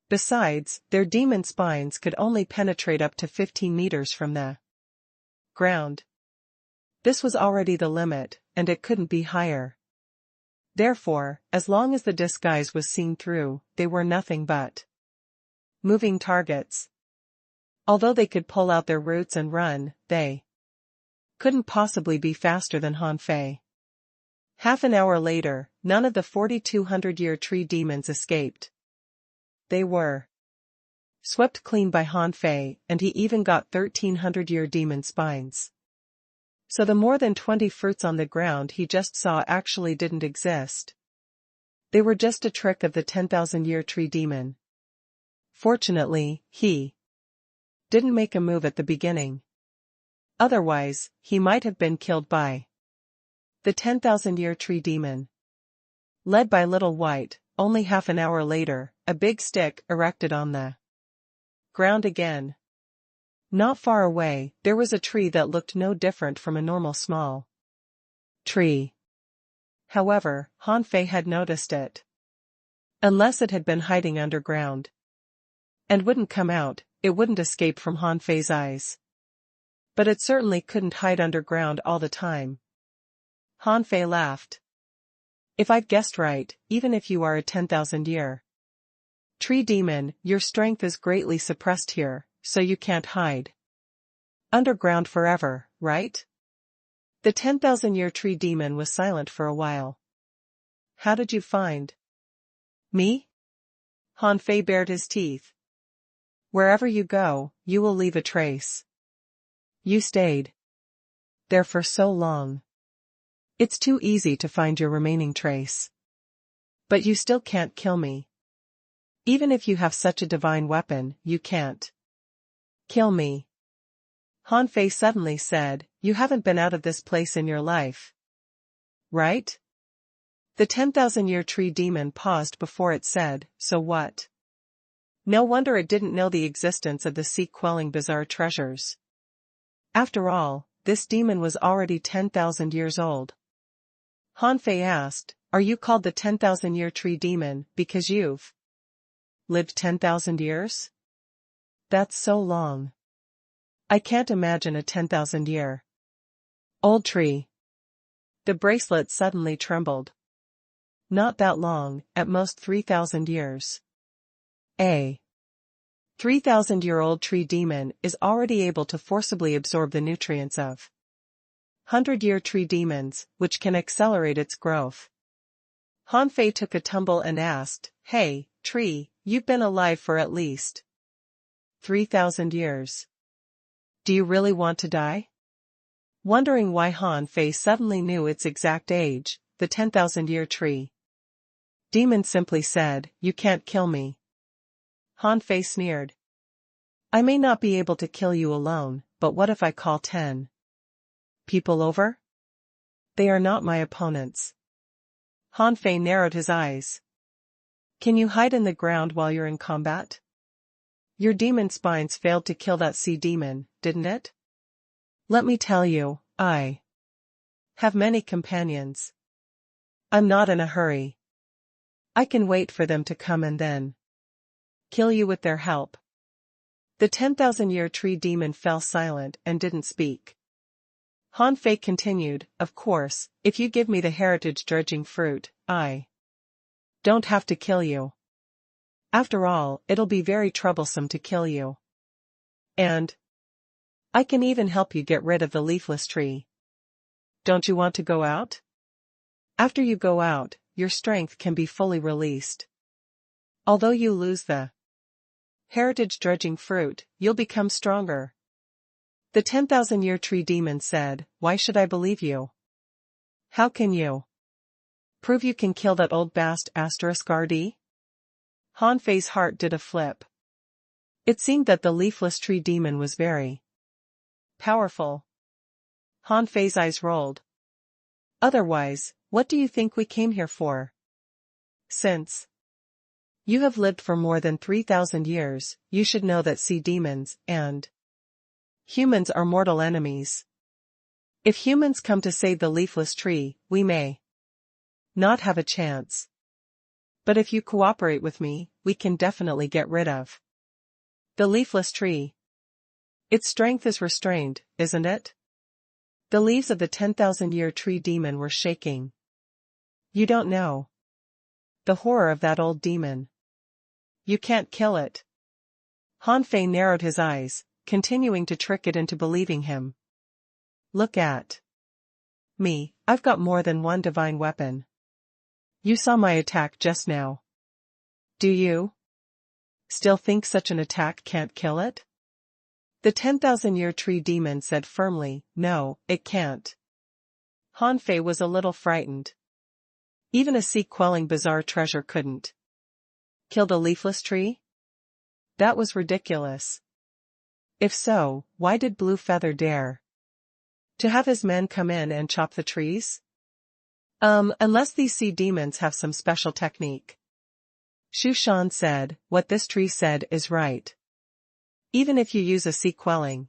Besides, their demon spines could only penetrate up to 15 meters from the ground. This was already the limit, and it couldn't be higher. Therefore, as long as the disguise was seen through, they were nothing but moving targets. Although they could pull out their roots and run, they couldn't possibly be faster than Han Fei. Half an hour later, none of the 4,200-year tree demons escaped. They were swept clean by Han Fei, and he even got 1,300-year demon spines. So the more than 20 fruits on the ground he just saw actually didn't exist. They were just a trick of the 10,000-year tree demon. Fortunately, he didn't make a move at the beginning. Otherwise, he might have been killed by the 10,000-year tree demon. Led by Little White, only half an hour later, a big stick erected on the ground again. Not far away, there was a tree that looked no different from a normal small tree. However, Han Fei had noticed it. Unless it had been hiding underground and wouldn't come out, it wouldn't escape from Han Fei's eyes. But it certainly couldn't hide underground all the time. Han Fei laughed. If I've guessed right, even if you are a 10,000-year tree demon, your strength is greatly suppressed here, so you can't hide underground forever, right? The 10,000-year tree demon was silent for a while. How did you find me? Han Fei bared his teeth. Wherever you go, you will leave a trace. You stayed there for so long. It's too easy to find your remaining trace. But you still can't kill me. Even if you have such a divine weapon, you can't kill me. Han Fei suddenly said, you haven't been out of this place in your life, right? The 10,000-year tree demon paused before it said, so what? No wonder it didn't know the existence of the sea-quelling bizarre treasures. After all, this demon was already 10,000 years old. Han Fei asked, are you called the 10,000-year tree demon because you've lived 10,000 years? That's so long. I can't imagine a 10,000-year old tree. The bracelet suddenly trembled. Not that long, at most 3,000 years. A 3,000-year-old tree demon is already able to forcibly absorb the nutrients of 100-year tree demons, which can accelerate its growth. Han Fei took a tumble and asked, hey, tree, you've been alive for at least 3,000 years. Do you really want to die? Wondering why Han Fei suddenly knew its exact age, the 10,000-year tree demon simply said, you can't kill me. Han Fei sneered. I may not be able to kill you alone, but what if I call 10 people over? They are not my opponents. Han Fei narrowed his eyes. Can you hide in the ground while you're in combat? Your demon spines failed to kill that sea demon, didn't it? Let me tell you, I have many companions. I'm not in a hurry. I can wait for them to come and then kill you with their help. The 10,000-year tree demon fell silent and didn't speak. Han Fei continued, of course, if you give me the heritage dredging fruit, I don't have to kill you. After all, it'll be very troublesome to kill you. And I can even help you get rid of the leafless tree. Don't you want to go out? After you go out, your strength can be fully released. Although you lose the heritage dredging fruit, you'll become stronger. The 10,000-year tree demon said, why should I believe you? How can you prove you can kill that old bast *RD? Han Fei's heart did a flip. It seemed that the leafless tree demon was very powerful. Han Fei's eyes rolled. Otherwise, what do you think we came here for? Since you have lived for more than 3,000 years, you should know that sea demons and humans are mortal enemies. If humans come to save the leafless tree, we may not have a chance. But if you cooperate with me, we can definitely get rid of the leafless tree. Its strength is restrained, isn't it? The leaves of the 10,000-year tree demon were shaking. You don't know the horror of that old demon. You can't kill it. Hanfei narrowed his eyes, continuing to trick it into believing him. Look at me, I've got more than one divine weapon. You saw my attack just now. Do you still think such an attack can't kill it? The 10,000-year tree demon said firmly, no, it can't. Hanfei was a little frightened. Even a sea-quelling bizarre treasure couldn't kill a leafless tree? That was ridiculous. If so, why did Blue Feather dare to have his men come in and chop the trees? Unless these sea demons have some special technique. Shu Shan said, what this tree said is right. Even if you use a sea-quelling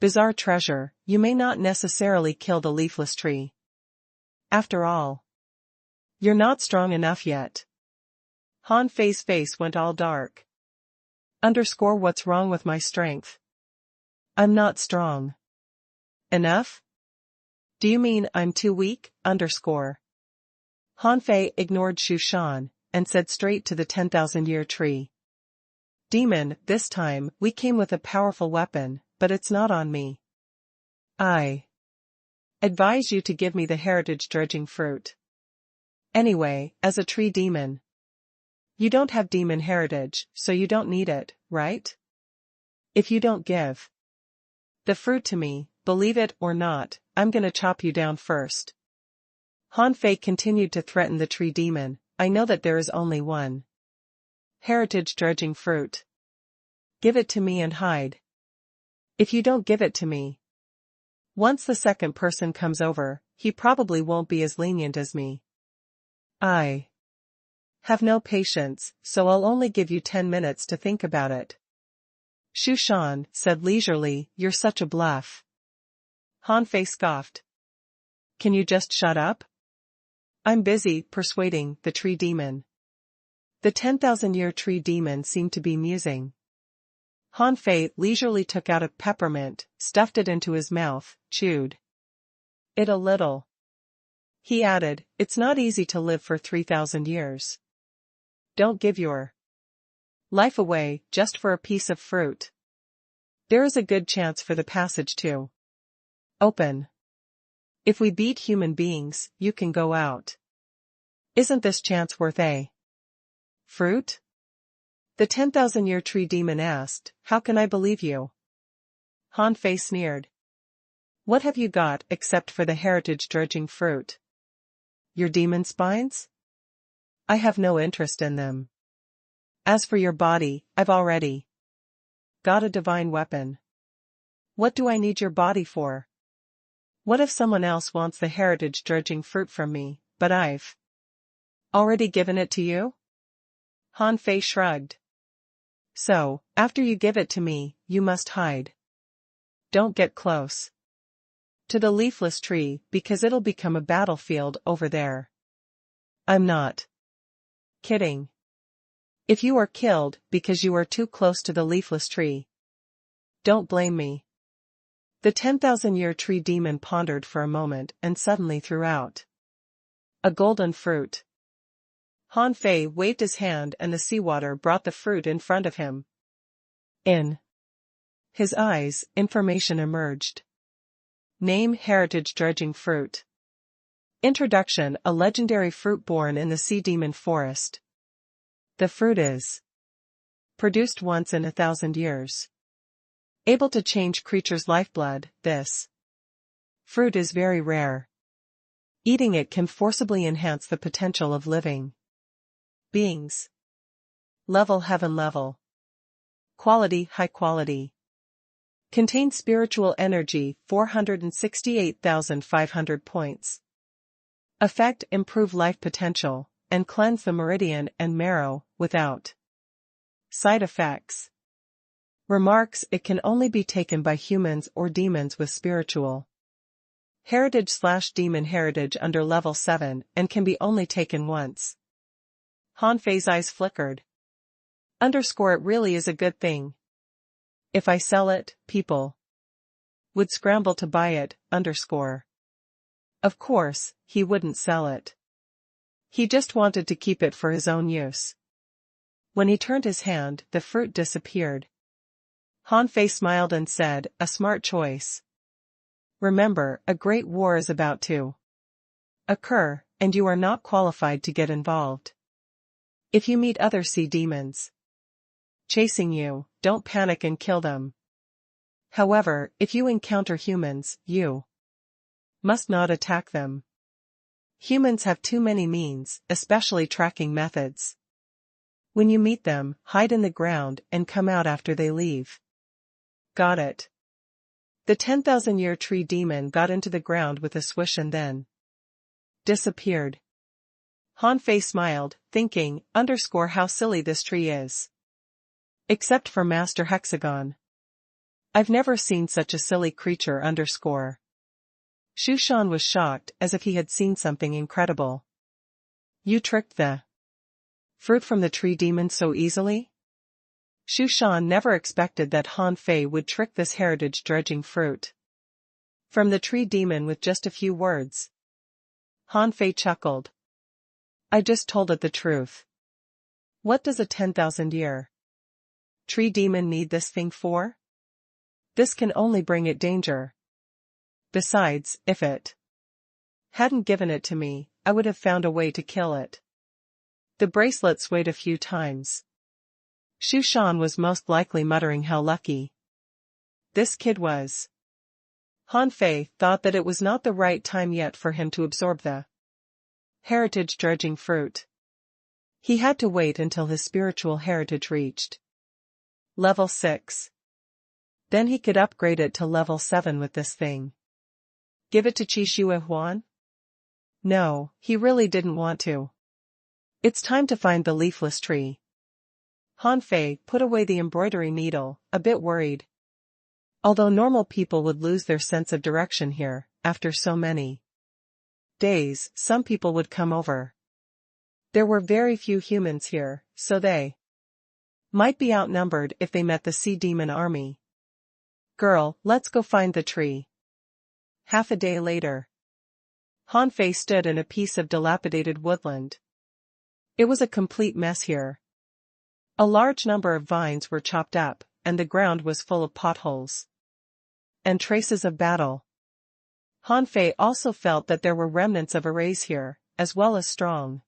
bizarre treasure, you may not necessarily kill the leafless tree. After all, you're not strong enough yet. Hanfei's face went all dark. What's wrong with my strength? I'm not strong enough? Do you mean I'm too weak? Hanfei ignored Shu Shan, and said straight to the 10,000-year tree. Demon, this time, we came with a powerful weapon, but it's not on me. I advise you to give me the heritage dredging fruit. Anyway, as a tree demon, you don't have demon heritage, so you don't need it, right? If you don't give the fruit to me, believe it or not, I'm gonna chop you down first. Hanfei continued to threaten the tree demon. I know that there is only one heritage dredging fruit. Give it to me and hide. If you don't give it to me, once the second person comes over, he probably won't be as lenient as me. I have no patience, so I'll only give you 10 minutes to think about it. Shu Shan said leisurely, you're such a bluff. Hanfei scoffed. Can you just shut up? I'm busy persuading the tree demon. The 10,000-year tree demon seemed to be musing. Hanfei leisurely took out a peppermint, stuffed it into his mouth, chewed it a little. He added, it's not easy to live for 3,000 years. Don't give your life away just for a piece of fruit. There is a good chance for the passage to open. If we beat human beings, you can go out. Isn't this chance worth a fruit? The 10,000-year tree demon asked, how can I believe you? Hanfei sneered. What have you got except for the heritage dredging fruit? Your demon spines? I have no interest in them. As for your body, I've already got a divine weapon. What do I need your body for? What if someone else wants the heritage dredging fruit from me, but I've already given it to you? Hanfei shrugged. So, after you give it to me, you must hide. Don't get close to the leafless tree because it'll become a battlefield over there. I'm not kidding. If you are killed because you are too close to the leafless tree, don't blame me. The 10,000-year tree demon pondered for a moment and suddenly threw out a golden fruit. Hanfei waved his hand and the seawater brought the fruit in front of him. In his eyes, information emerged. Name heritage dredging fruit. Introduction, a legendary fruit born in the sea demon forest. The fruit is produced once in 1,000 years. Able to change creatures' lifeblood, this fruit is very rare. Eating it can forcibly enhance the potential of living beings. Level heaven level. Quality high quality. Contains spiritual energy 468,500 points. Effect improve life potential, and cleanse the meridian and marrow, without side effects. Remarks, it can only be taken by humans or demons with spiritual Heritage/demon heritage under level 7 and can be only taken once. Han Fei's eyes flickered. It really is a good thing. If I sell it, people would scramble to buy it. Of course, he wouldn't sell it. He just wanted to keep it for his own use. When he turned his hand, the fruit disappeared. Han Fei smiled and said, "A smart choice. Remember, a great war is about to occur, and you are not qualified to get involved. If you meet other sea demons chasing you, don't panic and kill them. However, if you encounter humans, you must not attack them. Humans have too many means, especially tracking methods. When you meet them, hide in the ground and come out after they leave." Got it. The 10,000-year tree demon got into the ground with a swish and then disappeared. Han Fei smiled, thinking, how silly this tree is. Except for Master Hexagon. I've never seen such a silly creature. Shu Shan was shocked, as if he had seen something incredible. You tricked the fruit from the tree demon so easily? Shu Shan never expected that Han Fei would trick this heritage-dredging fruit from the tree demon with just a few words. Han Fei chuckled. I just told it the truth. What does a 10,000-year tree demon need this thing for? This can only bring it danger. Besides, if it hadn't given it to me, I would have found a way to kill it. The bracelet swayed a few times. Shu Shan was most likely muttering how lucky this kid was. Han Fei thought that it was not the right time yet for him to absorb the heritage-dredging fruit. He had to wait until his spiritual heritage reached level 6. Then he could upgrade it to level 7 with this thing. Give it to Qi Shui Huan? No, he really didn't want to. It's time to find the leafless tree. Han Fei put away the embroidery needle, a bit worried. Although normal people would lose their sense of direction here, after so many days, some people would come over. There were very few humans here, so they might be outnumbered if they met the sea demon army. Girl, let's go find the tree. Half a day later. Han Fei stood in a piece of dilapidated woodland. It was a complete mess here. A large number of vines were chopped up, and the ground was full of potholes and traces of battle. Han Fei also felt that there were remnants of arrays here, as well as strong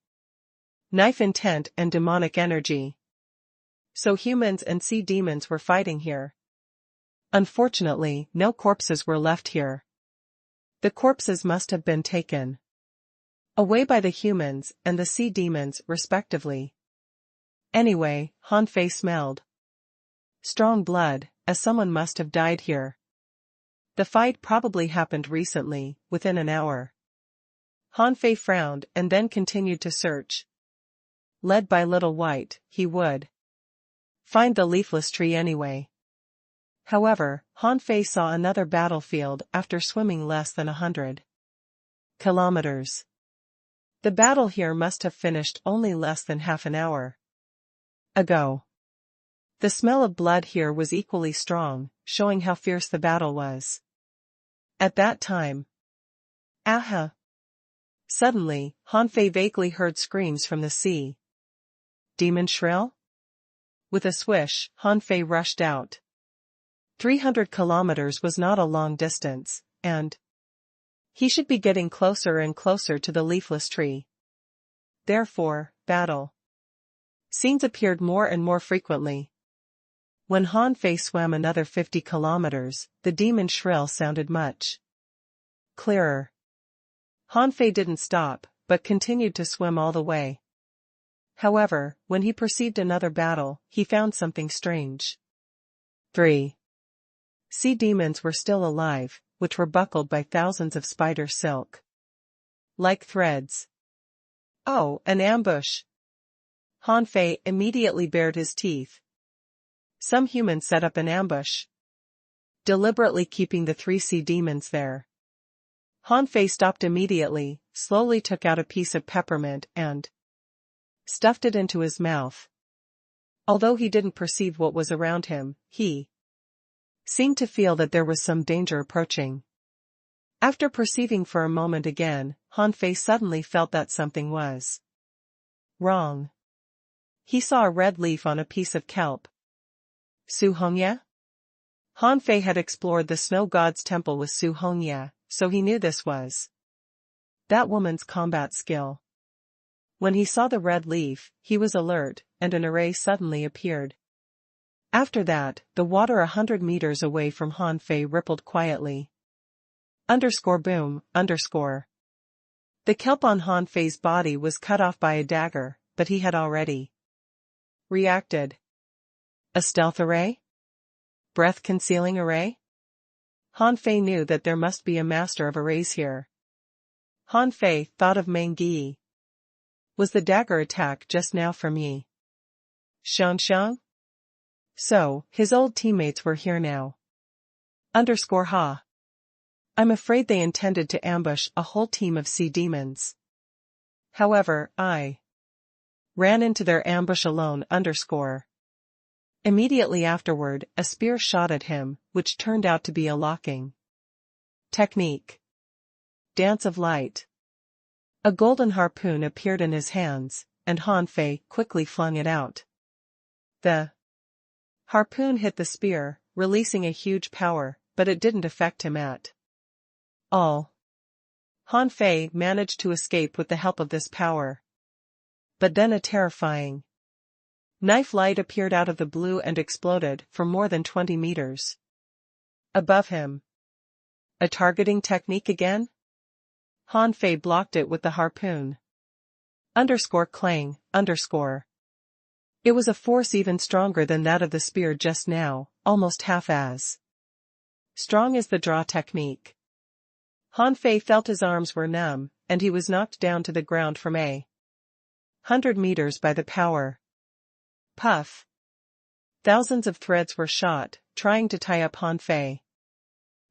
knife intent and demonic energy. So humans and sea demons were fighting here. Unfortunately, no corpses were left here. The corpses must have been taken away by the humans and the sea demons, respectively. Anyway, Han Fei smelled strong blood, as someone must have died here. The fight probably happened recently, within an hour. Han Fei frowned and then continued to search. Led by Little White, he would find the leafless tree anyway. However, Han Fei saw another battlefield after swimming less than 100 kilometers. The battle here must have finished only less than half an hour ago. The smell of blood here was equally strong, showing how fierce the battle was. At that time. Aha! Suddenly, Han Fei vaguely heard screams from the sea. Demon shrill? With a swish, Han Fei rushed out. 300 kilometers was not a long distance, and he should be getting closer and closer to the leafless tree. Therefore, battle scenes appeared more and more frequently. When Han Fei swam another 50 kilometers, the demon shrill sounded much clearer. Han Fei didn't stop, but continued to swim all the way. However, when he perceived another battle, he found something strange. 3. Sea demons were still alive, which were buckled by thousands of spider silk like threads. Oh, an ambush! Han Fei immediately bared his teeth. Some humans set up an ambush, deliberately keeping the 3 sea demons there. Han Fei stopped immediately, slowly took out a piece of peppermint and stuffed it into his mouth. Although he didn't perceive what was around him, he seemed to feel that there was some danger approaching. After perceiving for a moment again, Han Fei suddenly felt that something was wrong. He saw a red leaf on a piece of kelp. Su Hongye? Han Fei had explored the snow god's temple with Su Hongye, so he knew this was that woman's combat skill. When he saw the red leaf, he was alert, and an array suddenly appeared. After that, the water 100 meters away from Han Fei rippled quietly. Boom. The kelp on Han Fei's body was cut off by a dagger, but he had already reacted. A stealth array? Breath-concealing array? Han Fei knew that there must be a master of arrays here. Han Fei thought of Meng Yi. Was the dagger attack just now from Yi Xiang? So, his old teammates were here now. Ha. I'm afraid they intended to ambush a whole team of sea demons. However, I ran into their ambush alone. Immediately afterward, a spear shot at him, which turned out to be a locking technique. Dance of light. A golden harpoon appeared in his hands, and Han Fei quickly flung it out. The harpoon hit the spear, releasing a huge power, but it didn't affect him at all. Han Fei managed to escape with the help of this power. But then a terrifying knife light appeared out of the blue and exploded for more than 20 meters above him. A targeting technique again? Han Fei blocked it with the harpoon. Clang. It was a force even stronger than that of the spear just now, almost half as strong as the draw technique. Han Fei felt his arms were numb, and he was knocked down to the ground from 100 meters by the power. Puff. Thousands of threads were shot, trying to tie up Han Fei.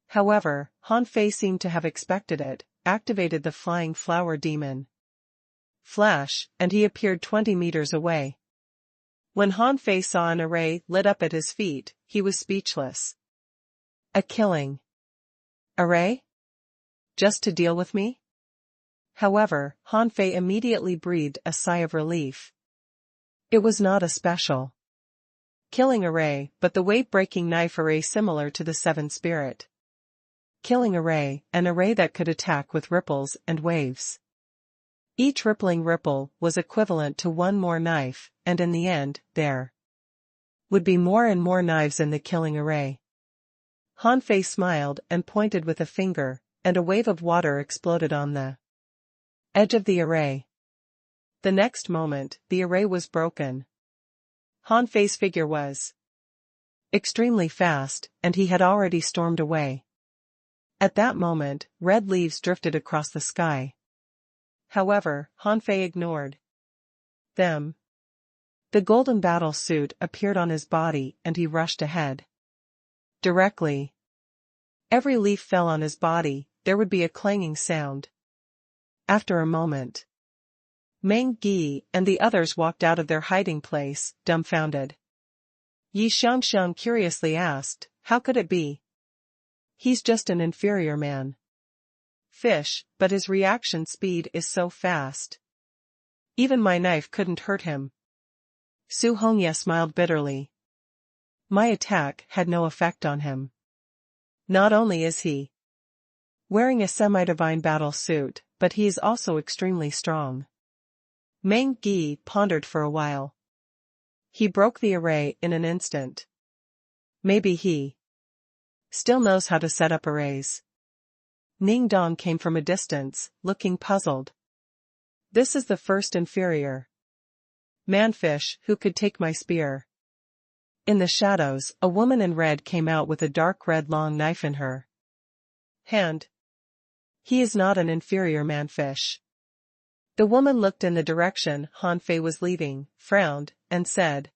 However, Han Fei seemed to have expected it, activated the flying flower demon flash, and he appeared 20 meters away. When Han Fei saw an array lit up at his feet, he was speechless. A killing array? Just to deal with me? However, Han Fei immediately breathed a sigh of relief. It was not a special killing array, but the weight-breaking knife array similar to the Seven Spirit killing array, an array that could attack with ripples and waves. Each rippling ripple was equivalent to one more knife, and in the end, there would be more and more knives in the killing array. Han Fei smiled and pointed with a finger, and a wave of water exploded on the edge of the array. The next moment, the array was broken. Han Fei's figure was extremely fast, and he had already stormed away. At that moment, red leaves drifted across the sky. However, Han Fei ignored them. The golden battle suit appeared on his body and he rushed ahead. Directly every leaf fell on his body, there would be a clanging sound. After a moment, Meng Yi and the others walked out of their hiding place, dumbfounded. Yi Xiang curiously asked, "How could it be? He's just an inferior man. Fish, but his reaction speed is so fast. Even my knife couldn't hurt him." Su Hongye smiled bitterly. My attack had no effect on him. Not only is he wearing a semi-divine battle suit, but he is also extremely strong. Meng Yi pondered for a while. He broke the array in an instant. Maybe he still knows how to set up arrays. Ning Dong came from a distance, looking puzzled. This is the first inferior manfish who could take my spear. In the shadows, a woman in red came out with a dark red long knife in her hand. He is not an inferior manfish. The woman looked in the direction Han Fei was leaving, frowned, and said,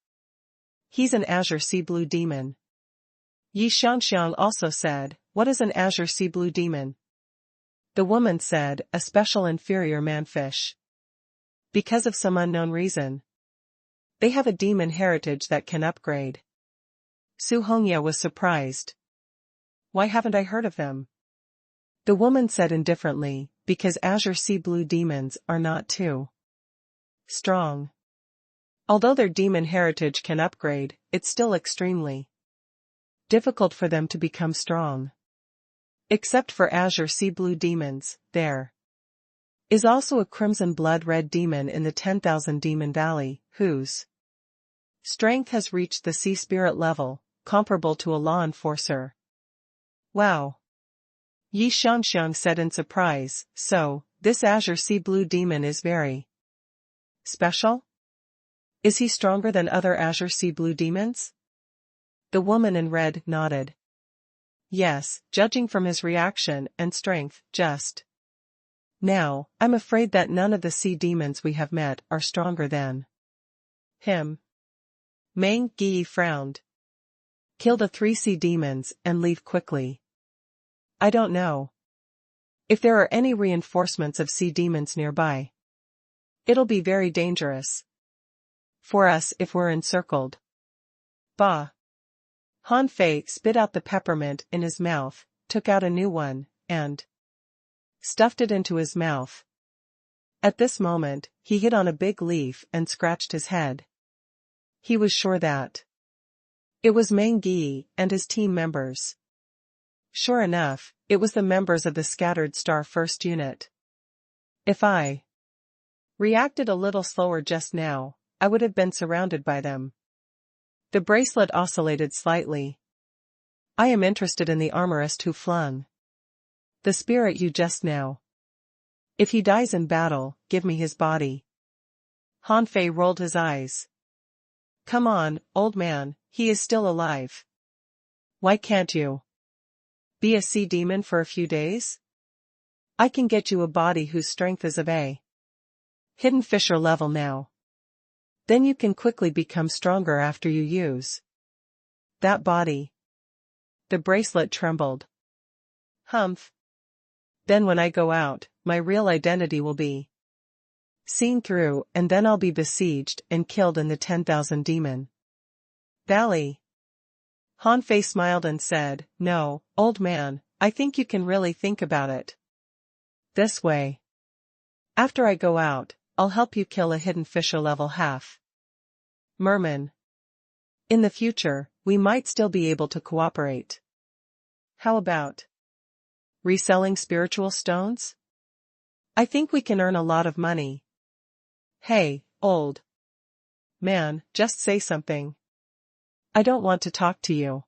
"He's an azure sea blue demon." Yi Xiang also said, "What is an azure sea blue demon?" The woman said, a special inferior manfish. Because of some unknown reason. They have a demon heritage that can upgrade. Su Hongya was surprised. Why haven't I heard of them? The woman said indifferently, because azure sea blue demons are not too strong. Although their demon heritage can upgrade, it's still extremely difficult for them to become strong. Except for azure sea blue demons, there is also a crimson blood red demon in the 10,000 Demon Valley, whose strength has reached the sea spirit level, comparable to a law enforcer. Wow! Yi Xiangxiang said in surprise, so, this azure sea blue demon is very special? Is he stronger than other azure sea blue demons? The woman in red nodded. Yes, judging from his reaction and strength, just now, I'm afraid that none of the sea demons we have met are stronger than him. Meng Yi frowned. Kill the 3 sea demons and leave quickly. I don't know if there are any reinforcements of sea demons nearby. It'll be very dangerous for us if we're encircled. Bah! Han Fei spit out the peppermint in his mouth, took out a new one, and stuffed it into his mouth. At this moment, he hit on a big leaf and scratched his head. He was sure that it was Meng Yi and his team members. Sure enough, it was the members of the Scattered Star First Unit. If I reacted a little slower just now, I would have been surrounded by them. The bracelet oscillated slightly. I am interested in the armorist who flung the spear at you just now. If he dies in battle, give me his body. Han Fei rolled his eyes. Come on, old man, he is still alive. Why can't you be a sea demon for a few days? I can get you a body whose strength is of a hidden fisher level now. Then you can quickly become stronger after you use that body. The bracelet trembled. Humph. Then when I go out, my real identity will be seen through, and then I'll be besieged and killed in the 10,000 Demon Valley. Han Fei smiled and said, no, old man, I think you can really think about it this way. After I go out, I'll help you kill a hidden fisher level half merman. In the future, we might still be able to cooperate. How about reselling spiritual stones? I think we can earn a lot of money. Hey, old man, just say something. I don't want to talk to you.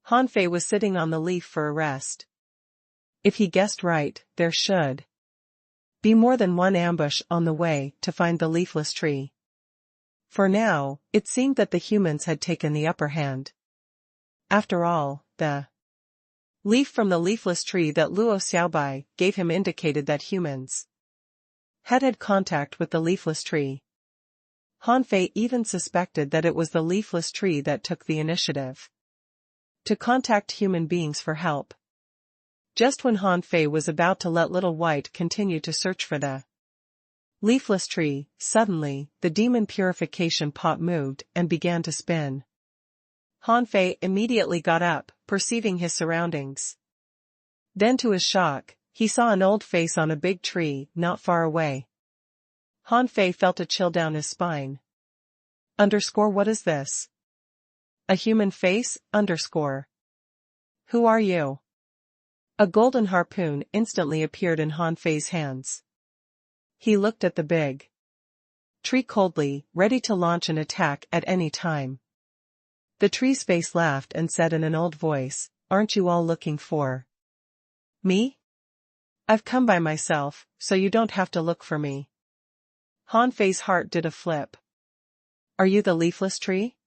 Han Fei was sitting on the leaf for a rest. If he guessed right, there should be more than one ambush on the way to find the leafless tree. For now, it seemed that the humans had taken the upper hand. After all, the leaf from the leafless tree that Luo Xiaobai gave him indicated that humans had had contact with the leafless tree. Han Fei even suspected that it was the leafless tree that took the initiative to contact human beings for help. Just when Han Fei was about to let Little White continue to search for the leafless tree, suddenly, the demon purification pot moved and began to spin. Han Fei immediately got up, perceiving his surroundings. Then to his shock, he saw an old face on a big tree not far away. Han Fei felt a chill down his spine. What is this? A human face? Who are you? A golden harpoon instantly appeared in Han Fei's hands. He looked at the big tree coldly, ready to launch an attack at any time. The tree's face laughed and said in an old voice, aren't you all looking for me? I've come by myself, so you don't have to look for me. Han Fei's heart did a flip. Are you the leafless tree?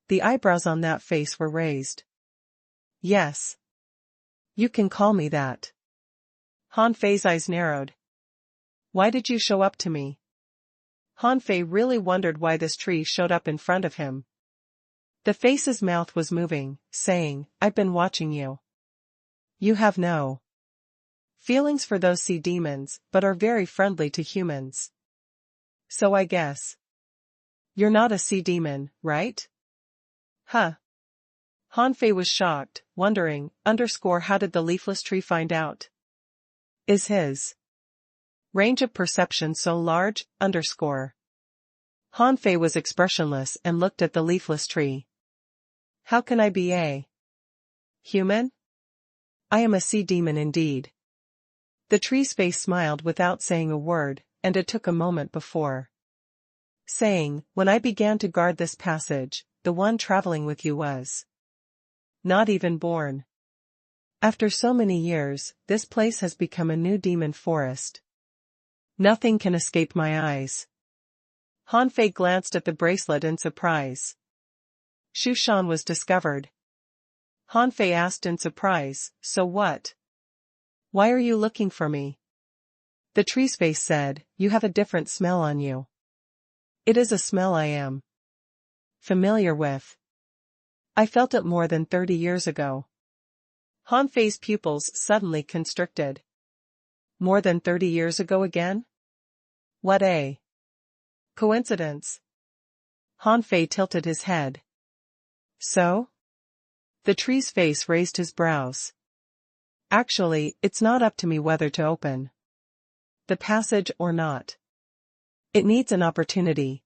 The eyebrows on that face were raised. Yes. You can call me that. Han Fei's eyes narrowed. Why did you show up to me? Han Fei really wondered why this tree showed up in front of him. The face's mouth was moving, saying, I've been watching you. You have no feelings for those sea demons, but are very friendly to humans. So I guess. You're not a sea demon, right? Huh. Hanfei was shocked, wondering, how did the leafless tree find out? Is his range of perception so large, Hanfei was expressionless and looked at the leafless tree. How can I be a human? I am a sea demon indeed. The tree's face smiled without saying a word, and it took a moment before saying, when I began to guard this passage, the one traveling with you was not even born. After so many years, this place has become a new demon forest. Nothing can escape my eyes. Hanfei glanced at the bracelet in surprise. Shushan was discovered. Hanfei asked in surprise, so what? Why are you looking for me? The tree's face said, you have a different smell on you. It is a smell I am familiar with. I felt it more than 30 years ago. Hanfei's pupils suddenly constricted. More than 30 years ago again? What a coincidence. Hanfei tilted his head. So? The tree's face raised his brows. Actually, it's not up to me whether to open the passage or not. It needs an opportunity.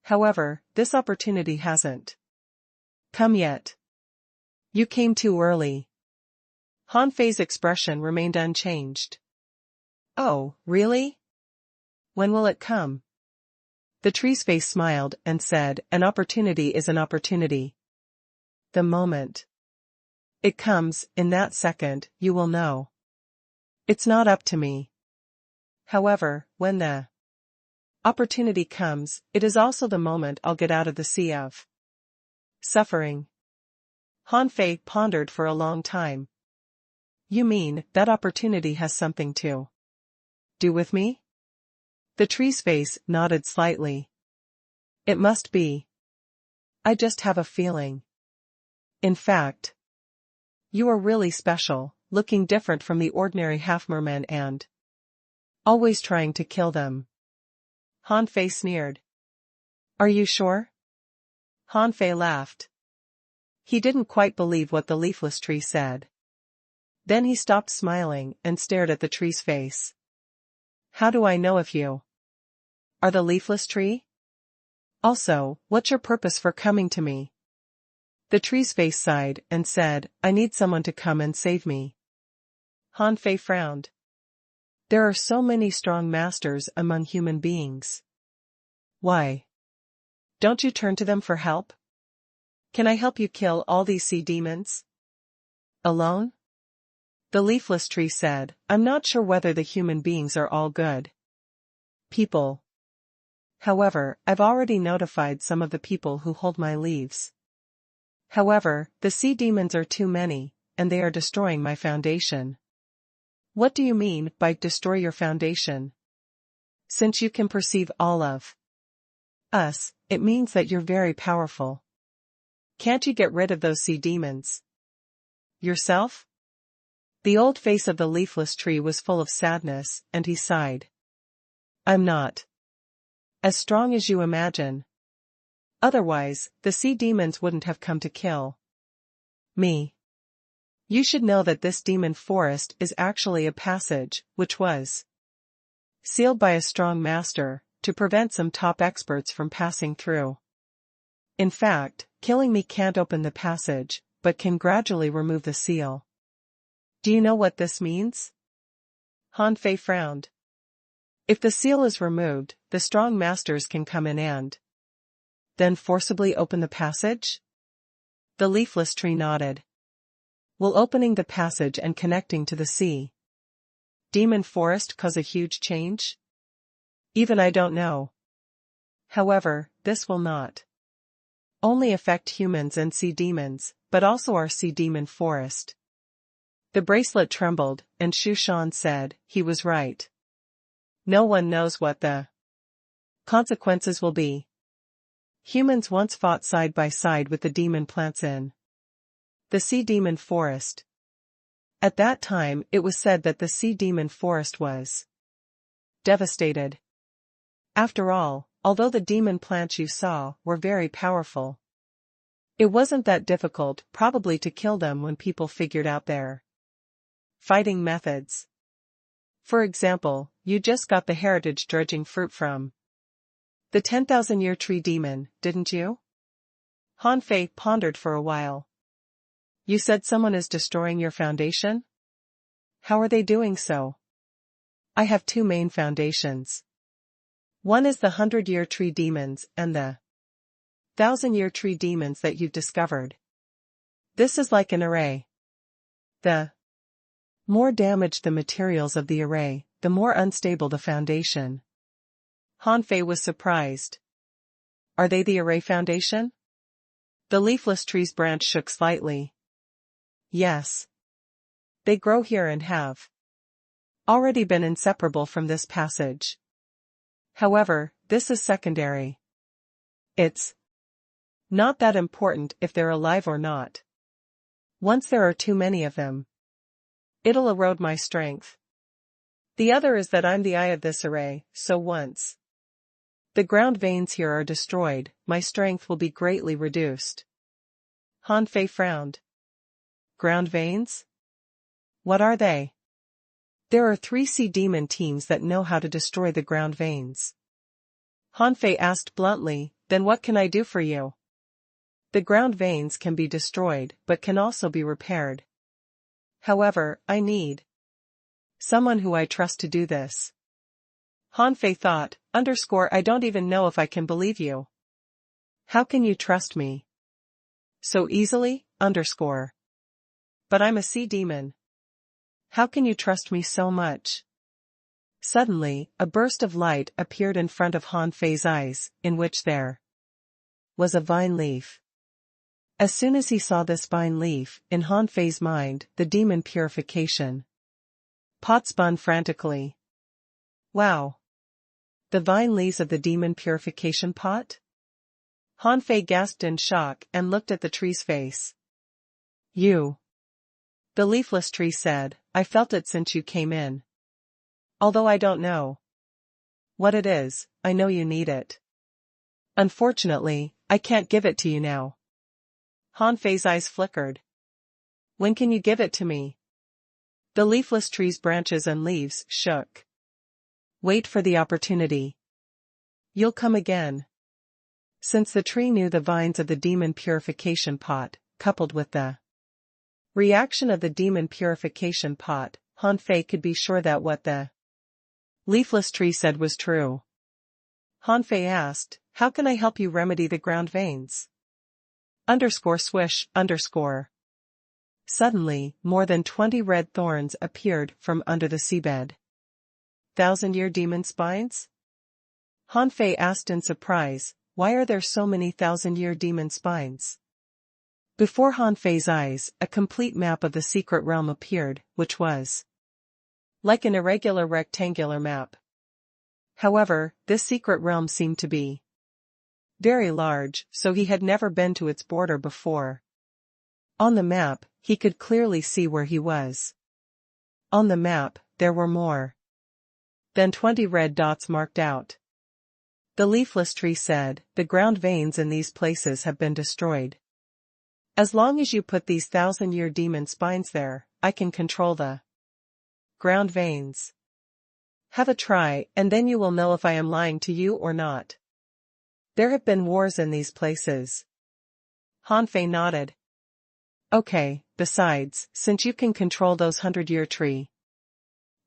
However, this opportunity hasn't come yet. You came too early. Hanfei's expression remained unchanged. Oh, really? When will it come? The tree's face smiled and said, an opportunity is an opportunity. The moment it comes, in that second, you will know. It's not up to me. However, when the opportunity comes, it is also the moment I'll get out of the sea of suffering. Hanfei pondered for a long time. You mean, that opportunity has something to do with me? The tree's face nodded slightly. It must be. I just have a feeling. In fact, you are really special, looking different from the ordinary half-mermen and always trying to kill them. Hanfei sneered. Are you sure? Hanfei laughed. He didn't quite believe what the leafless tree said. Then he stopped smiling and stared at the tree's face. How do I know if you are the leafless tree? Also, what's your purpose for coming to me? The tree's face sighed and said, I need someone to come and save me. Hanfei frowned. There are so many strong masters among human beings. Why don't you turn to them for help? Can I help you kill all these sea demons? Alone? The leafless tree said, I'm not sure whether the human beings are all good people. However, I've already notified some of the people who hold my leaves. However, the sea demons are too many, and they are destroying my foundation. What do you mean by destroy your foundation? Since you can perceive all of us, it means that you're very powerful. Can't you get rid of those sea demons yourself? The old face of the leafless tree was full of sadness, and he sighed. I'm not as strong as you imagine. Otherwise, the sea demons wouldn't have come to kill me. You should know that this demon forest is actually a passage, which was sealed by a strong master, to prevent some top experts from passing through. In fact, killing me can't open the passage, but can gradually remove the seal. Do you know what this means? Hanfei frowned. If the seal is removed, the strong masters can come in and then forcibly open the passage? The leafless tree nodded. Will opening the passage and connecting to the sea demon forest cause a huge change? Even I don't know. However, this will not only affect humans and sea demons, but also our sea demon forest. The bracelet trembled, and Shushan said, he was right. No one knows what the consequences will be. Humans once fought side by side with the demon plants in the sea demon forest. At that time it was said that the sea demon forest was devastated. After all, although the demon plants you saw were very powerful, it wasn't that difficult probably to kill them when people figured out their fighting methods. For example, you just got the heritage dredging fruit from the 10,000-year tree demon, didn't you? Han Fei pondered for a while. You said someone is destroying your foundation? How are they doing so? I have two main foundations. One is the 100-year tree demons and the 1,000-year tree demons that you've discovered. This is like an array. The more damaged the materials of the array, the more unstable the foundation. Han Fei was surprised. Are they the array foundation? The leafless tree's branch shook slightly. Yes. They grow here and have already been inseparable from this passage. However, this is secondary. It's not that important if they're alive or not. Once there are too many of them, it'll erode my strength. The other is that I'm the eye of this array, so once the ground veins here are destroyed, my strength will be greatly reduced. Han Fei frowned. Ground veins? What are they? There are 3 sea demon teams that know how to destroy the ground veins. Han Fei asked bluntly, then what can I do for you? The ground veins can be destroyed but can also be repaired. However, I need someone who I trust to do this. Han Fei thought, I don't even know if I can believe you. How can you trust me so easily? But I'm a sea demon. How can you trust me so much? Suddenly, a burst of light appeared in front of Han Fei's eyes, in which there was a vine leaf. As soon as he saw this vine leaf, in Han Fei's mind, the demon purification pot spun frantically. Wow! The vine leaves of the demon purification pot? Han Fei gasped in shock and looked at the tree's face. You. The leafless tree said, I felt it since you came in. Although I don't know what it is, I know you need it. Unfortunately, I can't give it to you now. Han Fei's eyes flickered. When can you give it to me? The leafless tree's branches and leaves shook. Wait for the opportunity. You'll come again. Since the tree knew the vines of the demon purification pot, coupled with the reaction of the demon purification pot, Han Fei could be sure that what the leafless tree said was true. Han Fei asked, how can I help you remedy the ground veins? Swish. Suddenly, more than 20 red thorns appeared from under the seabed. 1,000-year demon spines? Han Fei asked in surprise, why are there so many 1,000-year demon spines? Before Han Fei's eyes, a complete map of the secret realm appeared, which was like an irregular rectangular map. However, this secret realm seemed to be very large, so he had never been to its border before. On the map, he could clearly see where he was. On the map, there were more than 20 red dots marked out. The leafless tree said, the ground veins in these places have been destroyed. As long as you put these 1,000-year demon spines there, I can control the ground veins. Have a try, and then you will know if I am lying to you or not. There have been wars in these places. Han Fei nodded. Okay, besides, since you can control those 100-year tree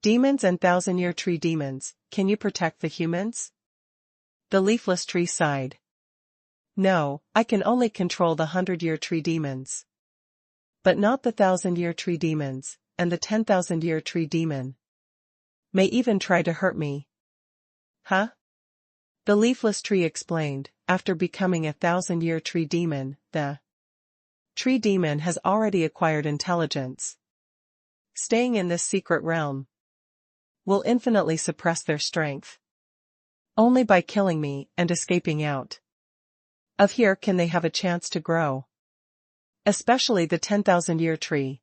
demons and 1,000-year tree demons, can you protect the humans? The leafless tree sighed. No, I can only control the 100-year tree demons. But not the 1,000-year tree demons, and the 10,000-year tree demon may even try to hurt me. Huh? The leafless tree explained, after becoming a 1,000-year tree demon, the tree demon has already acquired intelligence. Staying in this secret realm will infinitely suppress their strength. Only by killing me and escaping out of here can they have a chance to grow. Especially the 10,000-year tree.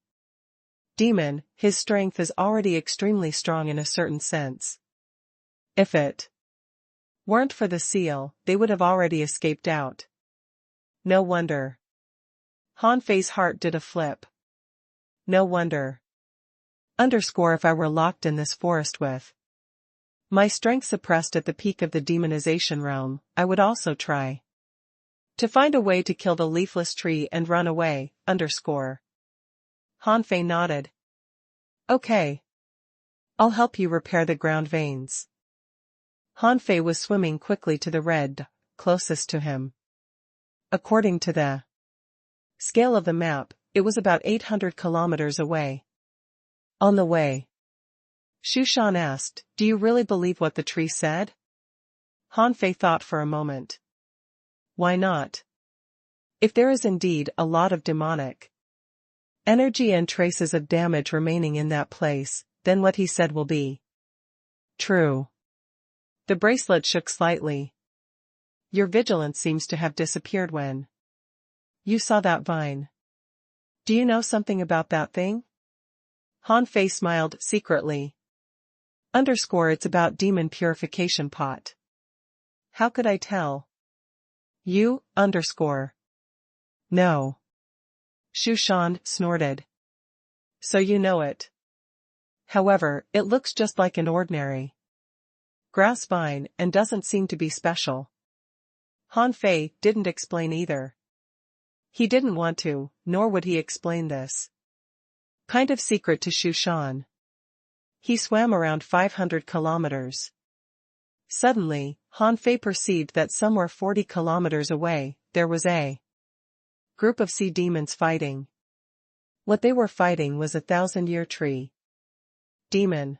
Demon, his strength is already extremely strong in a certain sense. If it weren't for the seal, they would have already escaped out. No wonder. Hanfei's heart did a flip. No wonder. If I were locked in this forest with my strength suppressed at the peak of the demonization realm, I would also try to find a way to kill the leafless tree and run away. Hanfei nodded. Okay. I'll help you repair the ground veins. Hanfei was swimming quickly to the red, closest to him. According to the scale of the map, it was about 800 kilometers away. On the way, Xu Shan asked, "Do you really believe what the tree said?" Hanfei thought for a moment. Why not? If there is indeed a lot of demonic energy and traces of damage remaining in that place, then what he said will be true. The bracelet shook slightly. Your vigilance seems to have disappeared when you saw that vine. Do you know something about that thing? Hanfei smiled secretly. It's about demon purification pot. How could I tell? You, No. Xu Shan snorted. So you know it. However, it looks just like an ordinary grass vine and doesn't seem to be special. Hanfei didn't explain either. He didn't want to, nor would he explain this kind of secret to Xu Shan. He swam around 500 kilometers. Suddenly, Hanfei perceived that somewhere 40 kilometers away, there was a group of sea demons fighting. What they were fighting was a 1,000-year tree demon.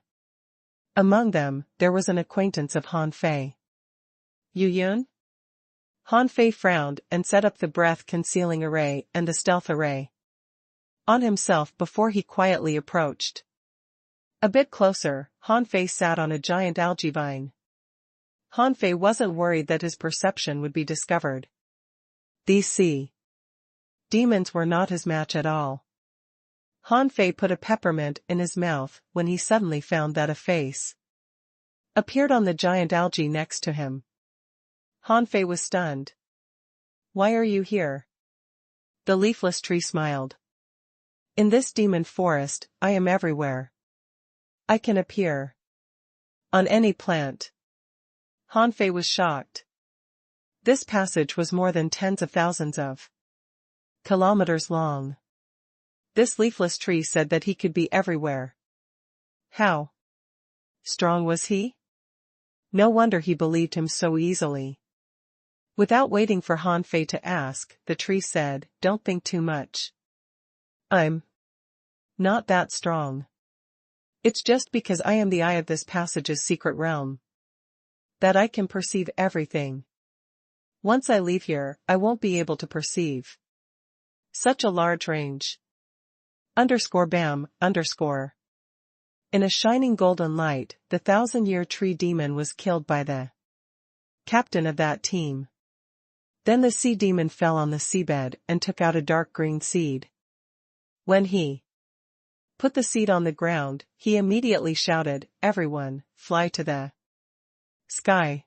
Among them, there was an acquaintance of Hanfei. Yu Yun? Hanfei frowned and set up the breath-concealing array and the stealth array on himself before he quietly approached. A bit closer, Hanfei sat on a giant algae vine. Hanfei wasn't worried that his perception would be discovered. These sea demons were not his match at all. Hanfei put a peppermint in his mouth when he suddenly found that a face appeared on the giant algae next to him. Hanfei was stunned. Why are you here? The leafless tree smiled. In this demon forest, I am everywhere. I can appear on any plant. Hanfei was shocked. This passage was more than tens of thousands of kilometers long. This leafless tree said that he could be everywhere. How strong was he? No wonder he believed him so easily. Without waiting for Hanfei to ask, the tree said, "Don't think too much. I'm not that strong. It's just because I am the eye of this passage's secret realm that I can perceive everything. Once I leave here, I won't be able to perceive such a large range. Bam. In a shining golden light, the 1,000-year tree demon was killed by the captain of that team. Then the sea demon fell on the seabed and took out a dark green seed. When he put the seed on the ground, he immediately shouted, "Everyone, fly to the sky."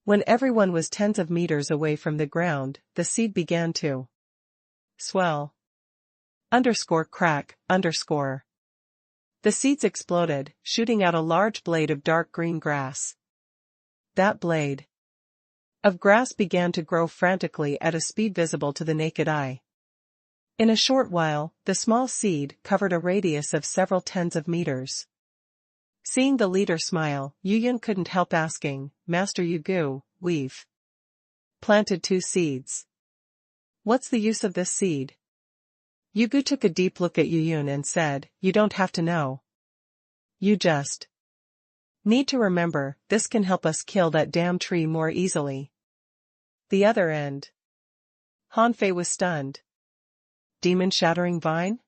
When everyone was tens of meters away from the ground, the seed began to swell. Crack. The seeds exploded, shooting out a large blade of dark green grass. That blade of grass began to grow frantically at a speed visible to the naked eye. In a short while, the small seed covered a radius of several tens of meters. Seeing the leader smile, Yu Yun couldn't help asking, "Master Yugu, we've planted 2 seeds. What's the use of this seed?" Yugu took a deep look at Yu Yun and said, "You don't have to know. You just need to remember, this can help us kill that damn tree more easily." The other end. Hanfei was stunned. Demon-shattering vine?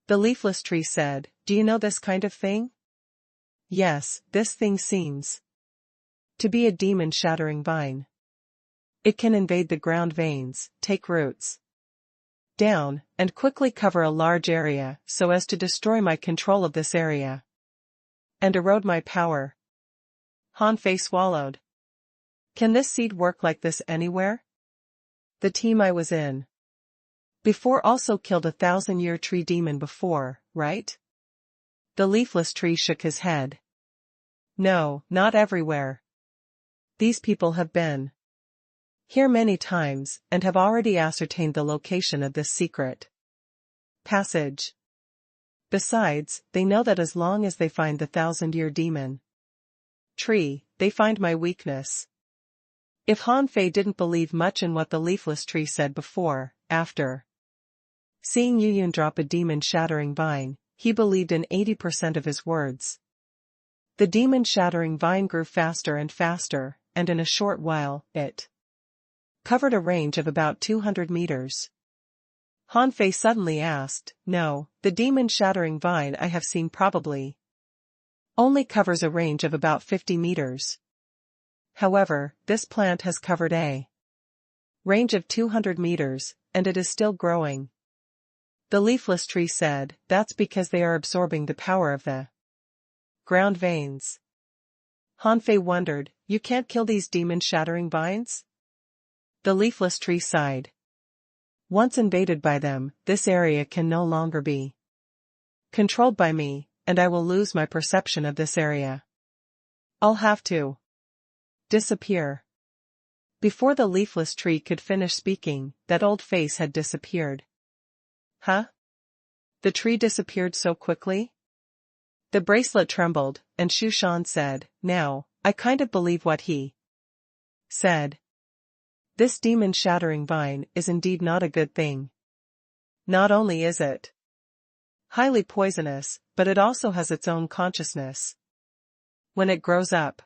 The leafless tree said, "Do you know this kind of thing?" Yes, this thing seems to be a demon-shattering vine. It can invade the ground veins, take roots down, and quickly cover a large area so as to destroy my control of this area. And erode my power. Han Fei swallowed. Can this seed work like this anywhere? The team I was in before also killed a 1,000-year tree demon before, right? The leafless tree shook his head. No, not everywhere. These people have been here many times and have already ascertained the location of this secret passage. Besides, they know that as long as they find the 1,000-year demon tree, they find my weakness. If Han Fei didn't believe much in what the leafless tree said before, after seeing Yu Yun drop a demon-shattering vine, he believed in 80% of his words. The demon-shattering vine grew faster and faster, and in a short while, it covered a range of about 200 meters. Han Fei suddenly asked, No, the demon-shattering vine I have seen probably only covers a range of about 50 meters. However, this plant has covered a range of 200 meters, and it is still growing. The leafless tree said, That's because they are absorbing the power of the ground veins. Han Fei wondered, You can't kill these demon-shattering vines? The leafless tree sighed. Once invaded by them, this area can no longer be controlled by me, and I will lose my perception of this area. I'll have to disappear. Before the leafless tree could finish speaking, that old face had disappeared. Huh? The tree disappeared so quickly? The bracelet trembled, and Shu Shan said, Now, I kind of believe what he said. This demon-shattering vine is indeed not a good thing. Not only is it highly poisonous, but it also has its own consciousness. When it grows up,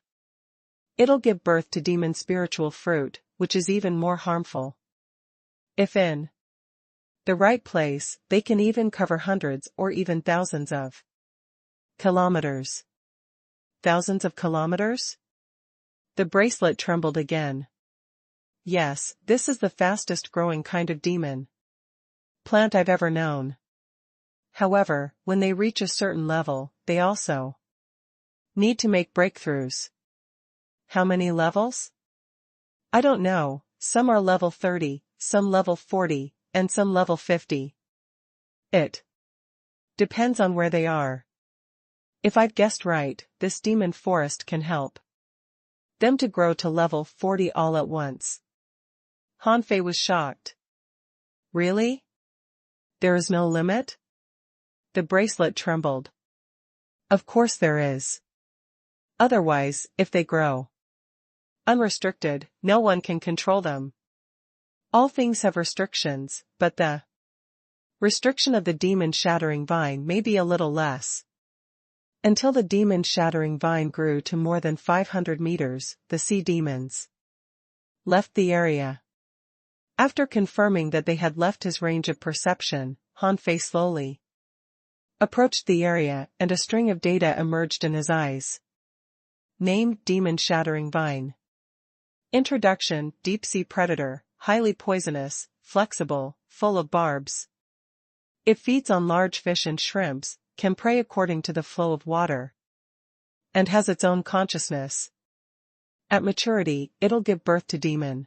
it'll give birth to demon spiritual fruit, which is even more harmful. If in the right place, they can even cover hundreds or even thousands of kilometers. Thousands of kilometers? The bracelet trembled again. Yes, this is the fastest growing kind of demon plant I've ever known. However, when they reach a certain level, they also need to make breakthroughs. How many levels? I don't know, some are level 30, some level 40, and some level 50. It depends on where they are. If I've guessed right, this demon forest can help them to grow to level 40 all at once. Han Fei was shocked. Really? There is no limit? The bracelet trembled. Of course there is. Otherwise, if they grow unrestricted, no one can control them. All things have restrictions, but the restriction of the demon-shattering vine may be a little less. Until the demon-shattering vine grew to more than 500 meters, the sea demons left the area. After confirming that they had left his range of perception, Han Fei slowly approached the area and a string of data emerged in his eyes. Name: Demon-shattering vine. Introduction: Deep-sea predator, highly poisonous, flexible, full of barbs. It feeds on large fish and shrimps, can prey according to the flow of water, and has its own consciousness. At maturity, it'll give birth to demon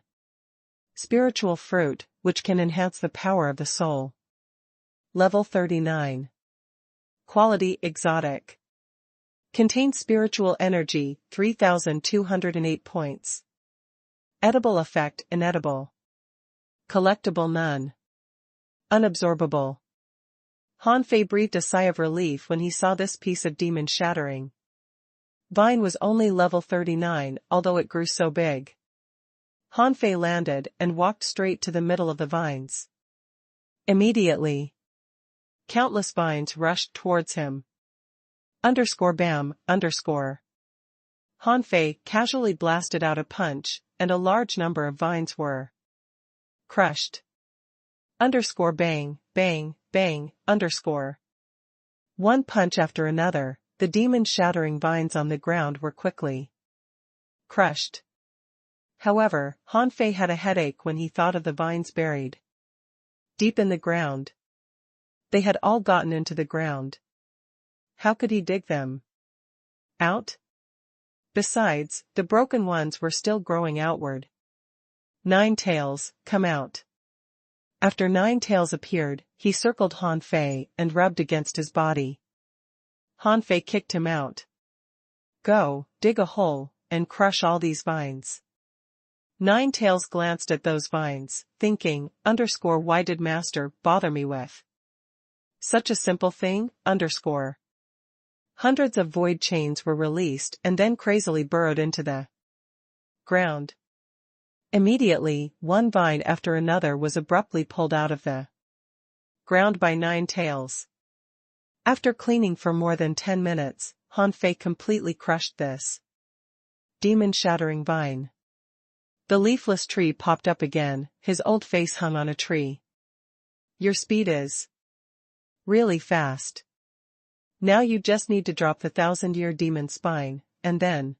spiritual fruit, which can enhance the power of the soul. Level 39. Quality: exotic. Contains spiritual energy, 3,208 points. Edible effect: inedible. Collectible: none. Unabsorbable. Han Fei breathed a sigh of relief when he saw this piece of demon-shattering vine was only level 39, although it grew so big. Han Fei landed and walked straight to the middle of the vines. Immediately, countless vines rushed towards him. Bam, Han Fei casually blasted out a punch, and a large number of vines were crushed. Bang, bang, bang, One punch after another, the demon-shattering vines on the ground were quickly crushed. However, Han Fei had a headache when he thought of the vines buried Deep in the ground. They had all gotten into the ground. How could he dig them out? Besides, the broken ones were still growing outward. 9 tails, come out. After 9 tails appeared, he circled Han Fei and rubbed against his body. Han Fei kicked him out. Go, dig a hole, and crush all these vines. 9 tails glanced at those vines, thinking, why did master bother me with such a simple thing, Hundreds of void chains were released and then crazily burrowed into the ground. Immediately, one vine after another was abruptly pulled out of the ground by 9 tails. After cleaning for more than 10 minutes, Han Fei completely crushed this demon-shattering vine. The leafless tree popped up again, his old face hung on a tree. Your speed is really fast. Now you just need to drop the 1,000-year demon spine, and then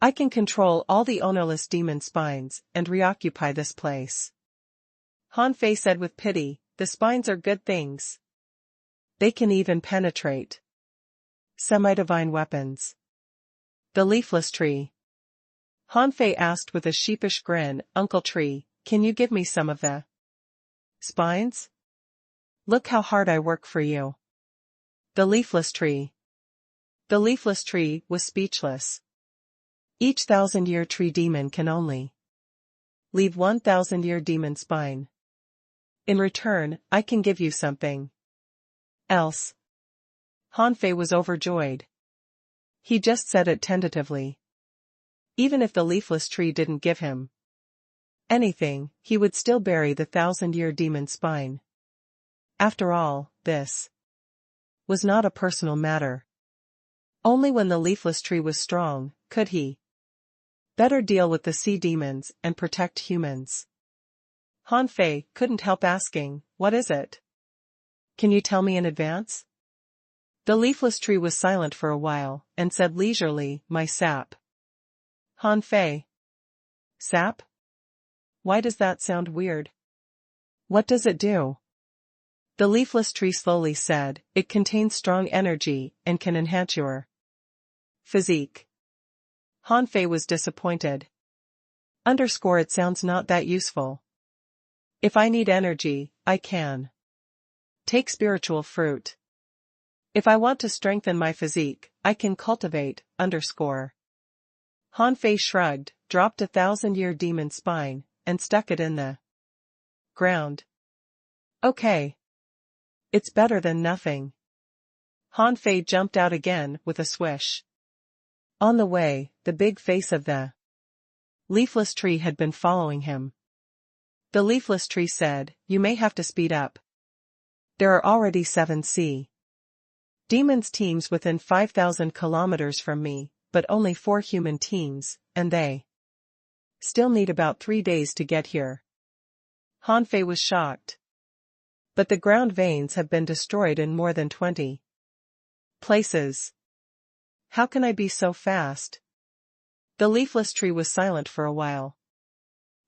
I can control all the ownerless demon spines and reoccupy this place. Han Fei said with pity, the spines are good things. They can even penetrate semi-divine weapons. The leafless tree. Han Fei asked with a sheepish grin, Uncle Tree, can you give me some of the spines? Look how hard I work for you. The leafless tree. The leafless tree was speechless. Each 1,000-year tree demon can only leave 1,000-year demon spine. In return, I can give you something else. Han Fei was overjoyed. He just said it tentatively. Even if the leafless tree didn't give him anything, he would still bury the 1,000-year demon spine. After all, this was not a personal matter. Only when the leafless tree was strong, could he better deal with the sea demons and protect humans. Han Fei couldn't help asking, what is it? Can you tell me in advance? The leafless tree was silent for a while, and said leisurely, my sap. Han Fei. Sap? Why does that sound weird? What does it do? The leafless tree slowly said, it contains strong energy and can enhance your physique. Han Fei was disappointed. It sounds not that useful. If I need energy, I can take spiritual fruit. If I want to strengthen my physique, I can cultivate. Han Fei shrugged, dropped a 1,000-year demon spine, and stuck it in the ground. Okay. It's better than nothing. Han Fei jumped out again with a swish. On the way, the big face of the leafless tree had been following him. The leafless tree said, you may have to speed up. There are already 7 sea demons teams within 5,000 kilometers from me, but only 4 human teams, and they still need about 3 days to get here. Han Fei was shocked. But the ground veins have been destroyed in more than 20 places. How can I be so fast? The leafless tree was silent for a while.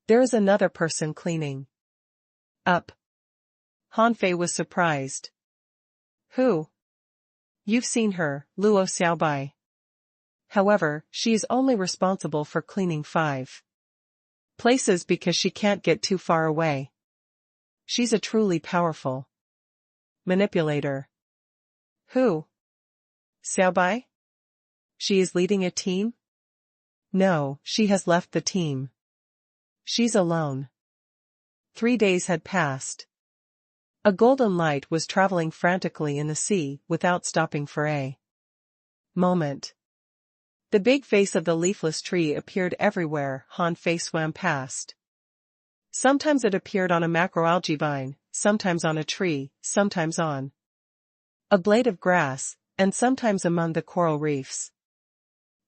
There is another person cleaning up. Han Fei was surprised. Who? You've seen her, Luo Xiaobai. However, she is only responsible for cleaning 5 places because she can't get too far away. She's a truly powerful manipulator. Who? Xiaobai? She is leading a team? No, she has left the team. She's alone. 3 days had passed. A golden light was traveling frantically in the sea without stopping for a moment. The big face of the leafless tree appeared everywhere Han Fei swam past. Sometimes it appeared on a macroalgae vine, sometimes on a tree, sometimes on a blade of grass, and sometimes among the coral reefs.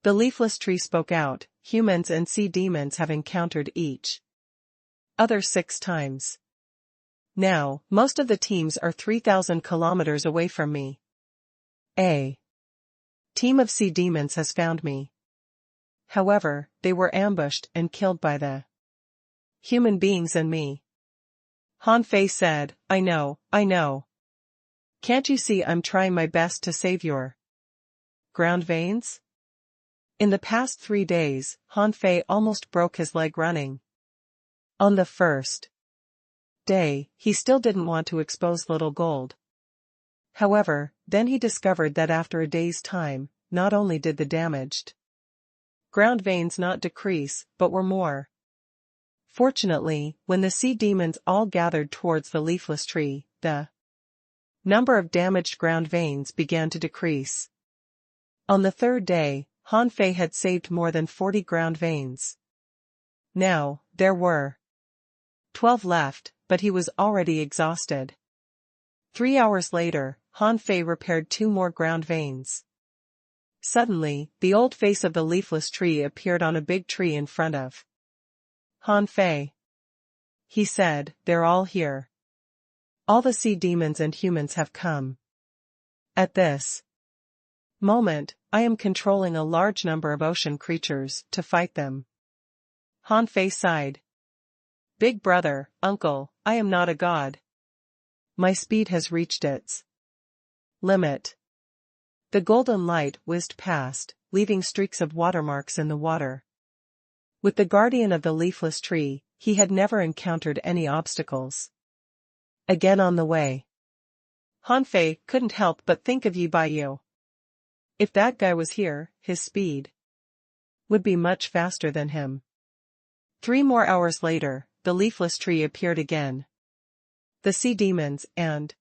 The leafless tree spoke out, humans and sea demons have encountered each other 6 times. Now, most of the teams are 3,000 kilometers away from me. A team of sea demons has found me. However, they were ambushed and killed by the human beings and me. Han Fei said, I know. Can't you see I'm trying my best to save your ground veins? In the past 3 days, Han Fei almost broke his leg running. On the first day, he still didn't want to expose Little Gold. However, then he discovered that after a day's time, not only did the damaged ground veins not decrease, but were more. Fortunately, when the sea demons all gathered towards the leafless tree, the number of damaged ground veins began to decrease. On the 3rd day, Han Fei had saved more than 40 ground veins. Now, there were 12 left, but he was already exhausted. 3 hours later, Han Fei repaired 2 more ground veins. Suddenly, the old face of the leafless tree appeared on a big tree in front of Han Fei. He said, they're all here. All the sea demons and humans have come. At this moment, I am controlling a large number of ocean creatures to fight them. Han Fei sighed. Big brother, uncle, I am not a god. My speed has reached its limit. The golden light whizzed past, leaving streaks of watermarks in the water. With the guardian of the leafless tree, he had never encountered any obstacles. Again on the way. Han Fei couldn't help but think of Yi Baiyu. If that guy was here, his speed would be much faster than him. 3 more hours later, the leafless tree appeared again. The sea demons and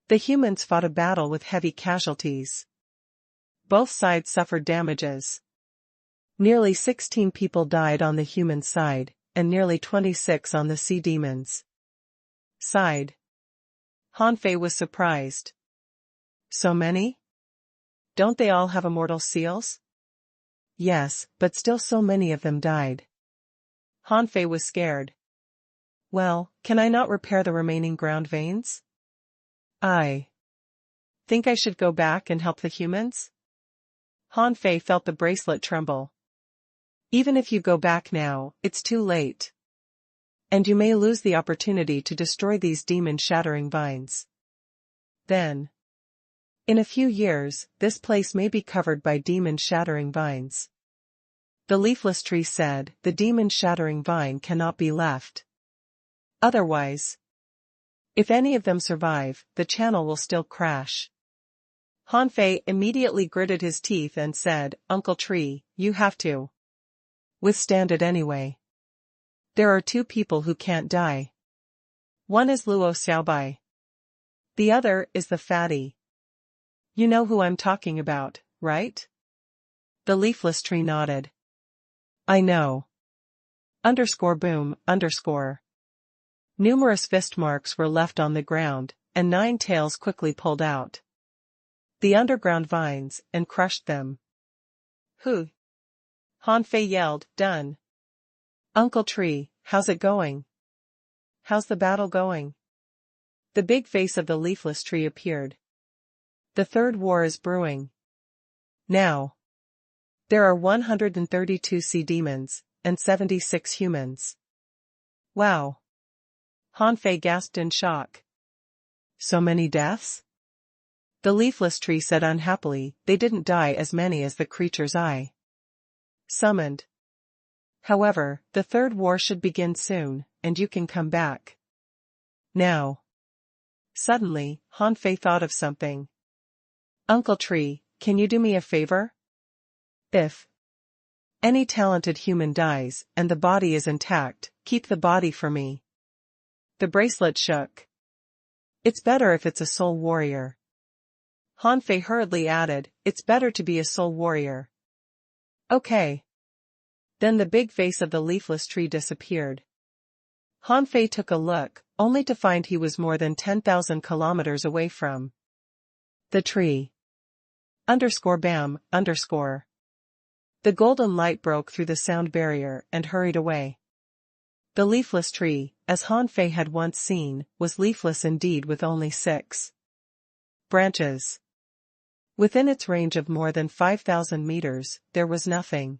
the humans fought a battle with heavy casualties. Both sides suffered damages. Nearly 16 people died on the human side, and nearly 26 on the sea demons' side. Han Fei was surprised. So many? Don't they all have immortal seals? Yes, but still so many of them died. Han Fei was scared. Well, can I not repair the remaining ground veins? I think I should go back and help the humans? Han Fei felt the bracelet tremble. Even if you go back now, it's too late. And you may lose the opportunity to destroy these demon-shattering vines. Then, in a few years, this place may be covered by demon-shattering vines. The leafless tree said, the demon-shattering vine cannot be left. Otherwise, if any of them survive, the channel will still crash. Han Fei immediately gritted his teeth and said, Uncle Tree, you have to withstand it anyway. There are 2 people who can't die. One is Luo Xiaobai. The other is the fatty. You know who I'm talking about, right? The leafless tree nodded. I know. Boom. Numerous fist marks were left on the ground, and 9 tails quickly pulled out the underground vines and crushed them. Hu! Han Fei yelled, done. Uncle Tree, how's it going? How's the battle going? The big face of the leafless tree appeared. The 3rd war is brewing. Now, there are 132 sea demons, and 76 humans. Wow! Han Fei gasped in shock. So many deaths? The leafless tree said unhappily, they didn't die as many as the creatures I summoned. However, the 3rd war should begin soon, and you can come back. Now. Suddenly, Han Fei thought of something. Uncle Tree, can you do me a favor? If any talented human dies, and the body is intact, keep the body for me. The bracelet shook. It's better if it's a soul warrior. Han Fei hurriedly added, it's better to be a soul warrior. Okay. Then the big face of the leafless tree disappeared. Han Fei took a look, only to find he was more than 10,000 kilometers away from the tree. Bam. The golden light broke through the sound barrier and hurried away. The leafless tree, as Han Fei had once seen, was leafless indeed with only 6 branches. Within its range of more than 5,000 meters, there was nothing.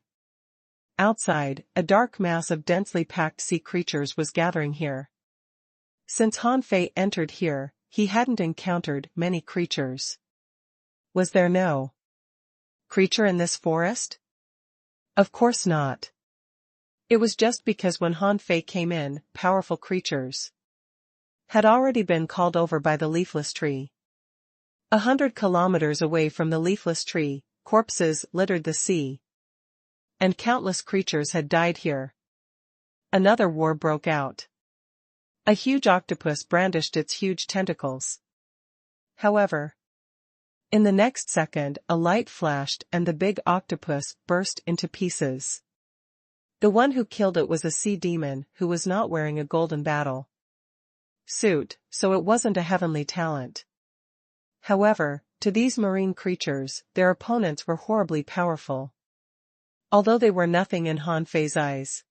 Outside, a dark mass of densely packed sea creatures was gathering here. Since Han Fei entered here, he hadn't encountered many creatures. Was there no creature in this forest? Of course not. It was just because when Han Fei came in, powerful creatures had already been called over by the leafless tree. 100 kilometers away from the leafless tree, corpses littered the sea, and countless creatures had died here. Another war broke out. A huge octopus brandished its huge tentacles. However, in the next second a light flashed and the big octopus burst into pieces. The one who killed it was a sea demon who was not wearing a golden battle suit, so it wasn't a heavenly talent. However, to these marine creatures, their opponents were horribly powerful, although they were nothing in Han Fei's eyes.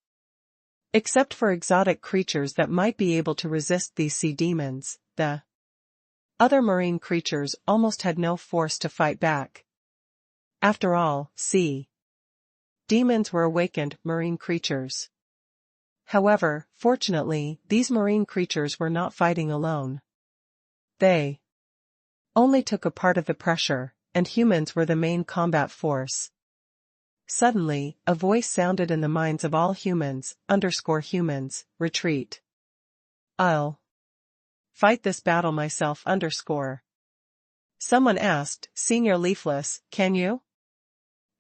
Except for exotic creatures that might be able to resist these sea demons, the other marine creatures almost had no force to fight back. After all, sea demons were awakened marine creatures. However, fortunately, these marine creatures were not fighting alone. They only took a part of the pressure, and humans were the main combat force. Suddenly, a voice sounded in the minds of all humans, _humans, retreat. I'll fight this battle myself, _. Someone asked, Senior Leafless, can you?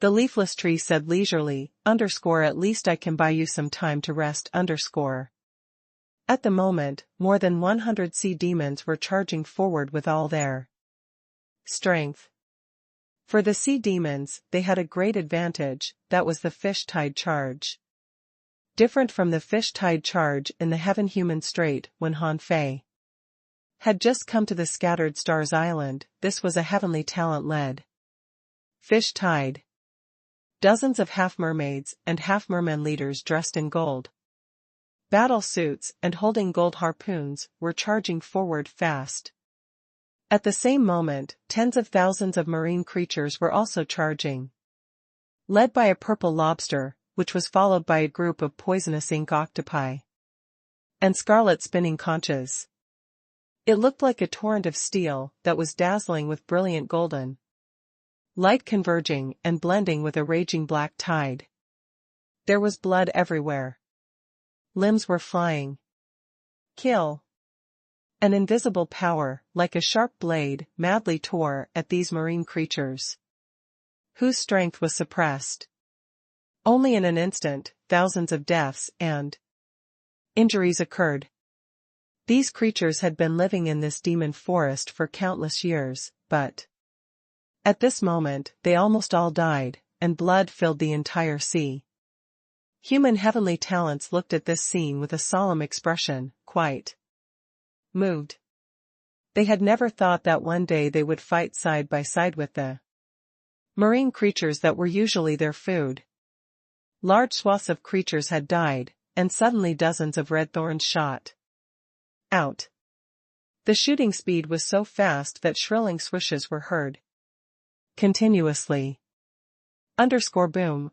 The leafless tree said leisurely, _ at least I can buy you some time to rest, _. At the moment, more than 100 sea demons were charging forward with all their strength. For the sea demons, they had a great advantage, that was the fish tide charge. Different from the fish tide charge in the Heaven-Human Strait when Han Fei had just come to the Scattered Stars Island, this was a heavenly talent-led fish tide. Dozens of half-mermaids and half-merman leaders dressed in gold battle suits and holding gold harpoons were charging forward fast. At the same moment, tens of thousands of marine creatures were also charging, led by a purple lobster, which was followed by a group of poisonous ink octopi and scarlet spinning conches. It looked like a torrent of steel that was dazzling with brilliant golden light converging and blending with a raging black tide. There was blood everywhere. Limbs were flying. Kill. An invisible power, like a sharp blade, madly tore at these marine creatures, whose strength was suppressed. Only in an instant, thousands of deaths and injuries occurred. These creatures had been living in this demon forest for countless years, but at this moment, they almost all died, and blood filled the entire sea. Human heavenly talents looked at this scene with a solemn expression, quite moved. They had never thought that one day they would fight side by side with the marine creatures that were usually their food. Large swaths of creatures had died, and suddenly dozens of red thorns shot out. The shooting speed was so fast that shrilling swishes were heard continuously. Boom,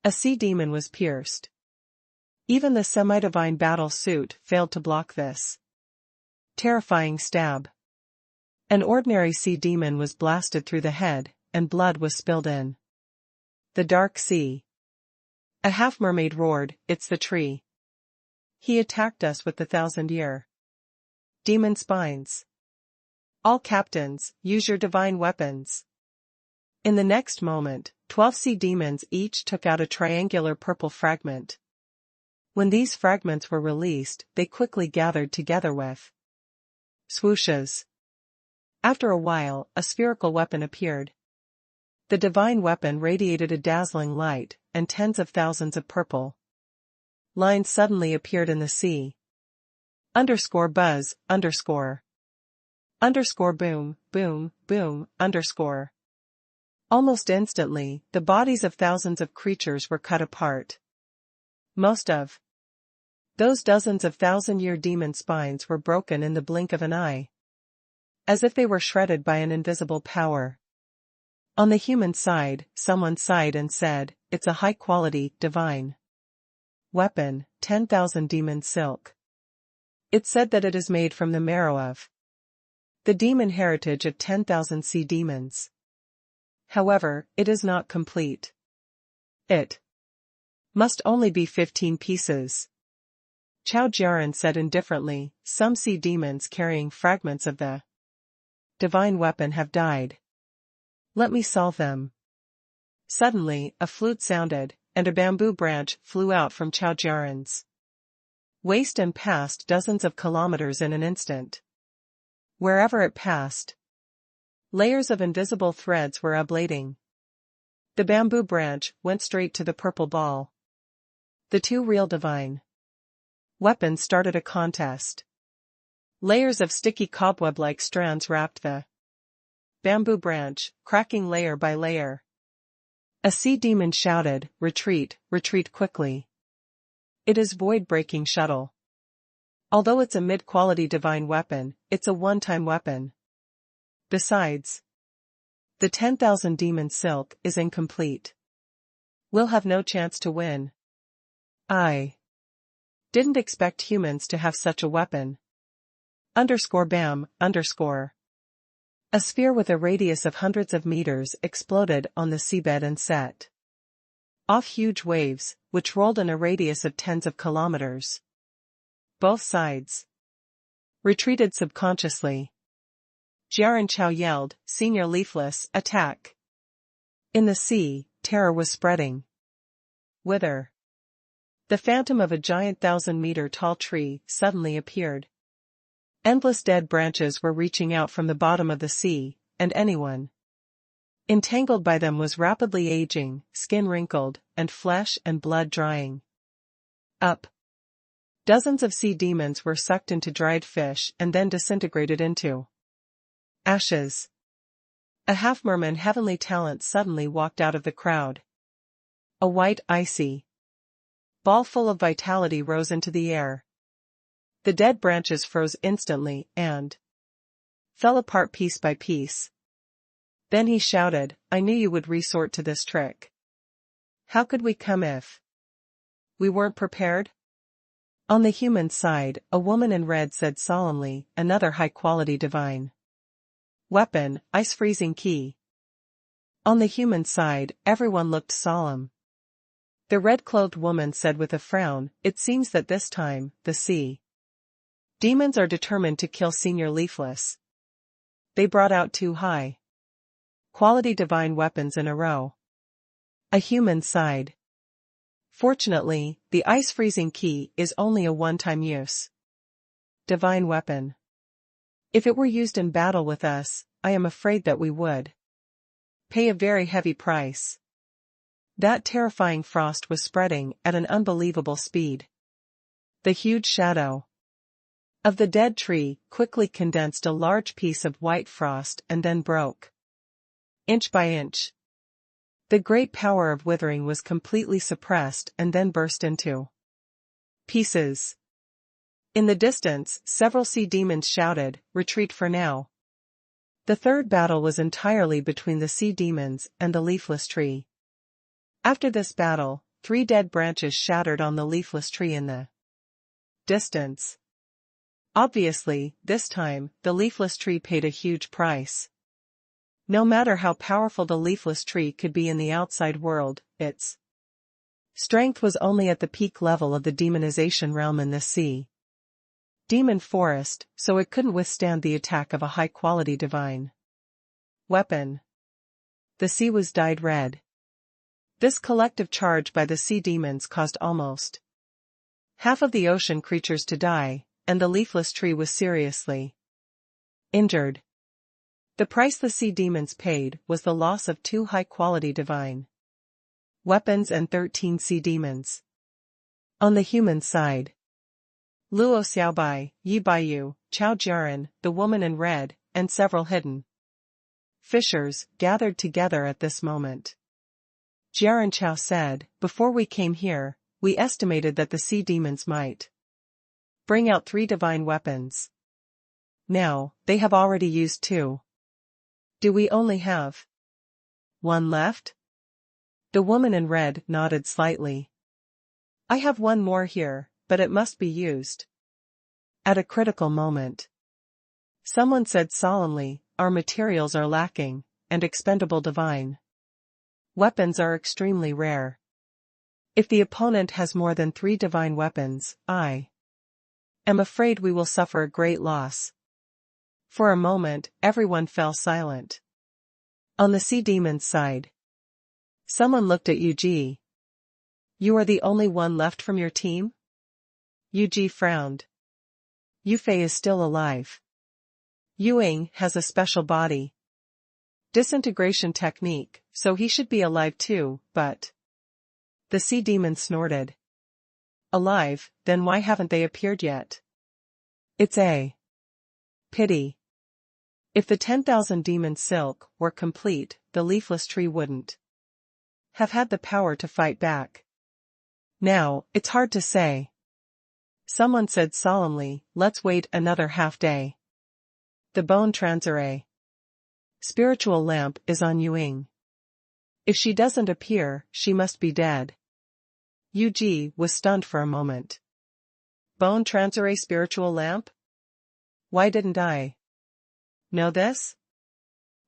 A sea demon was pierced. Even the semi-divine battle suit failed to block this terrifying stab. An ordinary sea demon was blasted through the head, and blood was spilled in the dark sea. A half-mermaid roared, "It's the tree. He attacked us with the 1,000-year demon spines. All captains, use your divine weapons." In the next moment, 12 sea demons each took out a triangular purple fragment. When these fragments were released, they quickly gathered together with swooshes. After a while, a spherical weapon appeared. The divine weapon radiated a dazzling light, and tens of thousands of purple lines suddenly appeared in the sea. Buzz, boom, boom, boom, Almost instantly, the bodies of thousands of creatures were cut apart. Most of those dozens of 1,000-year demon spines were broken in the blink of an eye, as if they were shredded by an invisible power. On the human side, someone sighed and said, "It's a high-quality, divine weapon, 10,000 demon silk." It's said that it is made from the marrow of the demon heritage of 10,000 sea demons. However, it is not complete. It must only be 15 pieces. Chao Jiaran said indifferently, some sea demons carrying fragments of the divine weapon have died. Let me solve them. Suddenly, a flute sounded, and a bamboo branch flew out from Chao Jiaran's waist and passed dozens of kilometers in an instant. Wherever it passed, layers of invisible threads were ablating. The bamboo branch went straight to the purple ball. The two real divine weapons started a contest. Layers of sticky cobweb-like strands wrapped the bamboo branch, cracking layer by layer. A sea demon shouted, "Retreat, retreat quickly. It is void-breaking shuttle." Although it's a mid-quality divine weapon, it's a one-time weapon. Besides, the 10,000 demon silk is incomplete. We'll have no chance to win. I didn't expect humans to have such a weapon. _bam_. A sphere with a radius of hundreds of meters exploded on the seabed and set off huge waves, which rolled in a radius of tens of kilometers. Both sides retreated subconsciously. Jiaran Chao yelled, "Senior Leafless, attack!" In the sea, terror was spreading. Whither? The phantom of a giant 1,000-meter-tall tree suddenly appeared. Endless dead branches were reaching out from the bottom of the sea, and anyone entangled by them was rapidly aging, skin wrinkled, and flesh and blood drying up. Dozens of sea demons were sucked into dried fish and then disintegrated into ashes. A half-merman heavenly talent suddenly walked out of the crowd. A white, icy ball full of vitality rose into the air. The dead branches froze instantly and fell apart piece by piece. Then he shouted, "I knew you would resort to this trick. How could we come if we weren't prepared?" On the human side, a woman in red said solemnly, "Another high-quality divine weapon, ice-freezing key." On the human side, everyone looked solemn. The red-clothed woman said with a frown, "It seems that this time, the sea demons are determined to kill Senior Leafless. They brought out 2 high-quality divine weapons in a row." A human sighed. "Fortunately, the ice-freezing key is only a one-time use divine weapon. If it were used in battle with us, I am afraid that we would pay a very heavy price." That terrifying frost was spreading at an unbelievable speed. The huge shadow of the dead tree quickly condensed a large piece of white frost and then broke. Inch by inch. The great power of withering was completely suppressed and then burst into pieces. In the distance, several sea demons shouted, "Retreat for now." The third battle was entirely between the sea demons and the leafless tree. After this battle, 3 dead branches shattered on the leafless tree in the distance. Obviously, this time, the leafless tree paid a huge price. No matter how powerful the leafless tree could be in the outside world, its strength was only at the peak level of the demonization realm in the sea demon forest, so it couldn't withstand the attack of a high-quality divine weapon. The sea was dyed red. This collective charge by the sea demons caused almost half of the ocean creatures to die, and the leafless tree was seriously injured. The price the sea demons paid was the loss of 2 high-quality divine weapons and 13 sea demons. On the human side, Luo Xiaobai, Yi Baiyu, Chao Jiaran, the woman in red, and several hidden fishers gathered together at this moment. Jiaran Chao said, "Before we came here, we estimated that the sea demons might bring out 3 divine weapons. Now, they have already used 2. Do we only have 1 left?" The woman in red nodded slightly. "I have 1 more here, but it must be used At a critical moment. Someone said solemnly, our materials are lacking, and expendable divine weapons are extremely rare. If the opponent has more than 3 divine weapons, I am afraid we will suffer a great loss. For a moment, everyone fell silent. On the sea demon's side. Someone looked at Yuji. You are the only one left from your team? Yuji frowned. Yufei is still alive. Yuing has a special body disintegration technique, so he should be alive too, but... The sea demon snorted. Alive, then why haven't they appeared yet? It's a pity. If the 10,000 demon silk were complete, the leafless tree wouldn't have had the power to fight back. Now, it's hard to say. Someone said solemnly, let's wait another half day. The bone transarray spiritual lamp is on Yuing. If she doesn't appear, she must be dead. Yuji was stunned for a moment. Bone transarray spiritual lamp? Why didn't I know this?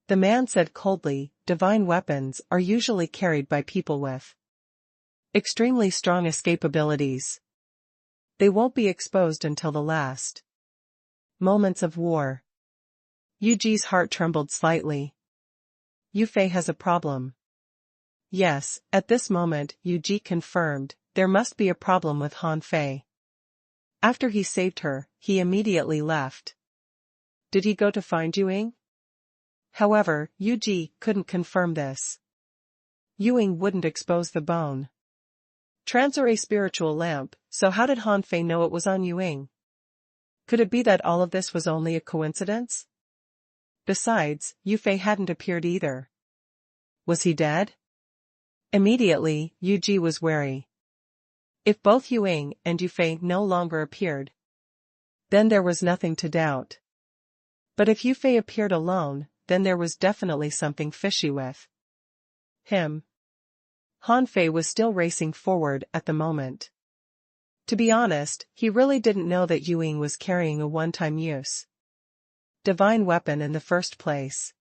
The man said coldly, divine weapons are usually carried by people with extremely strong escape abilities. They won't be exposed until the last moments of war. Yuji's heart trembled slightly. Yufei has a problem. Yes, at this moment, Yuji confirmed, there must be a problem with Han Fei. After he saved her, he immediately left. Did he go to find Yuing? However, Yuji couldn't confirm this. Yuing wouldn't expose the bone transarray spiritual lamp, so how did Han Fei know it was on Yuing? Could it be that all of this was only a coincidence? Besides, Yufei hadn't appeared either. Was he dead? Immediately, Yuji was wary. If both Yuing and Yufei no longer appeared, then there was nothing to doubt. But if Yufei appeared alone, then there was definitely something fishy with him. Han Fei was still racing forward at the moment. To be honest, he really didn't know that Yuing was carrying a one-time use divine weapon in the first place.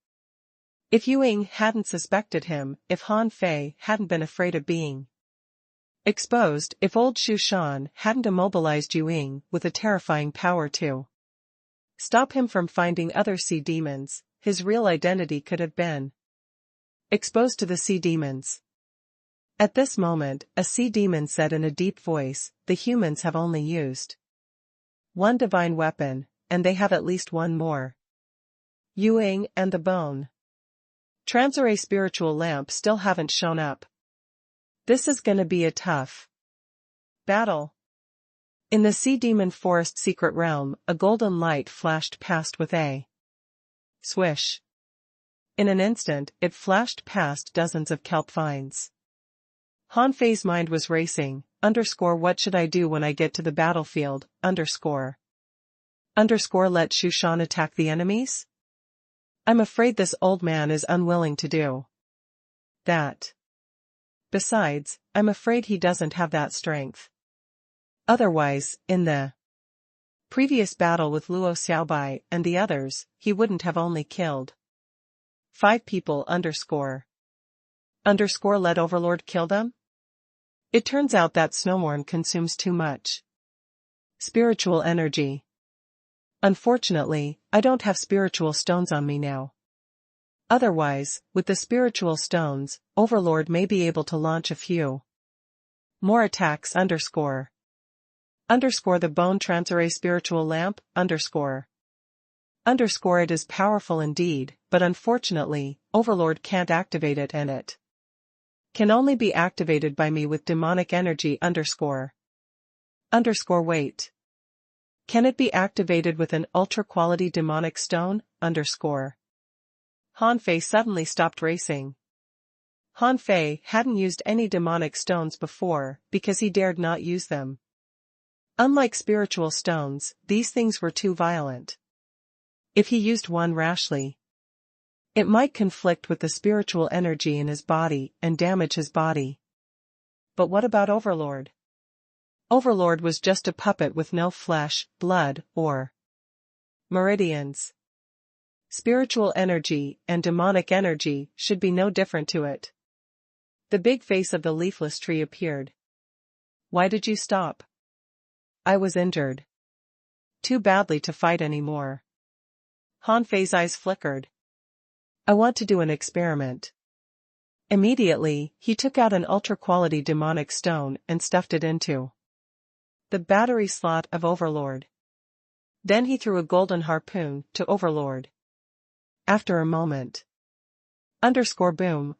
If Yuing hadn't suspected him, if Han Fei hadn't been afraid of being exposed, if old Shu Shan hadn't immobilized Yuing with a terrifying power to stop him from finding other sea demons, his real identity could have been exposed to the sea demons. At this moment, a sea demon said in a deep voice, the humans have only used one divine weapon, and they have at least one more. Yuing and the bone transarray spiritual lamp still haven't shown up. This is gonna be a tough battle. In the sea demon forest secret realm, a golden light flashed past with a swish. In an instant, it flashed past dozens of kelp vines. Han Fei's mind was racing, what should I do when I get to the battlefield, let Shu Shan attack the enemies? I'm afraid this old man is unwilling to do that. Besides, I'm afraid he doesn't have that strength. Otherwise, in the previous battle with Luo Xiaobai and the others, he wouldn't have only killed 5 people let Overlord kill them? It turns out that Snowmorn consumes too much spiritual energy. Unfortunately, I don't have spiritual stones on me now. Otherwise, with the spiritual stones, Overlord may be able to launch a few more attacks. The bone transarray spiritual lamp, it is powerful indeed, but unfortunately, Overlord can't activate it and it can only be activated by me with demonic energy. Wait. Can it be activated with an ultra-quality demonic stone? Han Fei suddenly stopped racing. Han Fei hadn't used any demonic stones before, because he dared not use them. Unlike spiritual stones, these things were too violent. If he used one rashly, it might conflict with the spiritual energy in his body and damage his body. But what about Overlord? Overlord was just a puppet with no flesh, blood, or meridians. Spiritual energy and demonic energy should be no different to it. The big face of the leafless tree appeared. Why did you stop? I was injured. Too badly to fight anymore. Hanfei's eyes flickered. I want to do an experiment. Immediately, he took out an ultra-quality demonic stone and stuffed it into the battery slot of Overlord. Then he threw a golden harpoon to Overlord. After a moment. Boom.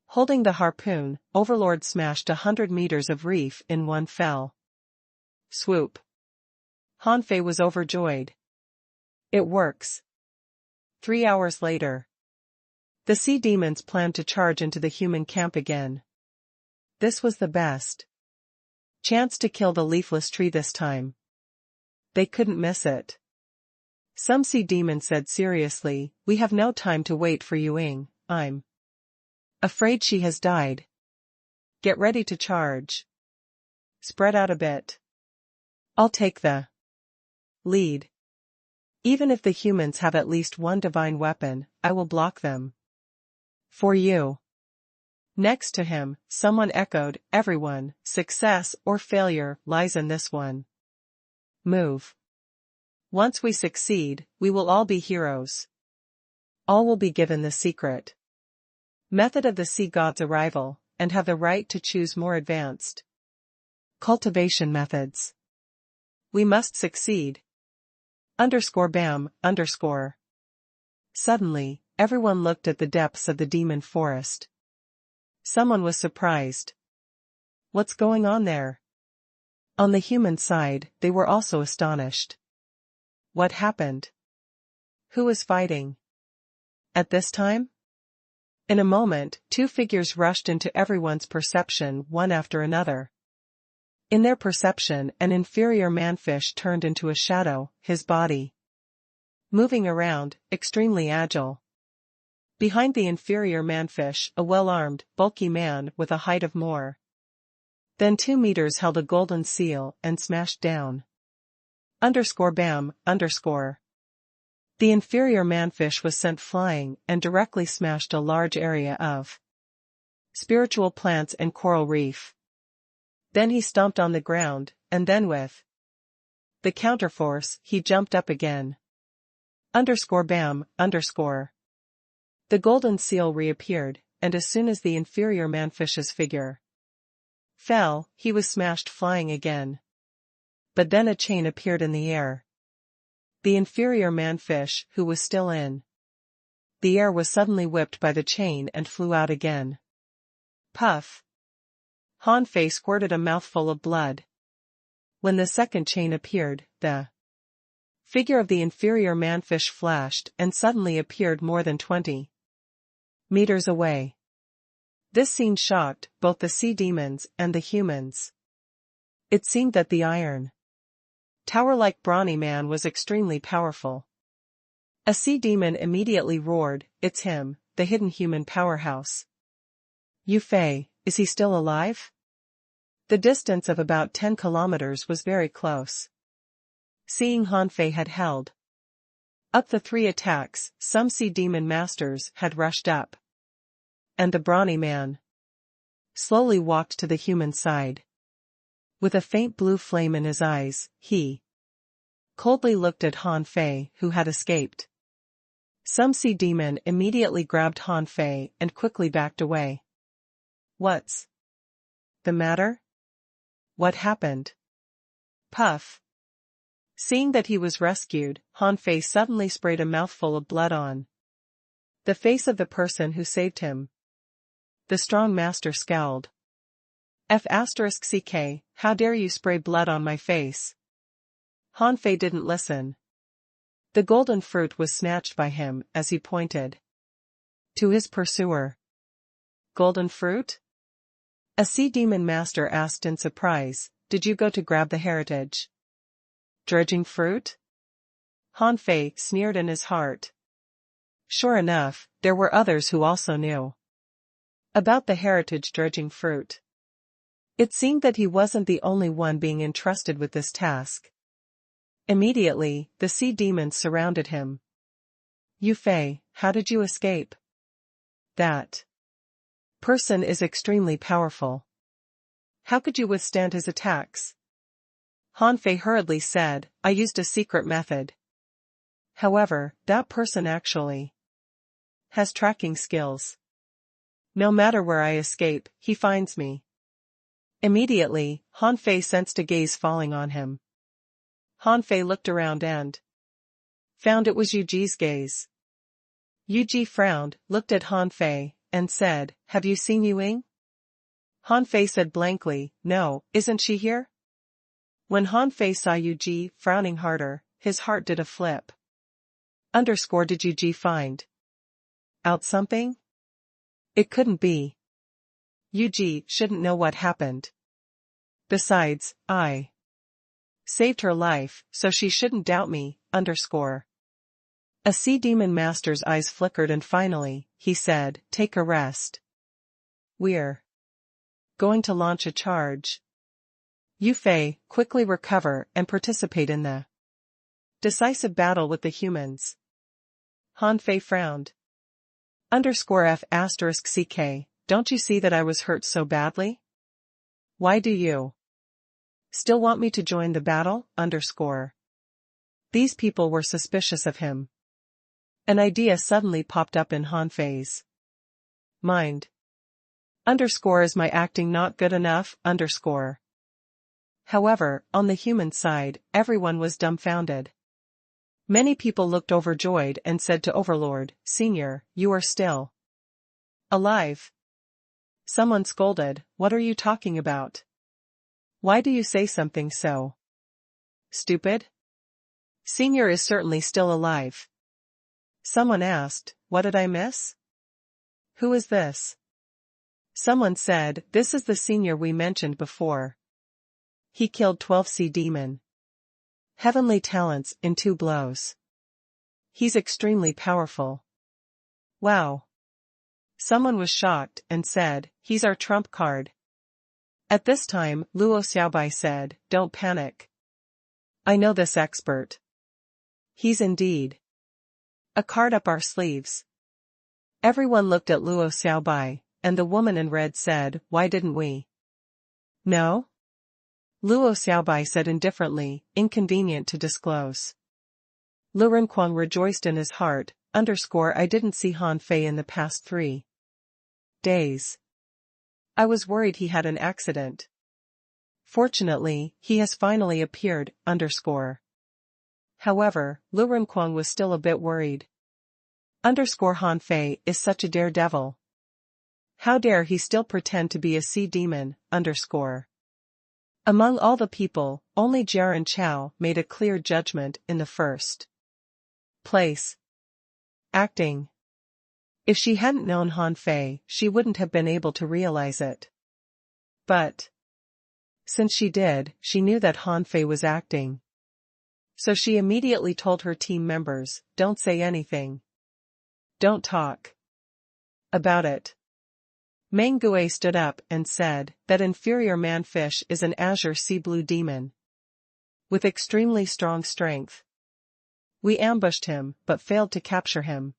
Holding the harpoon, Overlord smashed 100 meters of reef in one fell swoop. Hanfei was overjoyed. It works. 3 hours later. The sea demons planned to charge into the human camp again. This was the best chance to kill the leafless tree this time. They couldn't miss it. Some sea demons said seriously, we have no time to wait for Yuing, I'm afraid she has died. Get ready to charge. Spread out a bit. I'll take the lead. Even if the humans have at least one divine weapon, I will block them. For you. Next to him, someone echoed, everyone, success or failure lies in this one move. Once we succeed, we will all be heroes. All will be given the secret method of the sea god's arrival, and have the right to choose more advanced cultivation methods. We must succeed. Bam. Suddenly, everyone looked at the depths of the demon forest. Someone was surprised. What's going on there? On the human side, they were also astonished. What happened? Who was fighting? At this time? In a moment, two figures rushed into everyone's perception one after another. In their perception, an inferior manfish turned into a shadow, his body moving around, extremely agile. Behind the inferior manfish, a well-armed, bulky man with a height of more than 2 meters held a golden seal and smashed down. Bam. The inferior manfish was sent flying and directly smashed a large area of spiritual plants and coral reef. Then he stomped on the ground, and then with the counterforce, he jumped up again. Bam. The golden seal reappeared, and as soon as the inferior manfish's figure fell, he was smashed flying again. But then a chain appeared in the air. The inferior manfish, who was still in the air, was suddenly whipped by the chain and flew out again. Puff! Hanfei squirted a mouthful of blood. When the second chain appeared, the figure of the inferior manfish flashed and suddenly appeared more than 20 meters away. This scene shocked both the sea demons and the humans. It seemed that the iron tower-like brawny man was extremely powerful. A sea demon immediately roared, "It's him, the hidden human powerhouse." Yu Fei, is he still alive? The distance of about 10 kilometers was very close. Seeing Hanfei had held up the 3 attacks, some sea demon masters had rushed up. And the brawny man slowly walked to the human side. With a faint blue flame in his eyes, he coldly looked at Hanfei, who had escaped. Some sea demon immediately grabbed Hanfei and quickly backed away. What's the matter? What happened? Puff. Seeing that he was rescued, Hanfei suddenly sprayed a mouthful of blood on the face of the person who saved him. The strong master scowled. F***ck, how dare you spray blood on my face? Hanfei didn't listen. The golden fruit was snatched by him as he pointed to his pursuer. Golden fruit? A sea demon master asked in surprise, did you go to grab the heritage dredging fruit? Hanfei sneered in his heart. Sure enough, there were others who also knew about the heritage dredging fruit. It seemed that he wasn't the only one being entrusted with this task. Immediately, the sea demons surrounded him. "Yu Fei, how did you escape? That person is extremely powerful. How could you withstand his attacks?" Han Fei hurriedly said, "I used a secret method. However, that person actually has tracking skills. No matter where I escape, he finds me." Immediately, Han Fei sensed a gaze falling on him. Han Fei looked around and found it was Yu Ji's gaze. Yu Ji frowned, looked at Han Fei, and said, "Have you seen Yu Ying?" Han Fei said blankly, "No, isn't she here?" When Han Fei saw Yu Ji frowning harder, his heart did a flip. Did Yu Ji find out something? It couldn't be. Yu Ji shouldn't know what happened. Besides, I saved her life, so she shouldn't doubt me. A sea demon master's eyes flickered and finally, he said, "Take a rest. We're going to launch a charge. Yu Fei, quickly recover and participate in the decisive battle with the humans." Han Fei frowned. F***CK, don't you see that I was hurt so badly? Why do you still want me to join the battle? These people were suspicious of him. An idea suddenly popped up in Han Fei's mind. Is my acting not good enough? However, on the human side, everyone was dumbfounded. Many people looked overjoyed and said to Overlord, "Senior, you are still alive." Someone scolded, "What are you talking about? Why do you say something so stupid? Senior is certainly still alive." Someone asked, "What did I miss? Who is this?" Someone said, "This is the senior we mentioned before. He killed 12 sea demon heavenly talents in 2 blows. He's extremely powerful." Wow. Someone was shocked and said, "He's our trump card." At this time, Luo Xiaobai said, "Don't panic. I know this expert. He's indeed a card up our sleeves." Everyone looked at Luo Xiaobai, and the woman in red said, "Why didn't we know?" Luo Xiaobai said indifferently, "Inconvenient to disclose." Lu Renquang rejoiced in his heart, "I didn't see Han Fei in the past 3 days. I was worried he had an accident. Fortunately, he has finally appeared. However, Lu Renquang was still a bit worried. Han Fei is such a daredevil. How dare he still pretend to be a sea demon? Among all the people, only Jiaren Chao made a clear judgment in the first place. Acting. If she hadn't known Han Fei, she wouldn't have been able to realize it. But since she did, she knew that Han Fei was acting. So she immediately told her team members, "Don't say anything. Don't talk about it." Meng Gui stood up and said, "That inferior man-fish is an azure sea blue demon with extremely strong strength. We ambushed him, but failed to capture him."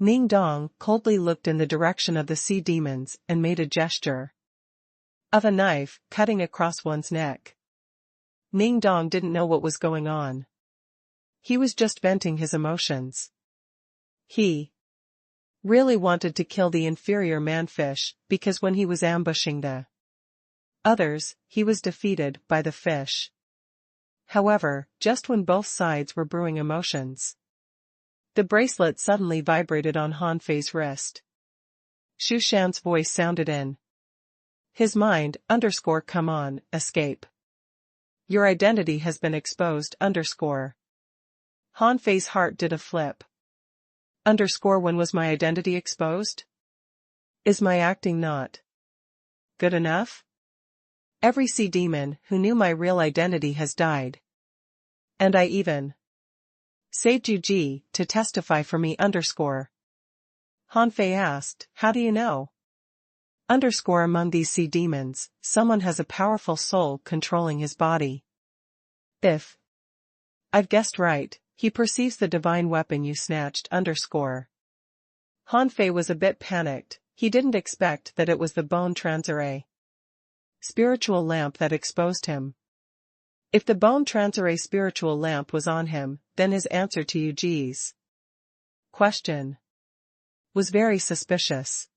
Ning Dong coldly looked in the direction of the sea demons and made a gesture of a knife cutting across one's neck. Ning Dong didn't know what was going on. He was just venting his emotions. He really wanted to kill the inferior man-fish, because when he was ambushing the others, he was defeated by the fish. However, just when both sides were brewing emotions, the bracelet suddenly vibrated on Han Fei's wrist. Xu Shan's voice sounded in his mind, "Come on, escape. Your identity has been exposed." Han Fei's heart did a flip. When was my identity exposed? Is my acting not good enough? Every sea demon who knew my real identity has died. And I even saved Yu Ji to testify for me. Han Fei asked, "How do you know?" Among these sea demons, someone has a powerful soul controlling his body. If I've guessed right, he perceives the divine weapon you snatched. Hanfei was a bit panicked. He didn't expect that it was the bone transarray spiritual lamp that exposed him. If the bone transarray spiritual lamp was on him, then his answer to Yuji's question was very suspicious.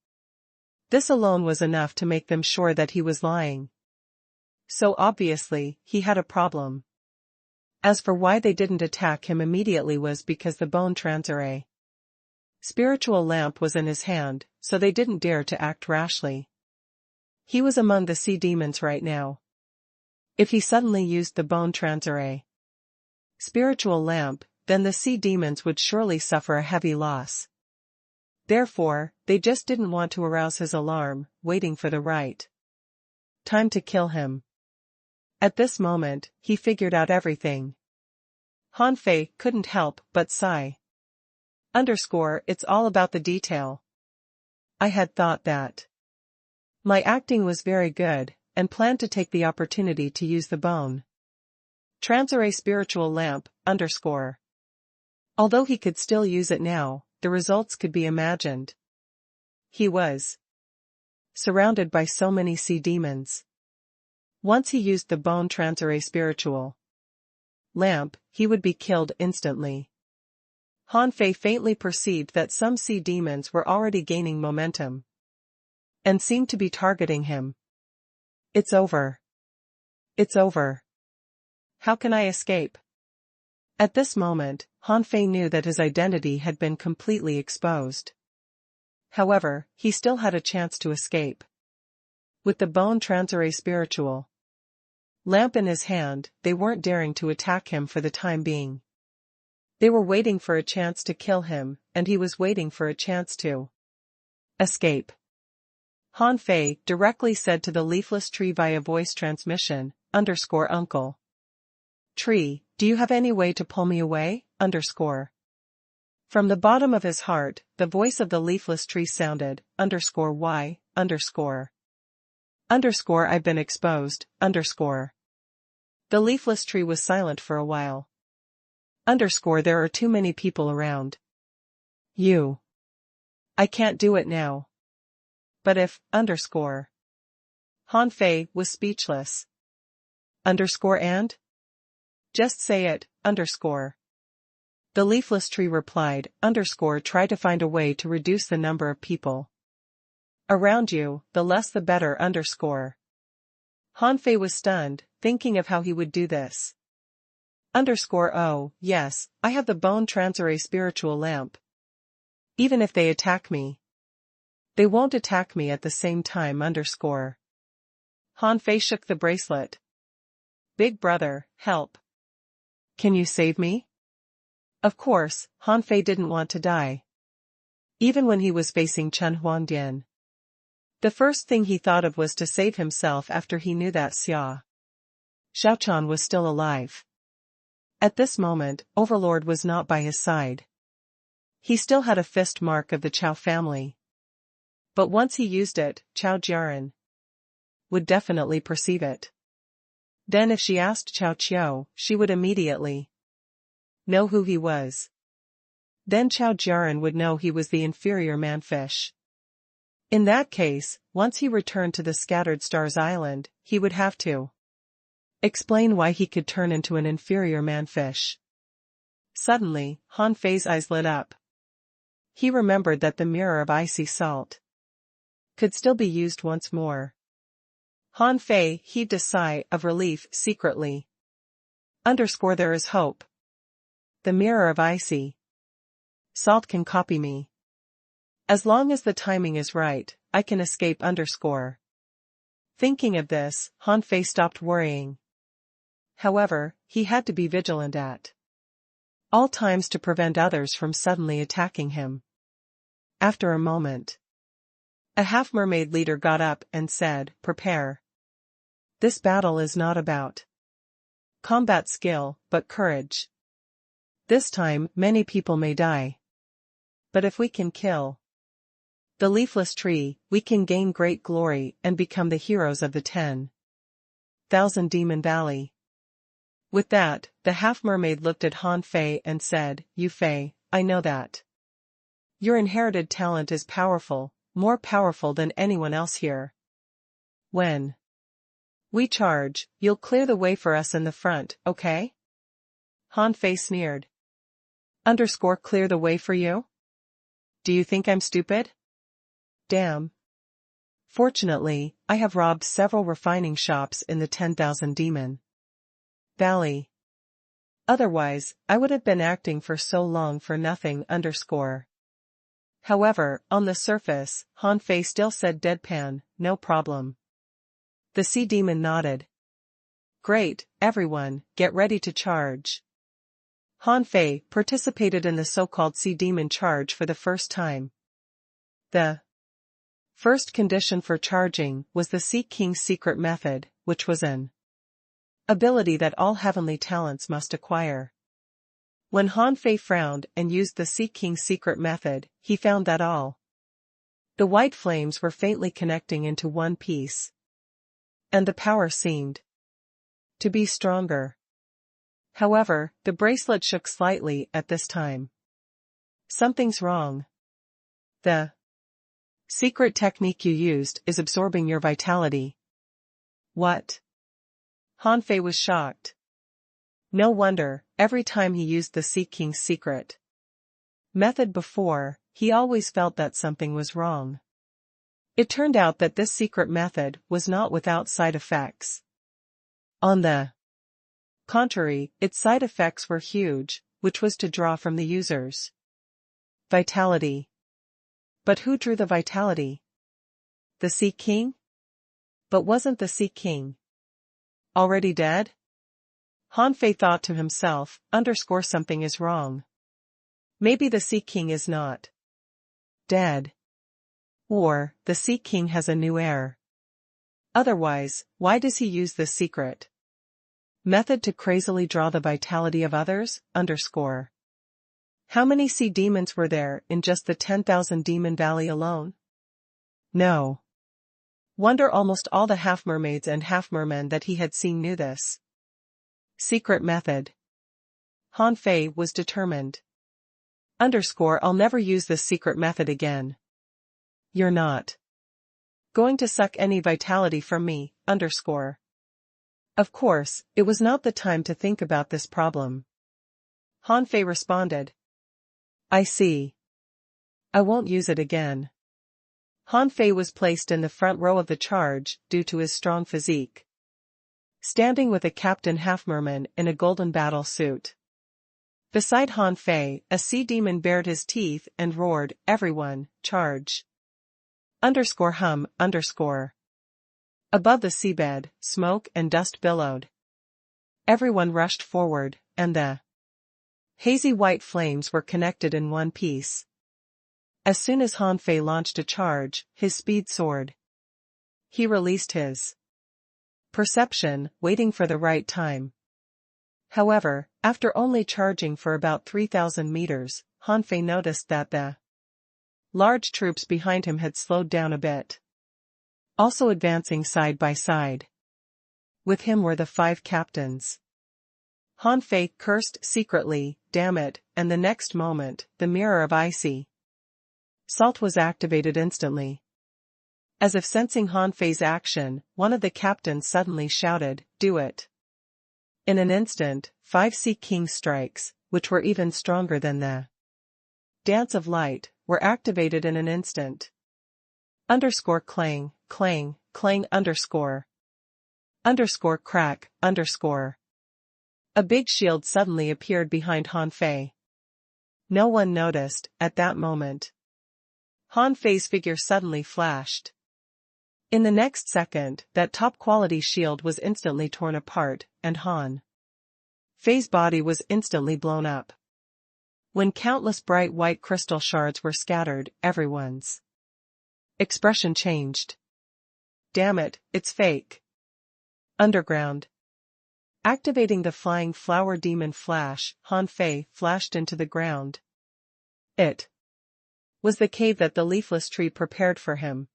This alone was enough to make them sure that he was lying. So obviously, he had a problem. As for why they didn't attack him immediately was because the bone transarray spiritual lamp was in his hand, so they didn't dare to act rashly. He was among the sea demons right now. If he suddenly used the bone transarray spiritual lamp, then the sea demons would surely suffer a heavy loss. Therefore, they just didn't want to arouse his alarm, waiting for the right time to kill him. At this moment, he figured out everything. Hanfei couldn't help but sigh. It's all about the detail. I had thought that my acting was very good, and planned to take the opportunity to use the bone transarray spiritual lamp. Although he could still use it now, the results could be imagined. He was surrounded by so many sea demons. Once he used the bone transarray spiritual lamp, he would be killed instantly. Hanfei faintly perceived that some sea demons were already gaining momentum and seemed to be targeting him. It's over. It's over. How can I escape? At this moment, Hanfei knew that his identity had been completely exposed. However, he still had a chance to escape. With the bone transarray spiritual lamp in his hand, they weren't daring to attack him for the time being. They were waiting for a chance to kill him, and he was waiting for a chance to escape. Hanfei directly said to the leafless tree via voice transmission, Uncle Tree, do you have any way to pull me away? From the bottom of his heart, the voice of the leafless tree sounded, Why? I've been exposed, The leafless tree was silent for a while. There are too many people around. I can't do it now. But if, Hanfei was speechless. And? Just say it, The leafless tree replied, Try to find a way to reduce the number of people around you, the less the better, Hanfei was stunned, thinking of how he would do this. Oh, yes, I have the bone transarray spiritual lamp. Even if they attack me, they won't attack me at the same time, Hanfei shook the bracelet. Big brother, help. Can you save me? Of course, Hanfei didn't want to die. Even when he was facing Chen Huangdian, the first thing he thought of was to save himself after he knew that Xiaochan was still alive. At this moment, Overlord was not by his side. He still had a fist mark of the Chao family. But once he used it, Chao Jiaran would definitely perceive it. Then if she asked Chao Qiu, she would immediately know who he was. Then Chao Jiaran would know he was the inferior manfish. In that case, once he returned to the Scattered Stars Island, he would have to explain why he could turn into an inferior manfish. Suddenly, Hanfei's eyes lit up. He remembered that the mirror of icy salt could still be used once more. Hanfei heaved a sigh of relief secretly. There is hope. The mirror of icy salt can copy me. As long as the timing is right, I can escape. Thinking of this, Hanfei stopped worrying. However, he had to be vigilant at all times to prevent others from suddenly attacking him. After a moment, a half-mermaid leader got up and said, Prepare. This battle is not about combat skill, but courage. This time, many people may die. But if we can kill The leafless tree, we can gain great glory and become the heroes of the 10,000 Demon Valley. With that, the half-mermaid looked at Han Fei and said, "You Fei, I know that. Your inherited talent is powerful, more powerful than anyone else here. When we charge, you'll clear the way for us in the front, okay?" Han Fei sneered. Clear the way for you? Do you think I'm stupid? Damn. Fortunately, I have robbed several refining shops in the 10,000 Demon Valley. Otherwise, I would have been acting for so long for nothing. However, on the surface, Han Fei still said deadpan, "No problem." The sea demon nodded. "Great, everyone, get ready to charge." Han Fei participated in the so-called sea demon charge for the first time. The first condition for charging was the Sea King's secret method, which was an ability that all heavenly talents must acquire. When Han Fei frowned and used the Sea King's secret method, he found that all the white flames were faintly connecting into one piece. And the power seemed to be stronger. However, the bracelet shook slightly at this time. Something's wrong. The secret technique you used is absorbing your vitality. What? Han Fei was shocked. No wonder, every time he used the Sea King's secret method before, he always felt that something was wrong. It turned out that this secret method was not without side effects. On the contrary, its side effects were huge, which was to draw from the user's vitality. But who drew the vitality? The Sea King? But wasn't the Sea King already dead? Han Fei thought to himself, something is wrong. Maybe the Sea King is not dead. Or, the Sea King has a new heir. Otherwise, why does he use this secret method to crazily draw the vitality of others? How many sea demons were there in just the 10,000 Demon Valley alone? No wonder almost all the half-mermaids and half-mermen that he had seen knew this secret method. Han Fei was determined. I'll never use this secret method again. You're not going to suck any vitality from me, Of course, it was not the time to think about this problem. Han Fei responded. I see. I won't use it again. Han Fei was placed in the front row of the charge due to his strong physique. Standing with a captain half-merman in a golden battle suit. Beside Han Fei, a sea demon bared his teeth and roared, "Everyone, charge!" Hum. Above the seabed, smoke and dust billowed. Everyone rushed forward, and the hazy white flames were connected in one piece. As soon as Han Fei launched a charge, his speed soared. He released his perception, waiting for the right time. However, after only charging for about 3,000 meters, Han Fei noticed that the large troops behind him had slowed down a bit. Also advancing side by side. With him were the 5 captains. Han Fei cursed secretly, "Damn it," and the next moment, the mirror of icy salt was activated instantly. As if sensing Han Fei's action, one of the captains suddenly shouted, "Do it." In an instant, 5 Sea King strikes, which were even stronger than the dance of light, were activated in an instant. Clang, clang, clang crack, A big shield suddenly appeared behind Han Fei. No one noticed, at that moment. Han Fei's figure suddenly flashed. In the next second, that top-quality shield was instantly torn apart, and Han Fei's body was instantly blown up. When countless bright white crystal shards were scattered, everyone's expression changed. "Damn it, it's fake." Underground. Activating the flying flower demon flash, Han Fei flashed into the ground. It was the cave that the leafless tree prepared for him.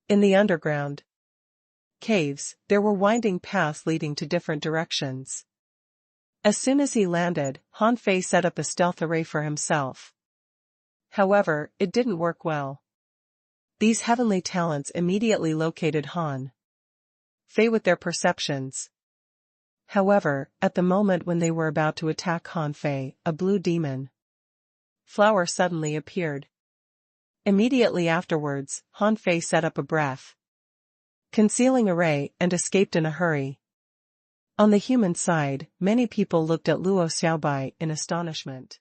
In the underground caves, there were winding paths leading to different directions. As soon as he landed, Han Fei set up a stealth array for himself. However, it didn't work well. These heavenly talents immediately located Han Fei with their perceptions. However, at the moment when they were about to attack Han Fei, a blue demon flower suddenly appeared. Immediately afterwards, Han Fei set up a breath concealing array and escaped in a hurry. On the human side, many people looked at Luo Xiaobai in astonishment.